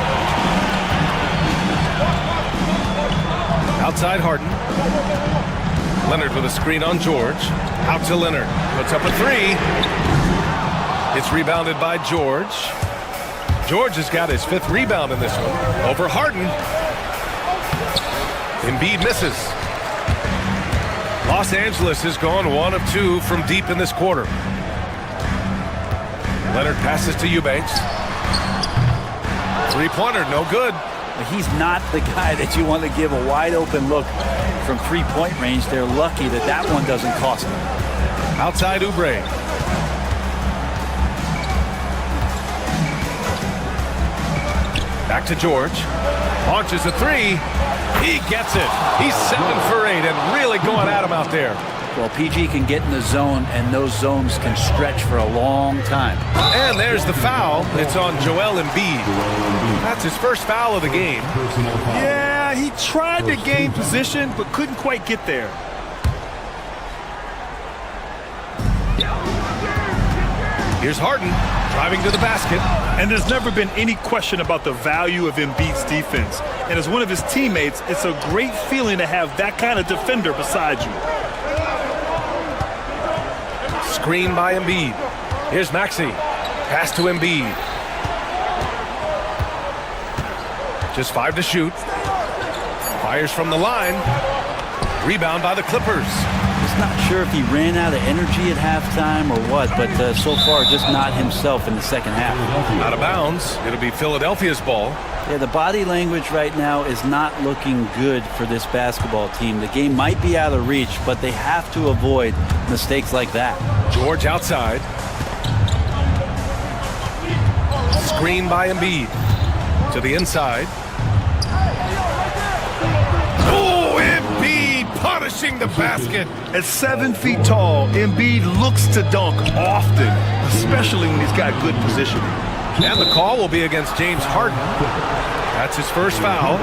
[SPEAKER 8] Outside Harden. Leonard with a screen on George. Out to Leonard. Puts up a 3. It's rebounded by George. George has got his 5th rebound in this one. Over Harden. Embiid misses. Los Angeles has gone 1 of 2 from deep in this quarter. Leonard passes to Eubanks. 3-pointer, no good.
[SPEAKER 16] He's not the guy that you want to give a wide open look from 3-point range. They're lucky that that one doesn't cost them.
[SPEAKER 8] Outside Oubre. Back to George. Launches a 3. He gets it. He's 7 for 8 and really going at him out there.
[SPEAKER 16] Well, PG can get in the zone, and those zones can stretch for a long time.
[SPEAKER 8] And there's the foul. It's on Joel Embiid. That's his first foul of the game.
[SPEAKER 9] Yeah, he tried to gain position, but couldn't quite get there.
[SPEAKER 8] Here's Harden driving to the basket.
[SPEAKER 9] And there's never been any question about the value of Embiid's defense. And as one of his teammates, it's a great feeling to have that kind of defender beside you.
[SPEAKER 8] Screen by Embiid. Here's Maxey. Pass to Embiid. Just 5 to shoot. Fires from the line. Rebound by the Clippers.
[SPEAKER 16] Just not sure if he ran out of energy at halftime or what, but so far just not himself in the second half.
[SPEAKER 8] Out of bounds. It'll be Philadelphia's ball.
[SPEAKER 16] Yeah, the body language right now is not looking good for this basketball team. The game might be out of reach, but they have to avoid mistakes like that.
[SPEAKER 8] George outside. Screen by Embiid. To the inside. Oh, Embiid punishing the basket.
[SPEAKER 9] At 7 feet tall, Embiid looks to dunk often, especially when he's got good positioning.
[SPEAKER 8] And the call will be against James Harden. That's his first foul.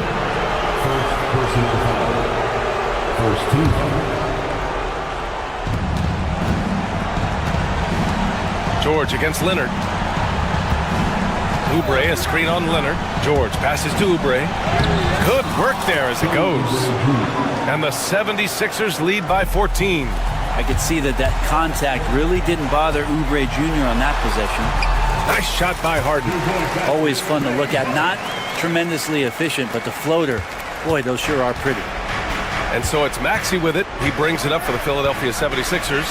[SPEAKER 7] First team foul.
[SPEAKER 8] George against Leonard. Oubre, a screen on Leonard. George passes to Oubre. Good work there as it goes. And the 76ers lead by 14.
[SPEAKER 16] I could see that contact really didn't bother Oubre Jr. on that possession.
[SPEAKER 8] Nice shot by Harden.
[SPEAKER 16] Always fun to look at. Not tremendously efficient, but the floater, boy, those sure are pretty.
[SPEAKER 8] And so it's Maxey with it. He brings it up for the Philadelphia 76ers.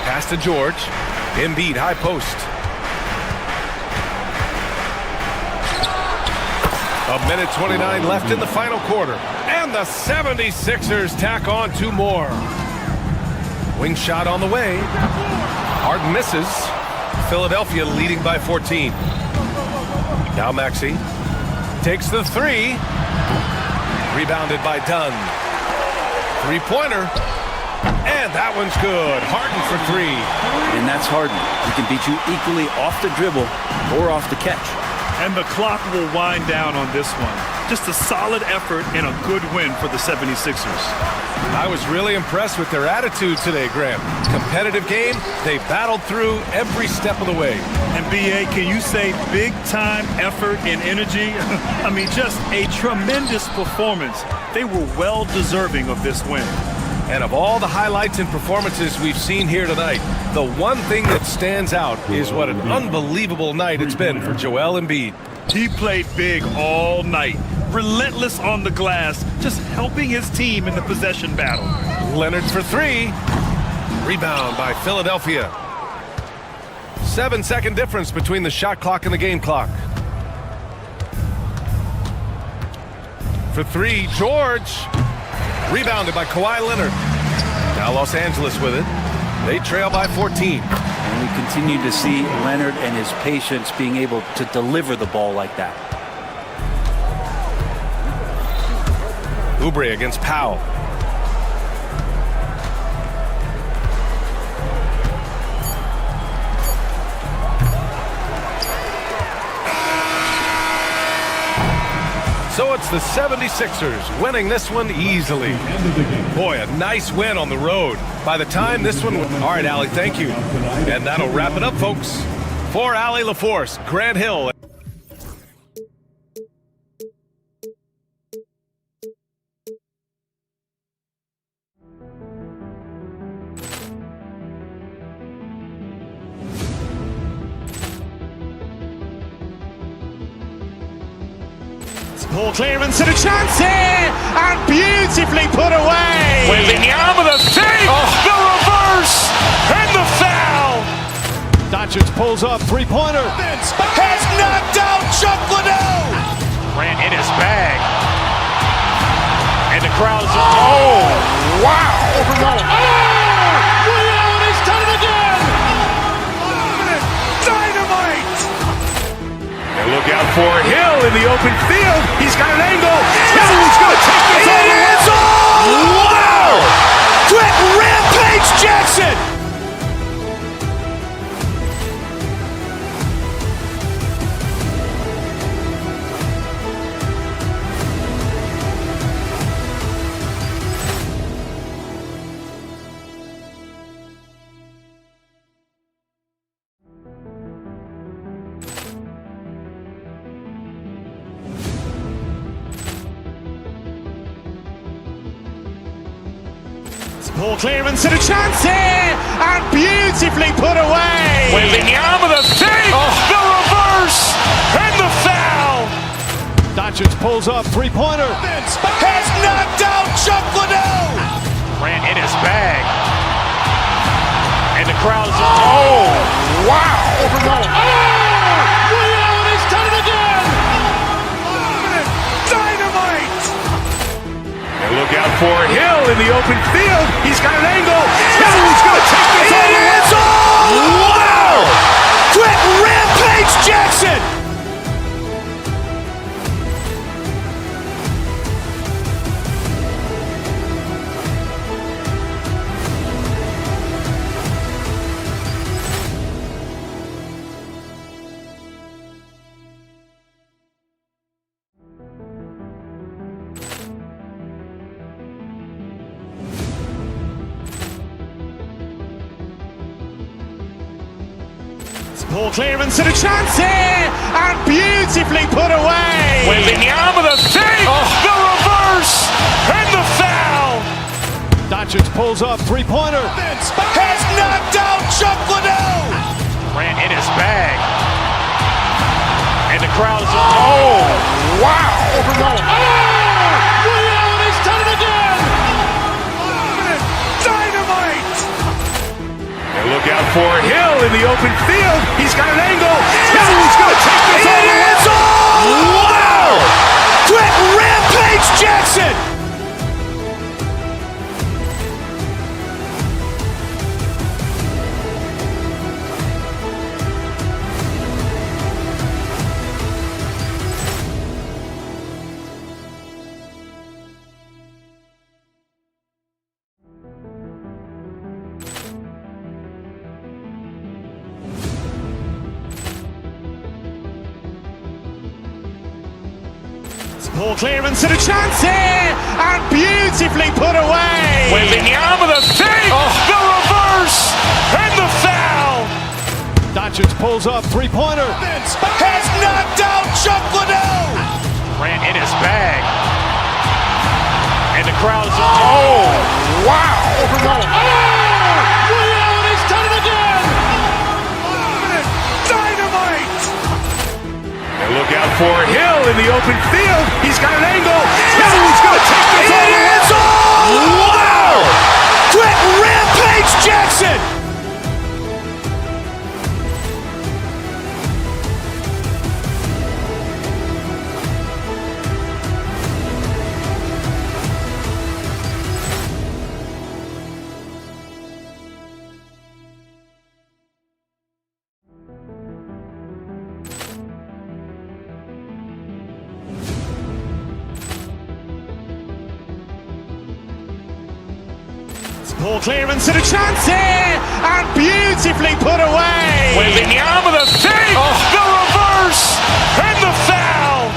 [SPEAKER 8] Pass to George. Embiid, high post. A minute 29 left in the final quarter. And the 76ers tack on 2 more. Wing shot on the way. Harden misses. Philadelphia leading by 14. Now Maxey takes the 3. Rebounded by Dunn. 3-pointer. And that one's good. Harden for 3.
[SPEAKER 16] And that's Harden. He can beat you equally off the dribble or off the catch.
[SPEAKER 9] And the clock will wind down on this one. Just a solid effort and a good win for the 76ers.
[SPEAKER 8] I was really impressed with their attitude today, Graham. Competitive game. They battled through every step of the way.
[SPEAKER 9] And B.A., can you say big-time effort and energy? I mean, just a tremendous performance. They were well-deserving of this win.
[SPEAKER 8] And of all the highlights and performances we've seen here tonight, the one thing that stands out is what an unbelievable night it's been for Joel Embiid.
[SPEAKER 9] He played big all night, relentless on the glass, just helping his team in the possession battle.
[SPEAKER 8] Leonard for 3. Rebound by Philadelphia. 7-second difference between the shot clock and the game clock. For 3, George. Rebounded by Kawhi Leonard. Now Los Angeles with it. They trail by 14.
[SPEAKER 16] And we continue to see Leonard and his patience being able to deliver the ball like that.
[SPEAKER 8] Oubre against Powell. So it's the 76ers winning this one easily. Boy, a nice win on the road. By the time this one... All right, Allie, thank you. And that'll wrap it up, folks. For Allie LaForce, Grant Hill.
[SPEAKER 1] Poor clearance and a chance here, and beautifully put away.
[SPEAKER 2] Wembanyama the save, the reverse, and the foul.
[SPEAKER 1] Doncic pulls up, three-pointer.
[SPEAKER 2] Has knocked out Chuck Liddell.
[SPEAKER 1] Grant in his bag. And the crowd's...
[SPEAKER 2] Oh, wow. He's done it again. Dynamite.
[SPEAKER 8] And look out for Hill in the open field. He's got an angle. Hill's going to take this all the way.
[SPEAKER 2] Wow! Quick Rampage Jackson.
[SPEAKER 1] Poor clearance and a chance here, and beautifully put away.
[SPEAKER 2] Wembanyama the save, the reverse, and the foul.
[SPEAKER 1] Doncic pulls up, three-pointer.
[SPEAKER 2] Has knocked out Chuck Liddell.
[SPEAKER 1] Grant in his bag. And the crowd's...
[SPEAKER 2] Oh, wow. He's done it again. Dynamite.
[SPEAKER 8] And look out for Hill in the open field. He's got an angle. Hill's going to take this all the way.
[SPEAKER 2] Wow! Quick Rampage Jackson.
[SPEAKER 1] Poor clearance and a chance here, and beautifully put away.
[SPEAKER 2] Wembanyama the save, the reverse, and the foul.
[SPEAKER 1] Doncic pulls up, three-pointer.
[SPEAKER 2] Has knocked out Chuck Liddell.
[SPEAKER 1] Grant in his bag. And the crowd's...
[SPEAKER 2] Oh, wow. He's done it again. Dynamite.
[SPEAKER 8] And look out for Hill in the open field. He's got an angle. Hill's going to take this all the way.
[SPEAKER 2] Wow! Quick Rampage Jackson.
[SPEAKER 1] Poor clearance and a chance here, and beautifully put away.
[SPEAKER 2] Wembanyama the save, the reverse, and the foul.
[SPEAKER 1] Doncic pulls up, three-pointer.
[SPEAKER 2] Has knocked out Chuck Liddell.
[SPEAKER 1] Grant in his bag. And the crowd's...
[SPEAKER 2] Oh, wow. He's done it again. Dynamite.
[SPEAKER 8] And look out for Hill in the open field. He's got an angle. Hill's going to take this all the way.
[SPEAKER 2] Wow! Quick Rampage Jackson.
[SPEAKER 1] Poor clearance and a chance here, and beautifully put away.
[SPEAKER 2] Wembanyama the save, the reverse, and the foul.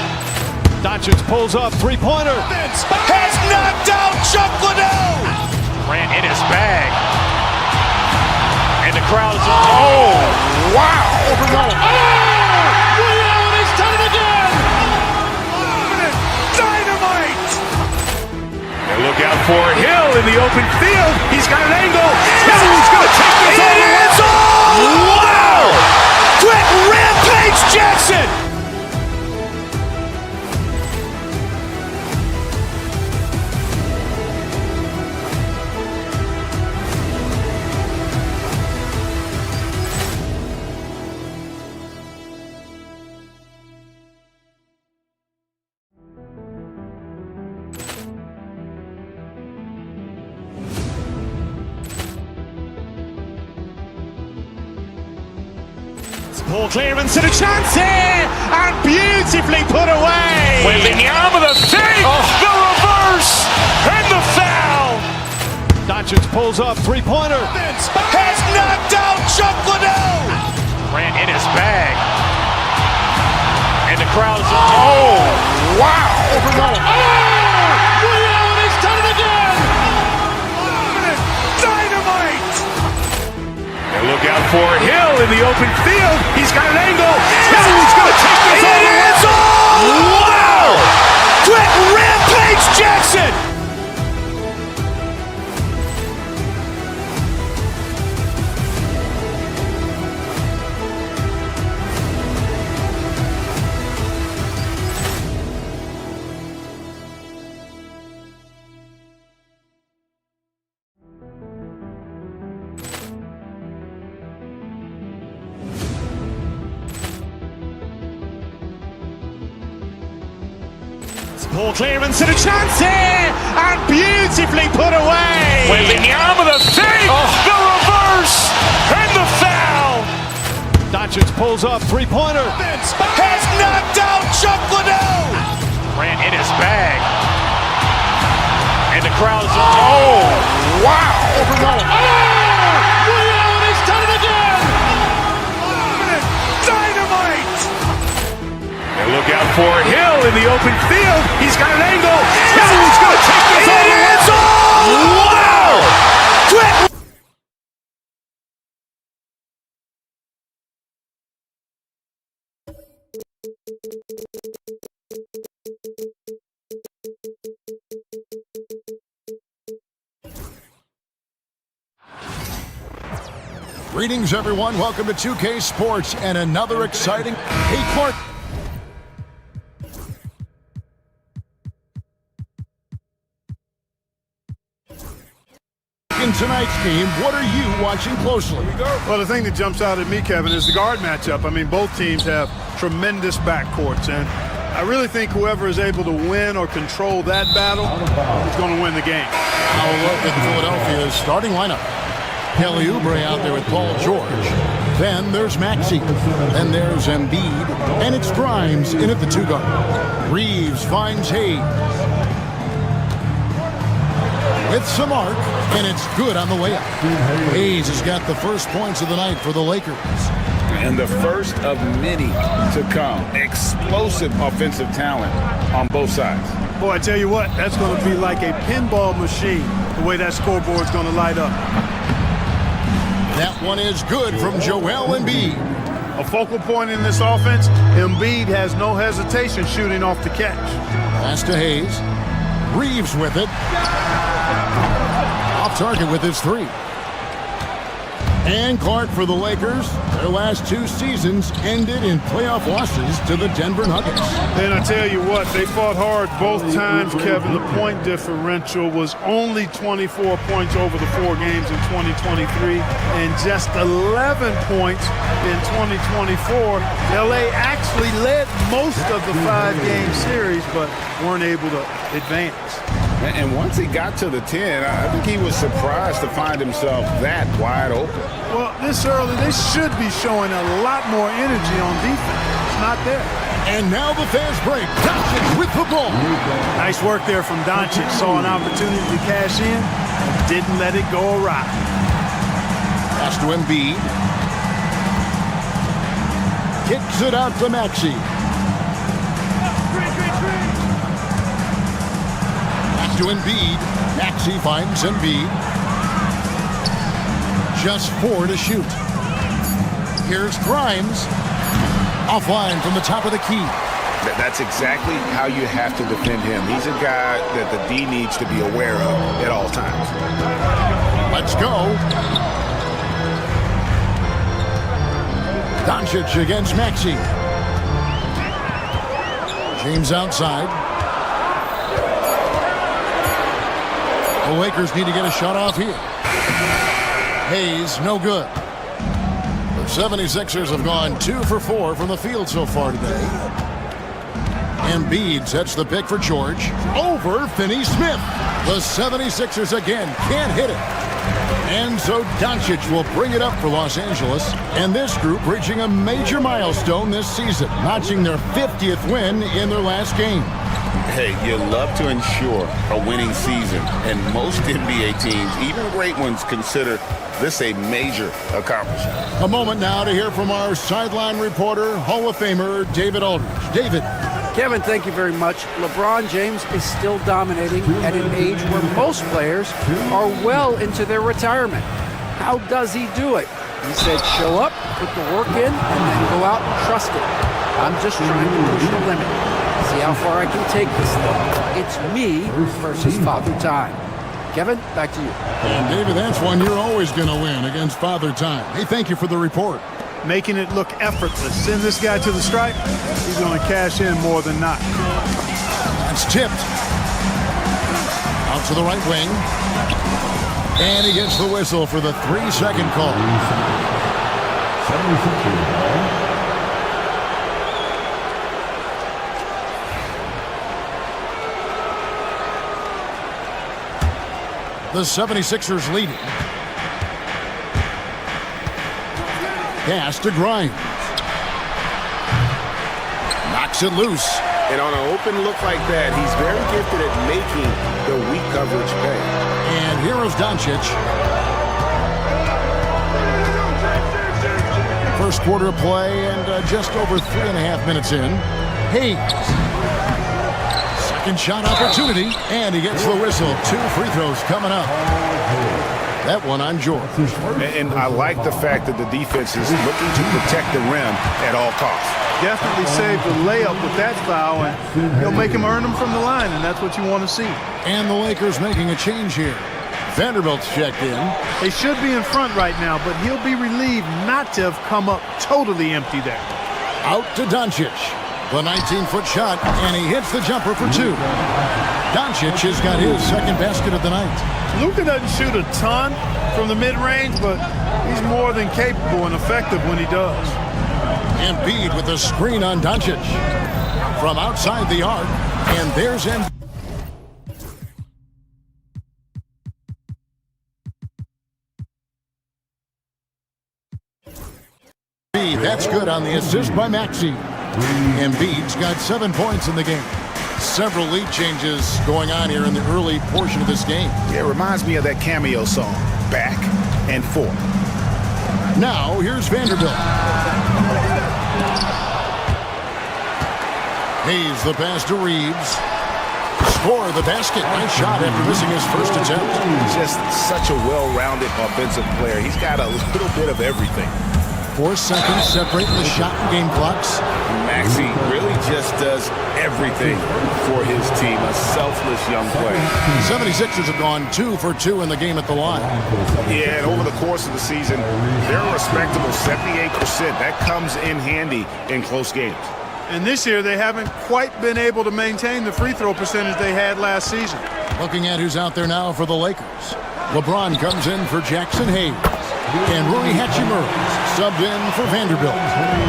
[SPEAKER 1] Doncic pulls up, three-pointer.
[SPEAKER 2] Has knocked out Chuck Liddell. Ran in his bag. And the crowd is, oh, wow.
[SPEAKER 10] Leon has done it again!
[SPEAKER 2] Dynamite. And look out for Hill in the open field. He's got an angle. Hill's going to take this all the way. Wow. Quick rampage Jackson.
[SPEAKER 1] Poor clearance and a chance here, and beautifully put away.
[SPEAKER 2] Wembanyama the save, the reverse, and the foul.
[SPEAKER 1] Doncic pulls up, three-pointer.
[SPEAKER 2] Has knocked out Chuck Liddell. Ran in his bag. And the crowd is, oh, wow.
[SPEAKER 10] Leon has done it again!
[SPEAKER 2] Dynamite. And look out for Hill in the open field. He's got an angle. Hill's going to take this all the way. Wow. Quick rampage Jackson.
[SPEAKER 1] Poor clearance and a chance here, and beautifully put away.
[SPEAKER 2] Wembanyama the save, the reverse, and the foul.
[SPEAKER 1] Doncic pulls up, three-pointer.
[SPEAKER 2] Has knocked out Chuck Liddell. Ran in his bag. And the crowd is, oh, wow.
[SPEAKER 10] Leon has done it again!
[SPEAKER 2] Dynamite. And look out for Hill in the open field. He's got an angle. Hill's going to take this all the way. Wow. Quick.
[SPEAKER 4] Greetings, everyone. Welcome to 2K Sports and another exciting... Hey, Clark. In tonight's game, what are you watching closely?
[SPEAKER 3] Well, the thing that jumps out at me, Kevin, is the guard matchup. I mean, both teams have tremendous backcourts, and I really think whoever is able to win or control that battle is going to win the game.
[SPEAKER 4] Now a look at Philadelphia's starting lineup. Kelly Oubre out there with Paul George. Then there's Maxey. Then there's Embiid. And it's Grimes in at the two guard. Reeves finds Hayes. With some arc, and it's good on the way up. Hayes has got the first points of the night for the Lakers.
[SPEAKER 12] And the first of many to come. Explosive offensive talent on both sides.
[SPEAKER 3] Boy, I tell you what, that's going to be like a pinball machine, the way that scoreboard's going to light up.
[SPEAKER 4] That one is good from Joel Embiid.
[SPEAKER 3] A focal point in this offense, Embiid has no hesitation shooting off the catch.
[SPEAKER 4] Pass to Hayes. Reeves with it. Off target with his three. And Clark for the Lakers. Their last two seasons ended in playoff losses to the Denver Nuggets.
[SPEAKER 3] And I tell you what, they fought hard both times, Kevin. The point differential was only 24 points over the 4 games in 2023 and just 11 points in 2024. LA actually led most of the 5-game series, but weren't able to advance.
[SPEAKER 12] And once he got to the 10, I think he was surprised to find himself that wide open.
[SPEAKER 3] Well, this early, they should be showing a lot more energy on defense. It's not there.
[SPEAKER 4] And now the fast break. Doncic with the ball.
[SPEAKER 3] Nice work there from Doncic. Saw an opportunity to cash in, Didn't let it go awry.
[SPEAKER 4] Pass to Embiid. Kicks it out to Maxey. Pass to Embiid. Maxey finds Embiid. Just 4 to shoot. Here's Grimes. Offline from the top of the key.
[SPEAKER 2] That's exactly how you have to defend him. He's a guy that the D needs to be aware of at all times.
[SPEAKER 4] Let's go. Doncic against Maxey. James outside. The Lakers need to get a shot off here. Hayes, no good. The 76ers have gone 2 for 4 from the field so far today. Embiid sets the pick for George. Over Finney-Smith. The 76ers again can't hit it. And so Doncic will bring it up for Los Angeles. And this group reaching a major milestone this season, notching their 50th win in their last game.
[SPEAKER 12] Hey, you love to ensure a winning season. And most NBA teams, even great ones, consider this a major accomplishment.
[SPEAKER 4] A moment now to hear from our sideline reporter, Hall of Famer David Aldridge. David.
[SPEAKER 6] Kevin, thank you very much. LeBron James is still dominating at an age where most players are well into their retirement. How does he do it? He said, show up, put the work in, and then go out and trust it. I'm just trying to push the limit. See how far I can take this thing. It's me versus Father Time. Kevin, back to you.
[SPEAKER 4] And David, that's one you're always going to win against Father Time. Hey, thank you for the report.
[SPEAKER 3] Making it look effortless. Send this guy to the stripe. He's going to cash in more than not.
[SPEAKER 4] It's tipped. Out to the right wing. And he gets the whistle for the 3-second call.
[SPEAKER 7] 76ers
[SPEAKER 4] The 76ers leading. Pass to Grimes. Knocks it loose.
[SPEAKER 2] And on an open look like that, he's very gifted at making the weak coverage pay.
[SPEAKER 4] And here is Doncic. First quarter play and just over 3.5 minutes in. Hayes. Second shot opportunity. And he gets the whistle. 2 free throws coming up. That one on George.
[SPEAKER 2] And I like the fact that the defense is looking to protect the rim at all costs.
[SPEAKER 3] Definitely saved the layup with that foul, and he'll make him earn them from the line, and that's what you want to see.
[SPEAKER 4] And the Lakers making a change here. Vanderbilt's checked in.
[SPEAKER 3] They should be in front right now, but he'll be relieved not to have come up totally empty there.
[SPEAKER 4] Out to Doncic. The 19-foot shot, and he hits the jumper for 2. Doncic has got his second basket of the night.
[SPEAKER 3] Luka doesn't shoot a ton from the mid-range, but he's more than capable and effective when he does.
[SPEAKER 4] Embiid with a screen on Doncic. From outside the arc, and there's Embiid. That's good on the assist by Maxey. Embiid's got 7 points in the game. Several lead changes going on here in the early portion of this game.
[SPEAKER 2] Yeah, it reminds me of that cameo song, Back and Forth.
[SPEAKER 4] Now, here's Vanderbilt. Hayes the pass to Reeves. Score the basket. Nice shot after missing his first attempt.
[SPEAKER 2] Just such a well-rounded offensive player. He's got a little bit of everything.
[SPEAKER 4] 4 seconds separating the shot and game clocks.
[SPEAKER 2] Maxey really just does everything for his team. A selfless young player.
[SPEAKER 4] 76ers have gone 2 for 2 in the game at the line.
[SPEAKER 2] Yeah, and over the course of the season, they're a respectable 78%. That comes in handy in close games.
[SPEAKER 3] And this year, they haven't quite been able to maintain the free throw percentage they had last season.
[SPEAKER 4] Looking at who's out there now for the Lakers. LeBron comes in for Jackson Hayes. And Rui Hachimura subbed in for Vanderbilt.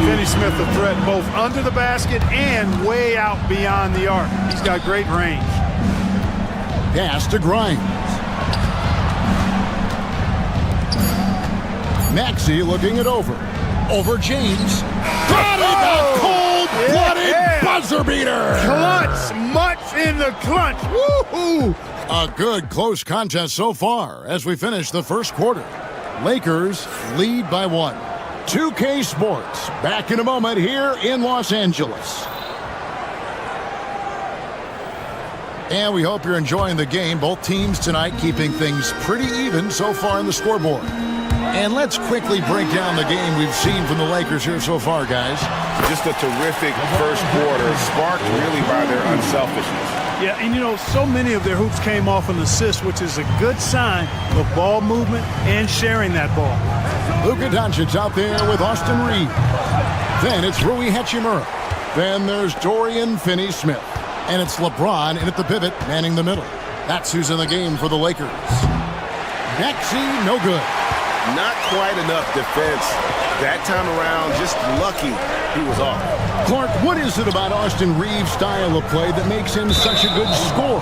[SPEAKER 3] Finney-Smith a threat both under the basket and way out beyond the arc. He's got great range.
[SPEAKER 4] Pass to Grimes. Maxey looking it over. Over James. Got it! A cold-blooded buzzer beater!
[SPEAKER 3] Clutch! Much in the the clutch. Woo-hoo!
[SPEAKER 4] A good close contest so far as we finish the first quarter. Lakers lead by 1. 2K Sports back in a moment here in Los Angeles. And we hope you're enjoying the game. Both teams tonight keeping things pretty even so far in the scoreboard. And let's quickly break down the game we've seen from the Lakers here so far, guys.
[SPEAKER 12] Just a terrific first quarter, sparked really by their unselfishness.
[SPEAKER 3] Yeah, and you know, so many of their hoops came off an assist, which is a good sign of ball movement and sharing that ball.
[SPEAKER 4] Luka Doncic out there with Austin Reeves. Then it's Rui Hachimura. Then there's Dorian Finney-Smith. And it's LeBron in at the pivot, manning the middle. That's who's in the game for the Lakers. Maxey, no good.
[SPEAKER 12] Not quite enough defense. That time around, just lucky he was off.
[SPEAKER 4] Clark, what is it about Austin Reeves' style of play that makes him such a good scorer?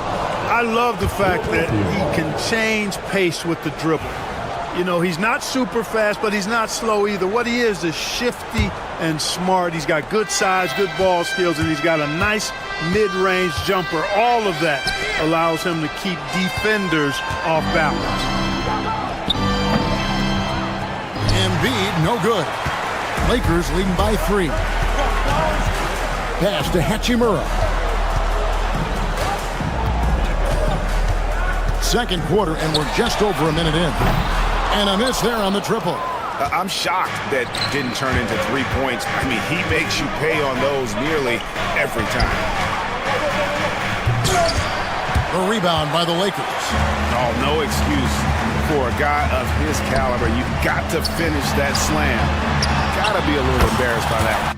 [SPEAKER 3] I love the fact that he can change pace with the dribble. You know, he's not super fast, but he's not slow either. What he is shifty and smart. He's got good size, good ball skills, and he's got a nice mid-range jumper. All of that allows him to keep defenders off balance.
[SPEAKER 4] Embiid, no good. Lakers leading by 3. Pass to Hachimura. Second quarter, and we're just over a minute in. And a miss there on the triple.
[SPEAKER 12] I'm shocked that didn't turn into 3 points. I mean, he makes you pay on those nearly every time.
[SPEAKER 4] A rebound by the Lakers.
[SPEAKER 12] Oh, no excuse for a guy of his caliber. You've got to finish that slam. Gotta be a little embarrassed by that.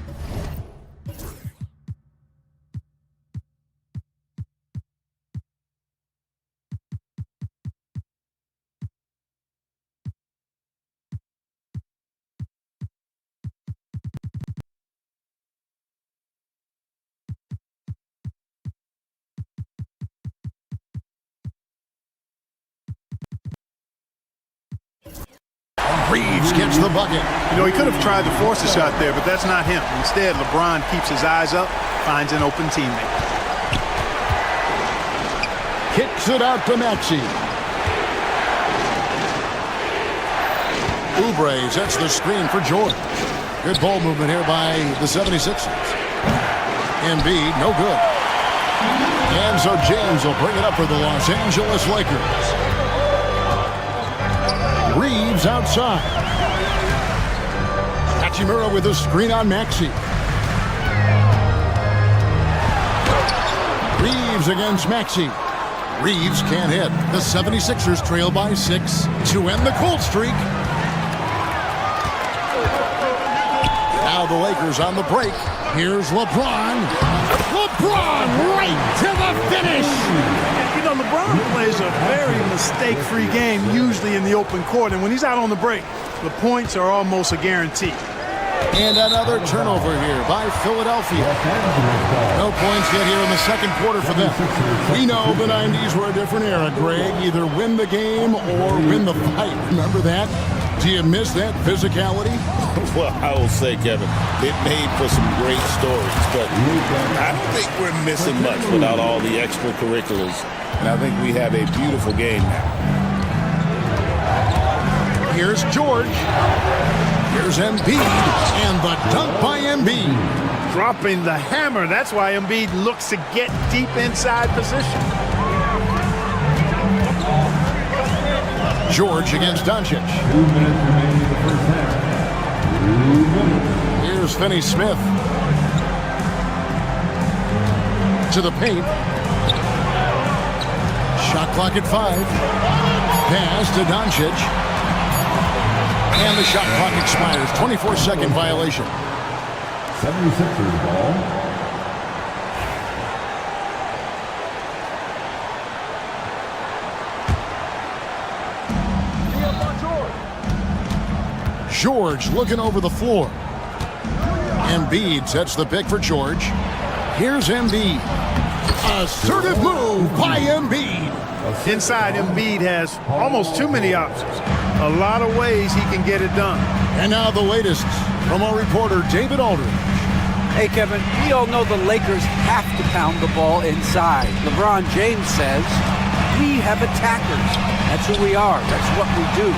[SPEAKER 4] Reeves gets the bucket.
[SPEAKER 3] You know, he could have tried to force a shot there, but that's not him. Instead, LeBron keeps his eyes up, finds an open teammate.
[SPEAKER 4] Kicks it out to Maxey. Oubre sets the screen for George. Good ball movement here by the 76ers. Embiid, no good. And so James will bring it up for the Los Angeles Lakers. Reeves outside. Hachimura with a screen on Maxey. Reeves against Maxey. Reeves can't hit. The 76ers trail by 6 to end the cold streak. Now the Lakers on the break. Here's LeBron. LeBron right to the finish.
[SPEAKER 3] You know, LeBron plays a very mistake-free game, usually in the open court. And when he's out on the break, the points are almost a guarantee.
[SPEAKER 4] And another turnover here by Philadelphia. No points yet here in the second quarter for them. We know the 90s were a different era, Greg. Either win the game or win the fight. Remember that? Do you miss that physicality?
[SPEAKER 12] Well, I will say, Kevin, it made for some great stories, but I don't think we're missing much without all the extracurriculars. And I think we have a beautiful game now.
[SPEAKER 4] Here's George. Here's Embiid. And the dunk by Embiid.
[SPEAKER 3] Dropping the hammer. That's why Embiid looks to get deep inside position.
[SPEAKER 4] George against Doncic.
[SPEAKER 7] 2 minutes remaining in the first half. 2 minutes.
[SPEAKER 4] Here's Finney-Smith. To the paint. Shot clock at 5. Pass to Doncic. And the shot clock expires. 24-second violation.
[SPEAKER 7] 76ers ball.
[SPEAKER 4] George looking over the floor. Embiid sets the pick for George. Here's Embiid. Assertive move by Embiid.
[SPEAKER 3] Inside, Embiid has almost too many options. A lot of ways he can get it done.
[SPEAKER 4] And now the latest from our reporter, David Aldridge.
[SPEAKER 6] Hey, Kevin, we all know the Lakers have to pound the ball inside. LeBron James says, we have attackers. That's who we are. That's what we do.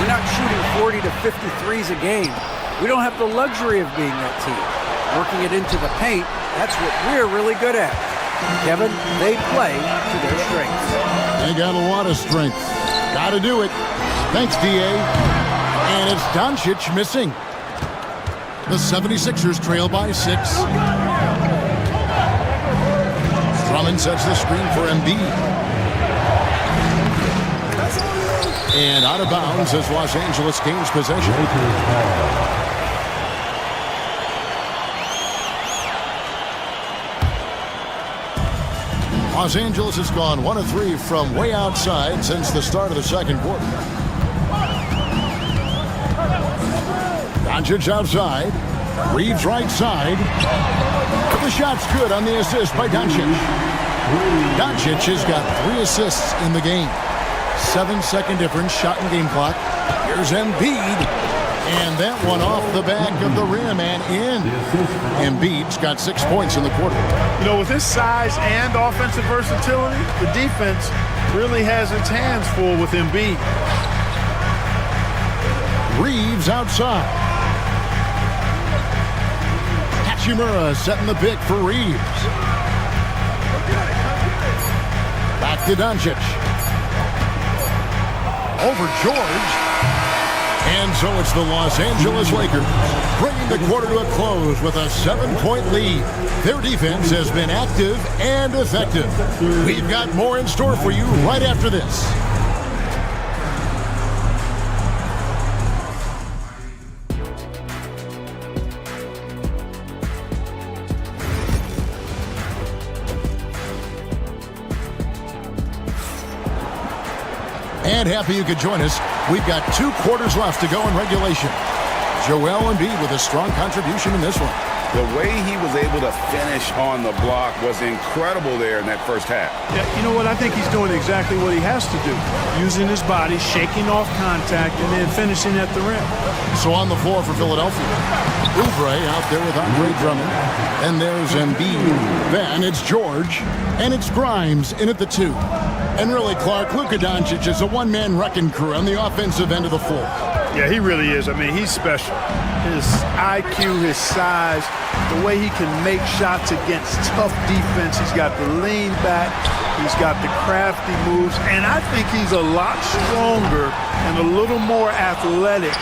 [SPEAKER 6] We're not shooting 40 to 50 threes a game. We don't have the luxury of being that team. Working it into the paint, that's what we're really good at. Kevin, they play to their strengths.
[SPEAKER 4] They got a lot of strength. Got to do it. Thanks, D.A. And it's Doncic missing. The 76ers trail by 6. Drummond sets the screen for Embiid. And out of bounds as Los Angeles gains possession. Los Angeles has gone 1 of 3 from way outside since the start of the second quarter. Doncic outside. Reeves right side. The shot's good on the assist by Doncic. Doncic has got 3 assists in the game. 7-second difference, shot and game clock. Here's Embiid. And that one off the back of the rim and in. Embiid's got 6 points in the quarter.
[SPEAKER 3] You know, with his size and offensive versatility, the defense really has its hands full with Embiid.
[SPEAKER 4] Reeves outside. Hachimura setting the pick for Reeves. Back to Doncic. Over George. And so it's the Los Angeles Lakers bringing the quarter to a close with a 7-point lead. Their defense has been active and effective. We've got more in store for you right after this. And happy you could join us. We've got 2 quarters left to go in regulation. Joel Embiid with a strong contribution in this one.
[SPEAKER 12] The way he was able to finish on the block was incredible there in that first half.
[SPEAKER 3] Yeah, you know what? I think he's doing exactly what he has to do. Using his body, shaking off contact, and then finishing at the rim.
[SPEAKER 4] So on the floor for Philadelphia. Oubre out there with Andre Drummond. And there's Embiid. Then it's George. And it's Grimes in at the 2. And really, Clark, Luka Doncic is a one-man wrecking crew on the offensive end of the floor.
[SPEAKER 3] Yeah, he really is. I mean, he's special. His IQ, his size, the way he can make shots against tough defense. He's got the lean back. He's got the crafty moves. And I think he's a lot stronger and a little more athletic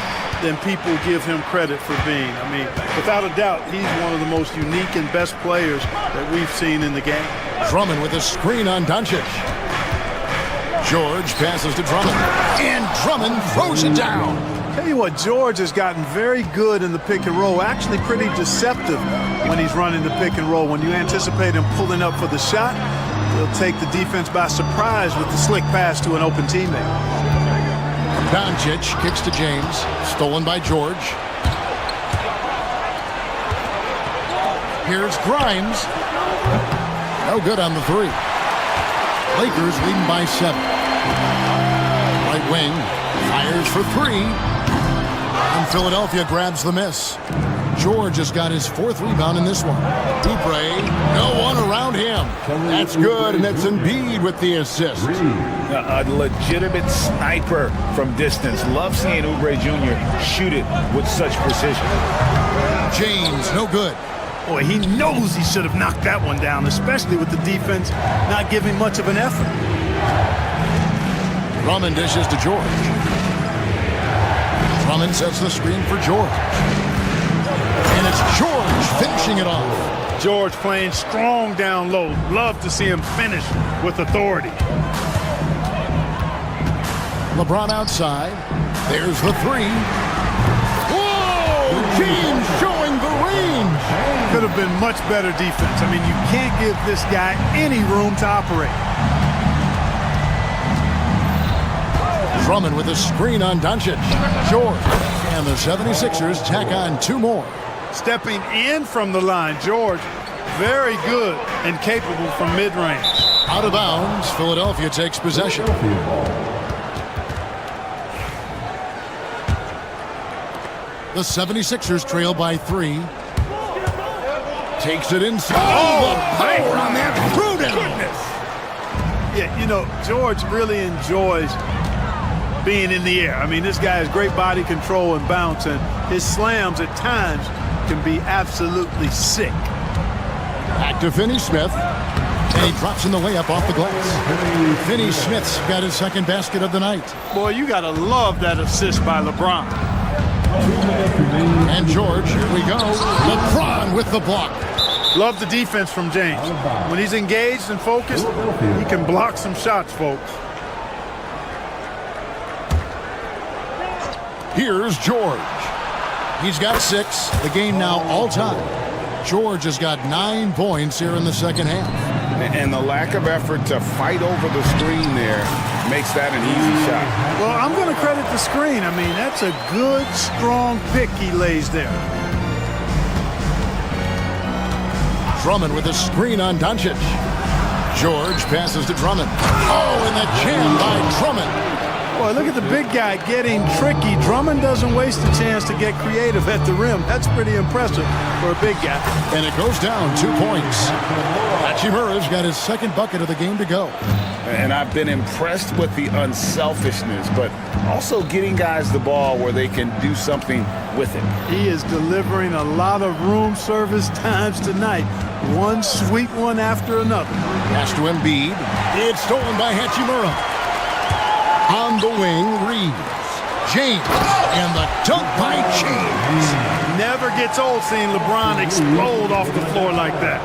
[SPEAKER 3] than people give him credit for being. I mean, without a doubt, he's one of the most unique and best players that we've seen in the game.
[SPEAKER 4] Drummond with a screen on Doncic. George passes to Drummond, and Drummond throws it down.
[SPEAKER 3] Tell you what, George has gotten very good in the pick and roll, actually pretty deceptive when he's running the pick and roll. When you anticipate him pulling up for the shot, he'll take the defense by surprise with the slick pass to an open teammate.
[SPEAKER 4] Doncic kicks to James, stolen by George. Here's Grimes. No good on the 3. Lakers leading by 7. Right wing fires for 3. And Philadelphia grabs the miss. George has got his 4th rebound in this one. Oubre, no one around him. That's good, and it's Embiid with the assist.
[SPEAKER 12] A legitimate sniper from distance. Love seeing Oubre Jr. shoot it with such precision.
[SPEAKER 4] James, no good.
[SPEAKER 3] Boy, he knows he should have knocked that one down, especially with the defense not giving much of an effort.
[SPEAKER 4] Drummond dishes to George. Drummond sets the screen for George. And it's George finishing it off.
[SPEAKER 3] George playing strong down low. Love to see him finish with authority.
[SPEAKER 4] LeBron outside. There's the 3. Whoa! James showing the range.
[SPEAKER 3] Could have been much better defense. I mean, you can't give this guy any room to operate.
[SPEAKER 4] Drummond with a screen on Doncic. George. And the 76ers tack on 2 more.
[SPEAKER 3] Stepping in from the line, George, very good and capable from mid-range.
[SPEAKER 4] Out of bounds, Philadelphia takes possession. The 76ers trail by 3. Takes it inside. Oh, the power on that threw down.
[SPEAKER 3] Yeah, you know, George really enjoys being in the air. I mean, this guy has great body control and bounce, and his slams at times can be absolutely sick.
[SPEAKER 4] Back to Finney-Smith. And he drops in the layup off the glass. Finney-Smith's got his second basket of the night.
[SPEAKER 3] Boy, you got to love that assist by LeBron.
[SPEAKER 4] And George, here we go. LeBron with the block.
[SPEAKER 3] Love the defense from James. When he's engaged and focused, he can block some shots, folks.
[SPEAKER 4] Here's George. He's got 6. The game now all time. George has got 9 points here in the second half.
[SPEAKER 12] And the lack of effort to fight over the screen there makes that an easy shot.
[SPEAKER 3] Well, I'm going to credit the screen. I mean, that's a good, strong pick he lays there.
[SPEAKER 4] Drummond with a screen on Doncic. George passes to Drummond. Oh, and the jam by Drummond.
[SPEAKER 3] Boy, look at the big guy getting tricky. Drummond doesn't waste a chance to get creative at the rim. That's pretty impressive for a big guy.
[SPEAKER 4] And it goes down 2 points. Hachimura's got his second bucket of the game to go.
[SPEAKER 12] And I've been impressed with the unselfishness, but also getting guys the ball where they can do something with it.
[SPEAKER 3] He is delivering a lot of room service times tonight. One sweet one after another.
[SPEAKER 4] Pass to Embiid. It's stolen by Hachimura. On the wing, Reeves. James. And the dunk by James.
[SPEAKER 3] Never gets old seeing LeBron explode off the floor like that.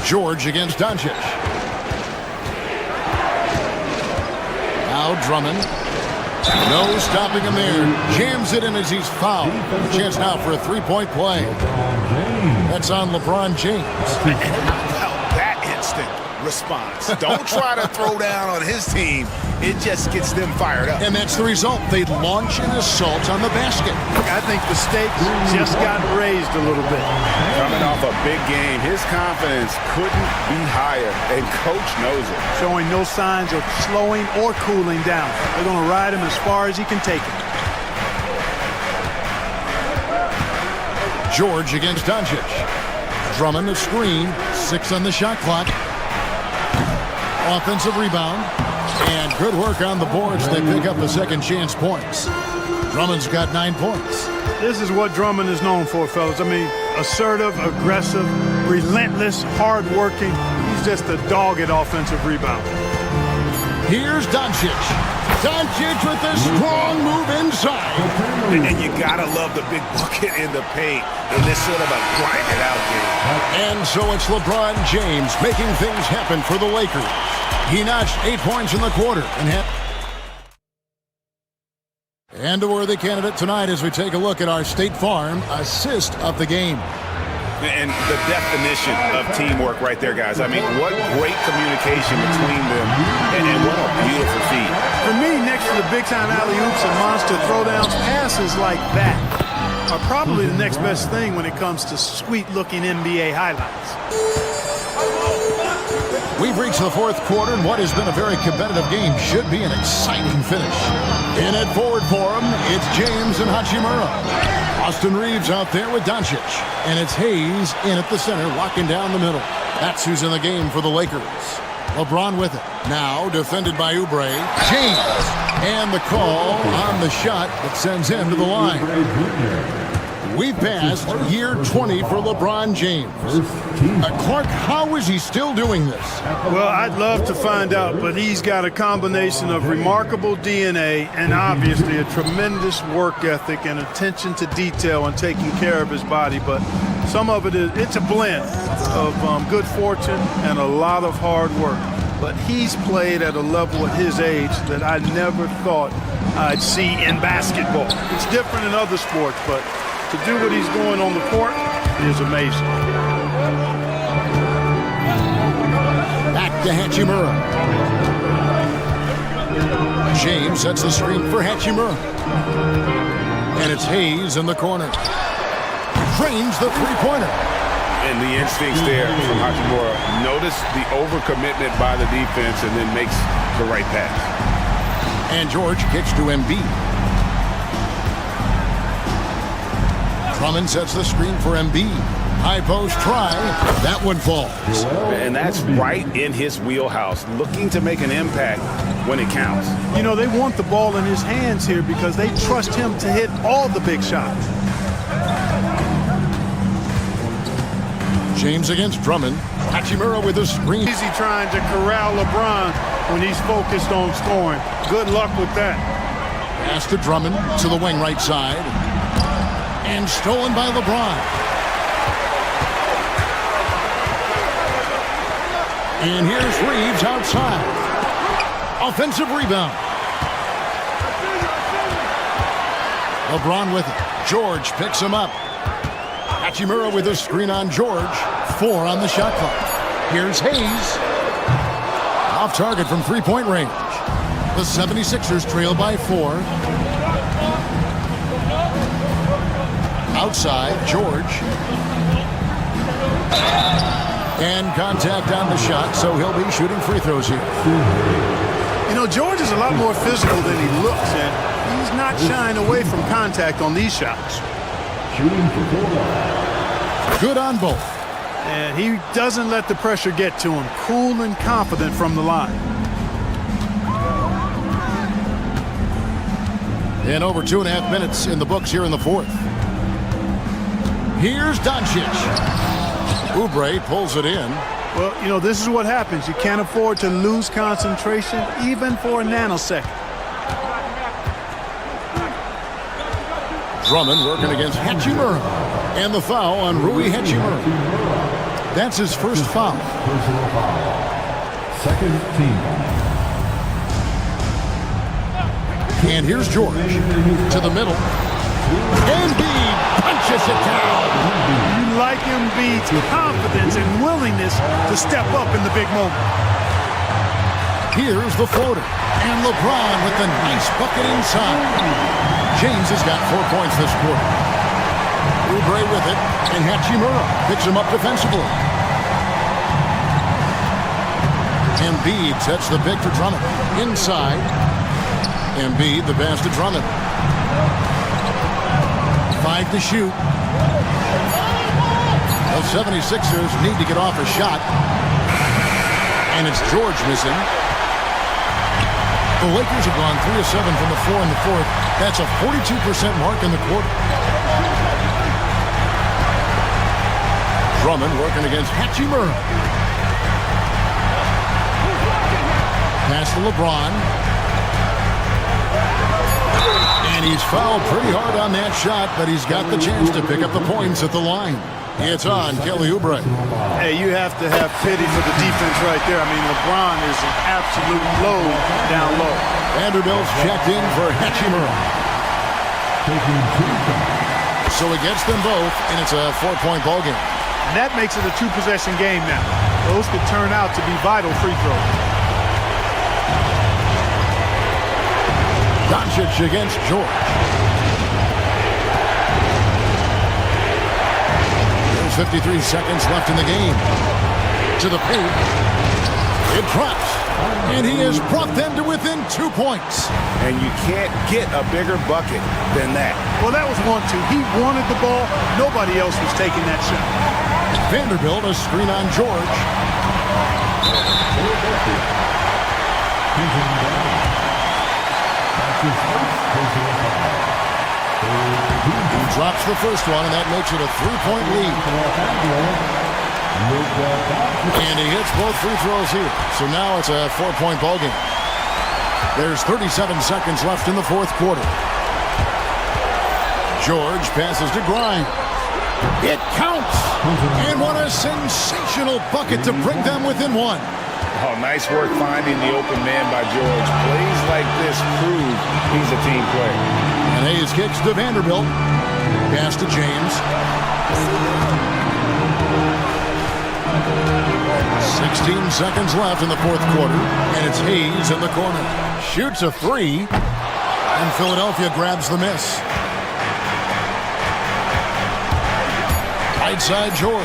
[SPEAKER 4] George against Doncic. Now Drummond. No stopping him there. Jams it in as he's fouled. A chance now for a three-point play. That's on LeBron James.
[SPEAKER 2] That instant response. Don't try to throw down on his team. It just gets them fired up.
[SPEAKER 4] And that's the result. They launch an assault on the basket.
[SPEAKER 3] I think the stakes just got raised a little bit.
[SPEAKER 12] Coming off a big game, his confidence couldn't be higher, and coach knows it.
[SPEAKER 3] Showing no signs of slowing or cooling down. They're going to ride him as far as he can take him.
[SPEAKER 4] George against Doncic. Drummond a screen. 6 on the shot clock. Offensive rebound. And good work on the boards. They pick up the second chance points. Drummond's got 9 points.
[SPEAKER 3] This is what Drummond is known for, fellas. I mean, assertive, aggressive, relentless, hard-working. He's just a dog at offensive rebound.
[SPEAKER 4] Here's Doncic. Doncic with a strong move inside.
[SPEAKER 2] And you gotta love the big bucket in the paint in this sort of a grind-it-out game.
[SPEAKER 4] And so it's LeBron James making things happen for the Lakers. He notched 8 points in the quarter and a worthy candidate tonight as we take a look at our State Farm assist of the game.
[SPEAKER 12] And the definition of teamwork right there, guys. I mean, what great communication between them, and what a beautiful feat.
[SPEAKER 3] For me, next to the big-time alley-oops and monster throwdowns, passes like that are probably the next best thing when it comes to sweet-looking NBA highlights.
[SPEAKER 4] We've reached the fourth quarter, and what has been a very competitive game should be an exciting finish. In at forward for him, it's James and Hachimura. Austin Reeves out there with Doncic. And it's Hayes in at the center, locking down the middle. That's who's in the game for the Lakers. LeBron with it. Now defended by Oubre. James. And the call on the shot that sends him to the line. We passed year 20 for LeBron James. Clark, how is he still doing this?
[SPEAKER 3] Well, I'd love to find out, but he's got a combination of remarkable DNA and obviously a tremendous work ethic and attention to detail and taking care of his body. But some of it's a blend of good fortune and a lot of hard work. But he's played at a level at his age that I never thought I'd see in basketball. It's different in other sports, but to do what he's doing on the court is amazing.
[SPEAKER 4] Back to Hachimura. James sets the screen for Hachimura. And it's Hayes in the corner. Drains the three-pointer.
[SPEAKER 12] And the instincts there from Hachimura. Notice the overcommitment by the defense and then makes the right pass.
[SPEAKER 4] And George kicks to Embiid. Drummond sets the screen for Embiid. High post try. That one falls.
[SPEAKER 2] And that's right in his wheelhouse, looking to make an impact when it counts.
[SPEAKER 3] You know, they want the ball in his hands here because they trust him to hit all the big shots.
[SPEAKER 4] James against Drummond. Hachimura with a screen.
[SPEAKER 3] Easy trying to corral LeBron when he's focused on scoring. Good luck with that.
[SPEAKER 4] Pass to Drummond to the wing right side. And stolen by LeBron. And here's Reeves outside. Offensive rebound. LeBron with it. George picks him up. Hachimura with a screen on George. 4 on the shot clock. Here's Hayes. Off target from three-point range. The 76ers trail by 4. Outside, George. And contact on the shot, so he'll be shooting free throws here.
[SPEAKER 3] You know, George is a lot more physical than he looks, and he's not shying away from contact on these shots.
[SPEAKER 4] Good on both.
[SPEAKER 3] And he doesn't let the pressure get to him. Cool and confident from the line.
[SPEAKER 4] And over 2.5 minutes in the books here in the fourth. Here's Doncic. Oubre pulls it in.
[SPEAKER 3] Well, you know, this is what happens. You can't afford to lose concentration even for a nanosecond.
[SPEAKER 4] Drummond working against Hachimura. And the foul on Rui Hachimura. That's his first foul.
[SPEAKER 7] Second team.
[SPEAKER 4] And here's George to the middle. Embiid punches it down.
[SPEAKER 3] You like Embiid's confidence and willingness to step up in the big moment.
[SPEAKER 4] Here's the floater. And LeBron with the nice bucket inside. James has got 4 points this quarter. Oubre with it. And Hachimura picks him up defensively. Embiid sets the pick for Drummond. Inside. Embiid the pass to Drummond. 5 to shoot. The 76ers need to get off a shot. And it's George missing. The Lakers have gone 3 of 7 from the floor in the fourth. That's a 42% mark in the quarter. Drummond working against Hachimura. Pass to LeBron. And he's fouled pretty hard on that shot, but he's got the chance to pick up the points at the line. It's on Kelly Oubre.
[SPEAKER 3] Hey, you have to have pity for the defense right there. I mean, LeBron is an absolute load down low.
[SPEAKER 4] Vanderbilt's checked in for Hachimura. So it gets them both, and it's a 4-point ball game.
[SPEAKER 3] And that makes it a 2-possession game now. Those could turn out to be vital free throws.
[SPEAKER 4] Doncic against George. There's 53 seconds left in the game. To the paint. It drops. And he has brought them to within 2 points.
[SPEAKER 2] And you can't get a bigger bucket than that.
[SPEAKER 3] Well, that was 1-2. He wanted the ball. Nobody else was taking that shot.
[SPEAKER 4] Vanderbilt a screen on George. He drops the first one, and that makes it a 3-point lead. And he hits both free throws here. So now it's a 4-point ball game. There's 37 seconds left in the fourth quarter. George passes to Grimes. It counts! And what a sensational bucket to bring them within 1.
[SPEAKER 2] Oh, nice work finding the open man by George. Plays like this prove he's a team player.
[SPEAKER 4] And Hayes kicks to Vanderbilt. Pass to James. 16 seconds left in the fourth quarter. And it's Hayes in the corner. Shoots a 3. And Philadelphia grabs the miss. Right side George.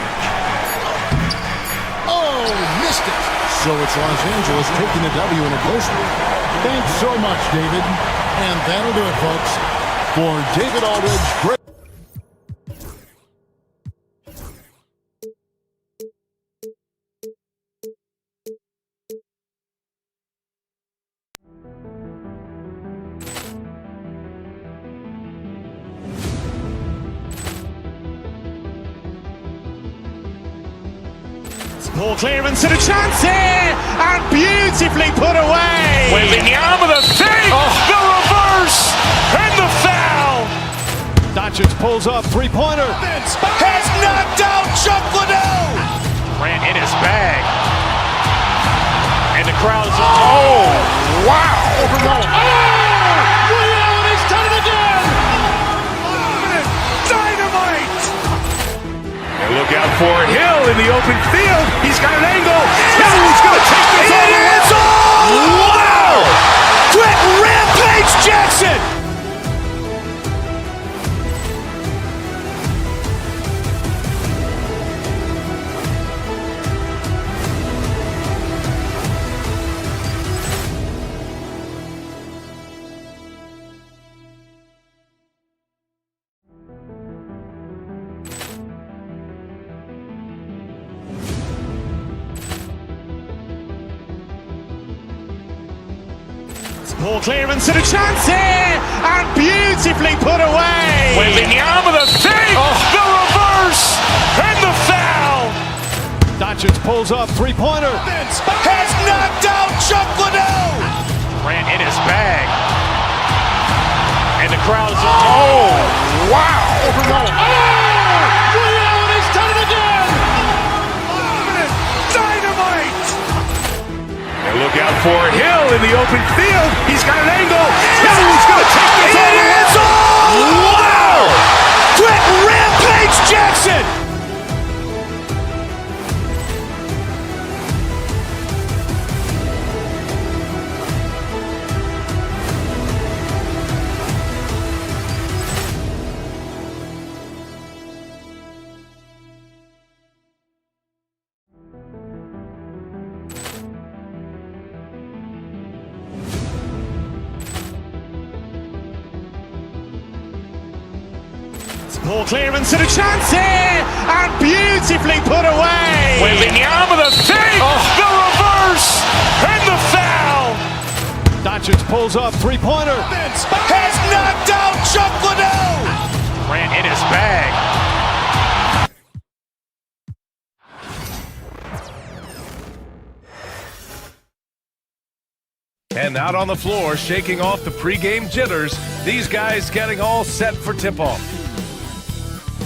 [SPEAKER 4] Oh, missed it. So it's Los Angeles taking the W in a close one. Thanks so much, David. And that'll do it, folks. For David Aldridge, great.
[SPEAKER 1] Poor clearance and a chance here, and beautifully put away.
[SPEAKER 2] Wembanyama with a fake, the reverse, and the foul.
[SPEAKER 1] Doncic pulls up, three-pointer.
[SPEAKER 2] Has knocked out Chuck Liddell. Ran in his bag. And the crowd is, oh, wow.
[SPEAKER 1] He's done it again.
[SPEAKER 2] Dynamite. And look out for Hill in the open field. He's got an angle. He's going to take this all the way. Wow. Quick rampage Jackson.
[SPEAKER 1] Poor clearance and a chance here, and beautifully put away.
[SPEAKER 2] Wembanyama with a fake, the reverse, and the foul.
[SPEAKER 1] Doncic pulls up, three-pointer.
[SPEAKER 2] Has knocked out Chuck Liddell. Ran in his bag. And the crowd is, oh, wow.
[SPEAKER 1] He's done it again.
[SPEAKER 2] Dynamite. And look out for Hill in the open field. He's got an angle. He's going to take this all the way. Wow. Quick rampage Jackson.
[SPEAKER 1] Poor clearance and a chance here, and beautifully put away.
[SPEAKER 2] Wembanyama with a fake, the reverse, and the foul.
[SPEAKER 1] Doncic pulls up, three-pointer.
[SPEAKER 2] Has knocked out Chuck Liddell. Ran in his bag.
[SPEAKER 8] And out on the floor, shaking off the pregame jitters, these guys getting all set for tip-off.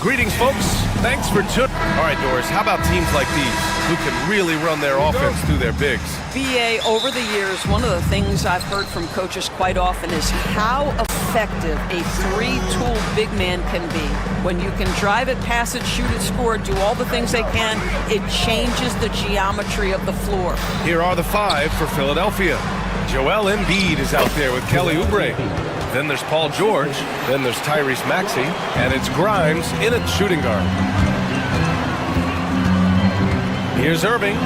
[SPEAKER 8] Greetings, folks. Thanks for tuning. All right, Doris, how about teams like these who can really run their offense through their bigs?
[SPEAKER 5] BA, over the years, one of the things I've heard from coaches quite often is how effective a three-tool big man can be. When you can drive it, pass it, shoot it, score, do all the things they can, it changes the geometry of the floor.
[SPEAKER 8] Here are the five for Philadelphia. Joel Embiid is out there with Kelly Oubre. Then there's Paul George. Then there's Tyrese Maxey. And it's Grimes in at shooting guard. Here's Irving.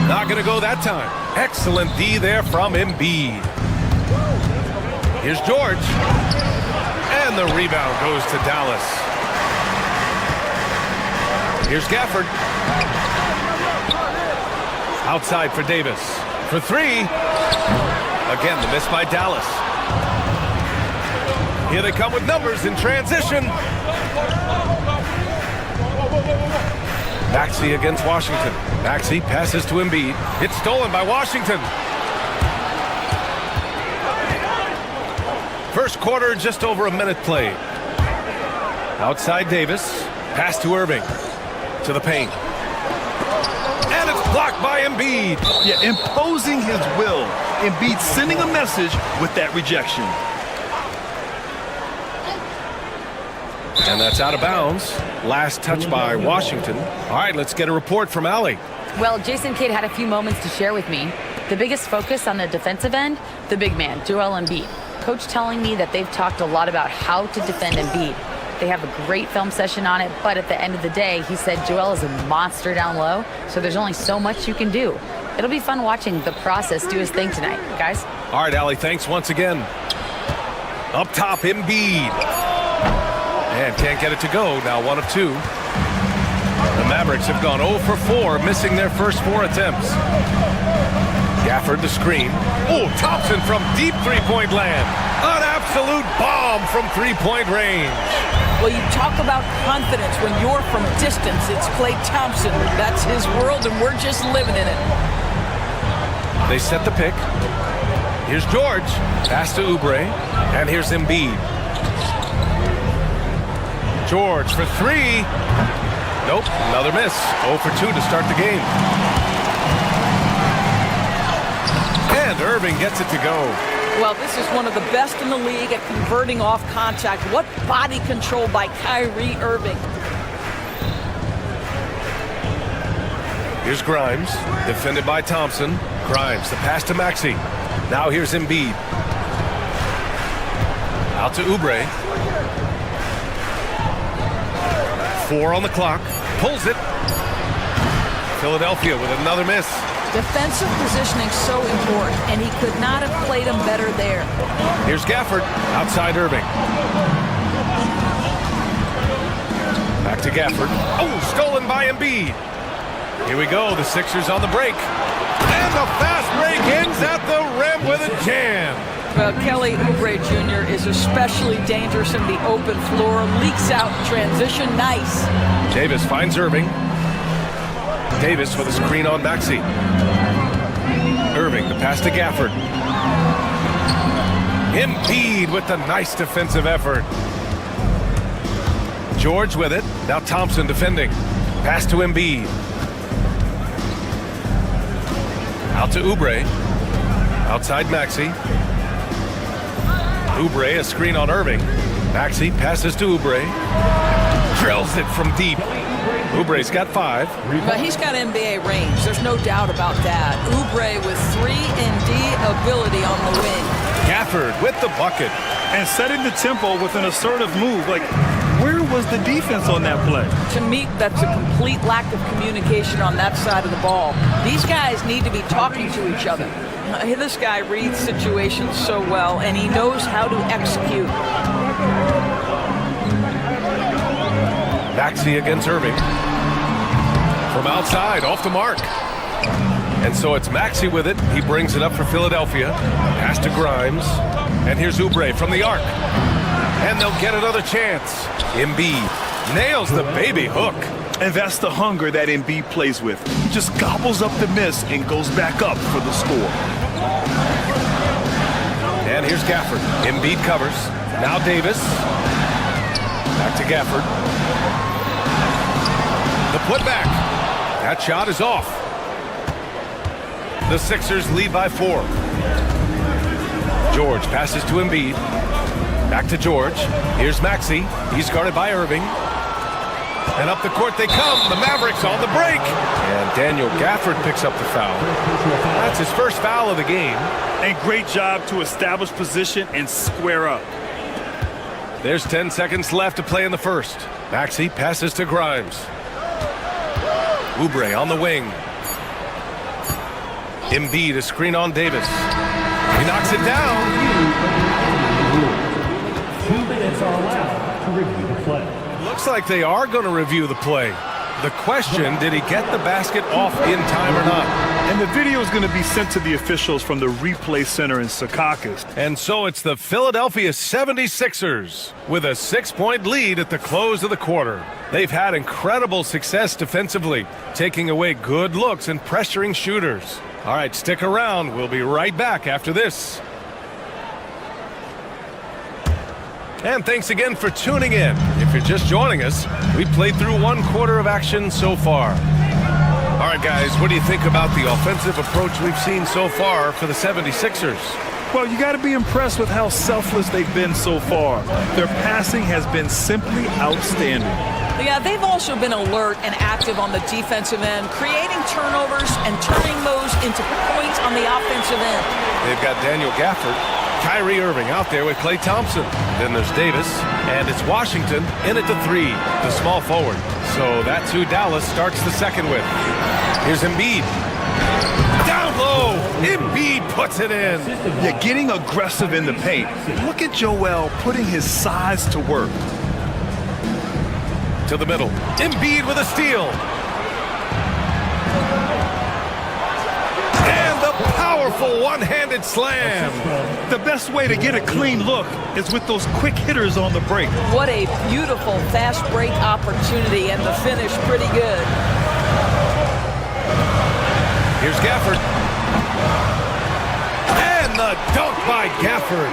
[SPEAKER 8] Not going to go that time. Excellent D there from Embiid. Here's George. And the rebound goes to Dallas. Here's Gafford. Outside for Davis. For three. Again, the miss by Dallas. Here they come with numbers in transition. Maxey against Washington. Maxey passes to Embiid. It's stolen by Washington. First quarter, just over a minute played. Outside Davis. Pass to Irving. To the paint. And it's blocked by Embiid.
[SPEAKER 9] Yeah, imposing his will. Embiid sending a message with that rejection.
[SPEAKER 8] And that's out of bounds. Last touch by Washington. All right, let's get a report from Allie.
[SPEAKER 11] Well, Jason Kidd had a few moments to share with me. The biggest focus on the defensive end, the big man, Joel Embiid. Coach telling me that they've talked a lot about how to defend Embiid. They have a great film session on it, but at the end of the day, he said Joel is a monster down low, so there's only so much you can do. It'll be fun watching the process do his thing tonight, guys.
[SPEAKER 8] All right, Allie, thanks once again. Up top, Embiid. And can't get it to go, now 1 of 2. The Mavericks have gone 0 for 4, missing their first 4 attempts. Gafford the screen. Oh, Thompson from deep three-point land. An absolute bomb from three-point range.
[SPEAKER 5] Well, you talk about confidence when you're from distance. It's Klay Thompson. That's his world, and we're just living in it.
[SPEAKER 8] They set the pick. Here's George. Pass to Oubre. And here's Embiid. George for three. Nope, another miss. 0 for 2 to start the game. And Irving gets it to go.
[SPEAKER 5] Well, this is one of the best in the league at converting off contact. What body control by Kyrie Irving.
[SPEAKER 8] Here's Grimes, defended by Thompson. Grimes, the pass to Maxey. Now here's Embiid. Out to Oubre. 4 on the clock. Pulls it. Philadelphia with another miss.
[SPEAKER 5] Defensive positioning so important, and he could not have played him better there.
[SPEAKER 8] Here's Gafford, outside Irving. Back to Gafford. Oh, stolen by Embiid. Here we go, the Sixers on the break. And the fast break ends at the rim with a jam.
[SPEAKER 5] Well, Kelly Oubre Jr. is especially dangerous in the open floor. Leaks out in transition. Nice.
[SPEAKER 8] Davis finds Irving. Davis with a screen on Maxey. Irving, the pass to Gafford. Embiid with the nice defensive effort. George with it. Now Thompson defending. Pass to Embiid. Out to Oubre. Outside Maxey. Oubre, a screen on Irving. Maxey passes to Oubre. Drills it from deep. Oubre's got 5.
[SPEAKER 5] But he's got NBA range. There's no doubt about that. Oubre with 3-and-D ability on the wing.
[SPEAKER 8] Gafford with the bucket.
[SPEAKER 9] And setting the tempo with an assertive move. Like, where was the defense on that play?
[SPEAKER 5] To me, that's a complete lack of communication on that side of the ball. These guys need to be talking to each other. This guy reads situations so well, and he knows how to execute.
[SPEAKER 8] Maxey against Irving. From outside, off the mark. And so it's Maxey with it. He brings it up for Philadelphia. Pass to Grimes. And here's Oubre from the arc. And they'll get another chance. Embiid nails the baby hook.
[SPEAKER 9] And that's the hunger that Embiid plays with. He just gobbles up the miss and goes back up for the score.
[SPEAKER 8] And here's Gafford. Embiid covers. Now Davis. Back to Gafford. The putback. That shot is off. The Sixers lead by 4. George passes to Embiid. Back to George. Here's Maxey. He's guarded by Irving. And up the court they come. The Mavericks on the break. And Daniel Gafford picks up the foul. That's his first foul of the game.
[SPEAKER 9] And great job to establish position and square up.
[SPEAKER 8] There's 10 seconds left to play in the first. Maxey passes to Grimes. Oubre on the wing. Embiid, a screen on Davis. He knocks it down.
[SPEAKER 7] 2 minutes are allowed to review the play.
[SPEAKER 8] Looks like they are going to review the play. The question, did he get the basket off in time or not?
[SPEAKER 9] And the video is going to be sent to the officials from the replay center in Secaucus.
[SPEAKER 8] And so it's the Philadelphia 76ers with a 6-point lead at the close of the quarter. They've had incredible success defensively, taking away good looks and pressuring shooters. All right, stick around. We'll be right back after this. And thanks again for tuning in. If you're just joining us, we played through 1 quarter of action so far. All right, guys, what do you think about the offensive approach we've seen so far for the 76ers?
[SPEAKER 9] Well, you got to be impressed with how selfless they've been so far. Their passing has been simply outstanding.
[SPEAKER 5] Yeah, they've also been alert and active on the defensive end, creating turnovers and turning those into points on the offensive end.
[SPEAKER 8] They've got Daniel Gafford, Kyrie Irving out there with Klay Thompson. Then there's Davis, and it's Washington in at the 3, the small forward. So that's who Dallas starts the second with. Here's Embiid. Down low, Embiid puts it in.
[SPEAKER 9] Yeah, getting aggressive in the paint. Look at Joel putting his size to work.
[SPEAKER 8] To the middle, Embiid with a steal. And the power Powerful one-handed slam.
[SPEAKER 9] The best way to get a clean look is with those quick hitters on the break.
[SPEAKER 5] What a beautiful fast break opportunity, and the finish pretty good.
[SPEAKER 8] Here's Gafford. And the dunk by Gafford.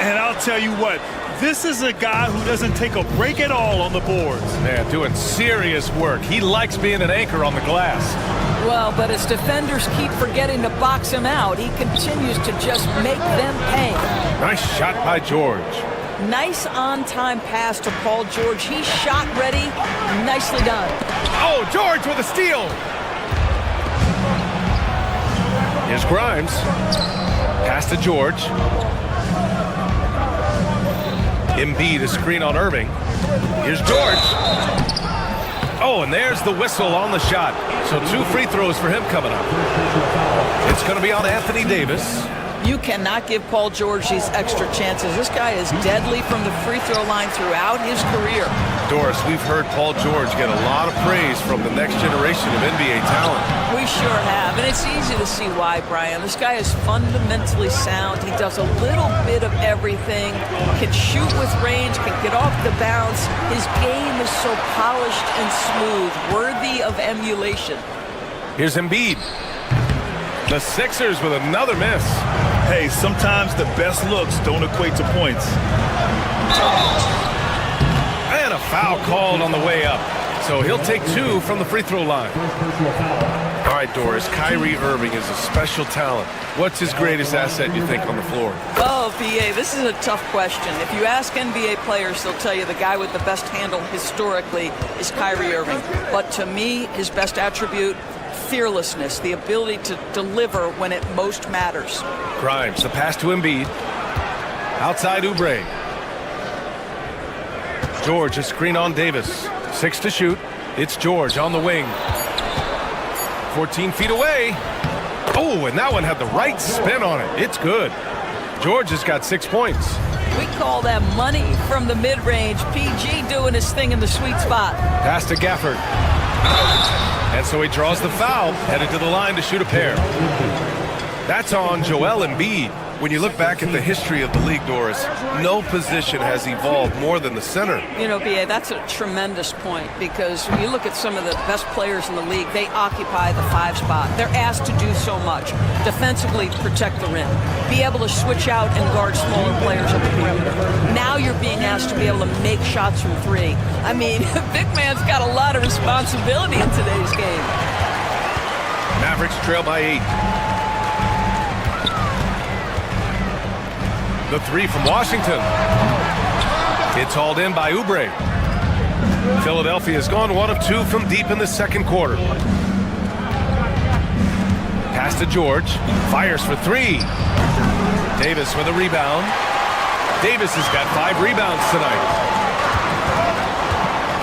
[SPEAKER 9] And I'll tell you what, this is a guy who doesn't take a break at all on the boards.
[SPEAKER 8] Man, doing serious work. He likes being an anchor on the glass.
[SPEAKER 5] Well, but as defenders keep forgetting to box him out, he continues to just make them pay.
[SPEAKER 8] Nice shot by George.
[SPEAKER 5] Nice on-time pass to Paul George. He's shot ready. Nicely done.
[SPEAKER 8] Oh, George with a steal. Here's Grimes. Pass to George. Embiid, a screen on Irving. Here's George. Oh, and there's the whistle on the shot. So 2 free throws for him coming up. It's going to be on Anthony Davis.
[SPEAKER 5] You cannot give Paul George these extra chances. This guy is deadly from the free throw line throughout his career.
[SPEAKER 8] Doris, we've heard Paul George get a lot of praise from the next generation of NBA talent.
[SPEAKER 5] We sure have, and it's easy to see why, Brian. This guy is fundamentally sound. He does a little bit of everything, can shoot with range, can get off the bounce. His game is so polished and smooth, worthy of emulation.
[SPEAKER 8] Here's Embiid. The Sixers with another miss.
[SPEAKER 9] Hey, sometimes the best looks don't equate to points.
[SPEAKER 8] And a foul called on the way up. So he'll take 2 from the free throw line. All right, Doris, Kyrie Irving is a special talent. What's his greatest asset, you think, on the floor?
[SPEAKER 5] Oh, B.A., this is a tough question. If you ask NBA players, they'll tell you the guy with the best handle historically is Kyrie Irving. But to me, his best attribute, fearlessness, the ability to deliver when it most matters.
[SPEAKER 8] Grimes, the pass to Embiid. Outside Oubre. George, a screen on Davis. 6 to shoot. It's George on the wing. 14 feet away. Oh, and that one had the right spin on it. It's good. George has got 6 points.
[SPEAKER 5] We call that money from the mid-range. PG doing his thing in the sweet spot.
[SPEAKER 8] Pass to Gafford. And so he draws the foul, headed to the line to shoot a pair. That's on Joel Embiid. When you look back at the history of the league, Doris, no position has evolved more than the center.
[SPEAKER 5] You know, B.A., that's a tremendous point, because when you look at some of the best players in the league, they occupy the 5 spot. They're asked to do so much. Defensively, protect the rim. Be able to switch out and guard smaller players at the perimeter. Now you're being asked to be able to make shots from 3. I mean, big man's got a lot of responsibility in today's game.
[SPEAKER 8] Mavericks trail by 8. The 3 from Washington. It's hauled in by Oubre. Philadelphia has gone 1 of 2 from deep in the second quarter. Pass to George. Fires for 3. Davis with a rebound. Davis has got 5 rebounds tonight.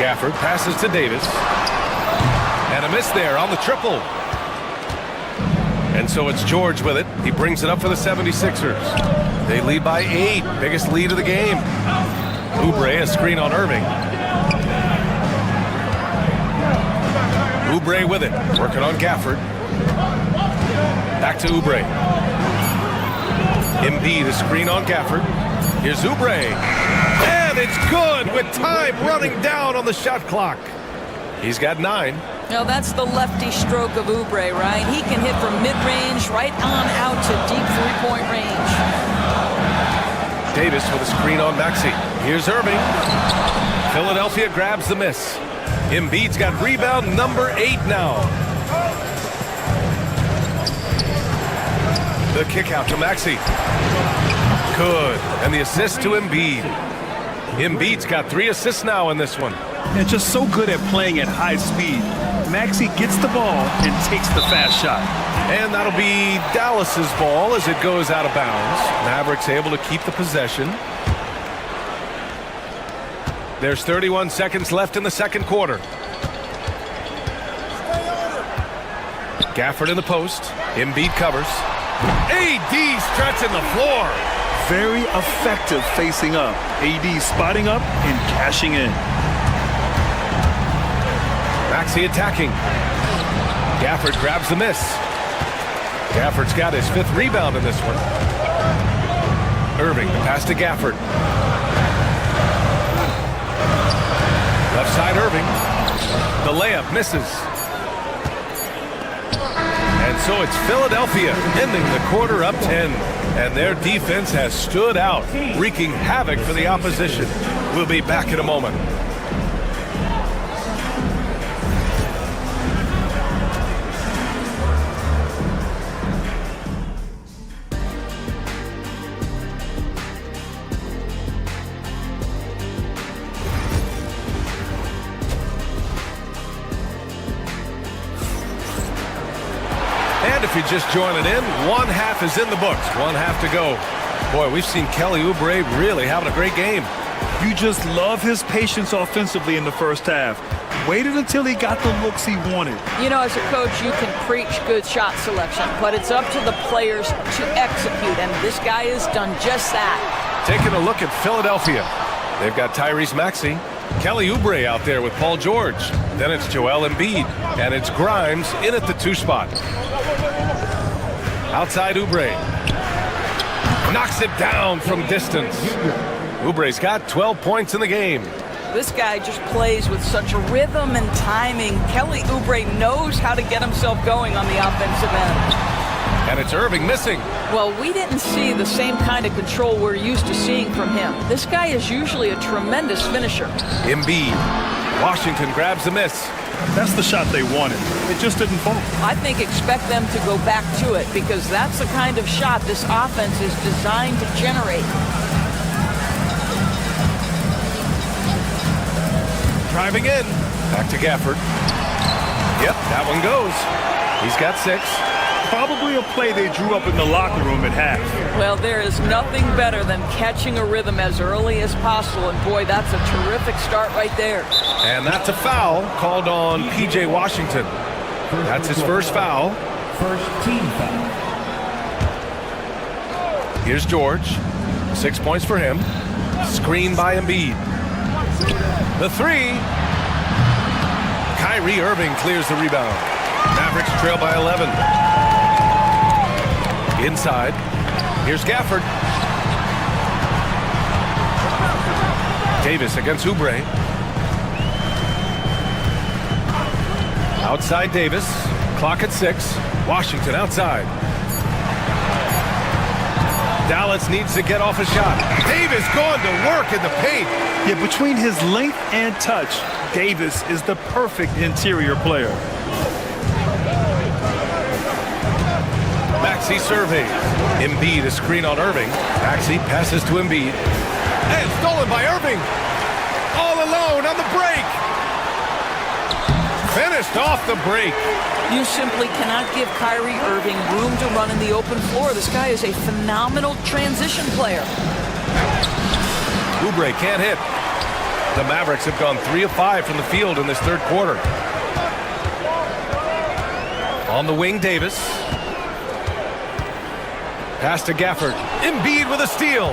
[SPEAKER 8] Gafford passes to Davis. And a miss there on the triple. And so it's George with it. He brings it up for the 76ers. They lead by 8. Biggest lead of the game. Oubre, a screen on Irving. Oubre with it. Working on Gafford. Back to Oubre. Embiid, a screen on Gafford. Here's Oubre. And it's good with time running down on the shot clock. He's got 9.
[SPEAKER 5] Now that's the lefty stroke of Oubre, right? He can hit from mid-range right on out to deep 3-point range.
[SPEAKER 8] Davis with a screen on Maxey. Here's Irving. Philadelphia grabs the miss. Embiid's got rebound number 8 now. The kick out to Maxey. Good. And the assist to Embiid. Embiid's got 3 assists now in this one.
[SPEAKER 9] And just so good at playing at high speed. Maxey gets the ball and takes the fast shot.
[SPEAKER 8] And that'll be Dallas's ball as it goes out of bounds. Mavericks able to keep the possession. There's 31 seconds left in the second quarter. Gafford in the post. Embiid covers. AD stretching the floor.
[SPEAKER 9] Very effective facing up. AD spotting up and cashing in.
[SPEAKER 8] Maxey attacking. Gafford grabs the miss. Gafford's got his 5th rebound in this one. Irving, pass to Gafford. Left side Irving. The layup misses. And so it's Philadelphia ending the quarter up 10. And their defense has stood out, wreaking havoc for the opposition. We'll be back in a moment. And if you're just joining in, one half is in the books. One half to go. Boy, we've seen Kelly Oubre really having a great game.
[SPEAKER 9] You just love his patience offensively in the first half. Waited until he got the looks he wanted.
[SPEAKER 5] You know, as a coach, you can preach good shot selection, but it's up to the players to execute, and this guy has done just that.
[SPEAKER 8] Taking a look at Philadelphia. They've got Tyrese Maxey, Kelly Oubre out there with Paul George. Then it's Joel Embiid, and it's Grimes in at the 2 spot. Outside Oubre. Knocks it down from distance. Oubre's got 12 points in the game.
[SPEAKER 5] This guy just plays with such a rhythm and timing. Kelly Oubre knows how to get himself going on the offensive end.
[SPEAKER 8] And it's Irving missing.
[SPEAKER 5] Well, we didn't see the same kind of control we're used to seeing from him. This guy is usually a tremendous finisher.
[SPEAKER 8] Embiid. Washington grabs the miss.
[SPEAKER 9] That's the shot they wanted. It just didn't fall.
[SPEAKER 5] I think expect them to go back to it because that's the kind of shot this offense is designed to generate.
[SPEAKER 8] Driving in. Back to Gafford. Yep, that one goes. He's got 6.
[SPEAKER 9] Probably a play they drew up in the locker room at half.
[SPEAKER 5] Well, there is nothing better than catching a rhythm as early as possible, and boy, that's a terrific start right there.
[SPEAKER 8] And that's a foul called on P.J. Washington. That's his first foul.
[SPEAKER 7] First team foul.
[SPEAKER 8] Here's George. 6 points for him. Screen by Embiid. The 3. Kyrie Irving clears the rebound. Mavericks trail by 11. Inside. Here's Gafford. Davis against Oubre. Outside Davis. Clock at 6. Washington outside. Dallas needs to get off a shot. Davis going to work in the paint.
[SPEAKER 9] Yeah, between his length and touch, Davis is the perfect interior player.
[SPEAKER 8] Maxey surveys. Embiid, a screen on Irving. Maxey passes to Embiid. And stolen by Irving. All alone on the break. Finished off the break.
[SPEAKER 5] You simply cannot give Kyrie Irving room to run in the open floor. This guy is a phenomenal transition player.
[SPEAKER 8] Oubre can't hit. The Mavericks have gone 3 of 5 from the field in this third quarter. On the wing, Davis. Pass to Gafford. Embiid with a steal.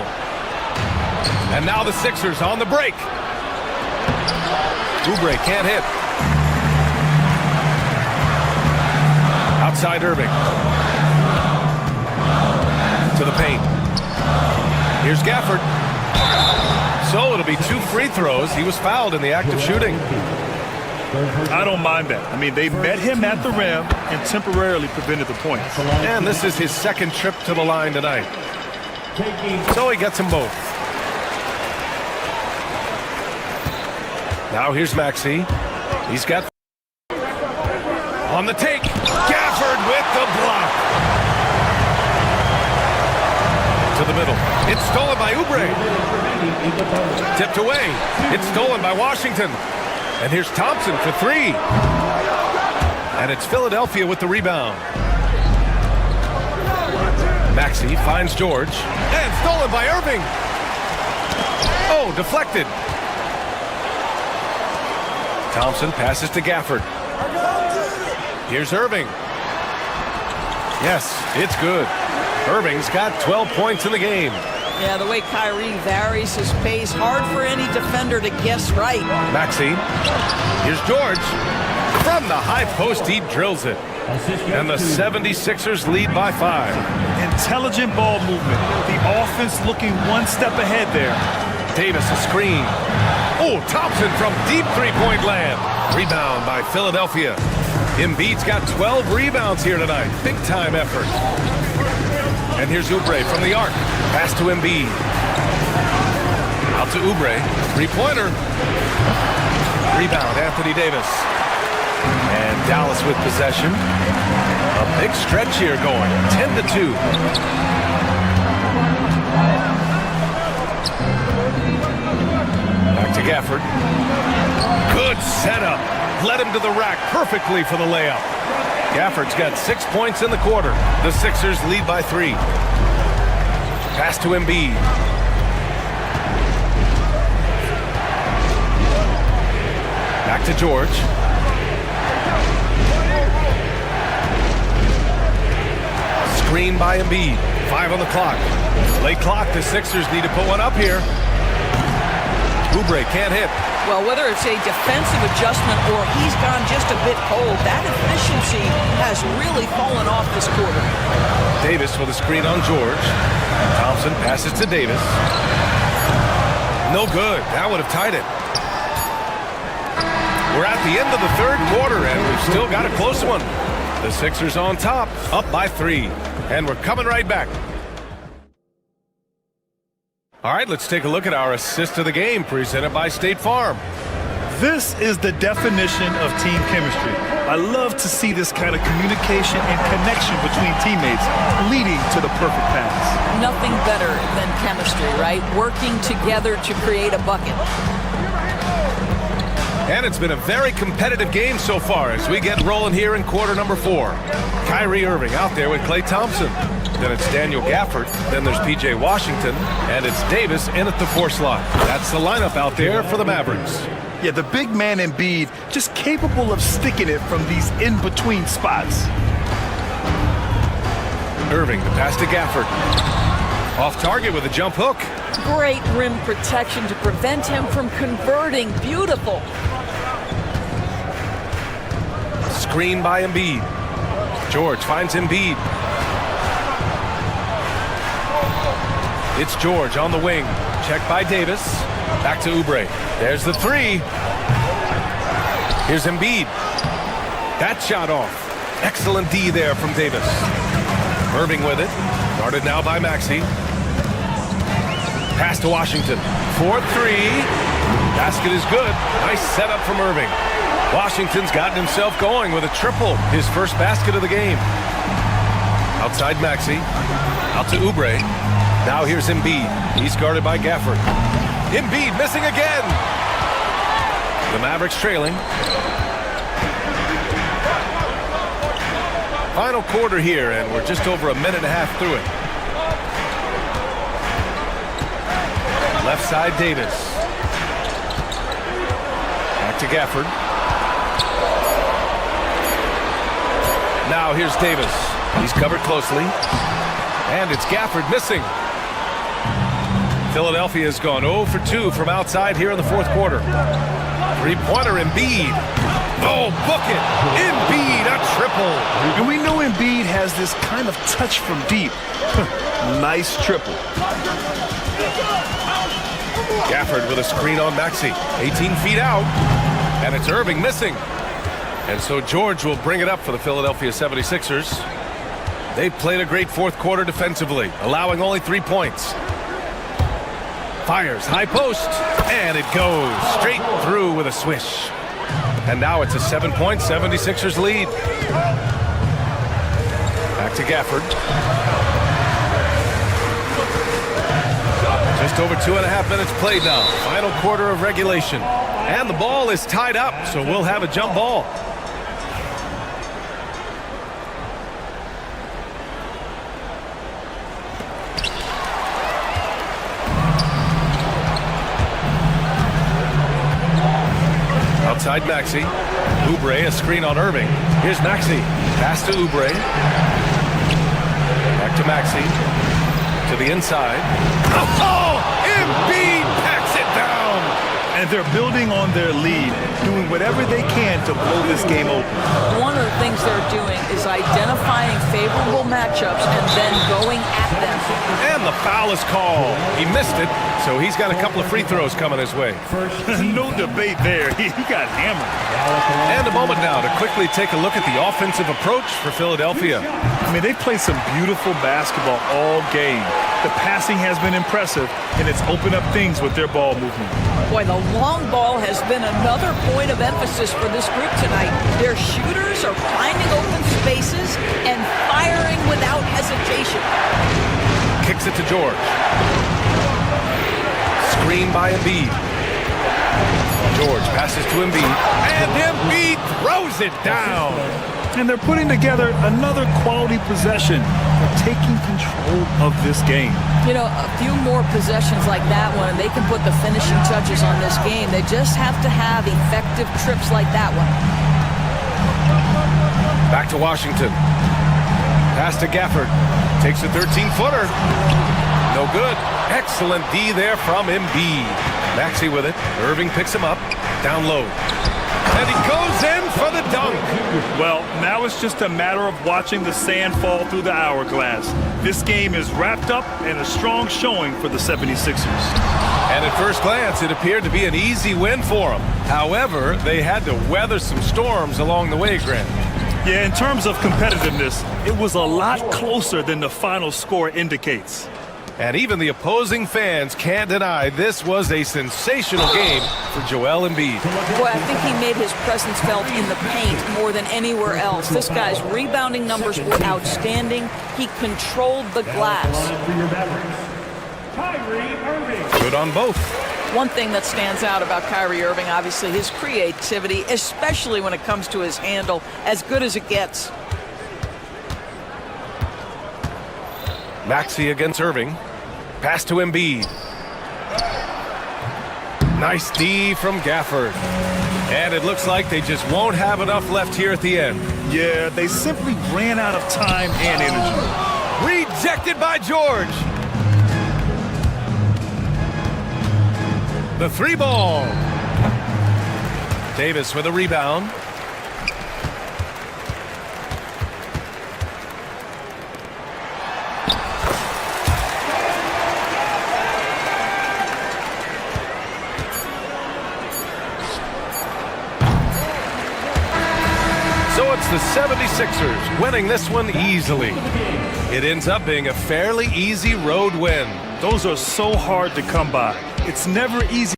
[SPEAKER 8] And now the Sixers on the break. Oubre can't hit. Outside Irving. To the paint. Here's Gafford. So it'll be 2 free throws. He was fouled in the act of shooting.
[SPEAKER 9] I don't mind that. I mean, they met him at the rim and temporarily prevented the points.
[SPEAKER 8] And this is his second trip to the line tonight. So he gets them both. Now here's Maxey. He's got on the take. Gafford with the block. To the middle. It's stolen by Oubre. Tipped away. It's stolen by Washington. And here's Thompson for 3. And it's Philadelphia with the rebound. Maxey finds George. And stolen by Irving. Oh, deflected. Thompson passes to Gafford. Here's Irving. Yes, it's good. Irving's got 12 points in the game.
[SPEAKER 5] Yeah, the way Kyrie varies his pace, hard for any defender to guess right.
[SPEAKER 8] Maxey. Here's George. From the high post, he drills it. And the 76ers lead by 5.
[SPEAKER 9] Intelligent ball movement. The offense looking one step ahead there.
[SPEAKER 8] Davis a screen. Oh, Thompson from deep three-point land. Rebound by Philadelphia. Embiid's got 12 rebounds here tonight. Big-time effort. And here's Oubre from the arc. Pass to Embiid. Out to Oubre. Three-pointer. Rebound, Anthony Davis. And Dallas with possession. A big stretch here going. 10-2. Back to Gafford. Good setup. Led him to the rack perfectly for the layup. Gafford's got 6 points in the quarter. The Sixers lead by 3. Pass to Embiid. Back to George. Screen by Embiid. 5 on the clock. Late clock. The Sixers need to put one up here. Oubre can't hit.
[SPEAKER 5] Well, whether it's a defensive adjustment or he's gone just a bit cold, that efficiency has really fallen off this quarter.
[SPEAKER 8] Davis with a screen on George. Thompson passes to Davis. No good. That would have tied it. We're at the end of the third quarter, and we've still got a close one. The Sixers on top, up by 3. And we're coming right back. All right, let's take a look at our assist of the game presented by State Farm.
[SPEAKER 9] This is the definition of team chemistry. I love to see this kind of communication and connection between teammates leading to the perfect pass.
[SPEAKER 5] Nothing better than chemistry, right? Working together to create a bucket.
[SPEAKER 8] And it's been a very competitive game so far as we get rolling here in quarter number 4. Kyrie Irving out there with Klay Thompson. Then it's Daniel Gafford. Then there's P.J. Washington. And it's Davis in at the 4 slot. That's the lineup out there for the Mavericks.
[SPEAKER 9] Yeah, the big man Embiid just capable of sticking it from these in-between spots.
[SPEAKER 8] Irving, the pass to Gafford. Off target with a jump hook.
[SPEAKER 5] Great rim protection to prevent him from converting. Beautiful.
[SPEAKER 8] Screen by Embiid. George finds Embiid. It's George on the wing. Checked by Davis. Back to Oubre. There's the 3. Here's Embiid. That shot off. Excellent D there from Davis. Irving with it. Guarded now by Maxey. Pass to Washington. 4-3. Basket is good. Nice setup from Irving. Washington's gotten himself going with a triple. His first basket of the game. Outside Maxey. Out to Oubre. Now here's Embiid. He's guarded by Gafford. Embiid missing again. The Mavericks trailing. Final quarter here, and we're just over a minute and a half through it. Left side, Davis. Back to Gafford. Now here's Davis. He's covered closely. And it's Gafford missing. Philadelphia has gone 0 for 2 from outside here in the fourth quarter. Three-pointer, Embiid. Oh, book it. Embiid, a triple.
[SPEAKER 9] And we know Embiid has this kind of touch from deep. Nice triple.
[SPEAKER 8] Gafford with a screen on Maxey. 18 feet out. And it's Irving missing. And so George will bring it up for the Philadelphia 76ers. They've played a great fourth quarter defensively, allowing only 3 points. Fires, high post, and it goes straight through with a swish. And now it's a 7-point 76ers lead. Back to Gafford. Just over 2.5 minutes played now. Final quarter of regulation. And the ball is tied up, so we'll have a jump ball. Outside Maxey. Oubre, a screen on Irving. Here's Maxey. Pass to Oubre. Back to Maxey. To the inside. Oh! Embiid packs it down!
[SPEAKER 9] And they're building on their lead, doing whatever they can to blow this game open.
[SPEAKER 5] One of the things they're doing is identifying favorable matchups and then going at them.
[SPEAKER 8] And the foul is called. He missed it, so he's got a couple of free throws coming his way.
[SPEAKER 9] No debate there. He got hammered.
[SPEAKER 8] And a moment now to quickly take a look at the offensive approach for Philadelphia.
[SPEAKER 9] I mean, they played some beautiful basketball all game. The passing has been impressive, and it's opened up things with their ball movement.
[SPEAKER 5] Boy, the long ball has been another point of emphasis for this group tonight. Their shooters are finding open spaces and firing without hesitation.
[SPEAKER 8] Kicks it to George. Screen by Embiid. George passes to Embiid, and Embiid throws it down.
[SPEAKER 9] And they're putting together another quality possession. They're taking control of this game.
[SPEAKER 5] You know, a few more possessions like that one, and they can put the finishing touches on this game. They just have to have effective trips like that one.
[SPEAKER 8] Back to Washington. Pass to Gafford. Takes a 13-footer. No good. Excellent D there from Embiid. Maxey with it. Irving picks him up. Down low. And he goes in for the dunk.
[SPEAKER 9] Well, now it's just a matter of watching the sand fall through the hourglass. This game is wrapped up and a strong showing for the 76ers.
[SPEAKER 8] And at first glance, it appeared to be an easy win for them. However, they had to weather some storms along the way, Grant.
[SPEAKER 9] Yeah, in terms of competitiveness, it was a lot closer than the final score indicates.
[SPEAKER 8] And even the opposing fans can't deny this was a sensational game for Joel Embiid.
[SPEAKER 5] Boy, I think he made his presence felt in the paint more than anywhere else. This guy's rebounding numbers were outstanding. He controlled the glass.
[SPEAKER 8] Good on both.
[SPEAKER 5] One thing that stands out about Kyrie Irving, obviously, his creativity, especially when it comes to his handle, as good as it gets.
[SPEAKER 8] Maxey against Irving. Pass to Embiid. Nice D from Gafford. And it looks like they just won't have enough left here at the end.
[SPEAKER 9] Yeah, they simply ran out of time and energy.
[SPEAKER 8] Rejected by George. The three ball. Davis with a rebound. So it's the 76ers winning this one easily. It ends up being a fairly easy road win.
[SPEAKER 9] Those are so hard to come by. It's never easy.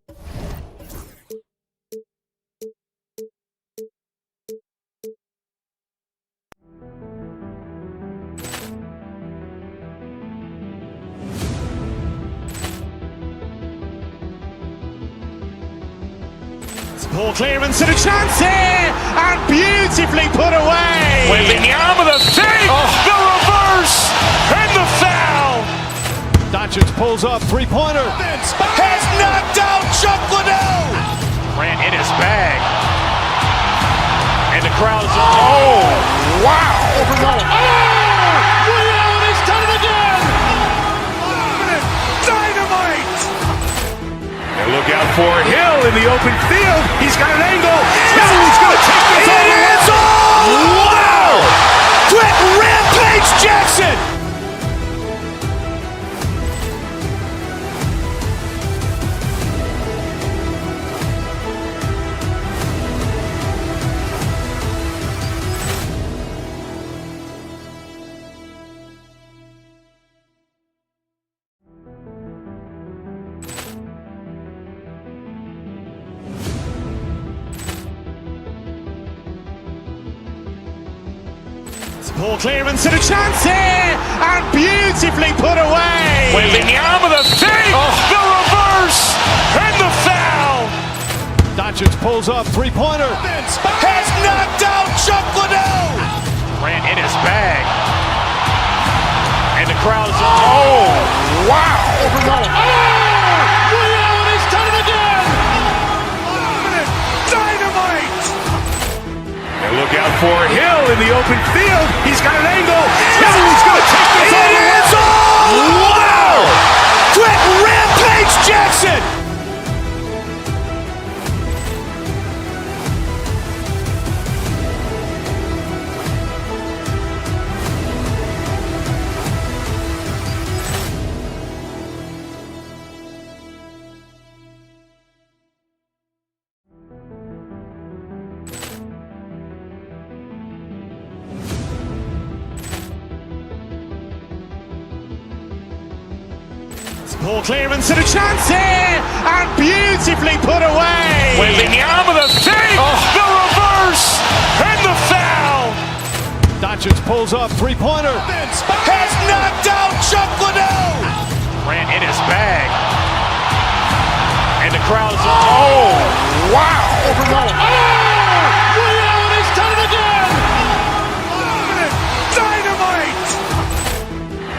[SPEAKER 1] Ball clearance and a chance here, and beautifully put away.
[SPEAKER 2] Wembanyama the fake, the reverse, and the foul.
[SPEAKER 1] Doncic pulls up, three-pointer.
[SPEAKER 2] Has knocked out Chuck Liddell. Ran in his bag. And the crowd is, oh, wow. Reality's done it again. Dynamite. And look out for Hill in the open field. He's got an angle. No, he's going to take this all the way. Wow. Quick rampage Jackson.
[SPEAKER 1] Ball clearance and a chance here, and beautifully put away.
[SPEAKER 2] Wembanyama the fake, the reverse, and the foul.
[SPEAKER 1] Doncic pulls up, three-pointer.
[SPEAKER 2] Has knocked out Chuck Liddell. Ran in his bag. And the crowd is, oh, wow. Reality's done it again. Dynamite. And look out for Hill in the open field. He's got an angle. No, he's going to take this all the way. Wow. Quick rampage Jackson.
[SPEAKER 1] Poor clearance and a chance here, and beautifully put away.
[SPEAKER 2] Wembanyama with a fake, the reverse, and the foul.
[SPEAKER 1] Doncic pulls up, three-pointer.
[SPEAKER 2] Has knocked out Chuck Liddell. Ran in his bag. And the crowd's, oh, wow.
[SPEAKER 10] Ray Allen has done it again!
[SPEAKER 2] Dynamite.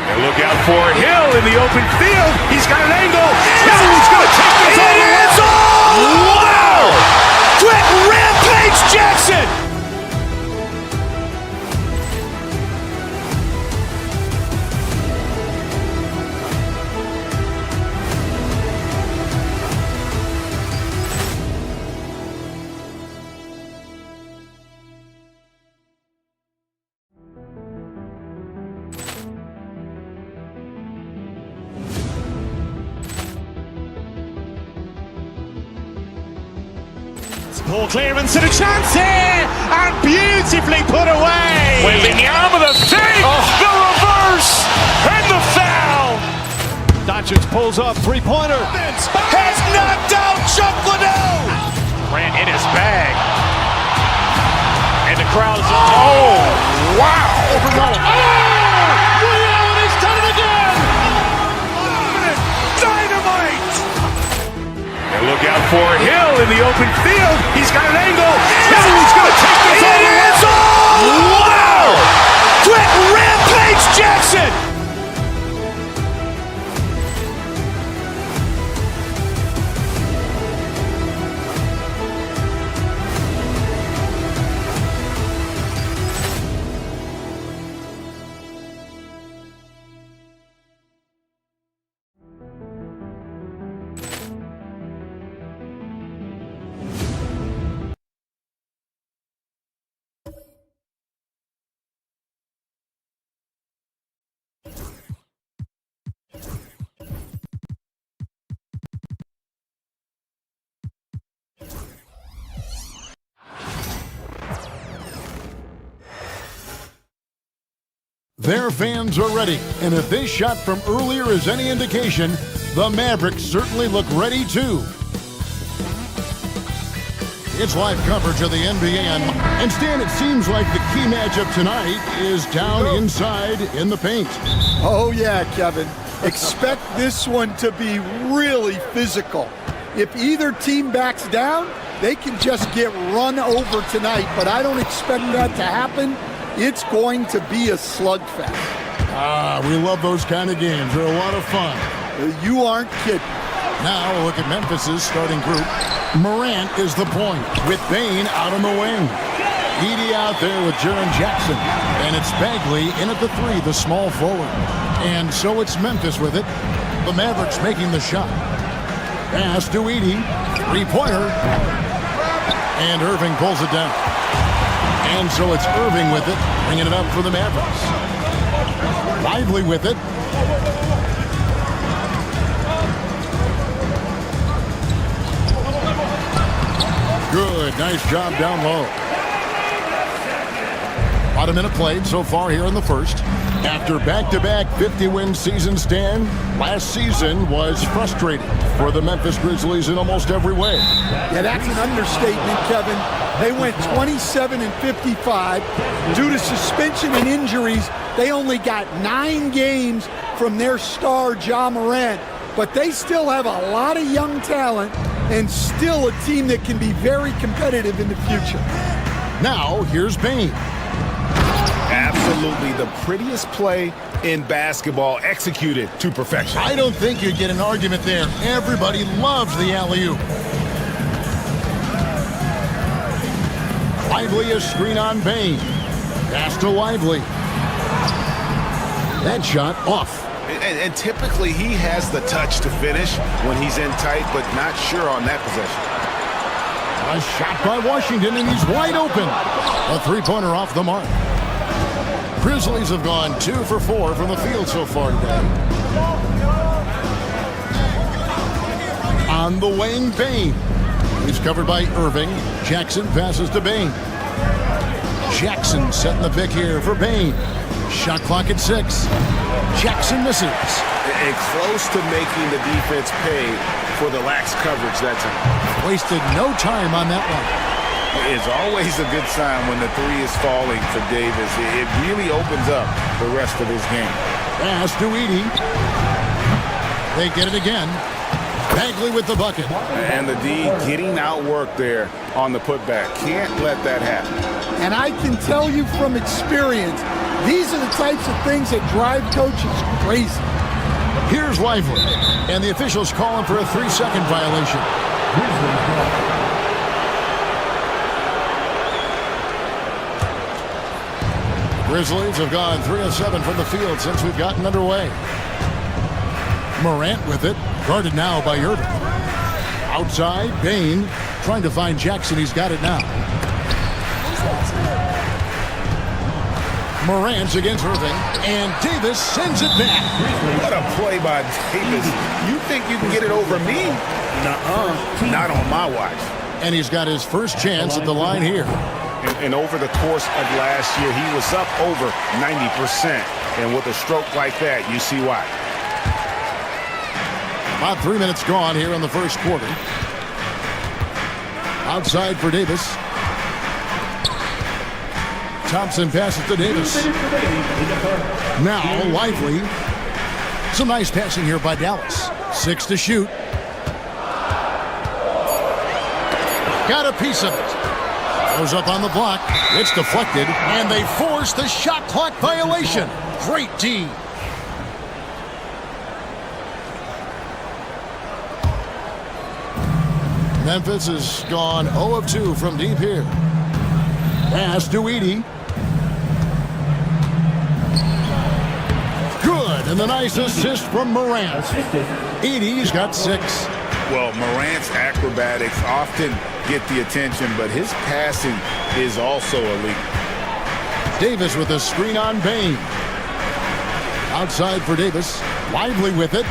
[SPEAKER 2] And look out for Hill in the open field. He's got an angle. Hill's going to take this all the way. Wow. Quick rampage Jackson.
[SPEAKER 1] Poor clearance and a chance here, and beautifully put away.
[SPEAKER 2] Wembanyama with a fake, the reverse, and the foul.
[SPEAKER 1] Doncic pulls up, three-pointer.
[SPEAKER 2] Has knocked out Chuck Liddell. Ran in his bag. And the crowd's, oh, wow.
[SPEAKER 10] Ray Allen has done it again!
[SPEAKER 2] Dynamite. And look out for Hill in the open field. He's got an angle. Hill's going to take this all the way. Wow. Quick rampage Jackson.
[SPEAKER 4] Their fans are ready, and if this shot from earlier is any indication, the Mavericks certainly look ready too. It's live coverage of the NBA, and Stan, it seems like the key matchup tonight is down inside in the paint.
[SPEAKER 10] Oh yeah, Kevin. Expect this one to be really physical. If either team backs down, they can just get run over tonight, but I don't expect that to happen. It's going to be a slugfest.
[SPEAKER 4] We love those kind of games. They're a lot of fun.
[SPEAKER 10] You aren't kidding.
[SPEAKER 4] Now look at Memphis's starting group. Morant is the point with Bane out on the wing. Edey out there with Jaren Jackson. And it's Bagley in at the three, the small forward. And so it's Memphis with it. The Mavericks making the shot. Pass to Edey. Three-pointer. And Irving pulls it down. And so it's Irving with it, bringing it up for the Mavericks. Lively with it. Good, nice job down low. About a minute played so far here in the first. After back-to-back 50-win season, Stan, last season was frustrating for the Memphis Grizzlies in almost every way.
[SPEAKER 10] Yeah, that's an understatement, Kevin. They went 27-55. Due to suspension and injuries, they only got 9 games from their star, Ja Morant. But they still have a lot of young talent and still a team that can be very competitive in the future.
[SPEAKER 4] Now, here's Bane.
[SPEAKER 2] Absolutely the prettiest play in basketball, executed to perfection.
[SPEAKER 4] I don't think you'd get an argument there. Everybody loves the alley-oop. Lively a screen on Bane. Pass to Lively. That shot off.
[SPEAKER 2] And typically he has the touch to finish when he's in tight, but not sure on that possession.
[SPEAKER 4] A shot by Washington, and he's wide open. A three-pointer off the mark. Grizzlies have gone 2 for 4 from the field so far today. On the wing, Bane. He's covered by Irving. Jackson passes to Bane. Jackson setting the pick here for Bane. Shot clock at 6. Jackson misses.
[SPEAKER 12] And close to making the defense pay for the lax coverage that time.
[SPEAKER 4] Wasted no time on that one.
[SPEAKER 12] It's always a good sign when the three is falling for Davis. It really opens up the rest of his game.
[SPEAKER 4] Pass to Edey. They get it again. Bagley with the bucket.
[SPEAKER 12] And the D getting outworked there on the putback. Can't let that happen.
[SPEAKER 10] And I can tell you from experience, these are the types of things that drive coaches crazy.
[SPEAKER 4] Here's Lively. And the officials call him for a 3-second violation. Grizzlies have gone 3 of 7 from the field since we've gotten underway. Morant with it, guarded now by Irving. Outside, Bane trying to find Jackson. He's got it now. Morant's against Irving, and Davis sends it back.
[SPEAKER 12] What a play by Davis. You think you can get it over me? Nuh-uh. Not on my watch.
[SPEAKER 4] And he's got his first chance at the line here.
[SPEAKER 12] And over the course of last year, he was up over 90%. And with a stroke like that, you see why.
[SPEAKER 4] About 3 minutes gone here in the first quarter. Outside for Davis. Thompson passes to Davis. Now Lively. Some nice passing here by Dallas. 6 to shoot. Got a piece of it. Goes up on the block. It's deflected. And they force the shot clock violation. Great D. Memphis has gone 0 of 2 from deep here. Pass to Edey. Good, and the nice assist from Morant. Edey's got 6.
[SPEAKER 12] Well, Morant's acrobatics often get the attention, but his passing is also elite.
[SPEAKER 4] Davis with a screen on Bane. Outside for Davis. Lively with it.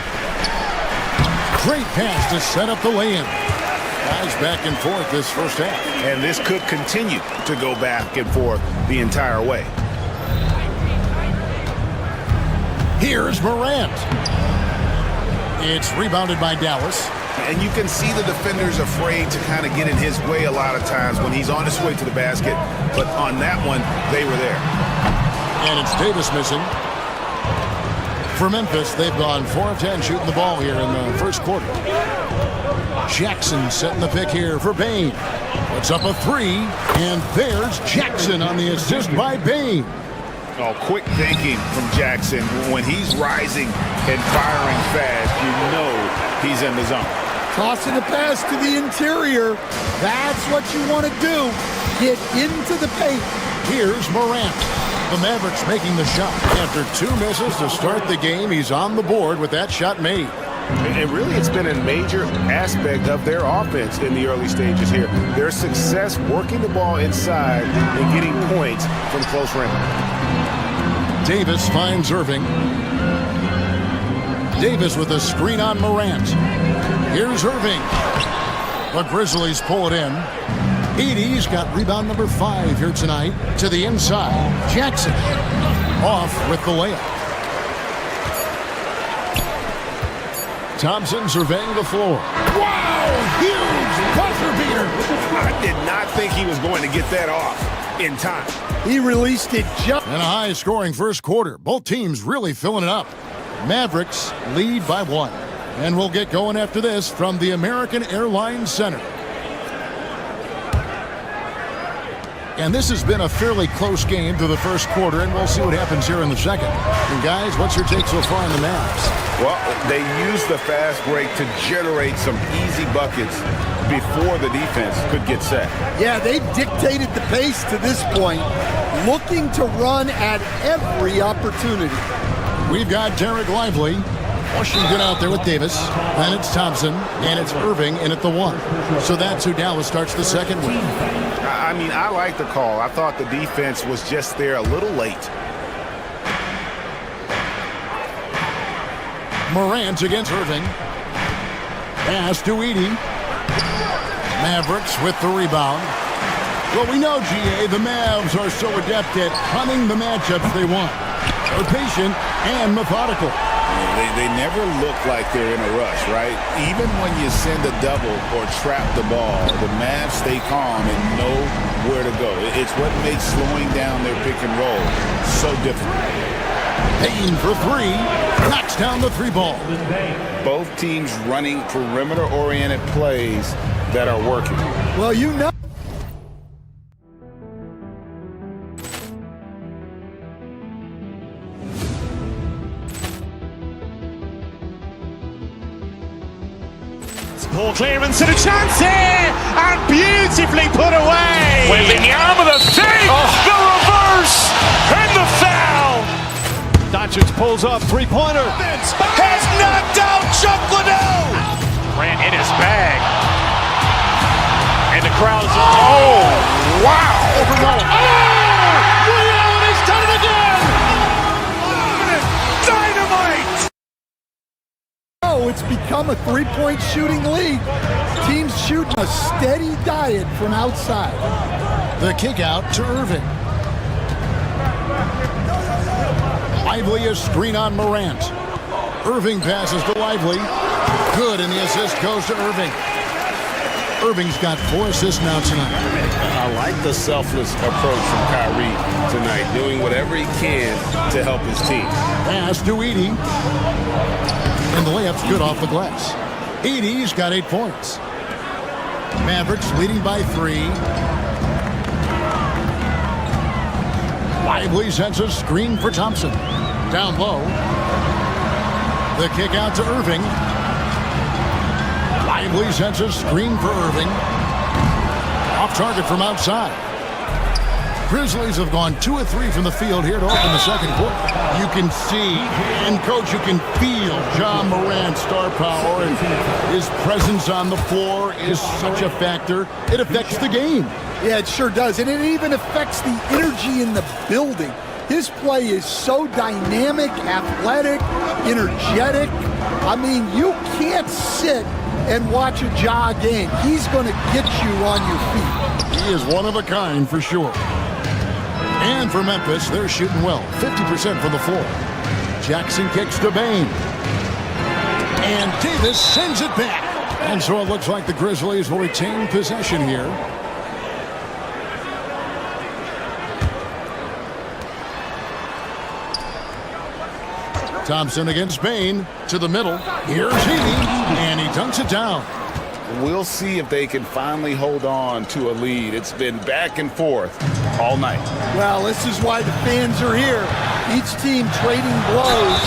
[SPEAKER 4] Great pass to set up the lay-in. Guys back and forth this first half.
[SPEAKER 12] And this could continue to go back and forth the entire way.
[SPEAKER 4] Here's Morant. It's rebounded by Dallas.
[SPEAKER 12] And you can see the defenders afraid to kind of get in his way a lot of times when he's on his way to the basket. But on that one, they were there.
[SPEAKER 4] And it's Davis missing. For Memphis, they've gone 4 of 10 shooting the ball here in the first quarter. Jackson setting the pick here for Bane. Puts up a 3, and there's Jackson on the assist by Bane.
[SPEAKER 12] Oh, quick thinking from Jackson. When he's rising and firing fast, you know he's in the zone.
[SPEAKER 10] Tossing a pass to the interior. That's what you want to do. Get into the paint.
[SPEAKER 4] Here's Morant. The Mavericks making the shot. After 2 misses to start the game, he's on the board with that shot made.
[SPEAKER 12] And really, it's been a major aspect of their offense in the early stages here. Their success working the ball inside and getting points from close range.
[SPEAKER 4] Davis finds Irving. Davis with a screen on Morant. Here's Irving. The Grizzlies pull it in. Edey's got rebound number 5 here tonight. To the inside. Jackson off with the layup. Thompson surveying the floor. Wow! Huge buzzer beater!
[SPEAKER 12] I did not think he was going to get that off in time.
[SPEAKER 10] He released it just.
[SPEAKER 4] And a high-scoring first quarter. Both teams really filling it up. Mavericks lead by 1. And we'll get going after this from the American Airlines Center. And this has been a fairly close game through the first quarter, and we'll see what happens here in the second. And guys, what's your take so far on the Mavs?
[SPEAKER 12] Well, they used the fast break to generate some easy buckets before the defense could get set.
[SPEAKER 10] Yeah, they've dictated the pace to this point, looking to run at every opportunity.
[SPEAKER 4] We've got Derek Lively. Washington out there with Davis. Then it's Thompson, and it's Irving in at the 1. So that's who Dallas starts the second with.
[SPEAKER 12] I mean, I like the call. I thought the defense was just there a little late.
[SPEAKER 4] Morant against Irving. Pass to Edey. Mavericks with the rebound. Well, we know, GA, the Mavs are so adept at hunting the matchups they want. are patient and methodical.
[SPEAKER 12] They never look like they're in a rush, right? Even when you send a double or trap the ball, the Mavs stay calm and know where to go. It's what makes slowing down their pick and roll so difficult.
[SPEAKER 4] Payne for three, knocks down the three ball.
[SPEAKER 12] Both teams running perimeter-oriented plays that are working.
[SPEAKER 10] Well, you know.
[SPEAKER 1] Poor clearance and a chance here, and beautifully put away.
[SPEAKER 2] Wembanyama the fake, the reverse, and the foul.
[SPEAKER 1] Doncic pulls up, three-pointer.
[SPEAKER 2] Has knocked out Chuck Liddell. Ran in his bag. And the crowd is, oh, wow.
[SPEAKER 10] Reality's done it again.
[SPEAKER 2] Dynamite.
[SPEAKER 10] Oh, it's become a three-point shooting league. Teams shooting a steady diet from outside.
[SPEAKER 4] The kick out to Irving. Lively a screen on Morant. Irving passes to Lively. Good, and the assist goes to Irving. Irving's got 4 assists now tonight.
[SPEAKER 12] I like the selfless approach from Kyrie tonight, doing whatever he can to help his team.
[SPEAKER 4] Pass to Edey. And the layup's good off the glass. Edey's got 8 points. Mavericks leading by 3. Lively sends a screen for Thompson. Down low. The kick out to Irving. Lively sends a screen for Irving. Off target from outside. Grizzlies have gone 2 of 3 from the field here to open the second quarter. You can see, and coach, you can feel Ja Morant's star power, and his presence on the floor is such a factor. It affects the game.
[SPEAKER 10] Yeah, it sure does, and it even affects the energy in the building. His play is so dynamic, athletic, energetic. I mean, you can't sit and watch a Ja game. He's going to get you on your feet.
[SPEAKER 4] He is one of a kind for sure. And for Memphis, they're shooting well, 50% from the floor. Jackson kicks to Bane. And Davis sends it back. And so it looks like the Grizzlies will retain possession here. Thompson against Bane to the middle. Here's Heaney, and he dunks it down.
[SPEAKER 12] We'll see if they can finally hold on to a lead. It's been back and forth all night.
[SPEAKER 10] Well, this is why the fans are here. Each team trading blows,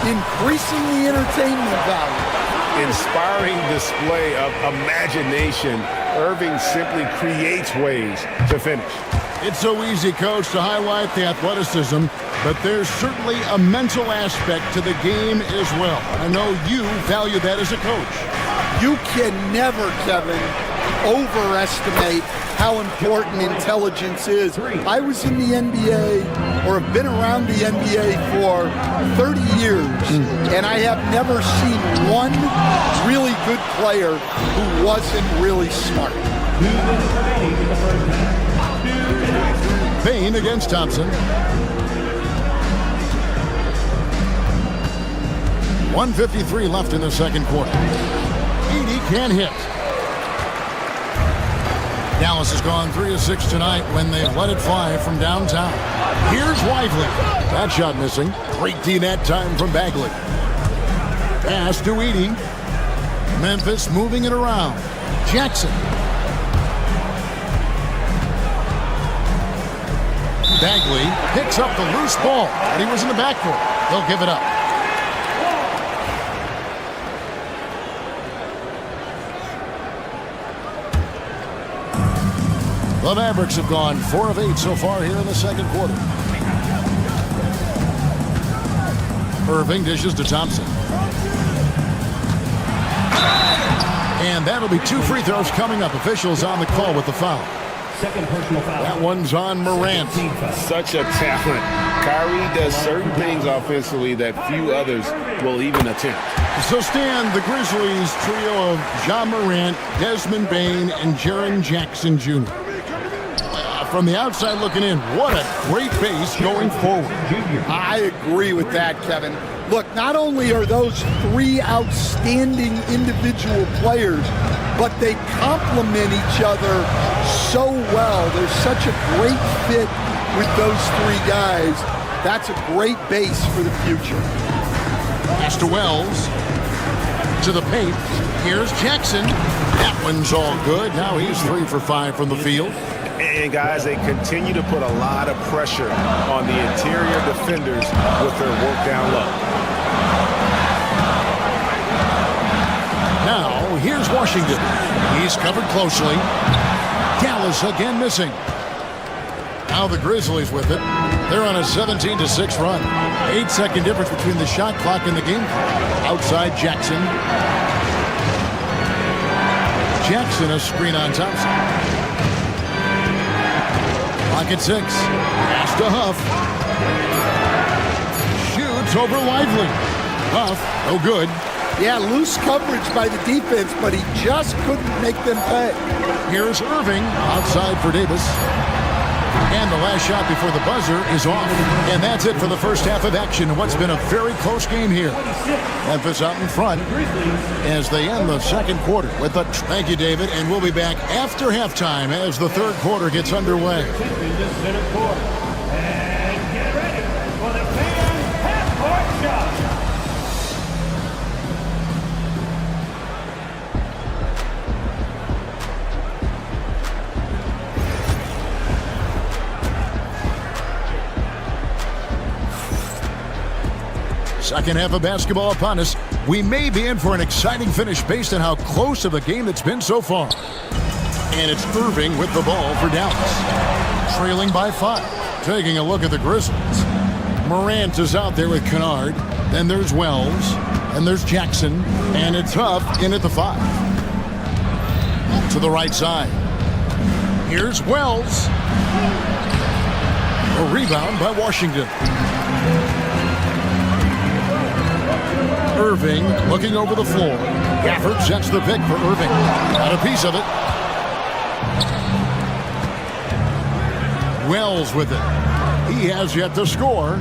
[SPEAKER 10] increasing the entertainment value.
[SPEAKER 12] Inspiring display of imagination. Irving simply creates ways to finish.
[SPEAKER 4] It's so easy, coach, to highlight the athleticism, but there's certainly a mental aspect to the game as well. I know you value that as a coach.
[SPEAKER 10] You can never, Kevin, overestimate how important intelligence is. I was in the NBA, or have been around the NBA for 30 years, and I have never seen one really good player who wasn't really smart.
[SPEAKER 4] Bane against Thompson. 1:53 left in the second quarter. Edey can't hit. Dallas has gone 3 of 6 tonight when they've let it fly from downtown. Here's Lively. That shot missing. Great D that time from Bagley. Pass to Edey. Memphis moving it around. Jackson. Bagley picks up the loose ball, and he was in the backcourt. They'll give it up. The Mavericks have gone 4 of 8 so far here in the second quarter. Irving dishes to Thompson. And that'll be 2 free throws coming up. Officials on the call with the foul.
[SPEAKER 7] Second personal foul.
[SPEAKER 4] That one's on Morant.
[SPEAKER 12] Such a talent. Kyrie does certain things offensively that few others will even attempt.
[SPEAKER 4] So Stan, the Grizzlies trio of Ja Morant, Desmond Bane, and Jaren Jackson Jr. from the outside looking in, what a great base going forward.
[SPEAKER 10] I agree with that, Kevin. Look, not only are those three outstanding individual players, but they complement each other so well. There's such a great fit with those three guys. That's a great base for the future.
[SPEAKER 4] Pass to Wells. To the paint. Here's Jackson. That one's all good. Now he's 3 for 5 from the field.
[SPEAKER 2] And guys, they continue to put a lot of pressure on the interior defenders with their work down low.
[SPEAKER 4] Now, here's Washington. He's covered closely. Dallas again missing. Now the Grizzlies with it. They're on a 17-6 run. 8-second difference between the shot clock and the game clock. Outside Jackson. Jackson a screen on Thompson. Clock at 6. Pass to Huff. Shoots over Lively. Huff, no good.
[SPEAKER 10] Yeah, loose coverage by the defense, but he just couldn't make them pay.
[SPEAKER 4] Here's Irving outside for Davis. And the last shot before the buzzer is off. And that's it for the first half of action. What's been a very close game here. Memphis out in front as they end the second quarter with a thank you, David. And we'll be back after halftime as the third quarter gets underway.
[SPEAKER 7] And get ready for the fan half-court shot.
[SPEAKER 4] Second half of basketball upon us. We may be in for an exciting finish based on how close of a game it's been so far. And it's Irving with the ball for Dallas. Trailing by 5. Taking a look at the Grizzlies. Morant is out there with Kennard. Then there's Wells. And there's Jackson. And it's Huff in at the 5. To the right side. Here's Wells. A rebound by Washington. Irving looking over the floor. Gafford sets the pick for Irving. Got a piece of it. Wells with it. He has yet to score.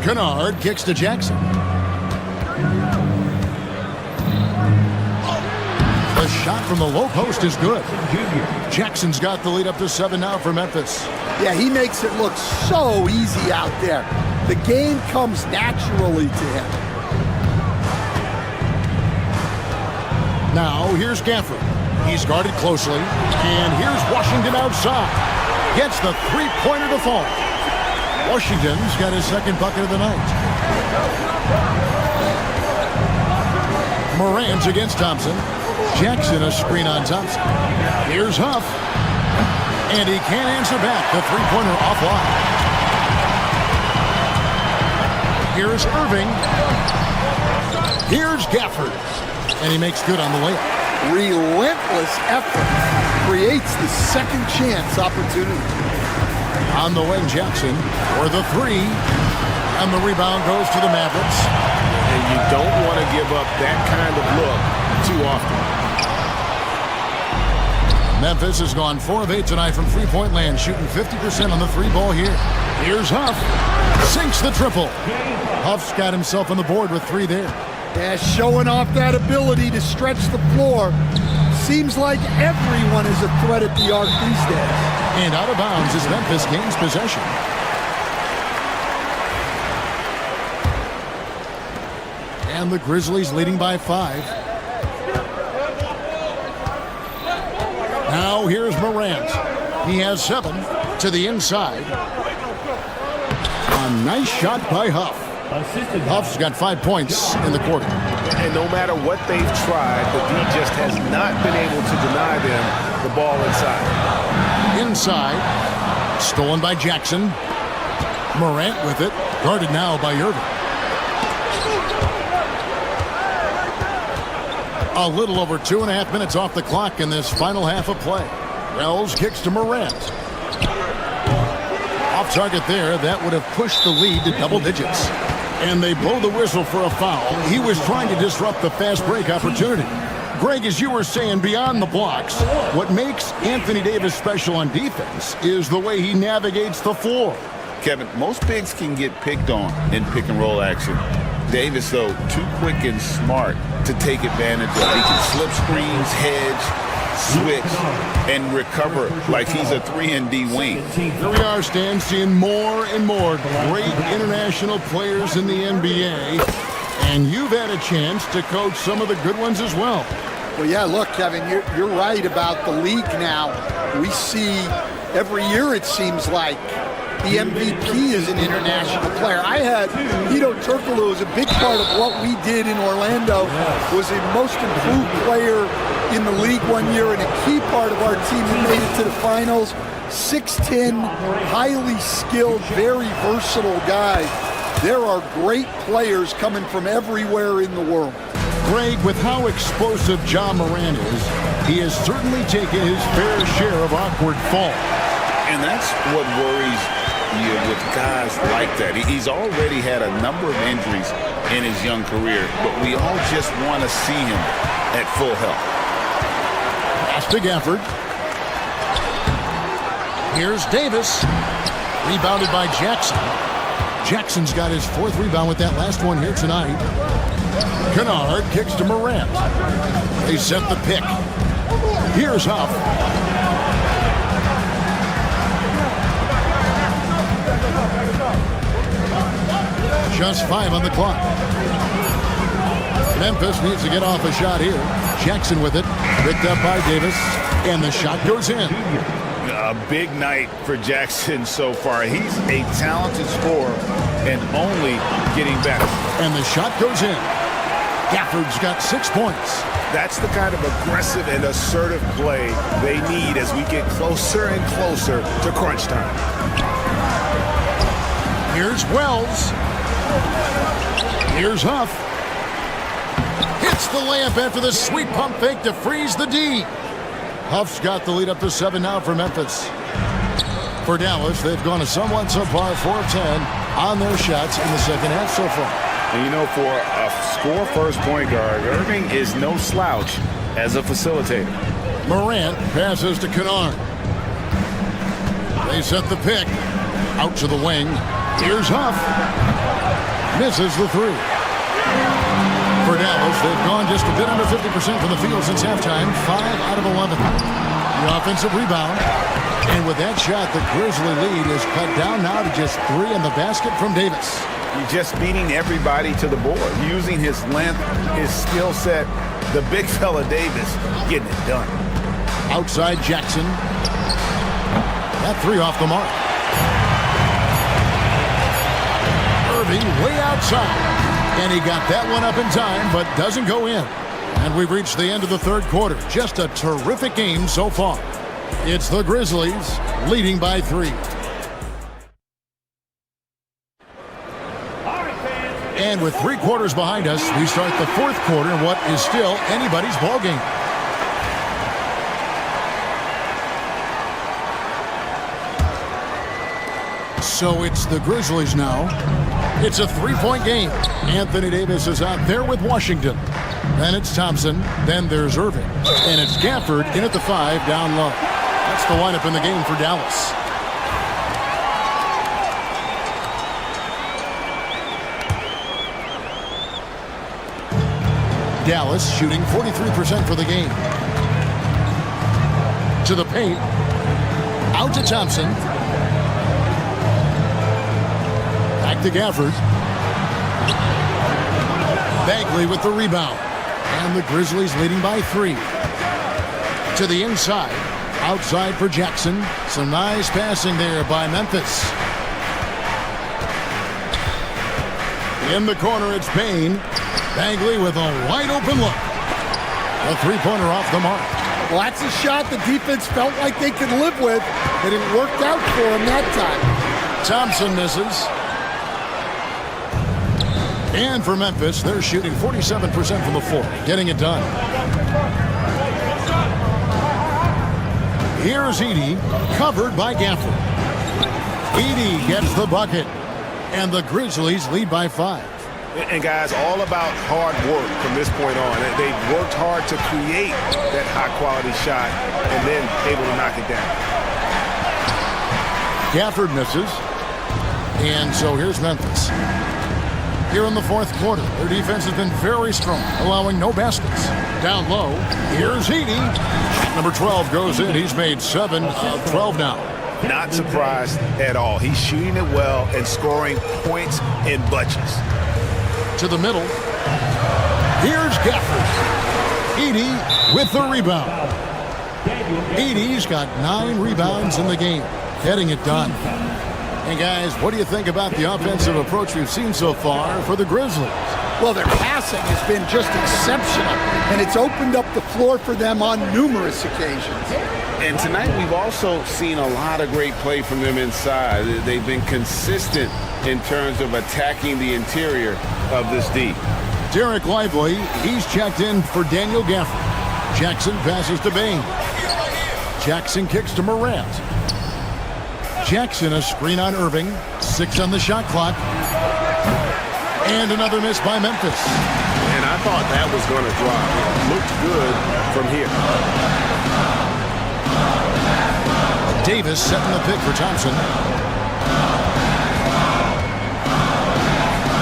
[SPEAKER 4] Kennard kicks to Jackson. The shot from the low post is good. Jackson's got the lead up to 7 now for Memphis.
[SPEAKER 10] Yeah, he makes it look so easy out there. The game comes naturally to him.
[SPEAKER 4] Now, here's Gafford. He's guarded closely. And here's Washington outside. Gets the three-pointer to fall. Washington's got his second bucket of the night. Morant's against Thompson. Jackson a screen on Thompson. Here's Huff. And he can't answer back. The three-pointer offline. Here's Irving. Here's Gafford. And he makes good on the layup.
[SPEAKER 10] Relentless effort creates the second chance opportunity.
[SPEAKER 4] On the wing, Jackson for the 3. And the rebound goes to the Mavericks.
[SPEAKER 2] And you don't want to give up that kind of look too often.
[SPEAKER 4] Memphis has gone 4 of 8 tonight from three-point land, shooting 50% on the 3-ball here. Here's Huff. Sinks the triple. Huff's got himself on the board with 3 there.
[SPEAKER 10] Yeah, showing off that ability to stretch the floor. Seems like everyone is a threat at the arc these days.
[SPEAKER 4] And out of bounds as Memphis gains possession. And the Grizzlies leading by 5. Now here's Morant. He has 7 to the inside. A nice shot by Huff. Huff's got 5 points in the quarter.
[SPEAKER 2] And no matter what they've tried, the D just has not been able to deny them the ball inside.
[SPEAKER 4] Inside. Stolen by Jackson. Morant with it. Guarded now by Irving. A little over 2.5 minutes off the clock in this final half of play. Wells kicks to Morant. Off target there. That would have pushed the lead to double digits. And they blow the whistle for a foul. He was trying to disrupt the fast break opportunity. Greg, as you were saying, beyond the blocks, what makes Anthony Davis special on defense is the way he navigates the floor.
[SPEAKER 12] Kevin, most bigs can get picked on in pick-and-roll action. Davis, though, too quick and smart to take advantage of. He can slip screens, hedge, switch, and recover like he's a 3-and-D wing.
[SPEAKER 4] Here we are, Stan, seeing more and more great international players in the NBA, and you've had a chance to coach some of the good ones as well.
[SPEAKER 10] Well, yeah, look, Kevin, you're right about the league now. We see every year, it seems like, the MVP is an international player. I had Hedo Turkoglu was a big part of what we did in Orlando, was the most improved player in the league one year and a key part of our team who made it to the finals. 6'10", highly skilled, very versatile guy. There are great players coming from everywhere in the world.
[SPEAKER 4] Greg, with how explosive Ja Morant is, he has certainly taken his fair share of awkward falls.
[SPEAKER 12] And that's what worries you with guys like that. He's already had a number of injuries in his young career, but we all just want to see him at full health.
[SPEAKER 4] Pass to Gafford. Here's Davis. Rebounded by Jackson. Jackson's got his 4th rebound with that last one here tonight. Kennard kicks to Morant. They set the pick. Here's Huff. Just 5 on the clock. Memphis needs to get off a shot here. Jackson with it. Picked up by Davis. And the shot goes in.
[SPEAKER 12] A big night for Jackson so far. He's a talented scorer and only getting better.
[SPEAKER 4] And the shot goes in. Gafford's got 6 points.
[SPEAKER 2] That's the kind of aggressive and assertive play they need as we get closer and closer to crunch time.
[SPEAKER 4] Here's Wells. Here's Huff. Hits the layup after the sweet pump fake to freeze the D. Huff's got the lead up to 7 now for Memphis. For Dallas, they've gone a somewhat subpar 4 of 10 on their shots in the second half so far.
[SPEAKER 2] And you know, for a score-first point guard, Irving is no slouch as a facilitator.
[SPEAKER 4] Morant passes to Kennard. They set the pick. Out to the wing. Here's Huff. Misses the 3. For Dallas, they've gone just a bit under 50% from the field since halftime. 5 out of 11. The offensive rebound. And with that shot, the Grizzly lead is cut down now to just 3 in the basket from Davis.
[SPEAKER 2] He's just beating everybody to the board, using his length, his skill set. The big fella Davis getting it done.
[SPEAKER 4] Outside Jackson. That 3 off the mark. Irving way outside. And he got that one up in time, but doesn't go in. And we've reached the end of the 3rd quarter. Just a terrific game so far. It's the Grizzlies leading by 3. And with 3 quarters behind us, we start the 4th quarter in what is still anybody's ballgame. So it's the Grizzlies now. It's a 3-point game. Anthony Davis is out there with Washington. Then it's Thompson. Then there's Irving. And it's Gafford in at the 5 down low. That's the lineup in the game for Dallas. Dallas shooting 43% for the game. To the paint. Out to Thompson. Back to Gafford. Bagley with the rebound. And the Grizzlies leading by 3. To the inside. Outside for Jackson. Some nice passing there by Memphis. In the corner, it's Payne. Bagley with a wide open look. A 3-pointer off the mark.
[SPEAKER 10] Well, that's a shot the defense felt like they could live with, and it worked out for him that time.
[SPEAKER 4] Thompson misses. And for Memphis, they're shooting 47% from the floor, getting it done. Here's Edey, covered by Gafford. Edey gets the bucket, and the Grizzlies lead by 5.
[SPEAKER 2] And guys, all about hard work from this point on. They've worked hard to create that high-quality shot and then able to knock it down.
[SPEAKER 4] Gafford misses. And so here's Memphis. Here in the fourth quarter, their defense has been very strong, allowing no baskets. Down low, here's Heaney. Number 12 goes in. He's made 7 of 12 now.
[SPEAKER 2] Not surprised at all. He's shooting it well and scoring points in bunches.
[SPEAKER 4] To the middle. Here's Gafford. Edey with the rebound. Edey's got 9 rebounds in the game, getting it done. And guys, what do you think about the offensive approach we've seen so far for the Grizzlies?
[SPEAKER 10] Well, their passing has been just exceptional, and it's opened up the floor for them on numerous occasions.
[SPEAKER 12] And tonight we've also seen a lot of great play from them inside. They've been consistent in terms of attacking the interior of this D.
[SPEAKER 4] Derek Lively, he's checked in for Daniel Gafford. Jackson passes to Bain. Jackson kicks to Morant. Jackson, a screen on Irving. 6 on the shot clock. And another miss by Memphis.
[SPEAKER 2] And I thought that was going to drop. It looked good from here.
[SPEAKER 4] Davis setting the pick for Thompson.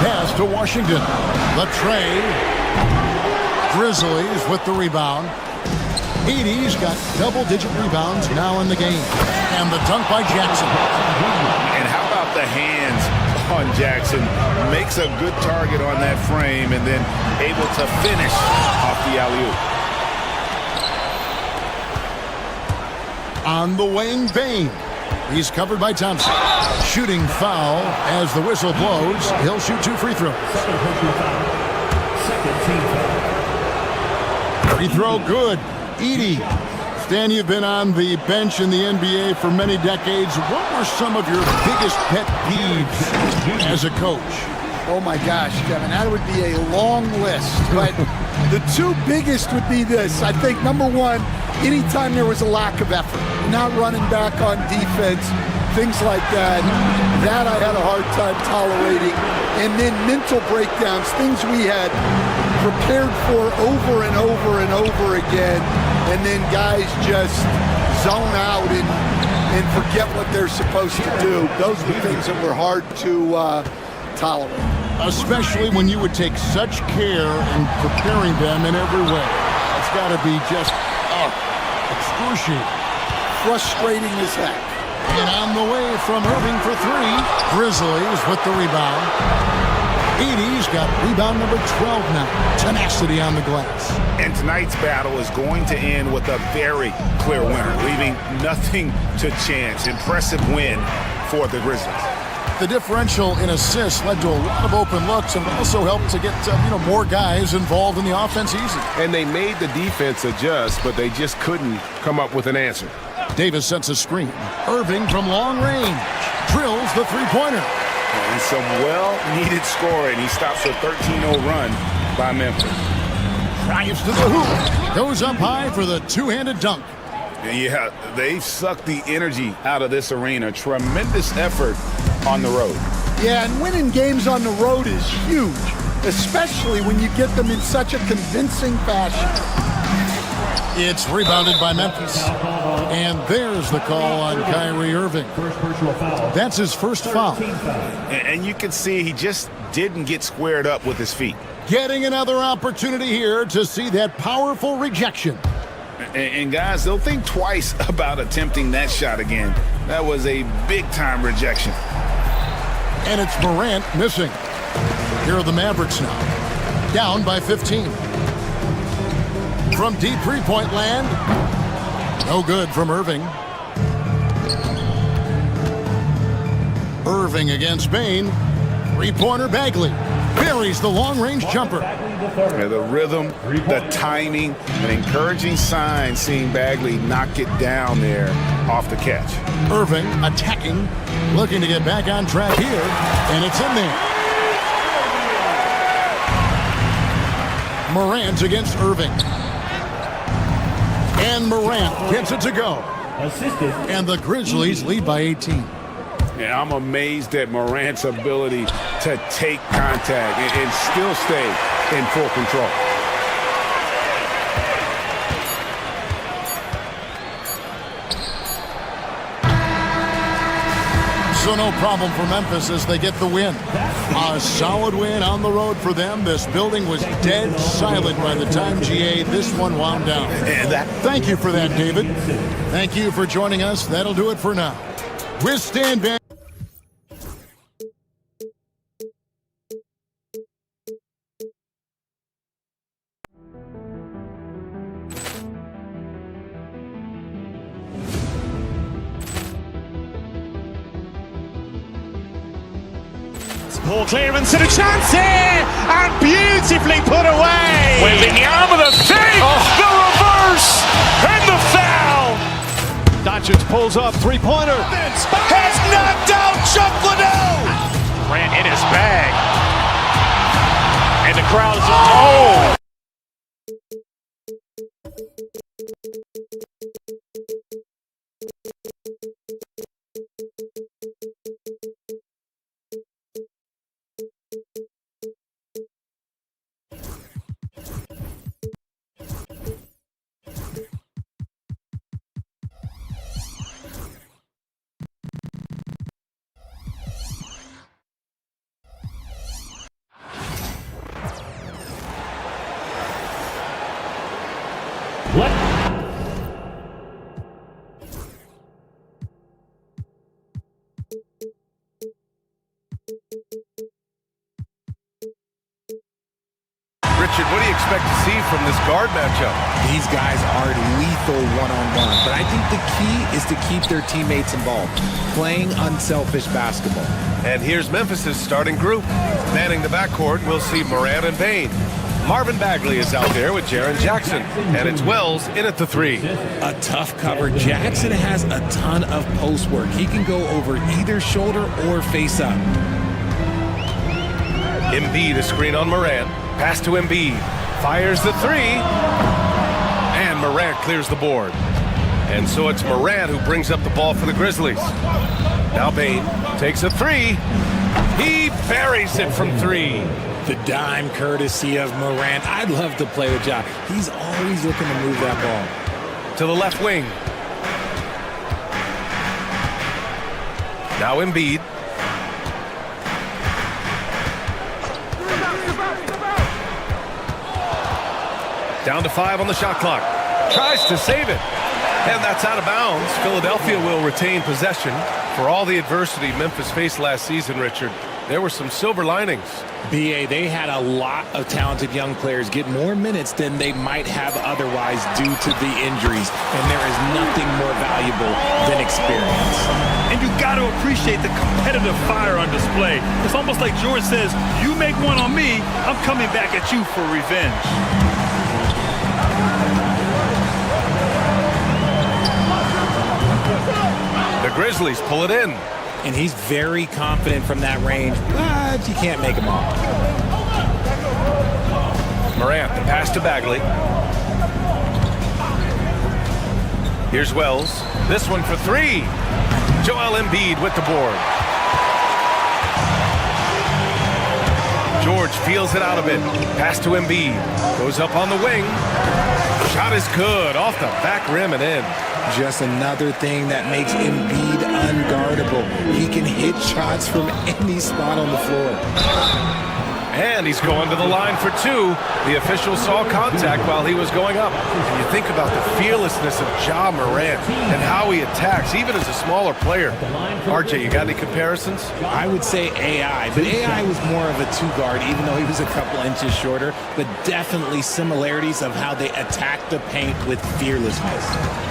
[SPEAKER 4] Pass to Washington. Latrey. Grizzlies with the rebound. Edey's got double-digit rebounds now in the game. And the dunk by Jackson.
[SPEAKER 2] And how about the hands on Jackson? Makes a good target on that frame and then able to finish off the alley-oop.
[SPEAKER 4] On the wing, Bain. He's covered by Thompson. Shooting foul as the whistle blows. He'll shoot 2 free throws. Free throw good. Edey. Stan, you've been on the bench in the NBA for many decades. What were some of your biggest pet peeves as a coach?
[SPEAKER 10] Oh my gosh, Kevin, that would be a long list. But the 2 biggest would be this. I think number 1, anytime there was a lack of effort, not running back on defense, things like that, that I had a hard time tolerating. And then mental breakdowns, things we had prepared for over and over and over again, and then guys just zone out and forget what they're supposed to do. Those were things that were hard to tolerate.
[SPEAKER 4] Especially when you would take such care in preparing them in every way. It's got to be just excruciating.
[SPEAKER 10] Frustrating as heck.
[SPEAKER 4] And on the way from Irving for 3. Grizzlies with the rebound. Edey's got rebound number 12 now. Tenacity on the glass.
[SPEAKER 2] And tonight's battle is going to end with a very clear winner, leaving nothing to chance. Impressive win for the Grizzlies.
[SPEAKER 4] The differential in assists led to a lot of open looks and also helped to get more guys involved in the offense easy.
[SPEAKER 2] And they made the defense adjust, but they just couldn't come up with an answer.
[SPEAKER 4] Davis sets a screen. Irving from long range drills the three-pointer.
[SPEAKER 2] And some well-needed scoring. He stops a 13-0 run by Memphis.
[SPEAKER 4] Drives to the hoop. Goes up high for the two-handed dunk.
[SPEAKER 2] Yeah, they've sucked the energy out of this arena. Tremendous effort on the road.
[SPEAKER 10] Yeah, and winning games on the road is huge, especially when you get them in such a convincing fashion.
[SPEAKER 4] It's rebounded by Memphis. And there's the call on Kyrie Irving. That's his first foul.
[SPEAKER 2] And you can see he just didn't get squared up with his feet.
[SPEAKER 4] Getting another opportunity here to see that powerful rejection.
[SPEAKER 2] And guys, they'll think twice about attempting that shot again. That was a big-time rejection.
[SPEAKER 4] And it's Morant missing. Here are the Mavericks now. Down by 15. From deep three-point land. No good from Irving. Irving against Bain. Three-pointer Bagley. Buries the long-range jumper.
[SPEAKER 2] Yeah, the rhythm, the timing, an encouraging sign seeing Bagley knock it down there off the catch.
[SPEAKER 4] Irving attacking, looking to get back on track here, and it's in there. Morant against Irving. And Morant gets it to go. And the Grizzlies lead by 18.
[SPEAKER 2] And I'm amazed at Morant's ability to take contact and still stay in full control.
[SPEAKER 4] So no problem for Memphis as they get the win. A solid win on the road for them. This building was dead silent by the time, GA, this one wound down. Thank you for that, David. Thank you for joining us. That'll do it for now. We're Stan Van.
[SPEAKER 1] Poor clearance and a chance here, and beautifully put away.
[SPEAKER 2] Wembanyama the save, the reverse, and the foul.
[SPEAKER 1] Doncic pulls up, three-pointer.
[SPEAKER 2] Has knocked out Chuck Liddell.
[SPEAKER 1] Grant in his bag. And the crowd is
[SPEAKER 8] Richard, what do you expect to see from this guard matchup?
[SPEAKER 13] These guys are lethal one-on-one, but I think the key is to keep their teammates involved, playing unselfish basketball.
[SPEAKER 8] And here's Memphis's starting group. Manning the backcourt, we'll see Morant and Bane. Marvin Bagley is out there with Jaren Jackson, and it's Wells in at the 3.
[SPEAKER 13] A tough cover. Jackson has a ton of post work. He can go over either shoulder or face up.
[SPEAKER 8] Embiid a screen on Morant. Pass to Embiid. Fires the 3. And Morant clears the board. And so it's Morant who brings up the ball for the Grizzlies. Now Bane takes a 3. He buries it from 3.
[SPEAKER 13] The dime courtesy of Morant. I'd love to play with Ja. He's always looking to move that ball.
[SPEAKER 8] To the left wing. Now Embiid. Down to 5 on the shot clock. Tries to save it. And that's out of bounds. Philadelphia will retain possession. For all the adversity Memphis faced last season, Richard, there were some silver linings.
[SPEAKER 13] BA, they had a lot of talented young players get more minutes than they might have otherwise due to the injuries. And there is nothing more valuable than experience.
[SPEAKER 9] And you got to appreciate the competitive fire on display. It's almost like George says, you make one on me, I'm coming back at you for revenge.
[SPEAKER 8] The Grizzlies pull it in.
[SPEAKER 13] And he's very confident from that range, but you can't make him off.
[SPEAKER 8] Morant, the pass to Bagley. Here's Wells. This one for 3. Joel Embiid with the board. George feels it out a bit. Pass to Embiid. Goes up on the wing. Shot is good. Off the back rim and in.
[SPEAKER 13] Just another thing that makes Embiid unguardable. He can hit shots from any spot on the floor.
[SPEAKER 8] And he's going to the line for 2. The official saw contact while he was going up. And you think about the fearlessness of Ja Morant and how he attacks, even as a smaller player. RJ, you got any comparisons?
[SPEAKER 13] I would say AI, but AI was more of a 2-guard, even though he was a couple inches shorter. But definitely similarities of how they attack the paint with fearlessness.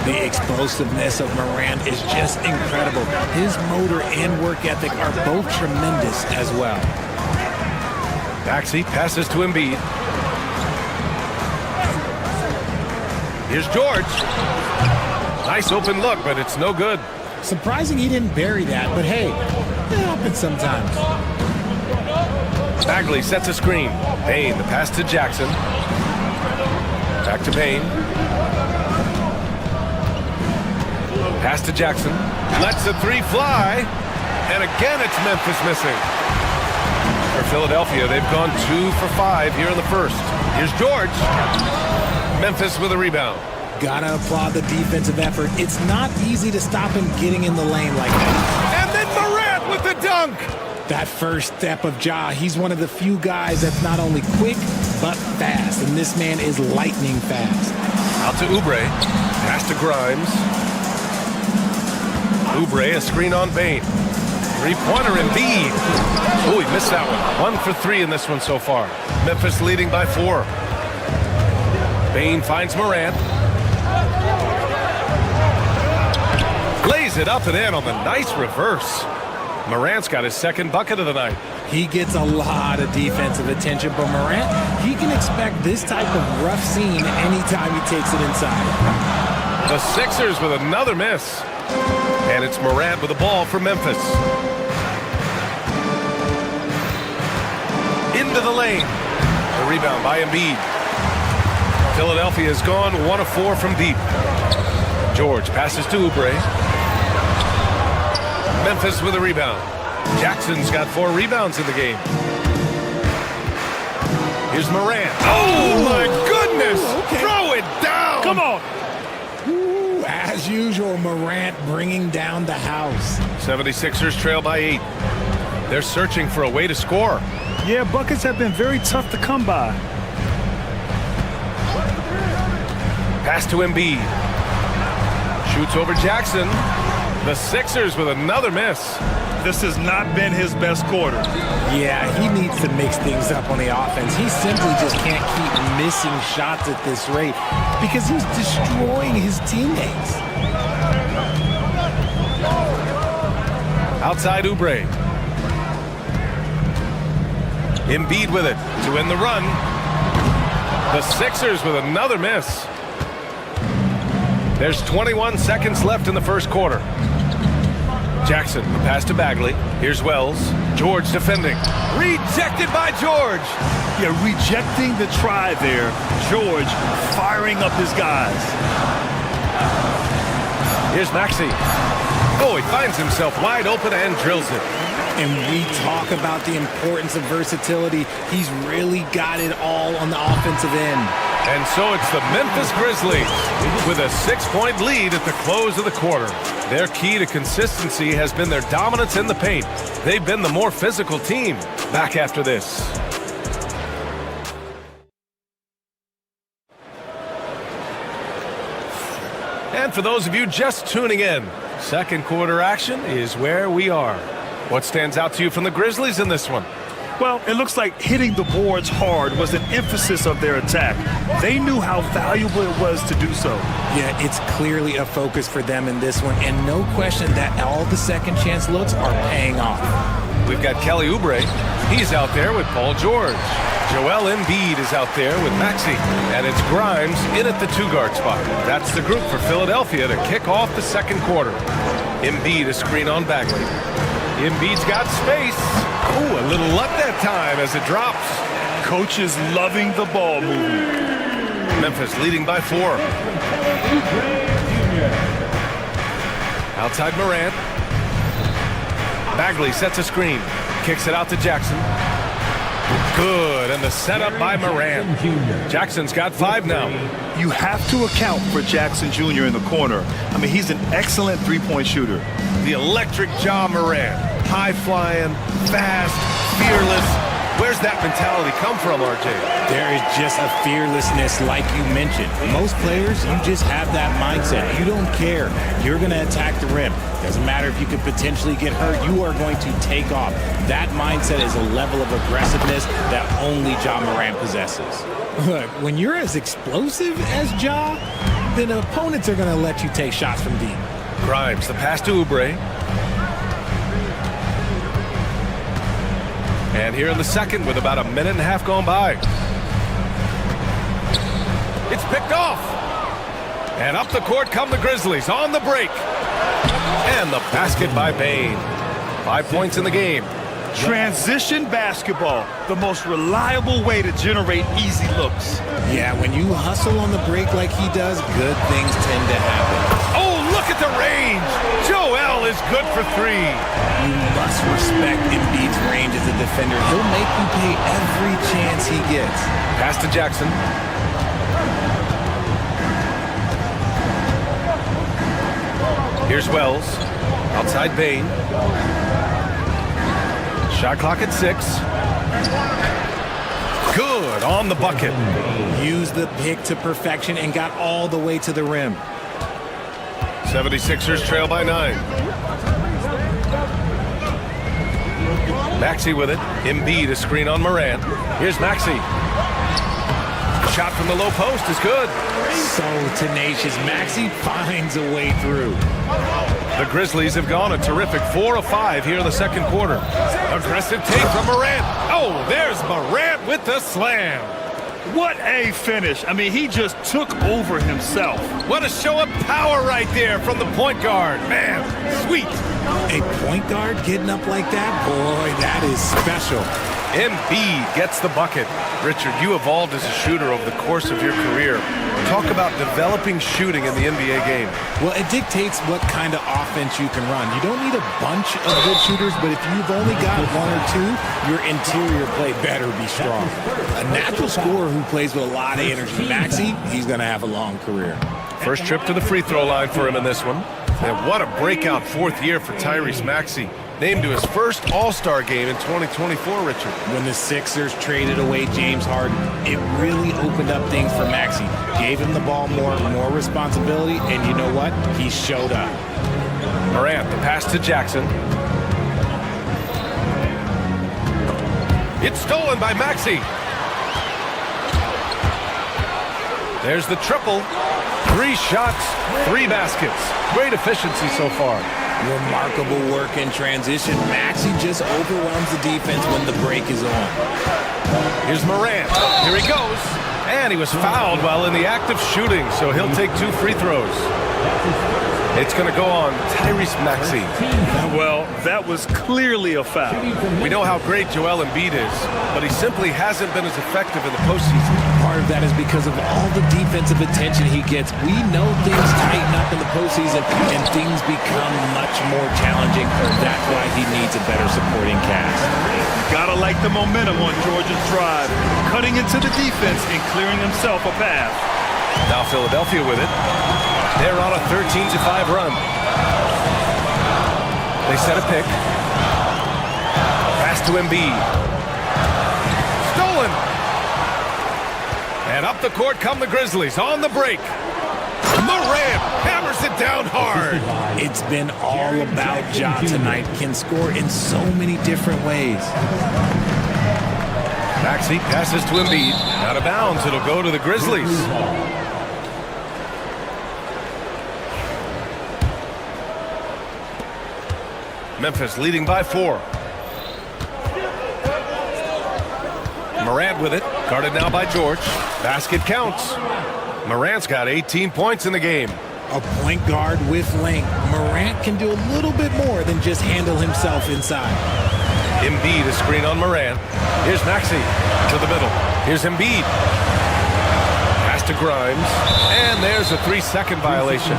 [SPEAKER 13] The explosiveness of Morant is just incredible. His motor and work ethic are both tremendous as well.
[SPEAKER 8] Maxey passes to Embiid. Here's George. Nice open look, but it's no good.
[SPEAKER 13] Surprising he didn't bury that, but hey, it happens sometimes.
[SPEAKER 8] Bagley sets a screen. Bane, the pass to Jackson. Back to Bane. Pass to Jackson. Lets the 3 fly. And again, it's Memphis missing. For Philadelphia, they've gone 2 for 5 here in the first. Here's George. Memphis with a rebound.
[SPEAKER 13] Gotta applaud the defensive effort. It's not easy to stop him getting in the lane like that.
[SPEAKER 8] And then Morant with the dunk.
[SPEAKER 13] That first step of Ja, he's one of the few guys that's not only quick, but fast. And this man is lightning fast.
[SPEAKER 8] Out to Oubre. Pass to Grimes. Oubre, a screen on Bane. Three-pointer Embiid. Oh, he missed that one. 1 for 3 in this one so far. Memphis leading by 4. Bane finds Morant. Lays it up and in on the nice reverse. Morant's got his second bucket of the night.
[SPEAKER 13] He gets a lot of defensive attention, but Morant, he can expect this type of rough scene anytime he takes it inside.
[SPEAKER 8] The Sixers with another miss. And it's Morant with the ball for Memphis. Into the lane. The rebound by Embiid. Philadelphia has gone 1 of 4 from deep. George passes to Oubre. Memphis with a rebound. Jackson's got 4 rebounds in the game. Here's Morant. Oh, my goodness!
[SPEAKER 13] Okay.
[SPEAKER 8] Throw it down!
[SPEAKER 9] Come on!
[SPEAKER 13] Ooh, as usual, Morant bringing down the house.
[SPEAKER 8] 76ers trail by 8. They're searching for a way to score.
[SPEAKER 9] Yeah, buckets have been very tough to come by.
[SPEAKER 8] Pass to Embiid. Shoots over Jackson. The Sixers with another miss.
[SPEAKER 9] This has not been his best quarter.
[SPEAKER 13] Yeah, he needs to mix things up on the offense. He simply just can't keep missing shots at this rate because he's destroying his teammates.
[SPEAKER 8] Outside Oubre. Embiid with it to end the run. The Sixers with another miss. There's 21 seconds left in the first quarter. Jackson, the pass to Bagley. Here's Wells. George defending. Rejected by George.
[SPEAKER 9] Yeah, rejecting the try there. George firing up his guys.
[SPEAKER 8] Here's Maxey. Oh, he finds himself wide open and drills it.
[SPEAKER 13] And we talk about the importance of versatility. He's really got it all on the offensive end.
[SPEAKER 8] And so it's the Memphis Grizzlies with a 6-point lead at the close of the quarter. Their key to consistency has been their dominance in the paint. They've been the more physical team. Back after this. And for those of you just tuning in, second quarter action is where we are. What stands out to you from the Grizzlies in this one?
[SPEAKER 9] Well, it looks like hitting the boards hard was an emphasis of their attack. They knew how valuable it was to do so.
[SPEAKER 13] Yeah, it's clearly a focus for them in this one, and no question that all the second chance looks are paying off.
[SPEAKER 8] We've got Kelly Oubre. He's out there with Paul George. Joel Embiid is out there with Maxey. And it's Grimes in at the 2-guard spot. That's the group for Philadelphia to kick off the second quarter. Embiid a screen on Bagley. Embiid's got space. Oh, a little luck that time as it drops.
[SPEAKER 9] Coach is loving the ball movement.
[SPEAKER 8] Memphis leading by 4. Outside Morant. Bagley sets a screen. Kicks it out to Jackson. Good, and the setup by Morant. Jackson's got 5 now.
[SPEAKER 9] You have to account for Jackson Jr. in the corner. I mean, he's an excellent three-point shooter.
[SPEAKER 8] The electric Ja Morant. High-flying, fast, fearless. Where's that mentality come from, RJ?
[SPEAKER 13] There is just a fearlessness like you mentioned. Most players, you just have that mindset. You don't care. You're going to attack the rim. Doesn't matter if you could potentially get hurt. You are going to take off. That mindset is a level of aggressiveness that only Ja Morant possesses. Look, when you're as explosive as Ja, then opponents are going to let you take shots from deep.
[SPEAKER 8] Grimes, the pass to Oubre. And here in the second with about a minute and a half gone by. It's picked off. And up the court come the Grizzlies on the break. And the basket by Bane. 5 points in the game.
[SPEAKER 9] Transition basketball, the most reliable way to generate easy looks.
[SPEAKER 13] Yeah, when you hustle on the break like he does, good things tend to happen.
[SPEAKER 8] Oh, look at the range. Joel is good for 3.
[SPEAKER 13] You disrespect Embiid's range as a defender. He'll make him pay every chance he gets.
[SPEAKER 8] Pass to Jackson. Here's Wells. Outside Bain. Shot clock at 6. Good on the bucket.
[SPEAKER 13] Used the pick to perfection and got all the way to the rim.
[SPEAKER 8] 76ers trail by 9. Maxey with it. Embiid a screen on Morant. Here's Maxey. Shot from the low post is good.
[SPEAKER 13] So tenacious. Maxey finds a way through.
[SPEAKER 8] The Grizzlies have gone a terrific 4 of 5 here in the second quarter. Aggressive take from Morant. Oh, there's Morant with the slam.
[SPEAKER 9] What a finish. I mean, he just took over himself.
[SPEAKER 8] What a show of power right there from the point guard. Man, sweet.
[SPEAKER 13] A point guard getting up like that? Boy, that is special.
[SPEAKER 8] Embiid gets the bucket. Richard, you evolved as a shooter over the course of your career. Talk about developing shooting in the NBA game.
[SPEAKER 13] Well, it dictates what kind of offense you can run. You don't need a bunch of good shooters, but if you've only got 1 or 2, your interior play better be strong. A natural scorer who plays with a lot of energy. Maxey, he's going to have a long career.
[SPEAKER 8] First trip to the free throw line for him in this one. And what a breakout 4th year for Tyrese Maxey. Named to his first All-Star game in 2024, Richard.
[SPEAKER 13] When the Sixers traded away James Harden, it really opened up things for Maxey. Gave him the ball more responsibility, and you know what? He showed up.
[SPEAKER 8] Morant, the pass to Jackson. It's stolen by Maxey. There's the triple. 3 shots, 3 baskets. Great efficiency so far.
[SPEAKER 13] Remarkable work in transition. Maxey just overwhelms the defense when the break is on.
[SPEAKER 8] Here's Morant. Here he goes. And he was fouled while in the act of shooting, so he'll take 2 free throws. It's going to go on Tyrese Maxey.
[SPEAKER 9] Well, that was clearly a foul.
[SPEAKER 8] We know how great Joel Embiid is, but he simply hasn't been as effective in the postseason.
[SPEAKER 13] Part of that is because of all the defensive attention he gets. We know things tighten up in the postseason and things become much more challenging. That's why he needs a better supporting cast.
[SPEAKER 9] Gotta like the momentum on Georgia's drive, cutting into the defense and clearing himself a path.
[SPEAKER 8] Now Philadelphia with it. They're on a 13-5 run. They set a pick. Pass to Embiid. Stolen. And up the court come the Grizzlies on the break. Morant hammers it down hard.
[SPEAKER 13] It's been all about Ja tonight. Can score in so many different ways.
[SPEAKER 8] Maxey passes to Embiid. Out of bounds. It'll go to the Grizzlies. Memphis leading by 4. Morant with it. Guarded now by George. Basket counts. Morant's got 18 points in the game.
[SPEAKER 13] A point guard with length. Morant can do a little bit more than just handle himself inside.
[SPEAKER 8] Embiid a screen on Morant. Here's Maxey to the middle. Here's Embiid. Pass to Grimes. And there's a 3-second violation.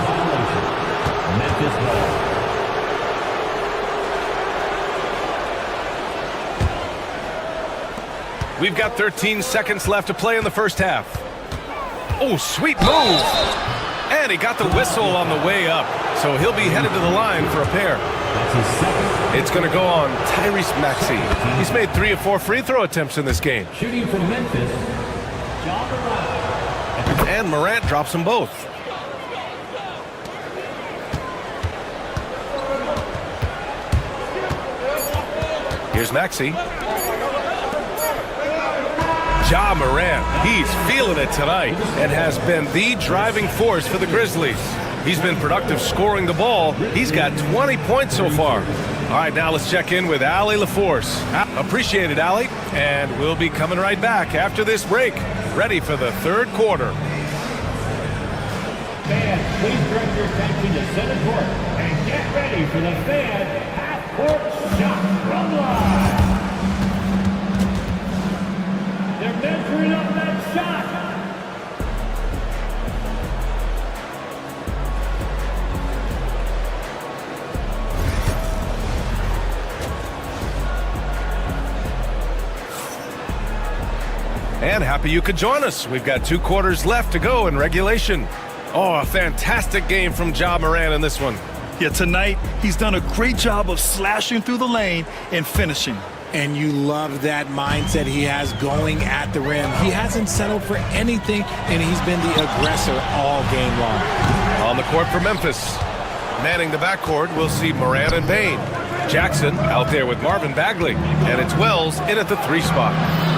[SPEAKER 8] We've got 13 seconds left to play in the first half. Oh, sweet move. And he got the whistle on the way up. So he'll be headed to the line for a pair. It's going to go on Tyrese Maxey. He's made 3 of 4 free throw attempts in this game.
[SPEAKER 7] Shooting from Memphis, John Morant.
[SPEAKER 8] And Morant drops them both. Here's Maxey. Ja Morant, he's feeling it tonight and has been the driving force for the Grizzlies. He's been productive scoring the ball. He's got 20 points so far. All right, now let's check in with Allie LaForce. Appreciate it, Allie. And we'll be coming right back after this break, ready for the third quarter.
[SPEAKER 7] Fans, please direct your attention to center court and get ready for the fan half-court shot from line. They're measuring up that shot.
[SPEAKER 8] And happy you could join us. We've got 2 quarters left to go in regulation. Oh, a fantastic game from Ja Morant in this one.
[SPEAKER 9] Yeah, tonight he's done a great job of slashing through the lane and finishing.
[SPEAKER 13] And you love that mindset he has going at the rim. He hasn't settled for anything, and he's been the aggressor all game long.
[SPEAKER 8] On the court for Memphis. Manning the backcourt, we'll see Morant and Bane. Jackson out there with Marvin Bagley. And it's Wells in at the 3 spot.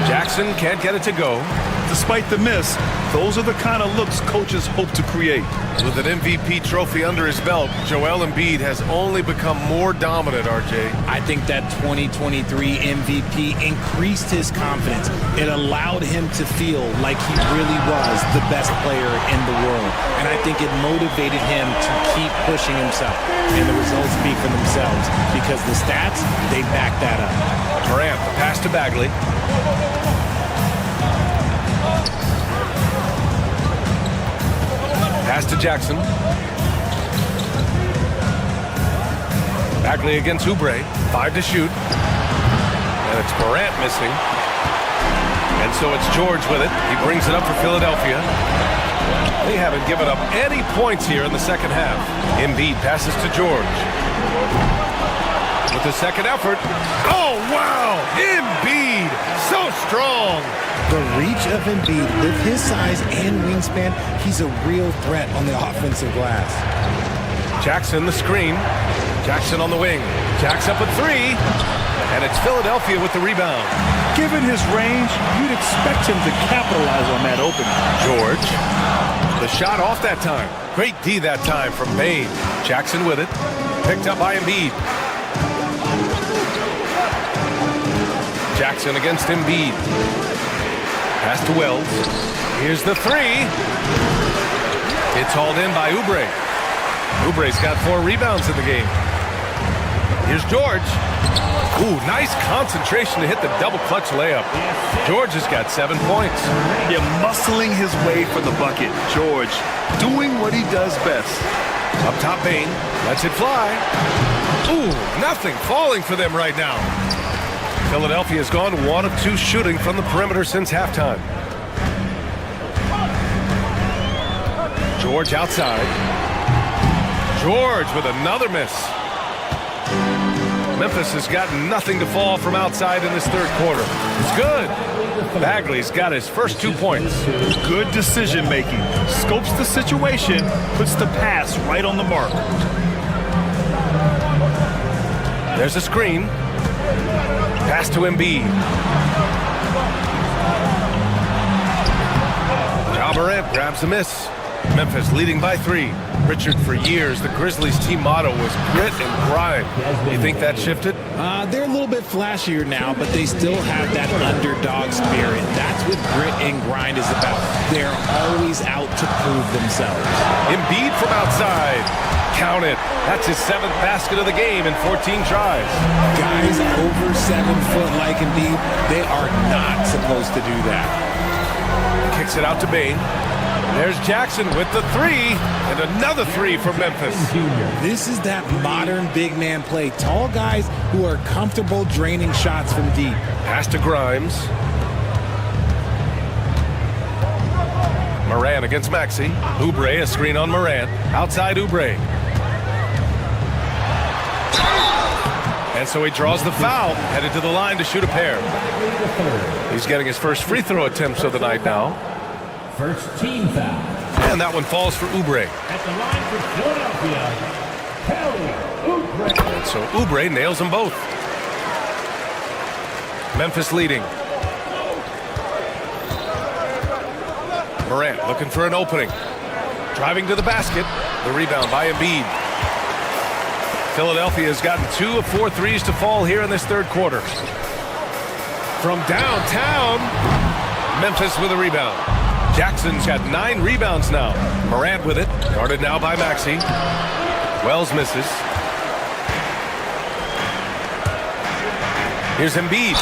[SPEAKER 8] Jackson can't get it to go.
[SPEAKER 9] Despite the miss, those are the kind of looks coaches hope to create.
[SPEAKER 8] With an MVP trophy under his belt, Joel Embiid has only become more dominant, RJ.
[SPEAKER 13] I think that 2023 MVP increased his confidence. It allowed him to feel like he really was the best player in the world. And I think it motivated him to keep pushing himself. And the results speak for themselves because the stats, they back that up.
[SPEAKER 8] Morant, the pass to Bagley. Pass to Jackson. Bagley against Oubre. 5 to shoot. And it's Morant missing. And so it's George with it. He brings it up for Philadelphia. They haven't given up any points here in the second half. Embiid passes to George. With the second effort. Oh, wow! Embiid! So strong!
[SPEAKER 13] The reach of Embiid, with his size and wingspan, he's a real threat on the offensive glass.
[SPEAKER 8] Jackson the screen. Jackson on the wing. Jack's up at 3. And it's Philadelphia with the rebound.
[SPEAKER 9] Given his range, you'd expect him to capitalize on that opening.
[SPEAKER 8] George. The shot off that time. Great D that time from Bane. Jackson with it. Picked up by Embiid. Jackson against Embiid. Pass to Wells. Here's the 3. It's hauled in by Oubre. Oubre's got 4 rebounds in the game. Here's George. Ooh, nice concentration to hit the double clutch layup. George has got 7 points.
[SPEAKER 9] Yeah, muscling his way for the bucket. George doing what he does best.
[SPEAKER 8] Up top, Bane. Lets it fly. Ooh, nothing falling for them right now. Philadelphia has gone 1 of 2 shooting from the perimeter since halftime. George outside. George with another miss. Memphis has got nothing to fall from outside in this third quarter. It's good. Bagley's got his first 2 points.
[SPEAKER 9] Good decision making. Scopes the situation, puts the pass right on the mark.
[SPEAKER 8] There's a screen. Pass to Embiid. Ja Morant grabs the miss. Memphis leading by 3. Richard, for years, the Grizzlies team motto was grit and grind. You think that shifted?
[SPEAKER 13] They're a little bit flashier now, but they still have that underdog spirit. That's what grit and grind is about. They're always out to prove themselves.
[SPEAKER 8] Embiid from outside. Count it. That's his 7th basket of the game in 14 tries.
[SPEAKER 13] Guys over 7 foot like Embiid, they are not supposed to do that.
[SPEAKER 8] Kicks it out to Bane. There's Jackson with the 3, and another 3 from Memphis.
[SPEAKER 13] This is that modern big man play. Tall guys who are comfortable draining shots from deep.
[SPEAKER 8] Pass to Grimes. Morant against Maxey. Oubre, a screen on Morant. Outside Oubre. And so he draws the foul, headed to the line to shoot a pair. He's getting his first free throw attempts of the night now.
[SPEAKER 7] First team foul.
[SPEAKER 8] And that one falls for Oubre.
[SPEAKER 7] At the line for Philadelphia, Kelly Oubre.
[SPEAKER 8] And so Oubre nails them both. Memphis leading. Morant looking for an opening. Driving to the basket. The rebound by Embiid. Philadelphia has gotten 2 of 4 threes to fall here in this third quarter. From downtown, Memphis with a rebound. Jackson's got 9 rebounds now. Morant with it. Guarded now by Maxey. Wells misses. Here's Embiid.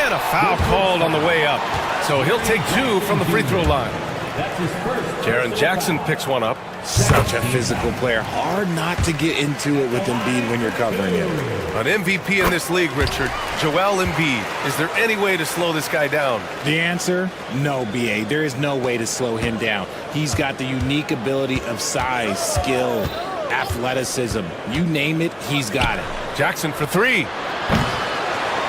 [SPEAKER 8] And a foul called on the way up. So he'll take 2 from the free throw line. Jaren Jackson picks one up.
[SPEAKER 13] Such a physical player. Hard not to get into it with Embiid when you're covering him.
[SPEAKER 8] An MVP in this league, Richard. Joel Embiid. Is there any way to slow this guy down?
[SPEAKER 13] The answer? No, B.A. There is no way to slow him down. He's got the unique ability of size, skill, athleticism. You name it, he's got it.
[SPEAKER 8] Jackson for three.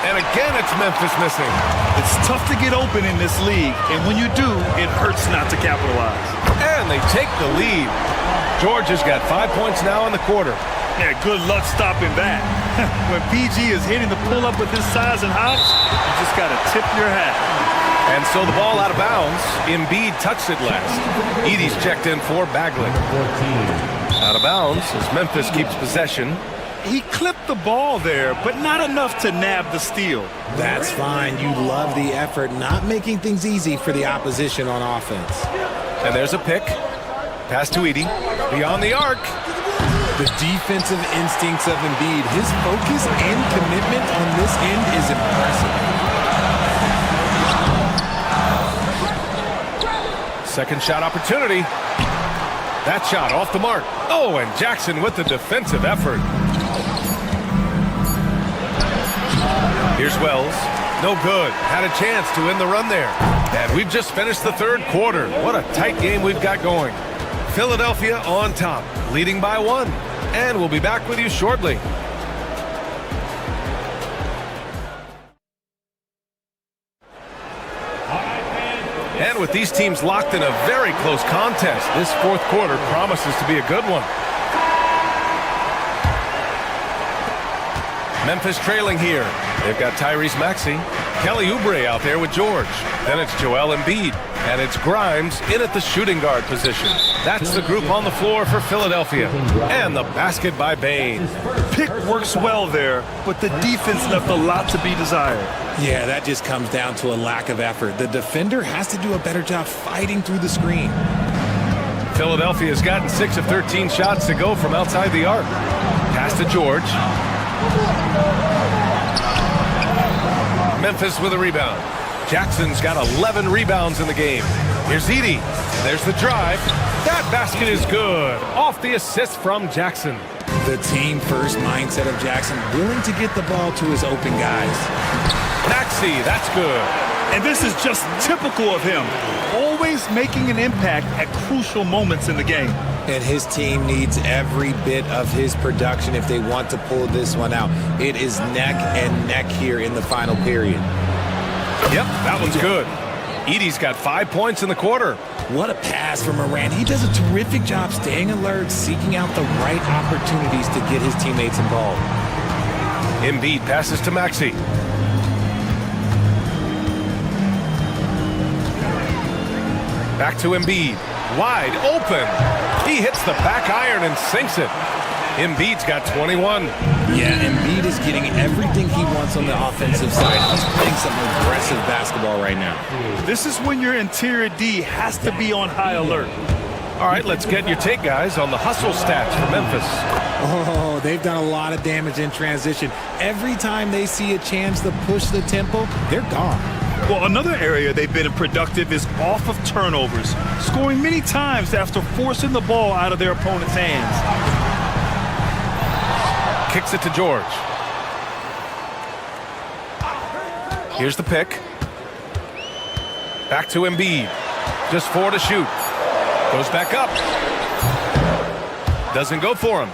[SPEAKER 8] And again, it's Memphis missing.
[SPEAKER 9] It's tough to get open in this league, and when you do, it hurts not to capitalize.
[SPEAKER 8] And they take the lead. George has got 5 points now in the quarter.
[SPEAKER 9] Yeah, good luck stopping that. When PG is hitting the pull-up with his size and hops, you just got to tip your hat.
[SPEAKER 8] And so the ball out of bounds. Embiid touched it last. Edey's checked in for Bagley. Out of bounds as Memphis keeps possession.
[SPEAKER 9] He clipped the ball there, but not enough to nab the steal.
[SPEAKER 13] That's fine. You love the effort, not making things easy for the opposition on offense.
[SPEAKER 8] And there's a pick. Pass to Edey. Beyond the arc.
[SPEAKER 13] The defensive instincts of Embiid, his focus and commitment on this end is impressive.
[SPEAKER 8] Second shot opportunity. That shot off the mark. Oh, and Jackson with the defensive effort. Here's Wells. No good. Had a chance to end the run there. And we've just finished the third quarter. What a tight game we've got going. Philadelphia on top, leading by 1. And we'll be back with you shortly. And with these teams locked in a very close contest, this fourth quarter promises to be a good one. Memphis trailing here. They've got Tyrese Maxey, Kelly Oubre out there with George. Then it's Joel Embiid, and it's Grimes in at the shooting guard position. That's the group on the floor for Philadelphia. And the basket by Bane.
[SPEAKER 9] Pick works well there, but the defense left a lot to be desired.
[SPEAKER 13] Yeah, that just comes down to a lack of effort. The defender has to do a better job fighting through the screen.
[SPEAKER 8] Philadelphia has gotten 6 of 13 shots to go from outside the arc. Pass to George. Memphis with a rebound. Jackson's got 11 rebounds in the game. Here's Edey. There's the drive. That basket is good. Off the assist from Jackson.
[SPEAKER 13] The team-first mindset of Jackson, willing to get the ball to his open guys.
[SPEAKER 8] Maxey, that's good.
[SPEAKER 9] And this is just typical of him. Always making an impact at crucial moments in the game.
[SPEAKER 13] And his team needs every bit of his production if they want to pull this one out. It is neck and neck here in the final period.
[SPEAKER 8] Yep, that one's good. Edey's got 5 points in the quarter.
[SPEAKER 13] What a pass from Morant. He does a terrific job staying alert, seeking out the right opportunities to get his teammates involved.
[SPEAKER 8] Embiid passes to Maxey. Back to Embiid. Wide open. He hits the back iron and sinks it. Embiid's got 21.
[SPEAKER 13] Yeah, Embiid is getting everything he wants on the offensive side. He's playing some aggressive basketball right now.
[SPEAKER 9] This is when your interior D has to be on high alert.
[SPEAKER 8] All right, let's get your take, guys, on the hustle stats for Memphis.
[SPEAKER 13] Oh, they've done a lot of damage in transition. Every time they see a chance to push the tempo, they're gone.
[SPEAKER 9] Well, another area they've been productive is off of turnovers, scoring many times after forcing the ball out of their opponent's hands.
[SPEAKER 8] Kicks it to George. Here's the pick. Back to Embiid. Just 4 to shoot. Goes back up. Doesn't go for him.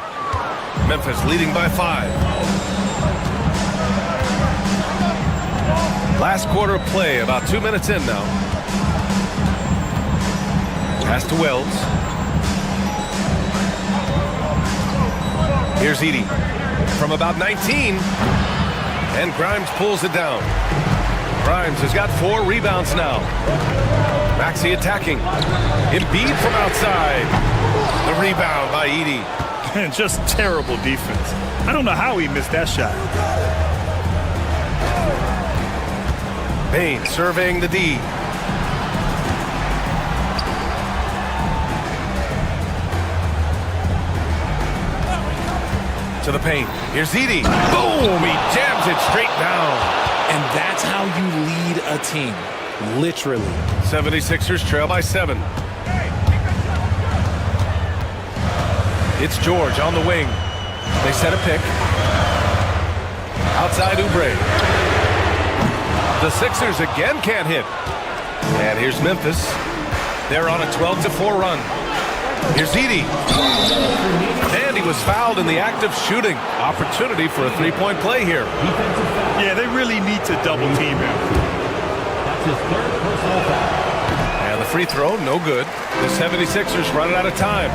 [SPEAKER 8] Memphis leading by 5. Last quarter of play, about 2 minutes in now. Pass to Wells. Here's Edey from about 19. And Grimes pulls it down. Grimes has got 4 rebounds now. Maxey attacking. Embiid from outside. The rebound by Edey.
[SPEAKER 9] Just terrible defense. I don't know how he missed that shot.
[SPEAKER 8] Bane surveying the D. To the paint. Here's Edey. Boom! He jams it straight down.
[SPEAKER 13] And that's how you lead a team. Literally.
[SPEAKER 8] 76ers trail by 7. It's George on the wing. They set a pick. Outside Oubre. The Sixers again can't hit. And here's Memphis. They're on a 12-4 run. Here's Edey. And he was fouled in the act of shooting. Opportunity for a three-point play here.
[SPEAKER 9] Yeah, they really need to double team him.
[SPEAKER 7] That's his third personal foul.
[SPEAKER 8] And the free throw, no good. The 76ers running out of time.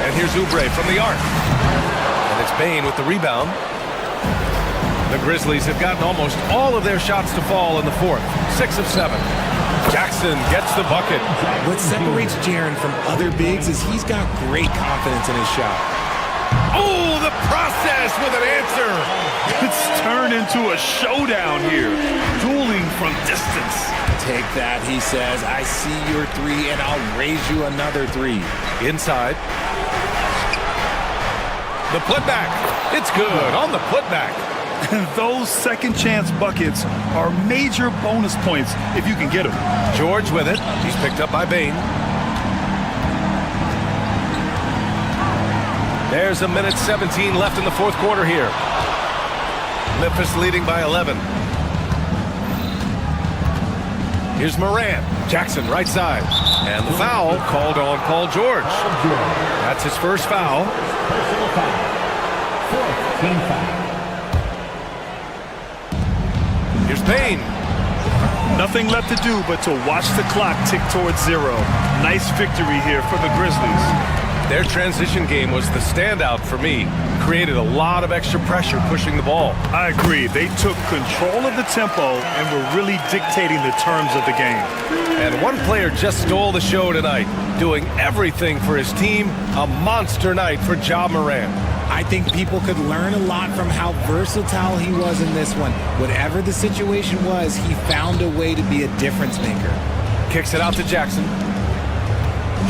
[SPEAKER 8] And here's Oubre from the arc. And it's Bane with the rebound. The Grizzlies have gotten almost all of their shots to fall in the fourth. 6 of 7. Jackson gets the bucket.
[SPEAKER 13] What separates Jaren from other bigs is he's got great confidence in his shot.
[SPEAKER 8] Oh, the process with an answer.
[SPEAKER 9] It's turned into a showdown here. Dueling from distance.
[SPEAKER 13] Take that, he says. I see your three, and I'll raise you another three.
[SPEAKER 8] Inside. The putback. It's good on the putback.
[SPEAKER 9] And those second chance buckets are major bonus points if you can get them.
[SPEAKER 8] George with it. He's picked up by Bane. There's a minute 17 left in the fourth quarter here. Memphis leading by 11. Here's Morant. Jackson right side. And the foul called on Paul George. That's his first foul.
[SPEAKER 7] Personal foul. Fourth team foul.
[SPEAKER 8] Here's Bane.
[SPEAKER 9] Nothing left to do but to watch the clock tick towards 0. Nice victory here for the Grizzlies.
[SPEAKER 8] Their transition game was the standout for me. Created a lot of extra pressure pushing the ball.
[SPEAKER 9] I agree. They took control of the tempo and were really dictating the terms of the game.
[SPEAKER 8] And one player just stole the show tonight, doing everything for his team. A monster night for Ja Morant.
[SPEAKER 13] I think people could learn a lot from how versatile he was in this one. Whatever the situation was, he found a way to be a difference maker.
[SPEAKER 8] Kicks it out to Jackson.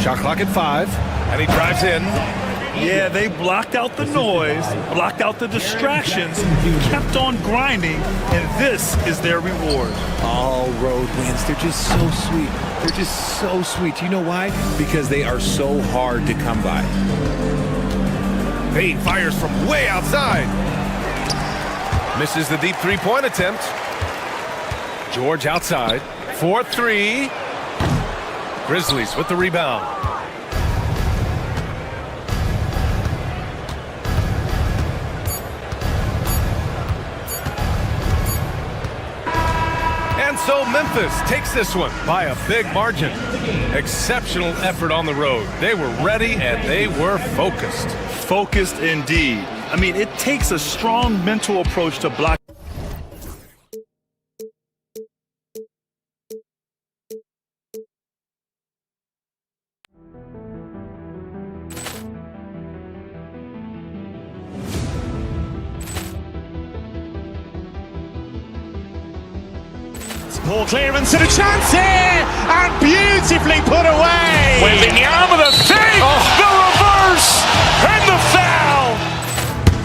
[SPEAKER 8] Shot clock at 5, and he drives in.
[SPEAKER 9] Yeah, they blocked out the noise, blocked out the distractions, kept on grinding, and this is their reward.
[SPEAKER 13] All road wins. They're just so sweet. They're just so sweet. You know why? Because they are so hard to come by.
[SPEAKER 8] Bane fires from way outside. Misses the deep three-point attempt. George outside. 4-3. Grizzlies with the rebound. And so Memphis takes this one by a big margin. Exceptional effort on the road. They were ready and they were focused.
[SPEAKER 9] Focused indeed. I mean, it takes a strong mental approach to block.
[SPEAKER 1] Ball clearance and a chance here, and beautifully put away.
[SPEAKER 2] Wembanyama the save, the reverse, and the foul.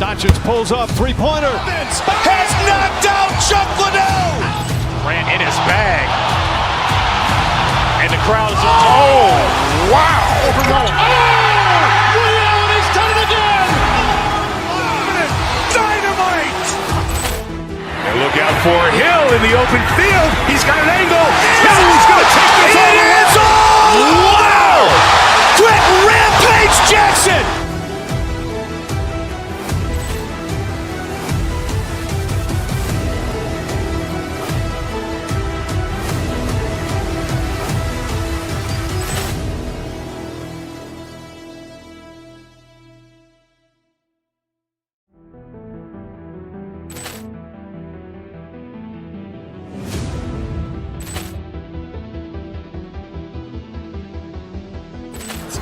[SPEAKER 1] Doncic pulls up, three-pointer.
[SPEAKER 2] Has knocked out Chuck Liddell. Ran in his bag. And the crowd is, oh, wow. Liddell has done it again. Dynamite. And look out for Hill in the open field. He's got an angle. He's going to take this all the way. Wow! Quick rampage Jackson.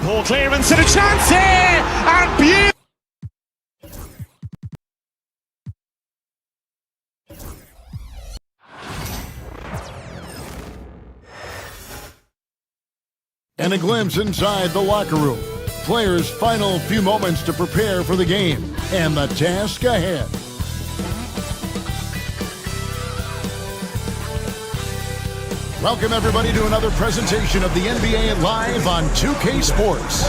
[SPEAKER 1] Ball clearance and a chance here, and beautiful.
[SPEAKER 4] And a glimpse inside the locker room. Players' final few moments to prepare for the game and the task ahead. Welcome, everybody, to another presentation of the NBA Live on 2K Sports.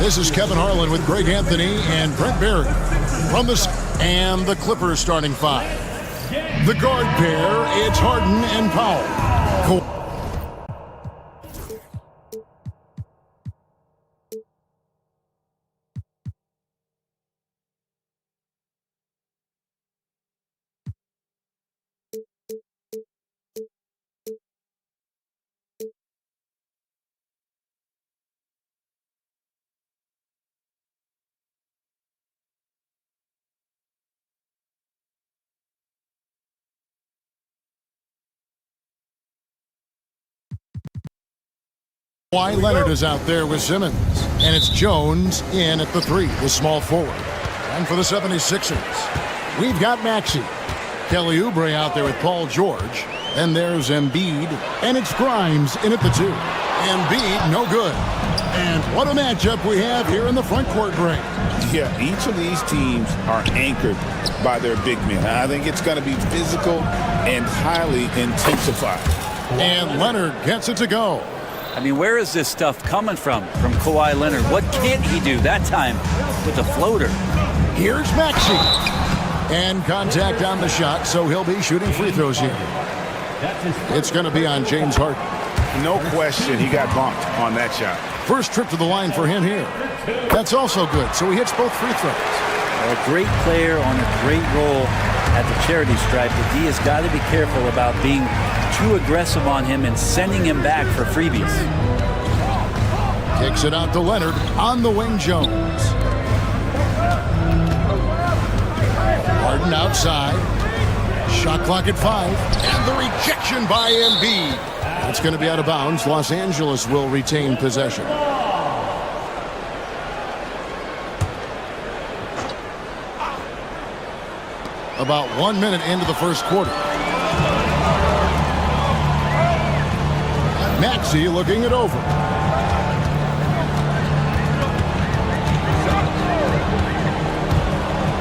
[SPEAKER 4] This is Kevin Harlan with Greg Anthony and Brent Barry from and the Clippers starting five. The guard pair, it's Harden and Powell. Kawhi Leonard is out there with Simmons, and it's Jones in at the three, the small forward. And for the 76ers, we've got Maxey. Kelly Oubre out there with Paul George. And there's Embiid, and it's Grimes in at the two. Embiid, no good. And what a matchup we have here in the front court, Greg.
[SPEAKER 12] Yeah, each of these teams are anchored by their big men. I think it's going to be physical and highly intensified.
[SPEAKER 4] And Leonard gets it to go.
[SPEAKER 16] I mean, where is this stuff coming from Kawhi Leonard? What can't he do that time with the floater?
[SPEAKER 4] Here's Maxey. And contact on the shot, so he'll be shooting free throws here. It's going to be on James Harden.
[SPEAKER 2] No question, he got bumped on that shot.
[SPEAKER 4] First trip to the line for him here. That's also good, so he hits both free throws.
[SPEAKER 16] A great player on a great role at the charity stripe, but D has got to be careful about being too aggressive on him and sending him back for freebies.
[SPEAKER 4] Kicks it out to Leonard on the wing. Jones. Harden outside. Shot clock at 5. And the rejection by Embiid. It's going to be out of bounds. Los Angeles will retain possession. About 1 minute into the first quarter. Maxey looking it over.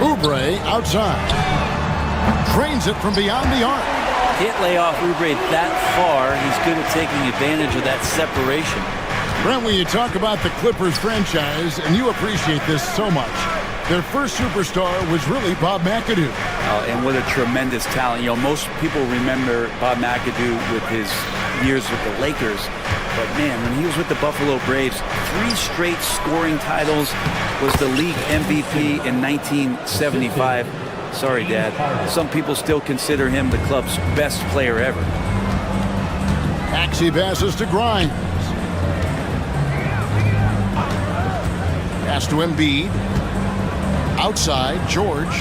[SPEAKER 4] Oubre outside. Trains it from beyond the arc.
[SPEAKER 16] Can't lay off Oubre that far. He's good at taking advantage of that separation.
[SPEAKER 4] Brent, when you talk about the Clippers franchise, and you appreciate this so much, their first superstar was really Bob McAdoo.
[SPEAKER 16] And what a tremendous talent. You know, most people remember Bob McAdoo with his years with the Lakers. But, man, when he was with the Buffalo Braves, 3 straight scoring titles, was the league MVP in 1975. Sorry, Dad. Some people still consider him the club's best player ever.
[SPEAKER 4] Maxey passes to Grimes. Pass to Embiid. Outside, George.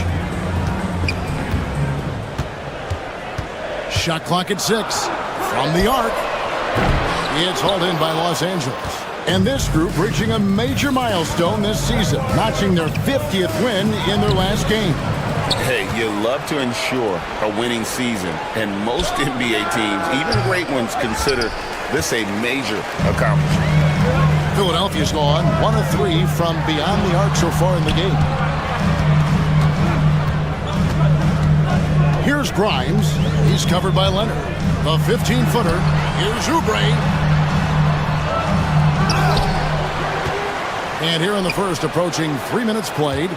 [SPEAKER 4] Shot clock at 6. From the arc. It's hauled in by Los Angeles. And this group reaching a major milestone this season, notching their 50th win in their last game.
[SPEAKER 12] Hey, you love to ensure a winning season, and most NBA teams, even great ones, consider this a major accomplishment.
[SPEAKER 4] Philadelphia's gone 1 of 3 from beyond the arc so far in the game. Here's Grimes. He's covered by Leonard. A 15-footer. Here's Oubre. And here in the first, approaching 3 minutes played.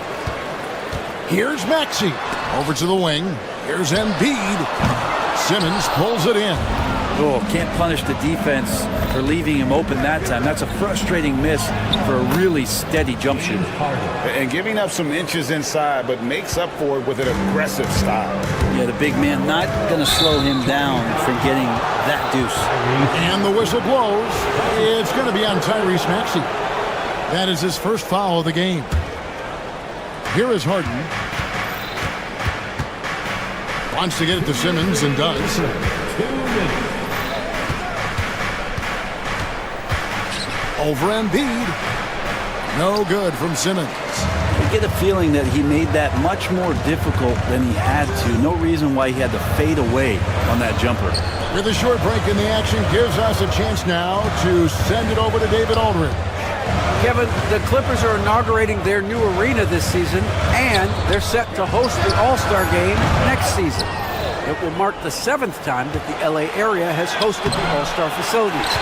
[SPEAKER 4] Here's Maxey. Over to the wing. Here's Embiid. Simmons pulls it in.
[SPEAKER 16] Oh, can't punish the defense for leaving him open that time. That's a frustrating miss for a really steady jump shooter.
[SPEAKER 2] And giving up some inches inside, but makes up for it with an aggressive style.
[SPEAKER 16] Yeah, the big man not going to slow him down from getting that deuce.
[SPEAKER 4] And the whistle blows. It's going to be on Tyrese Maxey. That is his first foul of the game. Here is Harden. Wants to get it to Simmons and does. Over Embiid. No good from Simmons.
[SPEAKER 16] I get a feeling that he made that much more difficult than he had to. No reason why he had to fade away on that jumper.
[SPEAKER 4] With a short break in the action, gives us a chance now to send it over to David Aldridge.
[SPEAKER 6] Kevin, the Clippers are inaugurating their new arena this season, and they're set to host the All-Star game next season. It will mark the 7th time that the LA area has hosted the All-Star facilities.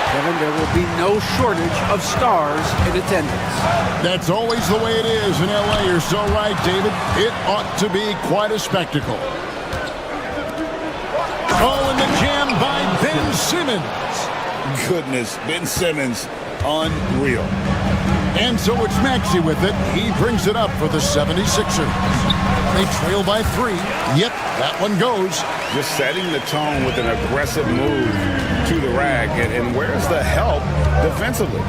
[SPEAKER 6] Kevin, there will be no shortage of stars in attendance.
[SPEAKER 4] That's always the way it is in LA. You're so right, David. It ought to be quite a spectacle. Oh, and the jam by Ben Simmons.
[SPEAKER 12] Goodness, Ben Simmons, unreal.
[SPEAKER 4] And so it's Maxey with it. He brings it up for the 76ers. They trail by 3. Yep, that one goes.
[SPEAKER 2] Just setting the tone with an aggressive move to the rack. And where's the help defensively?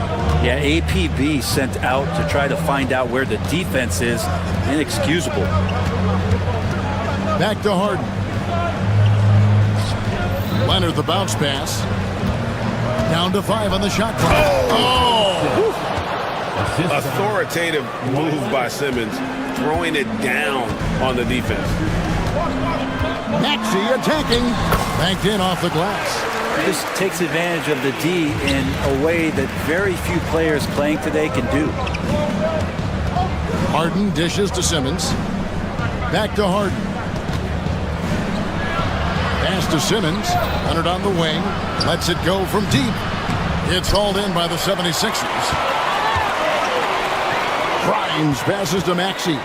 [SPEAKER 16] Yeah, APB sent out to try to find out where the defense is. Inexcusable.
[SPEAKER 4] Back to Harden. Leonard the bounce pass. Down to 5 on the shot clock. Oh!
[SPEAKER 2] Authoritative move by Simmons, throwing it down on the defense.
[SPEAKER 4] Maxey attacking. Banked in off the glass.
[SPEAKER 16] This takes advantage of the D in a way that very few players playing today can do.
[SPEAKER 4] Harden dishes to Simmons. Back to Harden. Pass to Simmons. Leonard on the wing. Lets it go from deep. It's hauled in by the 76ers. Grimes passes to Maxey.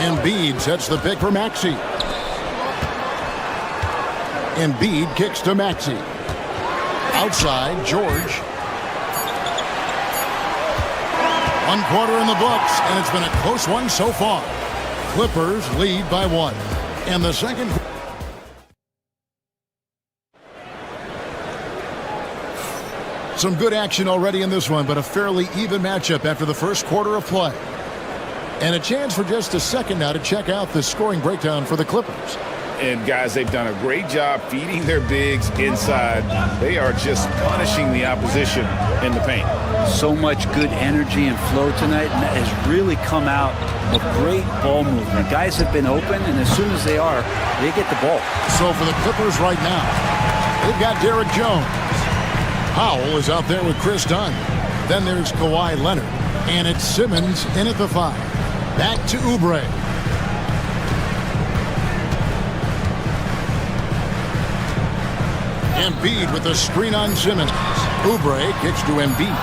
[SPEAKER 4] Embiid sets the pick for Maxey. Embiid kicks to Maxey. Outside, George. 1 quarter in the books, and it's been a close one so far. Clippers lead by 1. And the second. Some good action already in this one, but a fairly even matchup after the first quarter of play. And a chance for just a second now to check out the scoring breakdown for the Clippers.
[SPEAKER 2] And guys, they've done a great job feeding their bigs inside. They are just punishing the opposition in the paint.
[SPEAKER 16] So much good energy and flow tonight, and that has really come out of great ball movement. Guys have been open, and as soon as they are, they get the ball.
[SPEAKER 4] So for the Clippers right now, they've got Derek Jones. Powell is out there with Chris Dunn. Then there's Kawhi Leonard. And it's Simmons in at the 5. Back to Oubre. Embiid with the screen on Simmons. Oubre kicks to Embiid.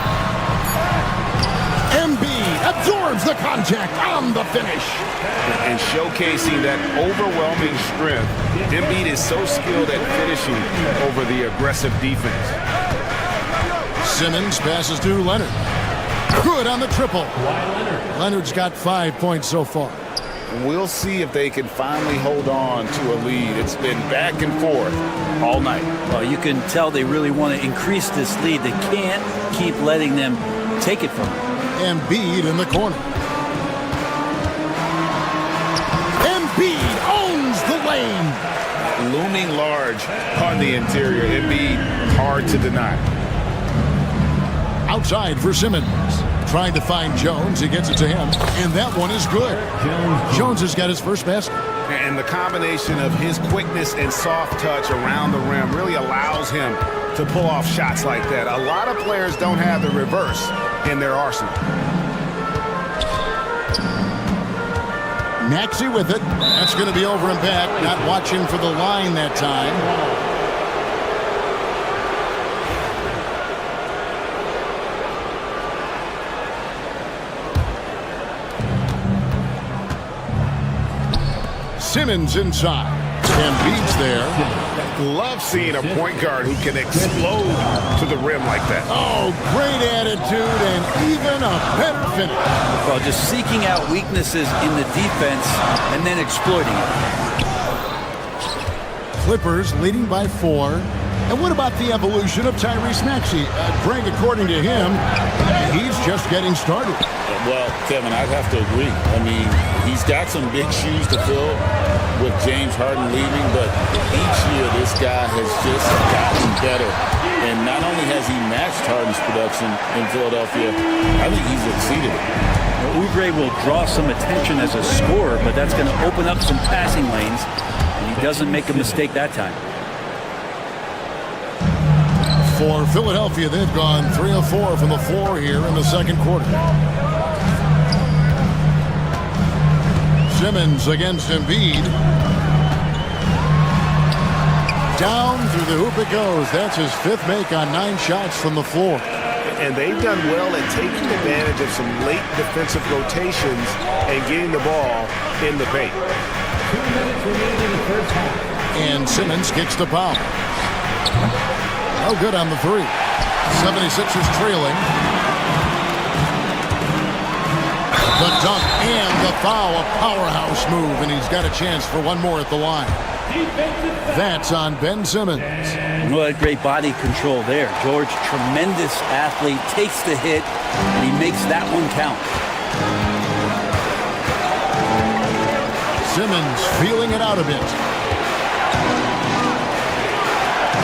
[SPEAKER 4] Embiid absorbs the contact on the finish.
[SPEAKER 2] And showcasing that overwhelming strength. Embiid is so skilled at finishing over the aggressive defense.
[SPEAKER 4] Simmons passes to Leonard. Good on the triple. Leonard's got 5 points so far.
[SPEAKER 2] We'll see if they can finally hold on to a lead. It's been back and forth all night.
[SPEAKER 16] Well, you can tell they really want to increase this lead. They can't keep letting them take it from them.
[SPEAKER 4] Embiid in the corner. Embiid owns the lane.
[SPEAKER 2] Looming large on the interior. Embiid hard to deny.
[SPEAKER 4] Outside for Simmons. Trying to find Jones. He gets it to him. And that one is good. Jones has got his first basket.
[SPEAKER 2] And the combination of his quickness and soft touch around the rim really allows him to pull off shots like that. A lot of players don't have the reverse in their arsenal.
[SPEAKER 4] Maxey with it. That's going to be over and back. Not watching for the line that time. Simmons inside. Embiid's there.
[SPEAKER 2] Love seeing a point guard who can explode to the rim like that.
[SPEAKER 4] Oh, great attitude and even a better finish.
[SPEAKER 16] Well, just seeking out weaknesses in the defense and then exploiting it.
[SPEAKER 4] Clippers leading by 4. And what about the evolution of Tyrese Maxey? Greg, according to him, he's just getting started.
[SPEAKER 12] Well, Kevin, I'd have to agree. I mean, he's got some big shoes to fill with James Harden leaving, but each year this guy has just gotten better. And not only has he matched Harden's production in Philadelphia, I think he's exceeded it.
[SPEAKER 16] Oubre will draw some attention as a scorer, but that's going to open up some passing lanes, and he doesn't make a mistake that time.
[SPEAKER 4] For Philadelphia, they've gone 3 of 4 from the floor here in the second quarter. Simmons against Embiid. Down through the hoop it goes. That's his 5th make on 9 shots from the floor.
[SPEAKER 2] And they've done well at taking advantage of some late defensive rotations and getting the ball in the paint.
[SPEAKER 7] 2 minutes remaining in the first half.
[SPEAKER 4] And Simmons kicks the foul. No good on the 3. 76ers trailing. The dunk and the foul, a powerhouse move, and he's got a chance for one more at the line. That's on Ben Simmons.
[SPEAKER 16] What great body control there. George, tremendous athlete, takes the hit, and he makes that one count.
[SPEAKER 4] Simmons feeling it out a bit.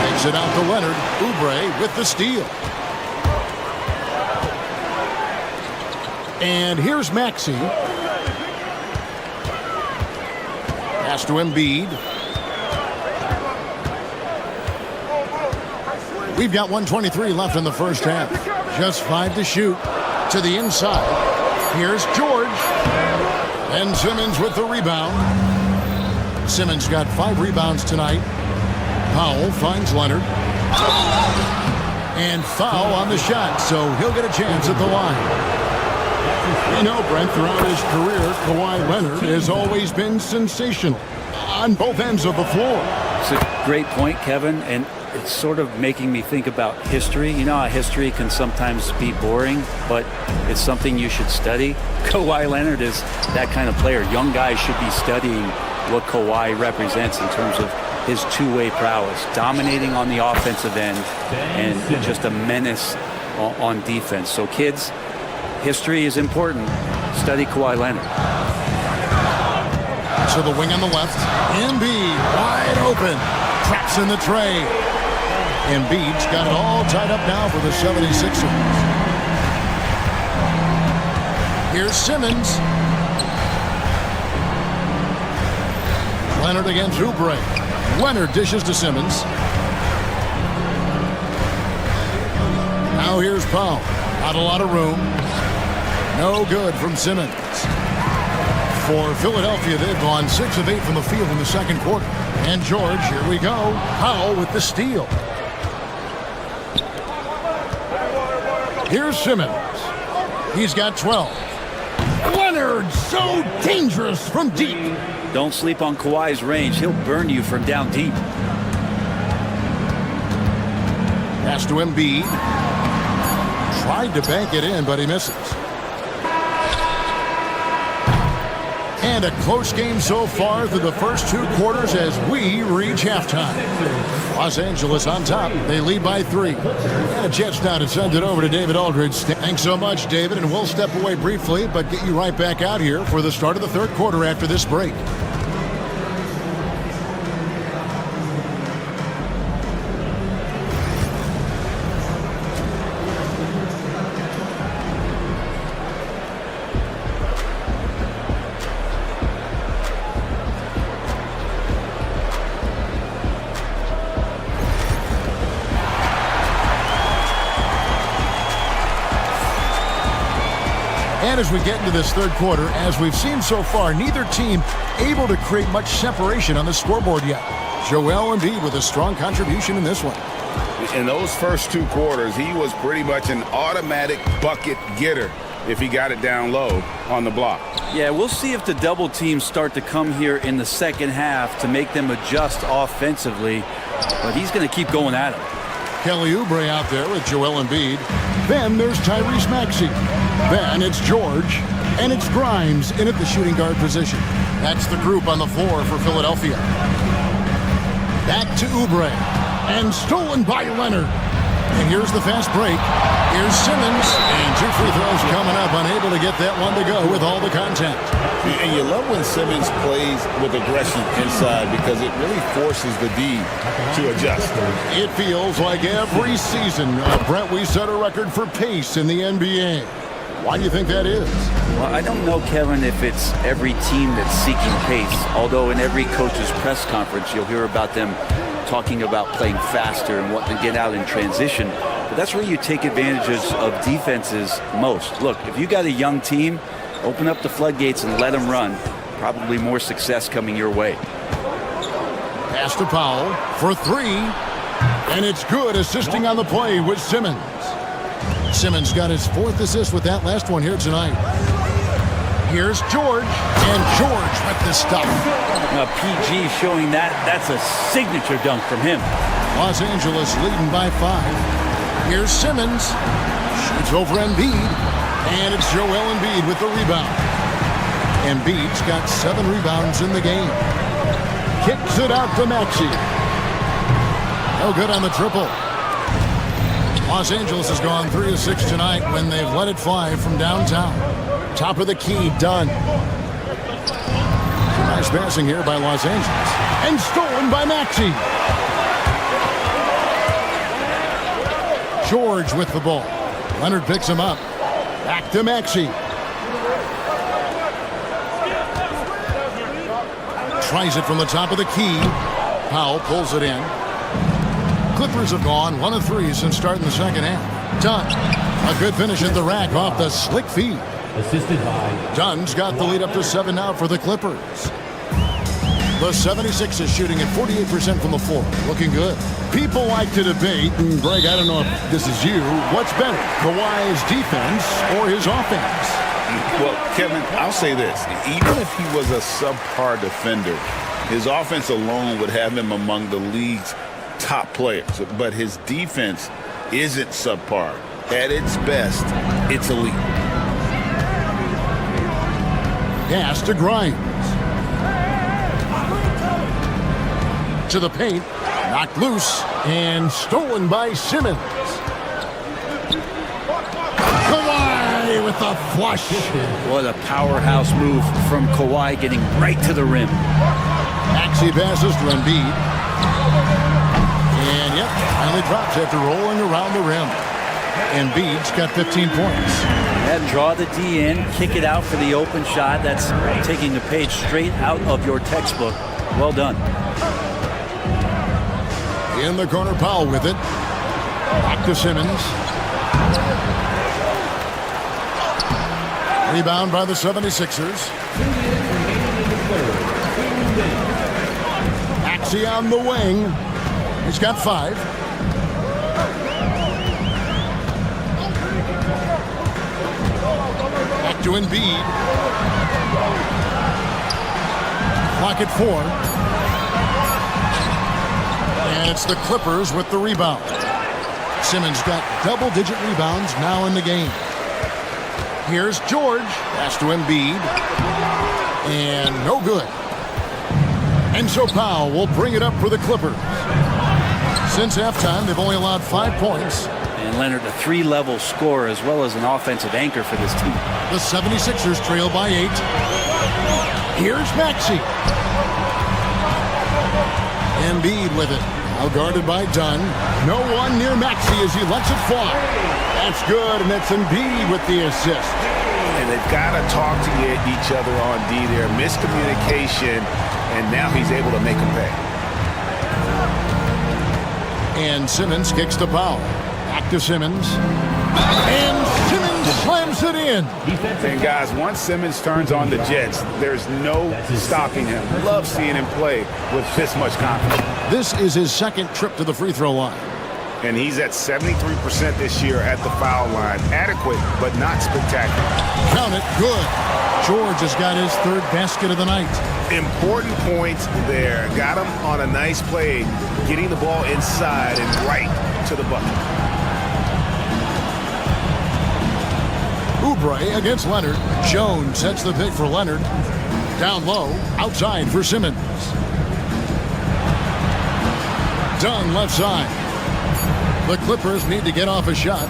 [SPEAKER 4] Takes it out to Leonard. Oubre with the steal. And here's Maxey. Pass to Embiid. We've got 1:23 left in the first half. Just 5 to shoot. To the inside. Here's George. And Simmons with the rebound. Simmons got 5 rebounds tonight. Powell finds Leonard. And foul on the shot, so he'll get a chance at the line. You know, Brent, throughout his career, Kawhi Leonard has always been sensational on both ends of the floor.
[SPEAKER 16] It's a great point, Kevin, and it's sort of making me think about history. You know how history can sometimes be boring, but it's something you should study. Kawhi Leonard is that kind of player. Young guys should be studying what Kawhi represents in terms of his two-way prowess, dominating on the offensive end, and just a menace on defense. So kids, history is important. Study Kawhi Leonard.
[SPEAKER 4] So the wing on the left. Embiid wide open. Traps in the tray. Embiid's got it all tied up now for the 76ers. Here's Simmons. Leonard against Oubre. Leonard dishes to Simmons. Now here's Powell. Not a lot of room. No good from Simmons. For Philadelphia, they've gone 6 of 8 from the field in the second quarter. And George, here we go. Powell with the steal. Here's Simmons. He's got 12. Leonard, so dangerous from deep.
[SPEAKER 16] Don't sleep on Kawhi's range. He'll burn you from down deep.
[SPEAKER 4] Pass to Embiid. Tried to bank it in, but he misses. And a close game so far through the first 2 quarters as we reach halftime. Los Angeles on top. They lead by 3. And a chance now to send it over to David Aldridge. Thanks so much, David, and we'll step away briefly, but get you right back out here for the start of the third quarter after this break. And as we get into this third quarter, as we've seen so far, neither team able to create much separation on the scoreboard yet. Joel Embiid with a strong contribution in this one.
[SPEAKER 12] In those first 2 quarters, he was pretty much an automatic bucket getter if he got it down low on the block.
[SPEAKER 16] Yeah, we'll see if the double teams start to come here in the second half to make them adjust offensively, but he's going to keep going at him.
[SPEAKER 4] Kelly Oubre out there with Joel Embiid. Then there's Tyrese Maxey. Then it's George. And it's Grimes in at the shooting guard position. That's the group on the floor for Philadelphia. Back to Oubre. And stolen by Leonard. And here's the fast break. Here's Simmons. And 2 free throws coming up. Unable to get that one to go with all the contact.
[SPEAKER 12] And you love when Simmons plays with aggression inside because it really forces the D to adjust.
[SPEAKER 4] It feels like every season, Brent, we set a record for pace in the NBA. Why do you think that is?
[SPEAKER 16] Well, I don't know, Kevin, if it's every team that's seeking pace, although in every coach's press conference you'll hear about them talking about playing faster and wanting to get out in transition. But that's where you take advantages of defenses most. Look, if you got a young team, open up the floodgates and let them run. Probably more success coming your way.
[SPEAKER 4] Pass to Powell for three. And it's good, assisting on the play with Simmons. Simmons got his 4th assist with that last one here tonight. Here's George, and George with the stuff.
[SPEAKER 16] PG showing that's a signature dunk from him.
[SPEAKER 4] Los Angeles leading by 5. Here's Simmons. Shoots over Embiid, and it's Joel Embiid with the rebound. Embiid's got 7 rebounds in the game. Kicks it out to Maxey. No good on the triple. Los Angeles has gone 3 of 6 tonight when they've let it fly from downtown. Top of the key, done. Nice passing here by Los Angeles. And stolen by Maxey. George with the ball. Leonard picks him up. Back to Maxey. Tries it from the top of the key. Powell pulls it in. Clippers have gone 1 of 3 since starting the second half. Dunn, a good finish at the rack off the slick feed.
[SPEAKER 7] Assisted by
[SPEAKER 4] Dunn's got the lead up to 7 now for the Clippers. The 76ers shooting at 48% from the floor. Looking good. People like to debate, and Greg, I don't know if this is you, what's better, Kawhi's defense or his offense?
[SPEAKER 12] Well, Kevin, I'll say this. Even if he was a subpar defender, his offense alone would have him among the league's top players. But his defense isn't subpar. At its best, it's elite.
[SPEAKER 4] Pass to Grimes. To the paint. Knocked loose and stolen by Simmons. Kawhi with a flush.
[SPEAKER 16] What a powerhouse move from Kawhi, getting right to the rim.
[SPEAKER 4] Maxey passes to Embiid. And yep, finally drops after rolling around the rim. Embiid's got 15 points.
[SPEAKER 16] Yeah, draw the D in, kick it out for the open shot. That's taking the page straight out of your textbook. Well done.
[SPEAKER 4] In the corner, Powell with it. Back to Simmons. Rebound by the 76ers. Maxey on the wing. He's got 5. Back to Embiid. Clock at 4. And it's the Clippers with the rebound. Simmons got double-digit rebounds now in the game. Here's George. Pass to Embiid. And no good. And so Powell will bring it up for the Clippers. Since halftime, they've only allowed 5 points.
[SPEAKER 16] And Leonard, a 3-level scorer as well as an offensive anchor for this team.
[SPEAKER 4] The 76ers trail by 8. Here's Maxey. Embiid with it. Now guarded by Dunn. No one near Maxey as he lets it fly. That's good, and it's Embiid with the assist.
[SPEAKER 2] And they've got to talk to each other on D there. Miscommunication, and now he's able to make them pay.
[SPEAKER 4] And Simmons kicks to Powell. Back to Simmons. And Simmons slams it in.
[SPEAKER 2] And guys, once Simmons turns on the Jets, there's no stopping him. Love seeing him play with this much confidence.
[SPEAKER 4] This is his 2nd trip to the free throw line.
[SPEAKER 2] And he's at 73% this year at the foul line. Adequate, but not spectacular.
[SPEAKER 4] Count it, good. George has got his 3rd basket of the night.
[SPEAKER 2] Important points there. Got him on a nice play, getting the ball inside and right to the bucket.
[SPEAKER 4] Oubre against Leonard. Jones sets the pick for Leonard. Down low, outside for Simmons. Dunn left side. The Clippers need to get off a shot.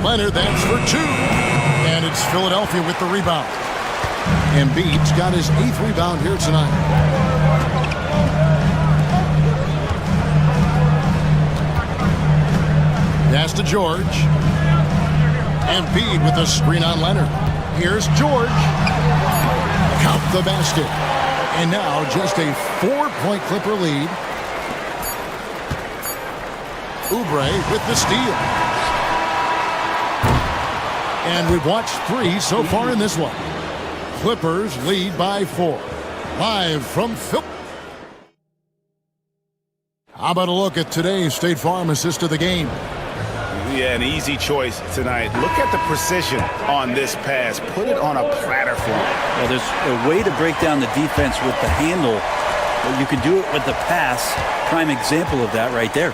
[SPEAKER 4] Leonard, that's for 2. And it's Philadelphia with the rebound. Embiid's got his 8th rebound here tonight. Pass to George. Embiid with the screen on Leonard. Here's George. Count the basket. And now just a 4-point Clipper lead. Oubre with the steal. And we've watched 3 so far in this one. Clippers lead by 4. Live from Philly. How about a look at today's State Farm assist of the game?
[SPEAKER 2] Yeah, an easy choice tonight. Look at the precision on this pass. Put it on a platter for him.
[SPEAKER 16] Well, there's a way to break down the defense with the handle, but you can do it with the pass. Prime example of that right there.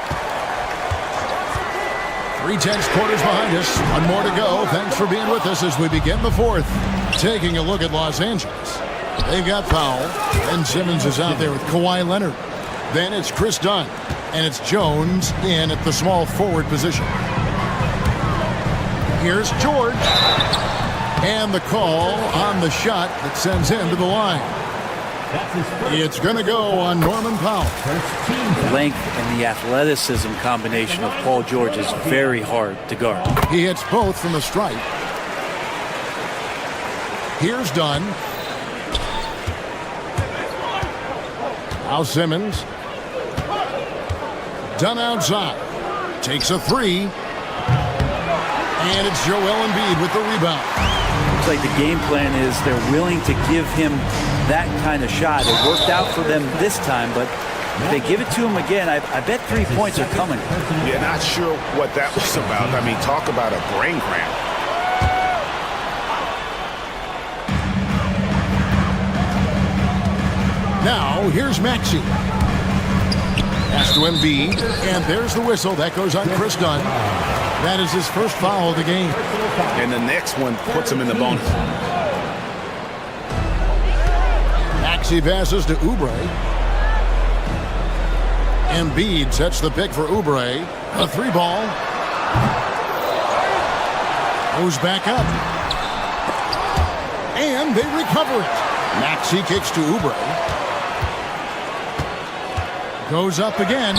[SPEAKER 4] 3/10 quarters behind us. One more to go. Thanks for being with us as we begin the fourth. Taking a look at Los Angeles. They've got Powell. Ben Simmons is out there with Kawhi Leonard. Then it's Chris Dunn. And it's Jones in at the small forward position. Here's George. And the call on the shot that sends him to the line. It's going to go on Norman Powell.
[SPEAKER 16] The length and the athleticism combination of Paul George is very hard to guard.
[SPEAKER 4] He hits both from the stripe. Here's Dunn. Now Simmons. Dunn outside. Takes a three. And it's Joel Embiid with the rebound.
[SPEAKER 16] Looks like the game plan is they're willing to give him that kind of shot. It worked out for them this time, but if they give it to him again, I bet 3 points are coming.
[SPEAKER 2] Yeah, not sure what that was about. I mean, talk about a brain cramp.
[SPEAKER 4] Now, here's Maxey. Pass to Embiid, and there's the whistle. That goes on Chris Dunn. That is his first foul of the game.
[SPEAKER 2] And the next one puts him in the bonus.
[SPEAKER 4] Maxey passes to Oubre. Embiid sets the pick for Oubre. A three ball. Goes back up. And they recover it. Maxey kicks to Oubre. Goes up again.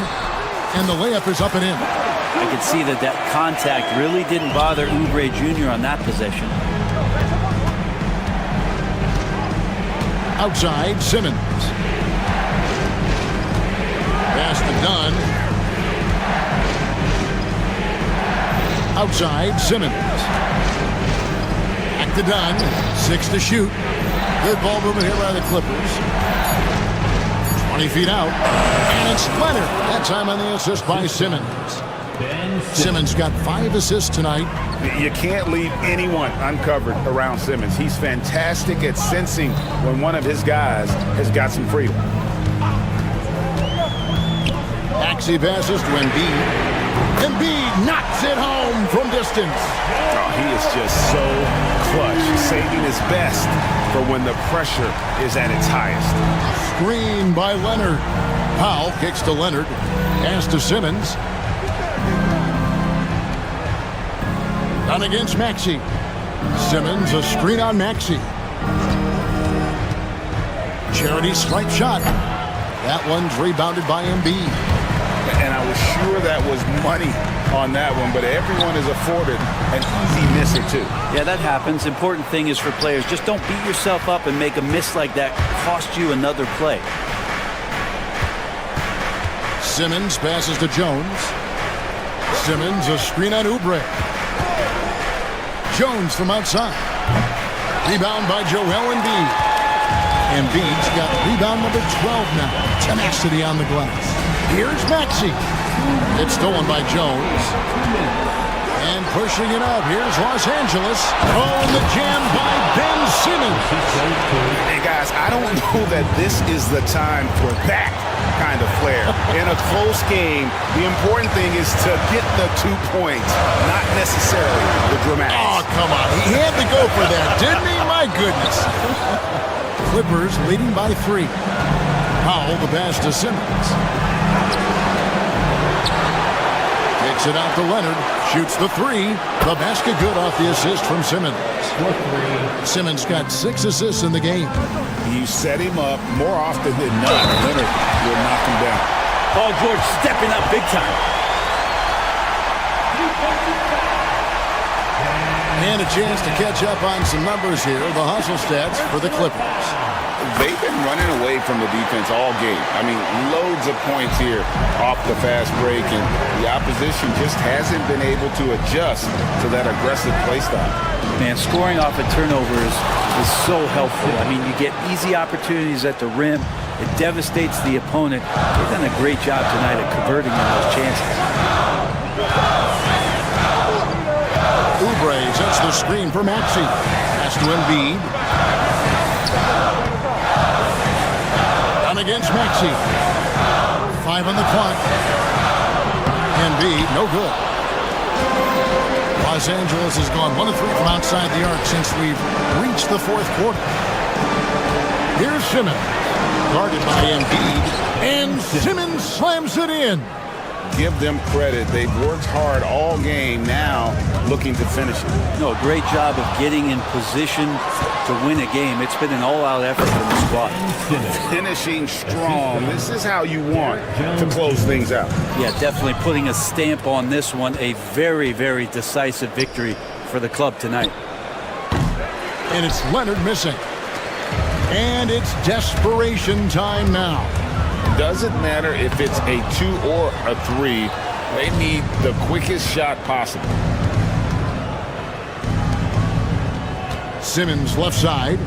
[SPEAKER 4] And the layup is up and in.
[SPEAKER 16] I could see that contact really didn't bother Oubre Jr. on that possession.
[SPEAKER 4] Outside, Simmons. Pass to Dunn. Outside, Simmons. Back to Dunn. 6 to shoot. Good ball movement here by the Clippers. 20 feet out. And it's Leonard. That time on the assist by Simmons. Simmons got 5 assists tonight.
[SPEAKER 2] You can't leave anyone uncovered around Simmons. He's fantastic at sensing when one of his guys has got some freedom.
[SPEAKER 4] Maxey passes to Embiid. Embiid knocks it home from distance.
[SPEAKER 2] Oh, he is just so clutch, saving his best for when the pressure is at its highest.
[SPEAKER 4] Screen by Leonard. Powell kicks to Leonard. Pass to Simmons. Done against Maxey. Simmons, a screen on Maxey. Charity stripe shot. That one's rebounded by Embiid.
[SPEAKER 2] And I was sure that was money on that one, but everyone is afforded an easy miss or two.
[SPEAKER 16] Yeah, that happens. Important thing is for players, just don't beat yourself up and make a miss like that cost you another play.
[SPEAKER 4] Simmons passes to Jones. Simmons, a screen on Oubre. Jones from outside. Rebound by Joel Embiid. Embiid's got rebound number 12 now. Tenacity on the glass. Here's Maxey. It's stolen by Jones. And pushing it up. Here's Los Angeles. Oh, and the jam by Ben Simmons.
[SPEAKER 2] Hey, guys, I don't know that this is the time for that kind of flair. In a close game, the important thing is to get the 2 points, not necessarily the dramatics.
[SPEAKER 4] Oh, come on. He had to go for that, didn't he? My goodness. Clippers leading by 3. Powell, the pass to Simmons. Takes it out to Leonard. Shoots the 3. The basket good off the assist from Simmons. Simmons got 6 assists in the game.
[SPEAKER 2] You set him up more often than not. Leonard will knock him down.
[SPEAKER 16] Paul George stepping up big time.
[SPEAKER 4] And a chance to catch up on some numbers here. The hustle stats for the Clippers.
[SPEAKER 2] They've been running away from the defense all game. I mean, loads of points here off the fast break, and the opposition just hasn't been able to adjust to that aggressive play style.
[SPEAKER 16] Man, scoring off of turnovers is so helpful. I mean, you get easy opportunities at the rim. It devastates the opponent. They've done a great job tonight at converting on those chances.
[SPEAKER 4] Oubre sets the screen for Maxey. Pass to Embiid. Down against Maxey. 5 on the clock. Embiid, no good. Los Angeles has gone 1 of 3 from outside the arc since we've reached the 4th quarter. Here's Simmons, guarded by Embiid, and Simmons slams it in.
[SPEAKER 12] Give them credit. They've worked hard all game, now looking to finish it.
[SPEAKER 16] No, great job of getting in position to win a game. It's been an all-out effort from the squad.
[SPEAKER 12] Finishing strong. This is how you want to close things out.
[SPEAKER 16] Yeah, definitely putting a stamp on this one. A very, very decisive victory for the club tonight.
[SPEAKER 4] And it's Leonard missing. And it's desperation time now.
[SPEAKER 12] Doesn't matter if it's a 2 or a 3. They need the quickest shot possible.
[SPEAKER 4] Simmons left side.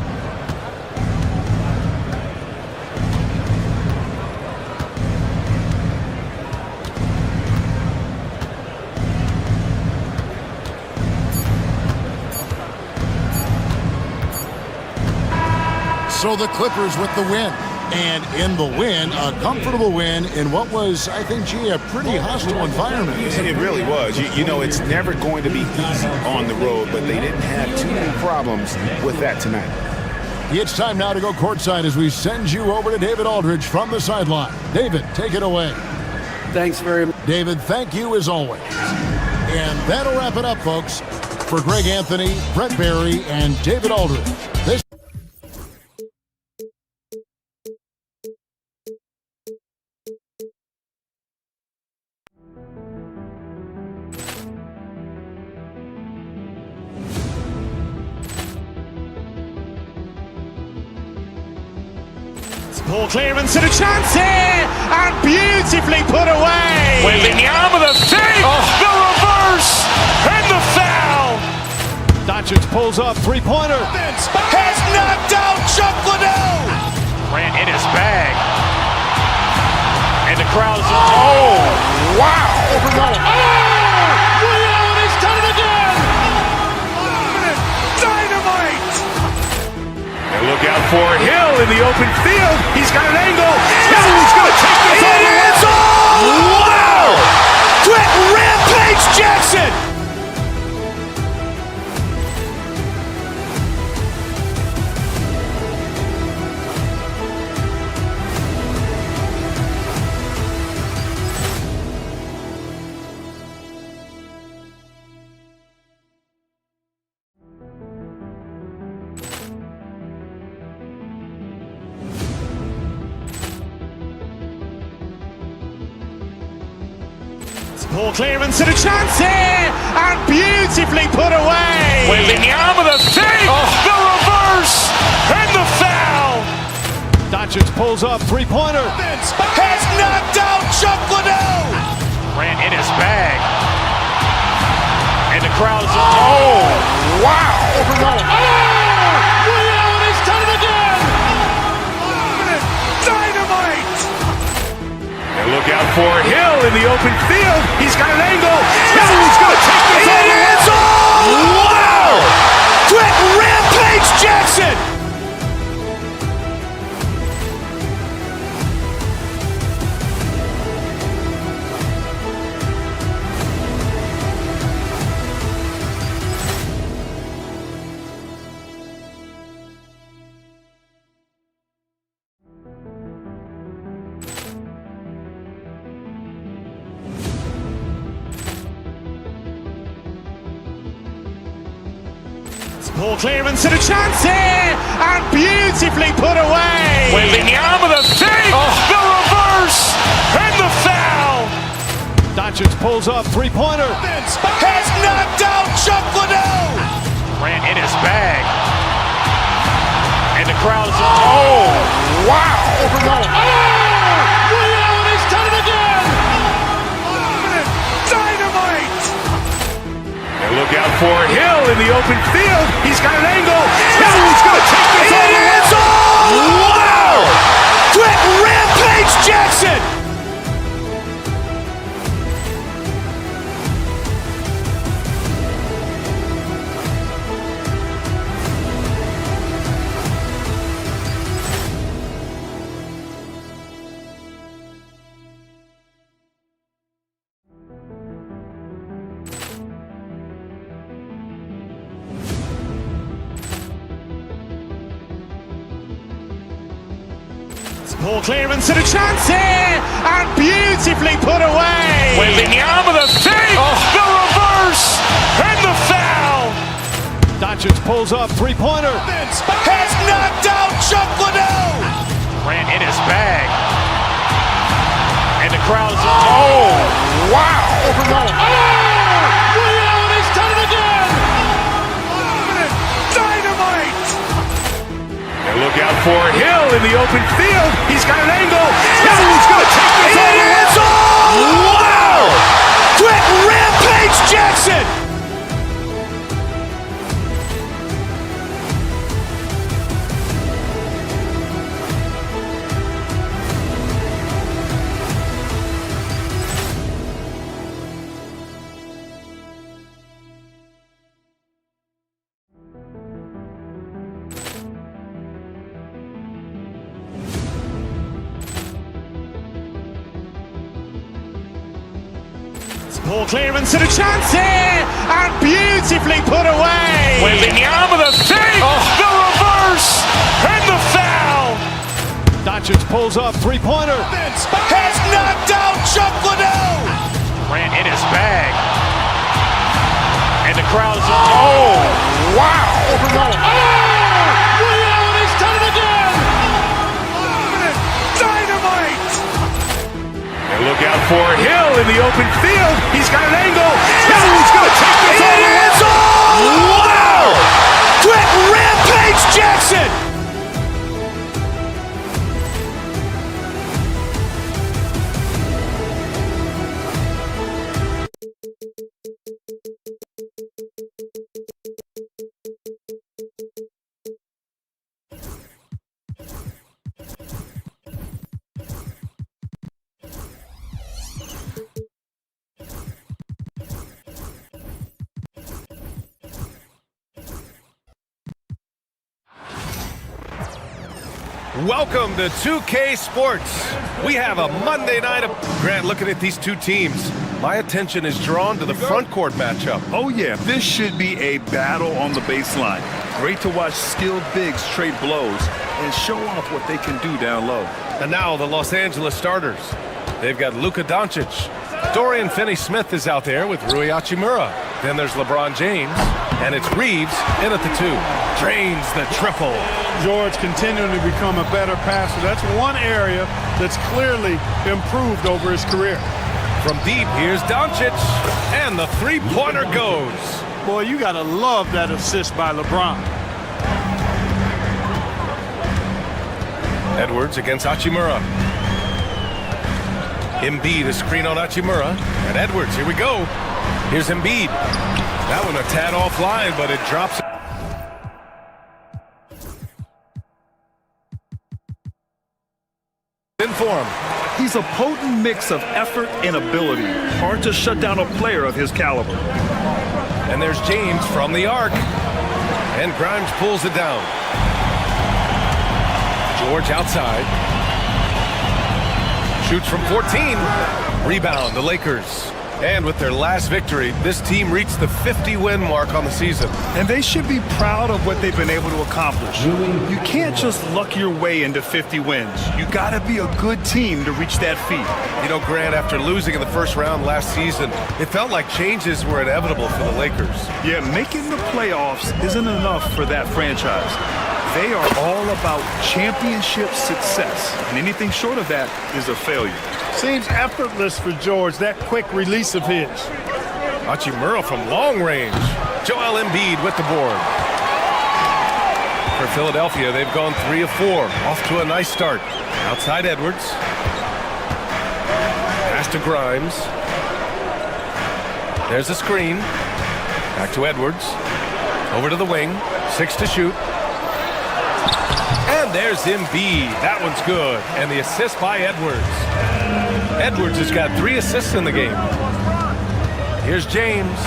[SPEAKER 4] So the Clippers with the win. And in the win, a comfortable win in what was, I think, gee, a pretty hostile environment.
[SPEAKER 12] It really was. You know, it's never going to be easy on the road, but they didn't have too many problems with that tonight.
[SPEAKER 4] It's time now to go courtside as we send you over to David Aldridge from the sideline. David, take it away.
[SPEAKER 6] Thanks very much.
[SPEAKER 4] David, thank you as always. And that'll wrap it up, folks. For Greg Anthony, Brett Barry, and David Aldridge. This
[SPEAKER 1] Ball clearance and a chance here, and beautifully put away.
[SPEAKER 2] Wembanyama with a fake, the reverse, and the foul.
[SPEAKER 1] Doncic pulls up, three-pointer.
[SPEAKER 2] Has knocked out Chuck Liddell. Ran in his bag. And the crowd is, oh, wow. Liddell, he's done it again. Dynamite. And look out for Hill in the open field. He's got an angle. Hill's going to take this all the way. Wow! Quick rampage Jackson.
[SPEAKER 1] Ball clearance and a chance here, and beautifully put away.
[SPEAKER 2] Wembanyama with a fake, the reverse, and the foul.
[SPEAKER 1] Doncic pulls up, three-pointer.
[SPEAKER 2] Has knocked out Chuck Liddell. Ran in his bag. And the crowd is, oh, wow. Liddell, he's done it again. Dynamite. And look out for Hill in the open field. He's got an angle. Hill's going to take this all the way. Wow! Quick rampage Jackson.
[SPEAKER 1] Ball clearance and a chance here, and beautifully put away.
[SPEAKER 2] Wembanyama with a fake, the reverse, and the foul.
[SPEAKER 1] Doncic pulls up, three-pointer.
[SPEAKER 2] Has knocked out Chuck Liddell. Ran in his bag. And the crowd is, oh, wow. Liddell, he's done it again. Dynamite. And look out for Hill in the open field. He's got an angle. Hill's going to take this all the way. Wow! Quick
[SPEAKER 1] Poor clearance and a chance here, and beautifully put away.
[SPEAKER 2] Wembanyama the save, the reverse, and the foul.
[SPEAKER 1] Doncic pulls up, three-pointer.
[SPEAKER 2] Has knocked out Chuck Liddell. Ran in his bag. And the crowd's, oh, wow.
[SPEAKER 1] He's done it again.
[SPEAKER 2] Dynamite. And look out for Hill in the open field. He's got an angle. He's going to take this all the way. Wow. Quick rampage Jackson.
[SPEAKER 1] Poor clearance and a chance here, and beautifully put away.
[SPEAKER 2] Wembanyama the save, the reverse, and the foul.
[SPEAKER 1] Doncic pulls up, three-pointer.
[SPEAKER 2] Has knocked out Chuck Liddell. Ran in his bag. And the crowd's, oh, wow.
[SPEAKER 1] He's done it again.
[SPEAKER 2] Dynamite. And look out for Hill in the open field. He's got an angle. He's going to take this all the way. Wow. Quick rampage Jackson.
[SPEAKER 8] Welcome to 2K Sports. We have a Monday night of... Grant, looking at these two teams, my attention is drawn to the front court matchup.
[SPEAKER 9] Oh yeah, this should be a battle on the baseline. Great to watch skilled bigs trade blows and show off what they can do down low.
[SPEAKER 8] And now the Los Angeles starters. They've got Luka Doncic. Dorian Finney-Smith is out there with Rui Hachimura. Then there's LeBron James, and it's Reeves in at the 2. Drains the triple.
[SPEAKER 3] George continuing to become a better passer. That's one area that's clearly improved over his career.
[SPEAKER 8] From deep, here's Doncic, and the three-pointer goes.
[SPEAKER 3] Boy, you got to love that assist by LeBron.
[SPEAKER 8] Edwards against Hachimura. Embiid, a screen on Hachimura. And Edwards, here we go. Here's Embiid. That one a tad offline, but it drops. In form.
[SPEAKER 9] He's a potent mix of effort and ability. Hard to shut down a player of his caliber.
[SPEAKER 8] And there's James from the arc. And Grimes pulls it down. George outside. Shoots from 14. Rebound, the Lakers. And with their last victory, this team reached the 50-win mark on the season.
[SPEAKER 9] And they should be proud of what they've been able to accomplish. You can't just luck your way into 50 wins. You got to be a good team to reach that feat.
[SPEAKER 8] You know, Grant, after losing in the first round last season, it felt like changes were inevitable for the Lakers.
[SPEAKER 9] Yeah, making the playoffs isn't enough for that franchise. They are all about championship success, and anything short of that is a failure.
[SPEAKER 3] Seems effortless for George, that quick release of his.
[SPEAKER 8] Hachimura from long range. Joel Embiid with the board. For Philadelphia, they've gone 3 of 4. Off to a nice start. Outside Edwards. Pass to Grimes. There's a screen. Back to Edwards. Over to the wing. 6 to shoot. And there's Embiid. That one's good. And the assist by Edwards. Edwards has got 3 assists in the game. Here's James.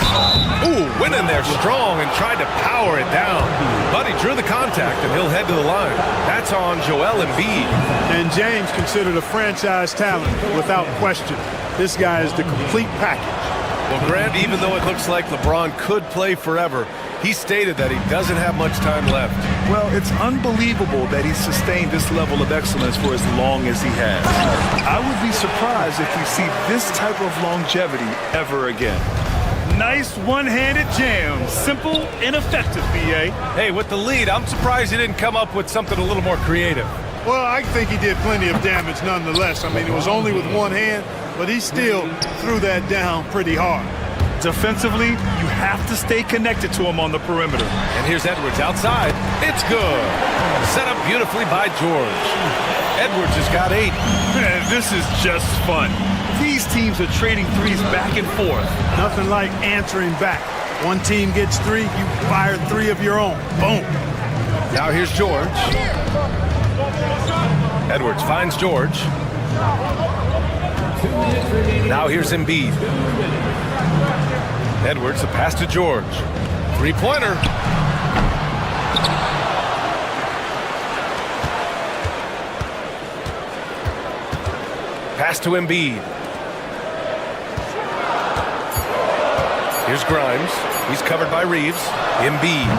[SPEAKER 8] Ooh, went in there strong and tried to power it down. But he drew the contact, and he'll head to the line. That's on Joel Embiid.
[SPEAKER 3] And James considered a franchise talent without question. This guy is the complete package.
[SPEAKER 8] Well, Grant, even though it looks like LeBron could play forever, He stated that he doesn't have much time left.
[SPEAKER 9] Well, it's unbelievable that he's sustained this level of excellence for as long as he has. I would be surprised if we see this type of longevity ever again.
[SPEAKER 2] Nice one-handed jam. Simple and effective, B.A.
[SPEAKER 8] Hey, with the lead, I'm surprised he didn't come up with something a little more creative.
[SPEAKER 3] Well, I think he did plenty of damage nonetheless. I mean, it was only with one hand, but he still threw that down pretty hard.
[SPEAKER 9] Defensively, you have to stay connected to him on the perimeter.
[SPEAKER 8] And here's Edwards outside. It's good. Set up beautifully by George. Edwards has got 8.
[SPEAKER 9] Man, this is just fun. These teams are trading threes back and forth.
[SPEAKER 3] Nothing like answering back. One team gets 3, you fire 3 of your own. Boom.
[SPEAKER 8] Now here's George. Edwards finds George. Now here's Embiid. Edwards, the pass to George. 3-pointer. Pass to Embiid. Here's Grimes. He's covered by Reeves. Embiid.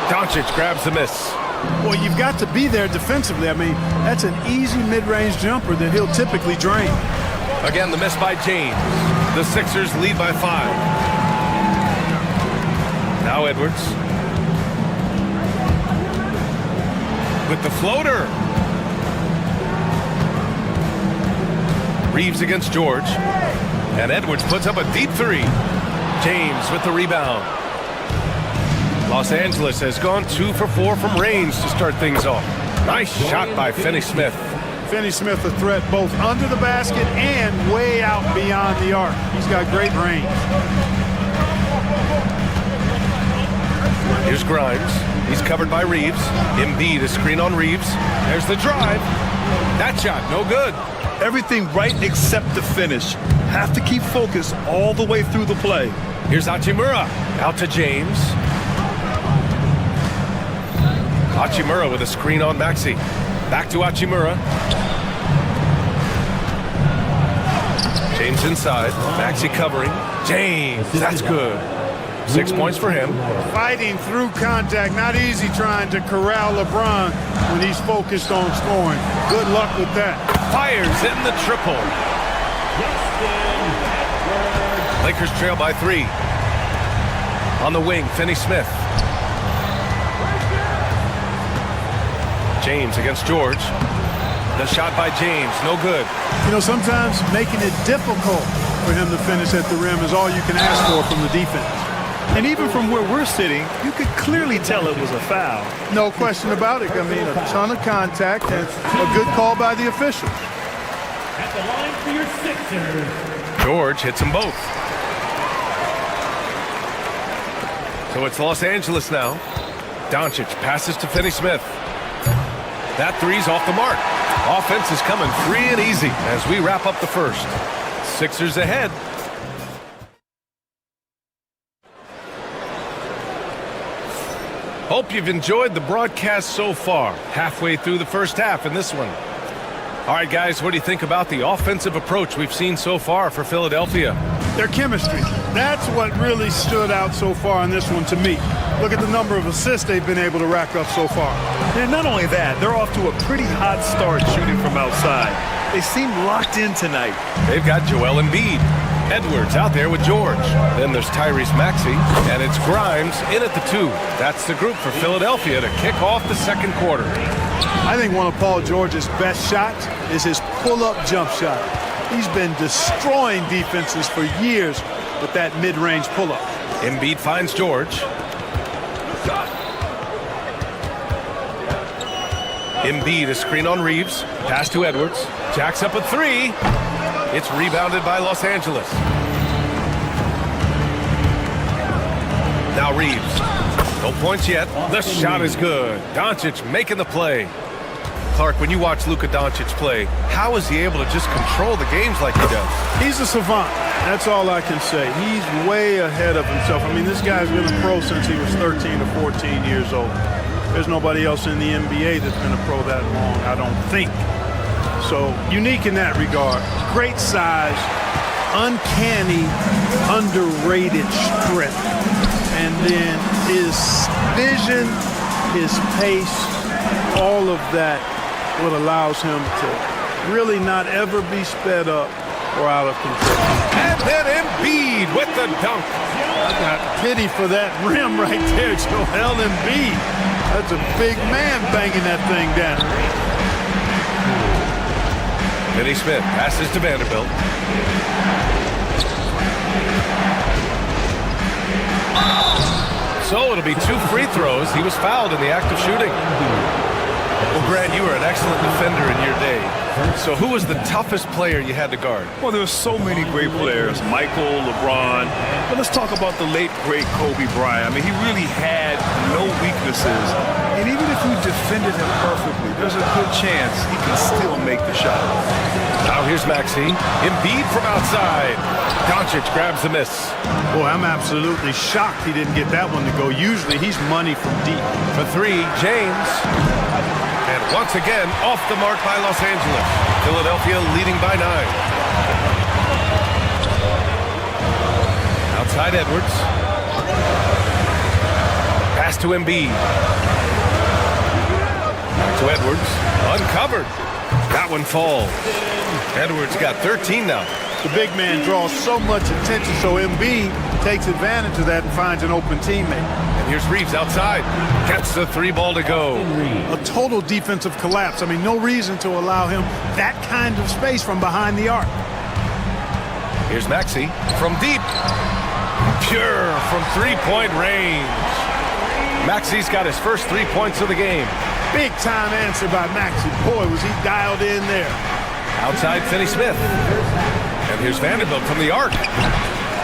[SPEAKER 8] Doncic grabs the miss.
[SPEAKER 3] Well, you've got to be there defensively. I mean, that's an easy mid-range jumper that he'll typically drain.
[SPEAKER 8] Again, the miss by James. The Sixers lead by 5. Now Edwards. With the floater. Reeves against George. And Edwards puts up a deep 3. James with the rebound. Los Angeles has gone 2 for 4 from range to start things off. Nice shot by Finney-Smith.
[SPEAKER 3] Finney-Smith a threat both under the basket and way out beyond the arc. He's got great range.
[SPEAKER 8] Here's Grimes. He's covered by Reeves. Embiid, a screen on Reeves. There's the drive. That shot, no good.
[SPEAKER 9] Everything right except the finish. Have to keep focused all the way through the play.
[SPEAKER 8] Here's Hachimura. Out to James. Hachimura with a screen on Maxey. Back to Hachimura. James inside. Maxey covering. James, that's good. 6 points for him.
[SPEAKER 3] Fighting through contact. Not easy trying to corral LeBron when he's focused on scoring. Good luck with that.
[SPEAKER 8] Fires in the triple. Lakers trail by 3. On the wing, Finney-Smith. James against George. The shot by James, no good.
[SPEAKER 3] You know, sometimes making it difficult for him to finish at the rim is all you can ask for from the defense.
[SPEAKER 9] And even from where we're sitting, you could clearly tell it was a foul.
[SPEAKER 3] No question about it. I mean, a ton of contact and a good call by the officials.
[SPEAKER 7] At the line for your Sixers.
[SPEAKER 8] George hits them both. So it's Los Angeles now. Doncic passes to Finney-Smith. That 3's off the mark. Offense is coming free and easy as we wrap up the first. Sixers ahead. Hope you've enjoyed the broadcast so far. Halfway through the first half in this one. All right, guys, what do you think about the offensive approach we've seen so far for Philadelphia?
[SPEAKER 3] Their chemistry. That's what really stood out so far in this one to me. Look at the number of assists they've been able to rack up so far.
[SPEAKER 9] And not only that, they're off to a pretty hot start shooting from outside. They seem locked in tonight.
[SPEAKER 8] They've got Joel Embiid. Edwards out there with George. Then there's Tyrese Maxey, and it's Grimes in at the 2. That's the group for Philadelphia to kick off the second quarter.
[SPEAKER 3] I think one of Paul George's best shots is his pull-up jump shot. He's been destroying defenses for years with that mid-range pull-up.
[SPEAKER 8] Embiid finds George. Embiid, a screen on Reeves. Pass to Edwards. Jacks up a 3. It's rebounded by Los Angeles. Now Reeves. No points yet. The shot is good. Doncic making the play. Clark, when you watch Luka Doncic play, how is he able to just control the games like he does?
[SPEAKER 3] He's a savant. That's all I can say. He's way ahead of himself. I mean, this guy's been a pro since he was 13 or 14 years old. There's nobody else in the NBA that's been a pro that long, I don't think. So, unique in that regard. Great size, uncanny, underrated strength. and then his vision, his pace, all of that what allows him to really not ever be sped up or out of control.
[SPEAKER 8] And then Embiid with the dunk.
[SPEAKER 3] I got pity for that rim right there, Joel Embiid. That's a big man banging that thing down.
[SPEAKER 8] Finney Smith passes to Vanderbilt. So it'll be 2 free throws. He was fouled in the act of shooting. Well, Grant, you were an excellent defender in your day. So who was the toughest player you had to guard?
[SPEAKER 9] Well, there were so many great players, Michael, LeBron. But let's talk about the late, great Kobe Bryant. I mean, he really had no weaknesses. And even if you defended him perfectly, there's a good chance he can still make the shot.
[SPEAKER 8] Now here's Maxey. Embiid from outside. Doncic grabs the miss.
[SPEAKER 3] Boy, I'm absolutely shocked he didn't get that one to go. Usually he's money from deep.
[SPEAKER 8] For 3, James. And once again, off the mark by Los Angeles. Philadelphia leading by 9. Outside Edwards. Pass to Embiid. Back to Edwards. Uncovered. That one falls. Edwards got 13 now.
[SPEAKER 3] The big man draws so much attention, so Embiid takes advantage of that and finds an open teammate.
[SPEAKER 8] And here's Reeves outside. Gets the 3 ball to go.
[SPEAKER 3] A total defensive collapse. I mean, no reason to allow him that kind of space from behind the arc.
[SPEAKER 8] Here's Maxey from deep. Pure from 3-point range. Maxey's got his first 3 points of the game.
[SPEAKER 3] Big time answer by Maxey. Boy, was he dialed in there.
[SPEAKER 8] Outside Finney Smith. And here's Vanderbilt from the arc.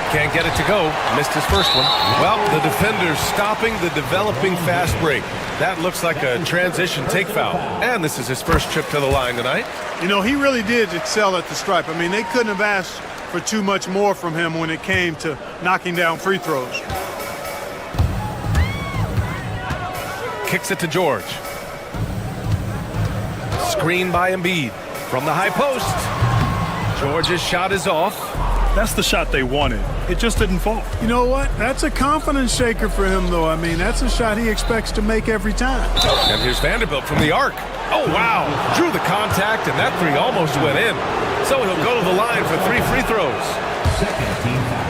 [SPEAKER 8] Can't get it to go. Missed his first one. Well, the defender's stopping the developing fast break. That looks like a transition take foul. And this is his first trip to the line tonight.
[SPEAKER 3] You know, he really did excel at the stripe. I mean, they couldn't have asked for too much more from him when it came to knocking down free throws.
[SPEAKER 8] Kicks it to George. Screen by Embiid. From the high post. George's shot is off.
[SPEAKER 9] That's the shot they wanted. It just didn't fall.
[SPEAKER 3] You know what? That's a confidence shaker for him, though. I mean, that's a shot he expects to make every time.
[SPEAKER 8] And here's Vanderbilt from the arc. Oh, wow. Drew the contact, and that 3 almost went in. So he'll go to the line for 3 free throws.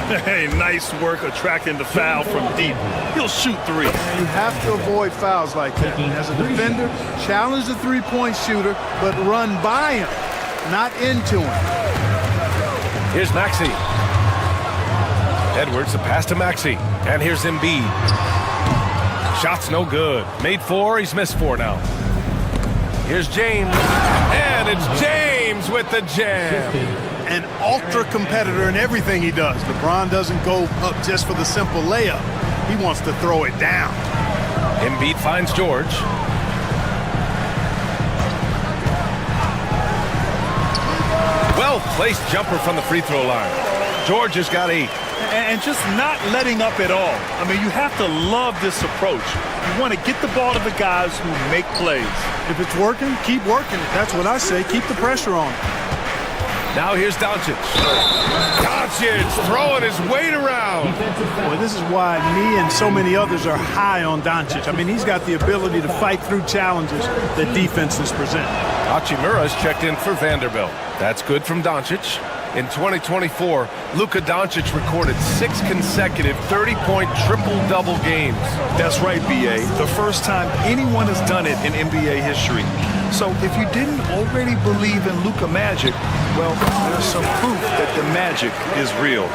[SPEAKER 9] Hey, nice work attracting the foul from deep. He'll shoot 3.
[SPEAKER 3] You have to avoid fouls like that. As a defender, challenge the 3-point shooter, but run by him, not into him.
[SPEAKER 8] Here's Maxey. Edwards, the pass to Maxey. And here's Embiid. Shot's no good. Made 4, he's missed 4 now. Here's James. And it's James with the jam.
[SPEAKER 3] An ultra competitor in everything he does. LeBron doesn't go up just for the simple layup. He wants to throw it down.
[SPEAKER 8] Embiid finds George. Well-placed jumper from the free throw line. George has got 8.
[SPEAKER 9] And just not letting up at all. I mean, you have to love this approach. You want to get the ball to the guys who make plays.
[SPEAKER 3] If it's working, keep working it. That's what I say. Keep the pressure on.
[SPEAKER 8] Now here's Doncic. Doncic throwing his weight around.
[SPEAKER 3] Boy, this is why me and so many others are high on Doncic. I mean, he's got the ability to fight through challenges that defenses present.
[SPEAKER 8] Hachimura's checked in for Vanderbilt. That's good from Doncic. In 2024, Luka Doncic recorded 6 consecutive 30-point triple-double games.
[SPEAKER 9] That's right, B.A. The first time anyone has done it in NBA history. So if you didn't already believe in Luka magic, well, there's some proof that the magic is real.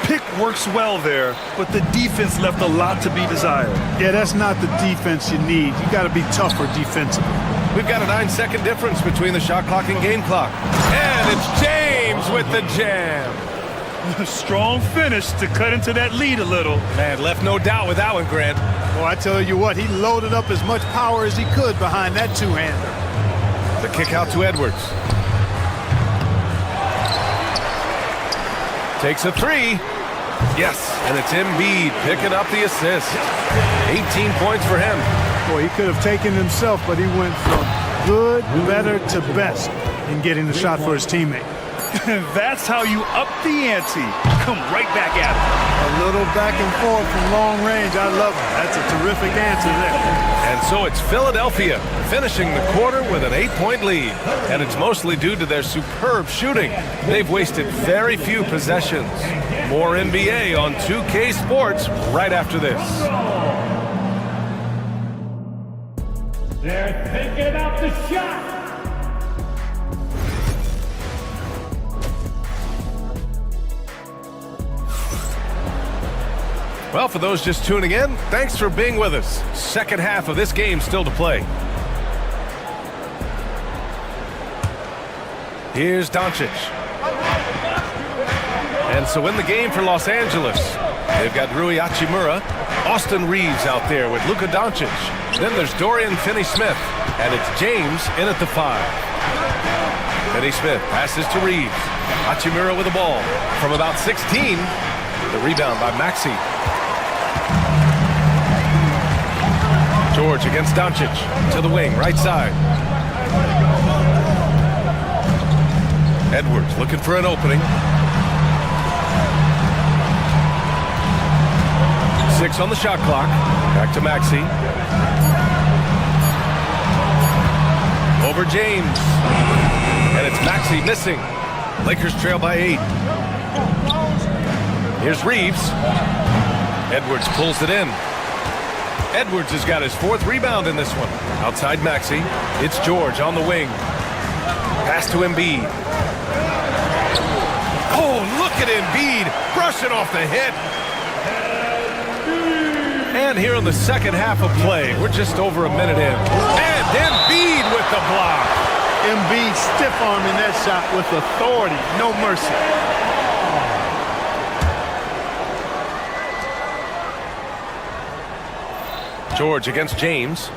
[SPEAKER 9] Pick works well there, but the defense left a lot to be desired.
[SPEAKER 3] Yeah, that's not the defense you need. You got to be tougher defensively.
[SPEAKER 8] We've got a 9-second difference between the shot clock and game clock. And it's James with the jam.
[SPEAKER 9] A strong finish to cut into that lead a little.
[SPEAKER 8] Man, left no doubt with that one, Grant.
[SPEAKER 3] Well, I tell you what, he loaded up as much power as he could behind that two-hander.
[SPEAKER 8] The kick out to Edwards. Takes a 3. Yes, and it's Embiid picking up the assist. 18 points for him.
[SPEAKER 3] Boy, he could have taken himself, but he went from good, better to best in getting the shot for his teammate.
[SPEAKER 9] That's how you up the ante. Come right back at it.
[SPEAKER 3] A little back and forth from long range. I love it. That's a terrific answer there.
[SPEAKER 8] And so it's Philadelphia finishing the quarter with an 8-point lead. And it's mostly due to their superb shooting. They've wasted very few possessions. More NBA on 2K Sports right after this.
[SPEAKER 7] They're thinking about the shot.
[SPEAKER 8] Well, for those just tuning in, thanks for being with us. Second half of this game still to play. Here's Doncic. And so in the game for Los Angeles, they've got Rui Hachimura, Austin Reeves out there with Luka Doncic. Then there's Dorian Finney-Smith, and it's James in at the 5. Finney-Smith passes to Reeves. Hachimura with the ball from about 16. The rebound by Maxey. George against Doncic to the wing, right side. Edwards looking for an opening. 6 on the shot clock. Back to Maxey. Over James. And it's Maxey missing. Lakers trail by 8. Here's Reeves. Edwards pulls it in. Edwards has got his 4th rebound in this one. Outside Maxey. It's George on the wing. Pass to Embiid. Oh, look at Embiid brushing off the hit. And here in the second half of play, we're just over a minute in. And Embiid with the block.
[SPEAKER 3] Embiid stiff-arming that shot with authority. No mercy.
[SPEAKER 8] George against James.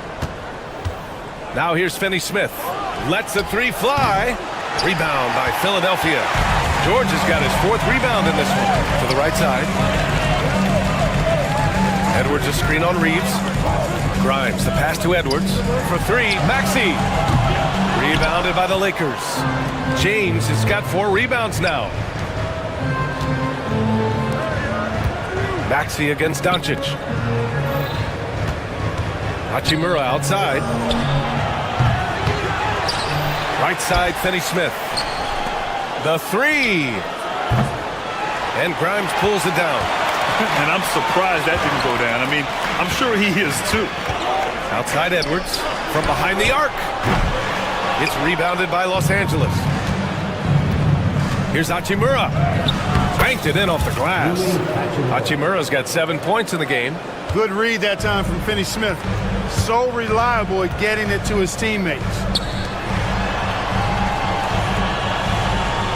[SPEAKER 8] Now here's Finney-Smith. Lets the 3 fly. Rebound by Philadelphia. George has got his 4th rebound in this one. To the right side. Edwards a screen on Reeves. Grimes the pass to Edwards. For 3, Maxey. Rebounded by the Lakers. James has got 4 rebounds now. Maxey against Doncic. Hachimura outside. Right side, Finney-Smith. The 3. And Grimes pulls it down.
[SPEAKER 9] And I'm surprised that didn't go down. I mean, I'm sure he is too.
[SPEAKER 8] Outside Edwards from behind the arc. It's rebounded by Los Angeles. Here's Hachimura. Banked it in off the glass. Hachimura's got 7 points in the game.
[SPEAKER 3] Good read that time from Finney-Smith. So reliable at getting it to his teammates.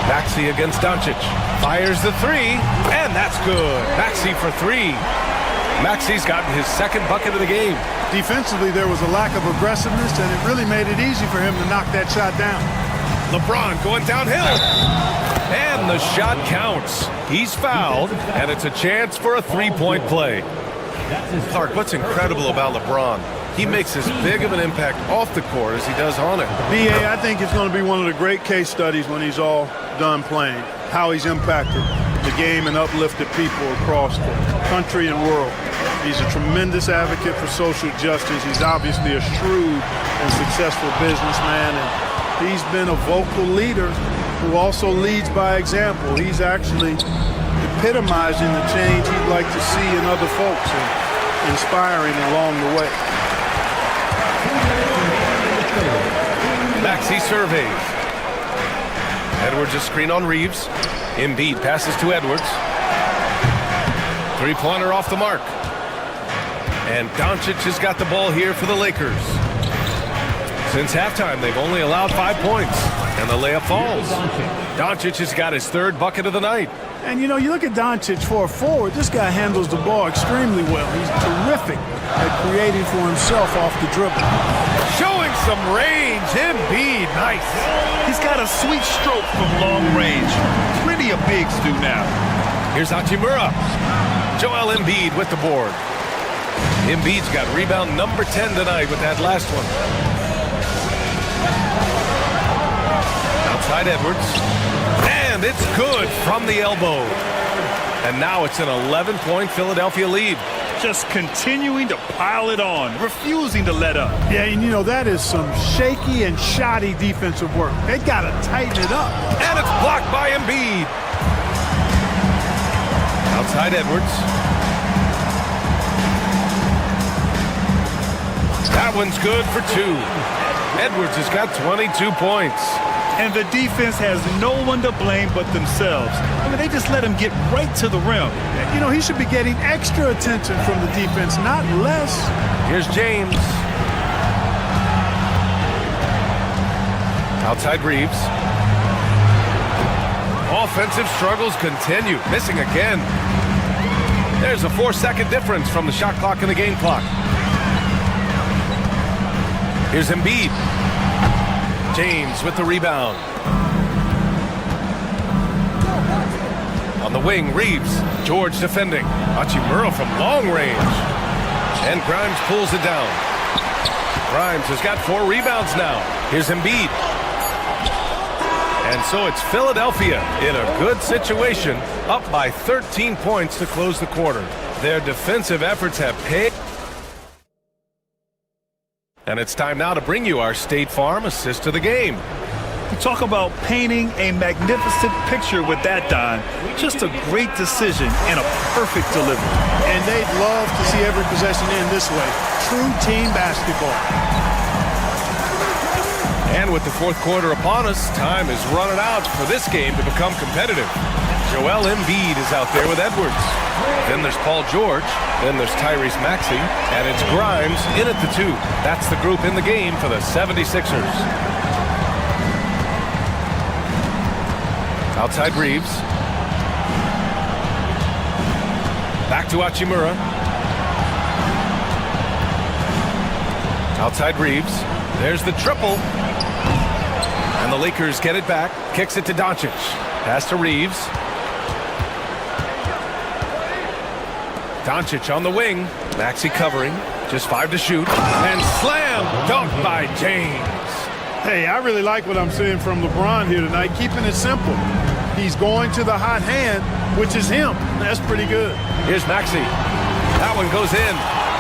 [SPEAKER 8] Maxey against Doncic. Fires the 3, and that's good. Maxey for 3. Maxey's gotten his 2nd bucket of the game.
[SPEAKER 3] Defensively, there was a lack of aggressiveness, and it really made it easy for him to knock that shot down.
[SPEAKER 8] LeBron going downhill. And the shot counts. He's fouled, and it's a chance for a 3-point play. Clark, what's incredible about LeBron? He makes as big of an impact off the court as he does on it.
[SPEAKER 3] B.A., I think it's going to be one of the great case studies when he's all done playing, how he's impacted the game and uplifted people across the country and world. He's a tremendous advocate for social justice. He's obviously a shrewd and successful businessman, and he's been a vocal leader who also leads by example. He's actually epitomizing the change he'd like to see in other folks and inspiring along the way.
[SPEAKER 8] Maxey surveys. Edwards a screen on Reeves. Embiid passes to Edwards. 3-pointer off the mark. And Doncic has got the ball here for the Lakers. Since halftime, they've only allowed 5 points, and the layup falls. Doncic has got his 3rd bucket of the night.
[SPEAKER 3] And, you know, you look at Doncic for a forward, this guy handles the ball extremely well. He's terrific at creating for himself off the dribble.
[SPEAKER 8] Showing some range. Embiid, nice.
[SPEAKER 9] He's got a sweet stroke from long range. Plenty of bigs do now.
[SPEAKER 8] Here's Hachimura. Joel Embiid with the board. Embiid's got rebound number 10 tonight with that last one. Outside Edwards. And And it's good from the elbow. And now it's an 11-point Philadelphia lead.
[SPEAKER 9] Just continuing to pile it on, refusing to let up.
[SPEAKER 3] Yeah, and you know, that is some shaky and shoddy defensive work. They got to tighten it up.
[SPEAKER 8] And it's blocked by Embiid. Outside Edwards. That one's good for 2. Edwards has got 22 points.
[SPEAKER 9] And the defense has no one to blame but themselves. I mean, they just let him get right to the rim.
[SPEAKER 3] You know, he should be getting extra attention from the defense, not less.
[SPEAKER 8] Here's James. Outside Reeves. Offensive struggles continue. Missing again. There's a 4-second difference from the shot clock and the game clock. Here's Embiid. James with the rebound. On the wing, Reeves. George defending. Hachimura from long range. And Grimes pulls it down. Grimes has got 4 rebounds now. Here's Embiid. And so it's Philadelphia in a good situation, up by 13 points to close the quarter. Their defensive efforts have paid. And it's time now to bring you our State Farm assist of the game.
[SPEAKER 9] You talk about painting a magnificent picture with that, Don. Just a great decision and a perfect delivery.
[SPEAKER 3] And they'd love to see every possession end this way. True team basketball.
[SPEAKER 8] And with the fourth quarter upon us, time is running out for this game to become competitive. Joel Embiid is out there with Edwards. Then there's Paul George. Then there's Tyrese Maxey. And it's Grimes in at the 2. That's the group in the game for the 76ers. Outside Reeves. Back to Hachimura. Outside Reeves. There's the triple. And the Lakers get it back. Kicks it to Doncic. Pass to Reeves. Doncic on the wing. Maxey covering. Just 5 to shoot. And slam dunk by James.
[SPEAKER 3] Hey, I really like what I'm seeing from LeBron here tonight, keeping it simple. He's going to the hot hand, which is him. That's pretty good.
[SPEAKER 8] Here's Maxey. That one goes in.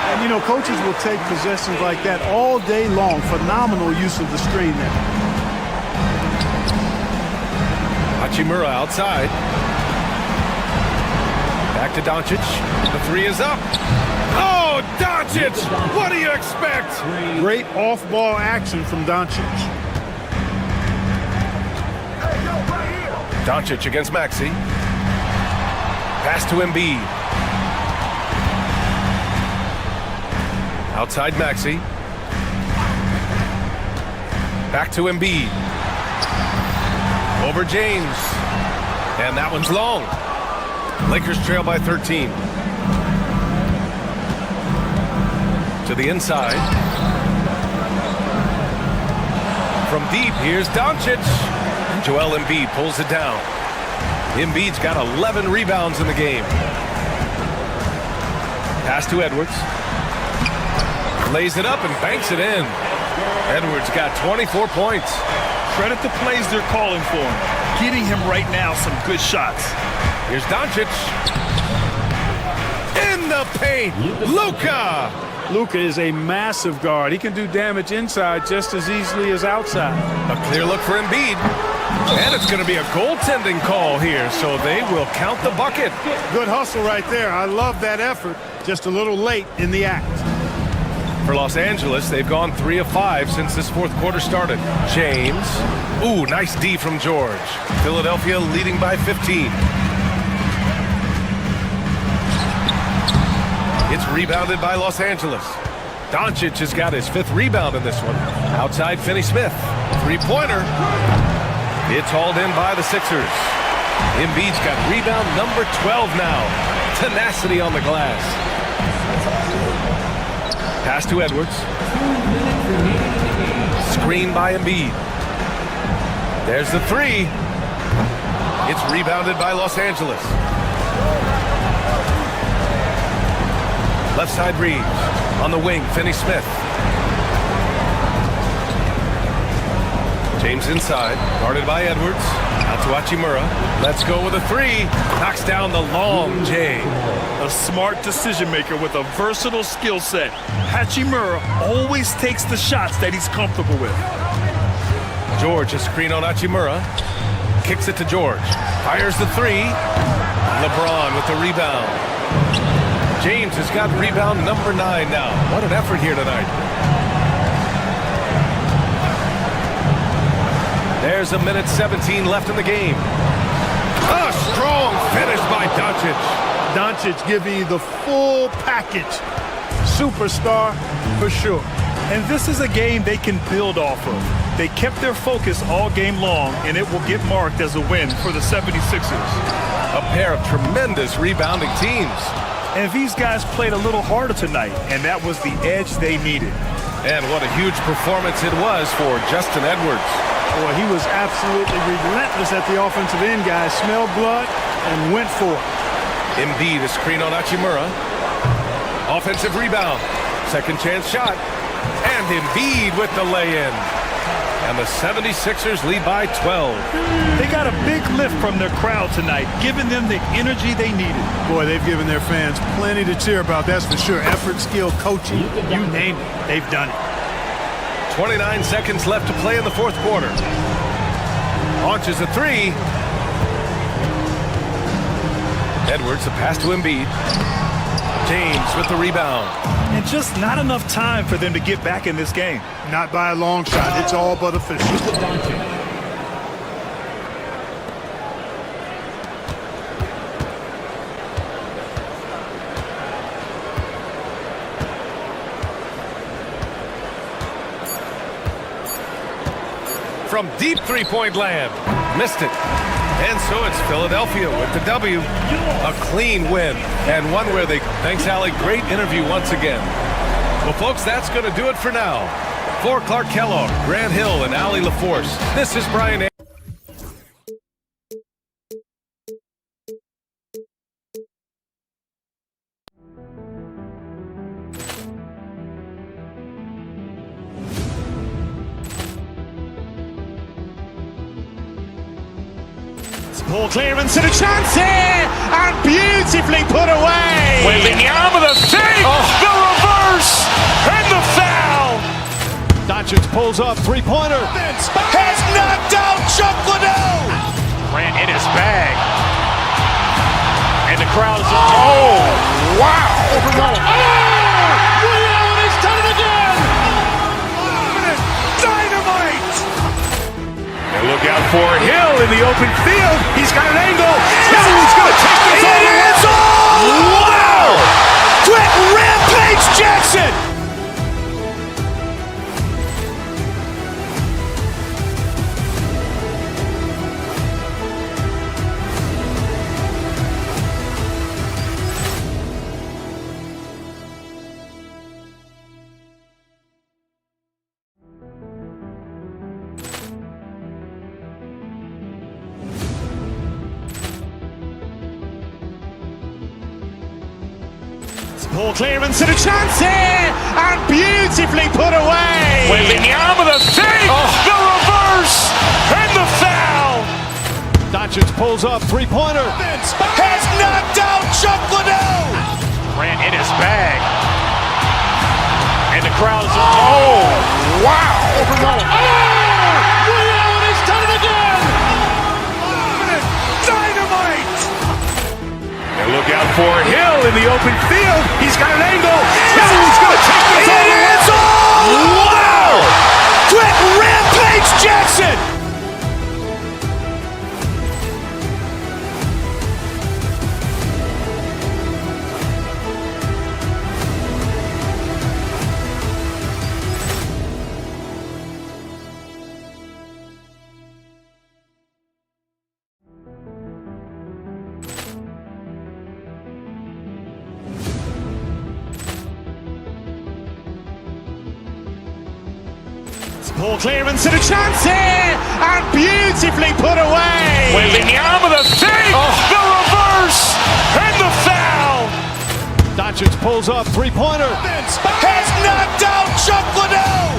[SPEAKER 3] And, you know, coaches will take possessions like that all day long. Phenomenal use of the screen there.
[SPEAKER 8] Hachimura outside. Back to Doncic. The 3 is up. Oh, Doncic! What do you expect?
[SPEAKER 3] Great off-ball action from Doncic.
[SPEAKER 8] Doncic against Maxey. Pass to Embiid. Outside Maxey. Back to Embiid. Over James. And that one's long. Lakers trail by 13. To the inside. From deep, here's Doncic. Joel Embiid pulls it down. Embiid's got 11 rebounds in the game. Pass to Edwards. Lays it up and banks it in. Edwards got 24 points.
[SPEAKER 9] Credit the plays they're calling for him. Getting him right now some good shots.
[SPEAKER 8] Here's Doncic. In the paint, Luka.
[SPEAKER 3] Luka is a massive guard. He can do damage inside just as easily as outside.
[SPEAKER 8] A clear look for Embiid. And it's going to be a goaltending call here, so they will count the bucket.
[SPEAKER 3] Good hustle right there. I love that effort. Just a little late in the act.
[SPEAKER 8] For Los Angeles, they've gone 3 of 5 since this fourth quarter started. James. Ooh, nice D from George. Philadelphia leading by 15. It's rebounded by Los Angeles. Doncic has got his 5th rebound in this one. Outside Finney-Smith. 3-pointer. It's hauled in by the Sixers. Embiid's got rebound number 12 now. Tenacity on the glass. Pass to Edwards. Screen by Embiid. There's the 3. It's rebounded by Los Angeles. Left side Reeves. On the wing, Finney-Smith. James inside, guarded by Edwards. Out to Hachimura. Let's go with a three. Knocks down the long J.
[SPEAKER 9] A smart decision maker with a versatile skill set. Hachimura always takes the shots that he's comfortable with.
[SPEAKER 8] George, a screen on Hachimura. Kicks it to George. Fires the three. LeBron with the rebound. James has got rebound number 9 now. What an effort here tonight. There's a minute 17 left in the game. A strong finish by Doncic.
[SPEAKER 3] Doncic giving you the full package. Superstar for sure.
[SPEAKER 9] And this is a game they can build off of. They kept their focus all game long, and it will get marked as a win for the 76ers.
[SPEAKER 8] A pair of tremendous rebounding teams.
[SPEAKER 9] And these guys played a little harder tonight, and that was the edge they needed.
[SPEAKER 8] And what a huge performance it was for Justin Edwards.
[SPEAKER 3] Boy, he was absolutely relentless at the offensive end, guys. Smelled blood and went for it.
[SPEAKER 8] Embiid, a screen on Hachimura. Offensive rebound. Second chance shot. And Embiid with the lay-in. And the 76ers lead by 12.
[SPEAKER 9] They got a big lift from their crowd tonight, giving them the energy they needed.
[SPEAKER 3] Boy, they've given their fans plenty to cheer about, that's for sure. Effort, skill, coaching, you name it, they've done it.
[SPEAKER 8] 29 seconds left to play in the fourth quarter. Launches a three. Edwards, a pass to Embiid. James with the rebound.
[SPEAKER 9] And just not enough time for them to get back in this game.
[SPEAKER 3] Not by a long shot. It's all but official.
[SPEAKER 8] From deep three-point land. Missed it. And so it's Philadelphia with the W. A clean win. And one where they... Thanks, Allie. Great interview once again. Well, folks, that's going to do it for now. For Clark Kellogg, Grant Hill, and Allie LaForce, this is Brian A.
[SPEAKER 1] Ball clearance and a chance here, and beautifully put away.
[SPEAKER 2] Wembanyama the fake, the reverse, and the foul.
[SPEAKER 1] Doncic pulls up, three-pointer.
[SPEAKER 2] Has knocked out Chuck Liddell.
[SPEAKER 17] Ran in his bag. And the crowd is...
[SPEAKER 2] Oh, wow.
[SPEAKER 17] Reality's done it again.
[SPEAKER 2] Dynamite. And look out for Hill in the open field. He's got an angle. He's going to take this all the way. Wow. Quick Rampage Jackson.
[SPEAKER 1] Ball clearance and a chance here, and beautifully put away.
[SPEAKER 2] Wembanyama the fake, the reverse, and the foul.
[SPEAKER 1] Doncic pulls up, three-pointer.
[SPEAKER 2] Has knocked out Chuck Liddell.
[SPEAKER 17] Ran in his bag. And the crowd is...
[SPEAKER 2] Oh, wow.
[SPEAKER 17] Reality's done it again.
[SPEAKER 2] Dynamite. And look out for Hill in the open field. He's got an angle. He's going to take this all the way. Wow. Quick Rampage Jackson.
[SPEAKER 1] Ball clearance and a chance here, and beautifully put away.
[SPEAKER 2] Wembanyama the fake, the reverse, and the foul.
[SPEAKER 1] Doncic pulls up, three-pointer.
[SPEAKER 2] Has knocked out Chuck Liddell.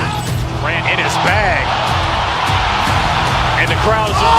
[SPEAKER 17] Ran in his bag. And the crowd is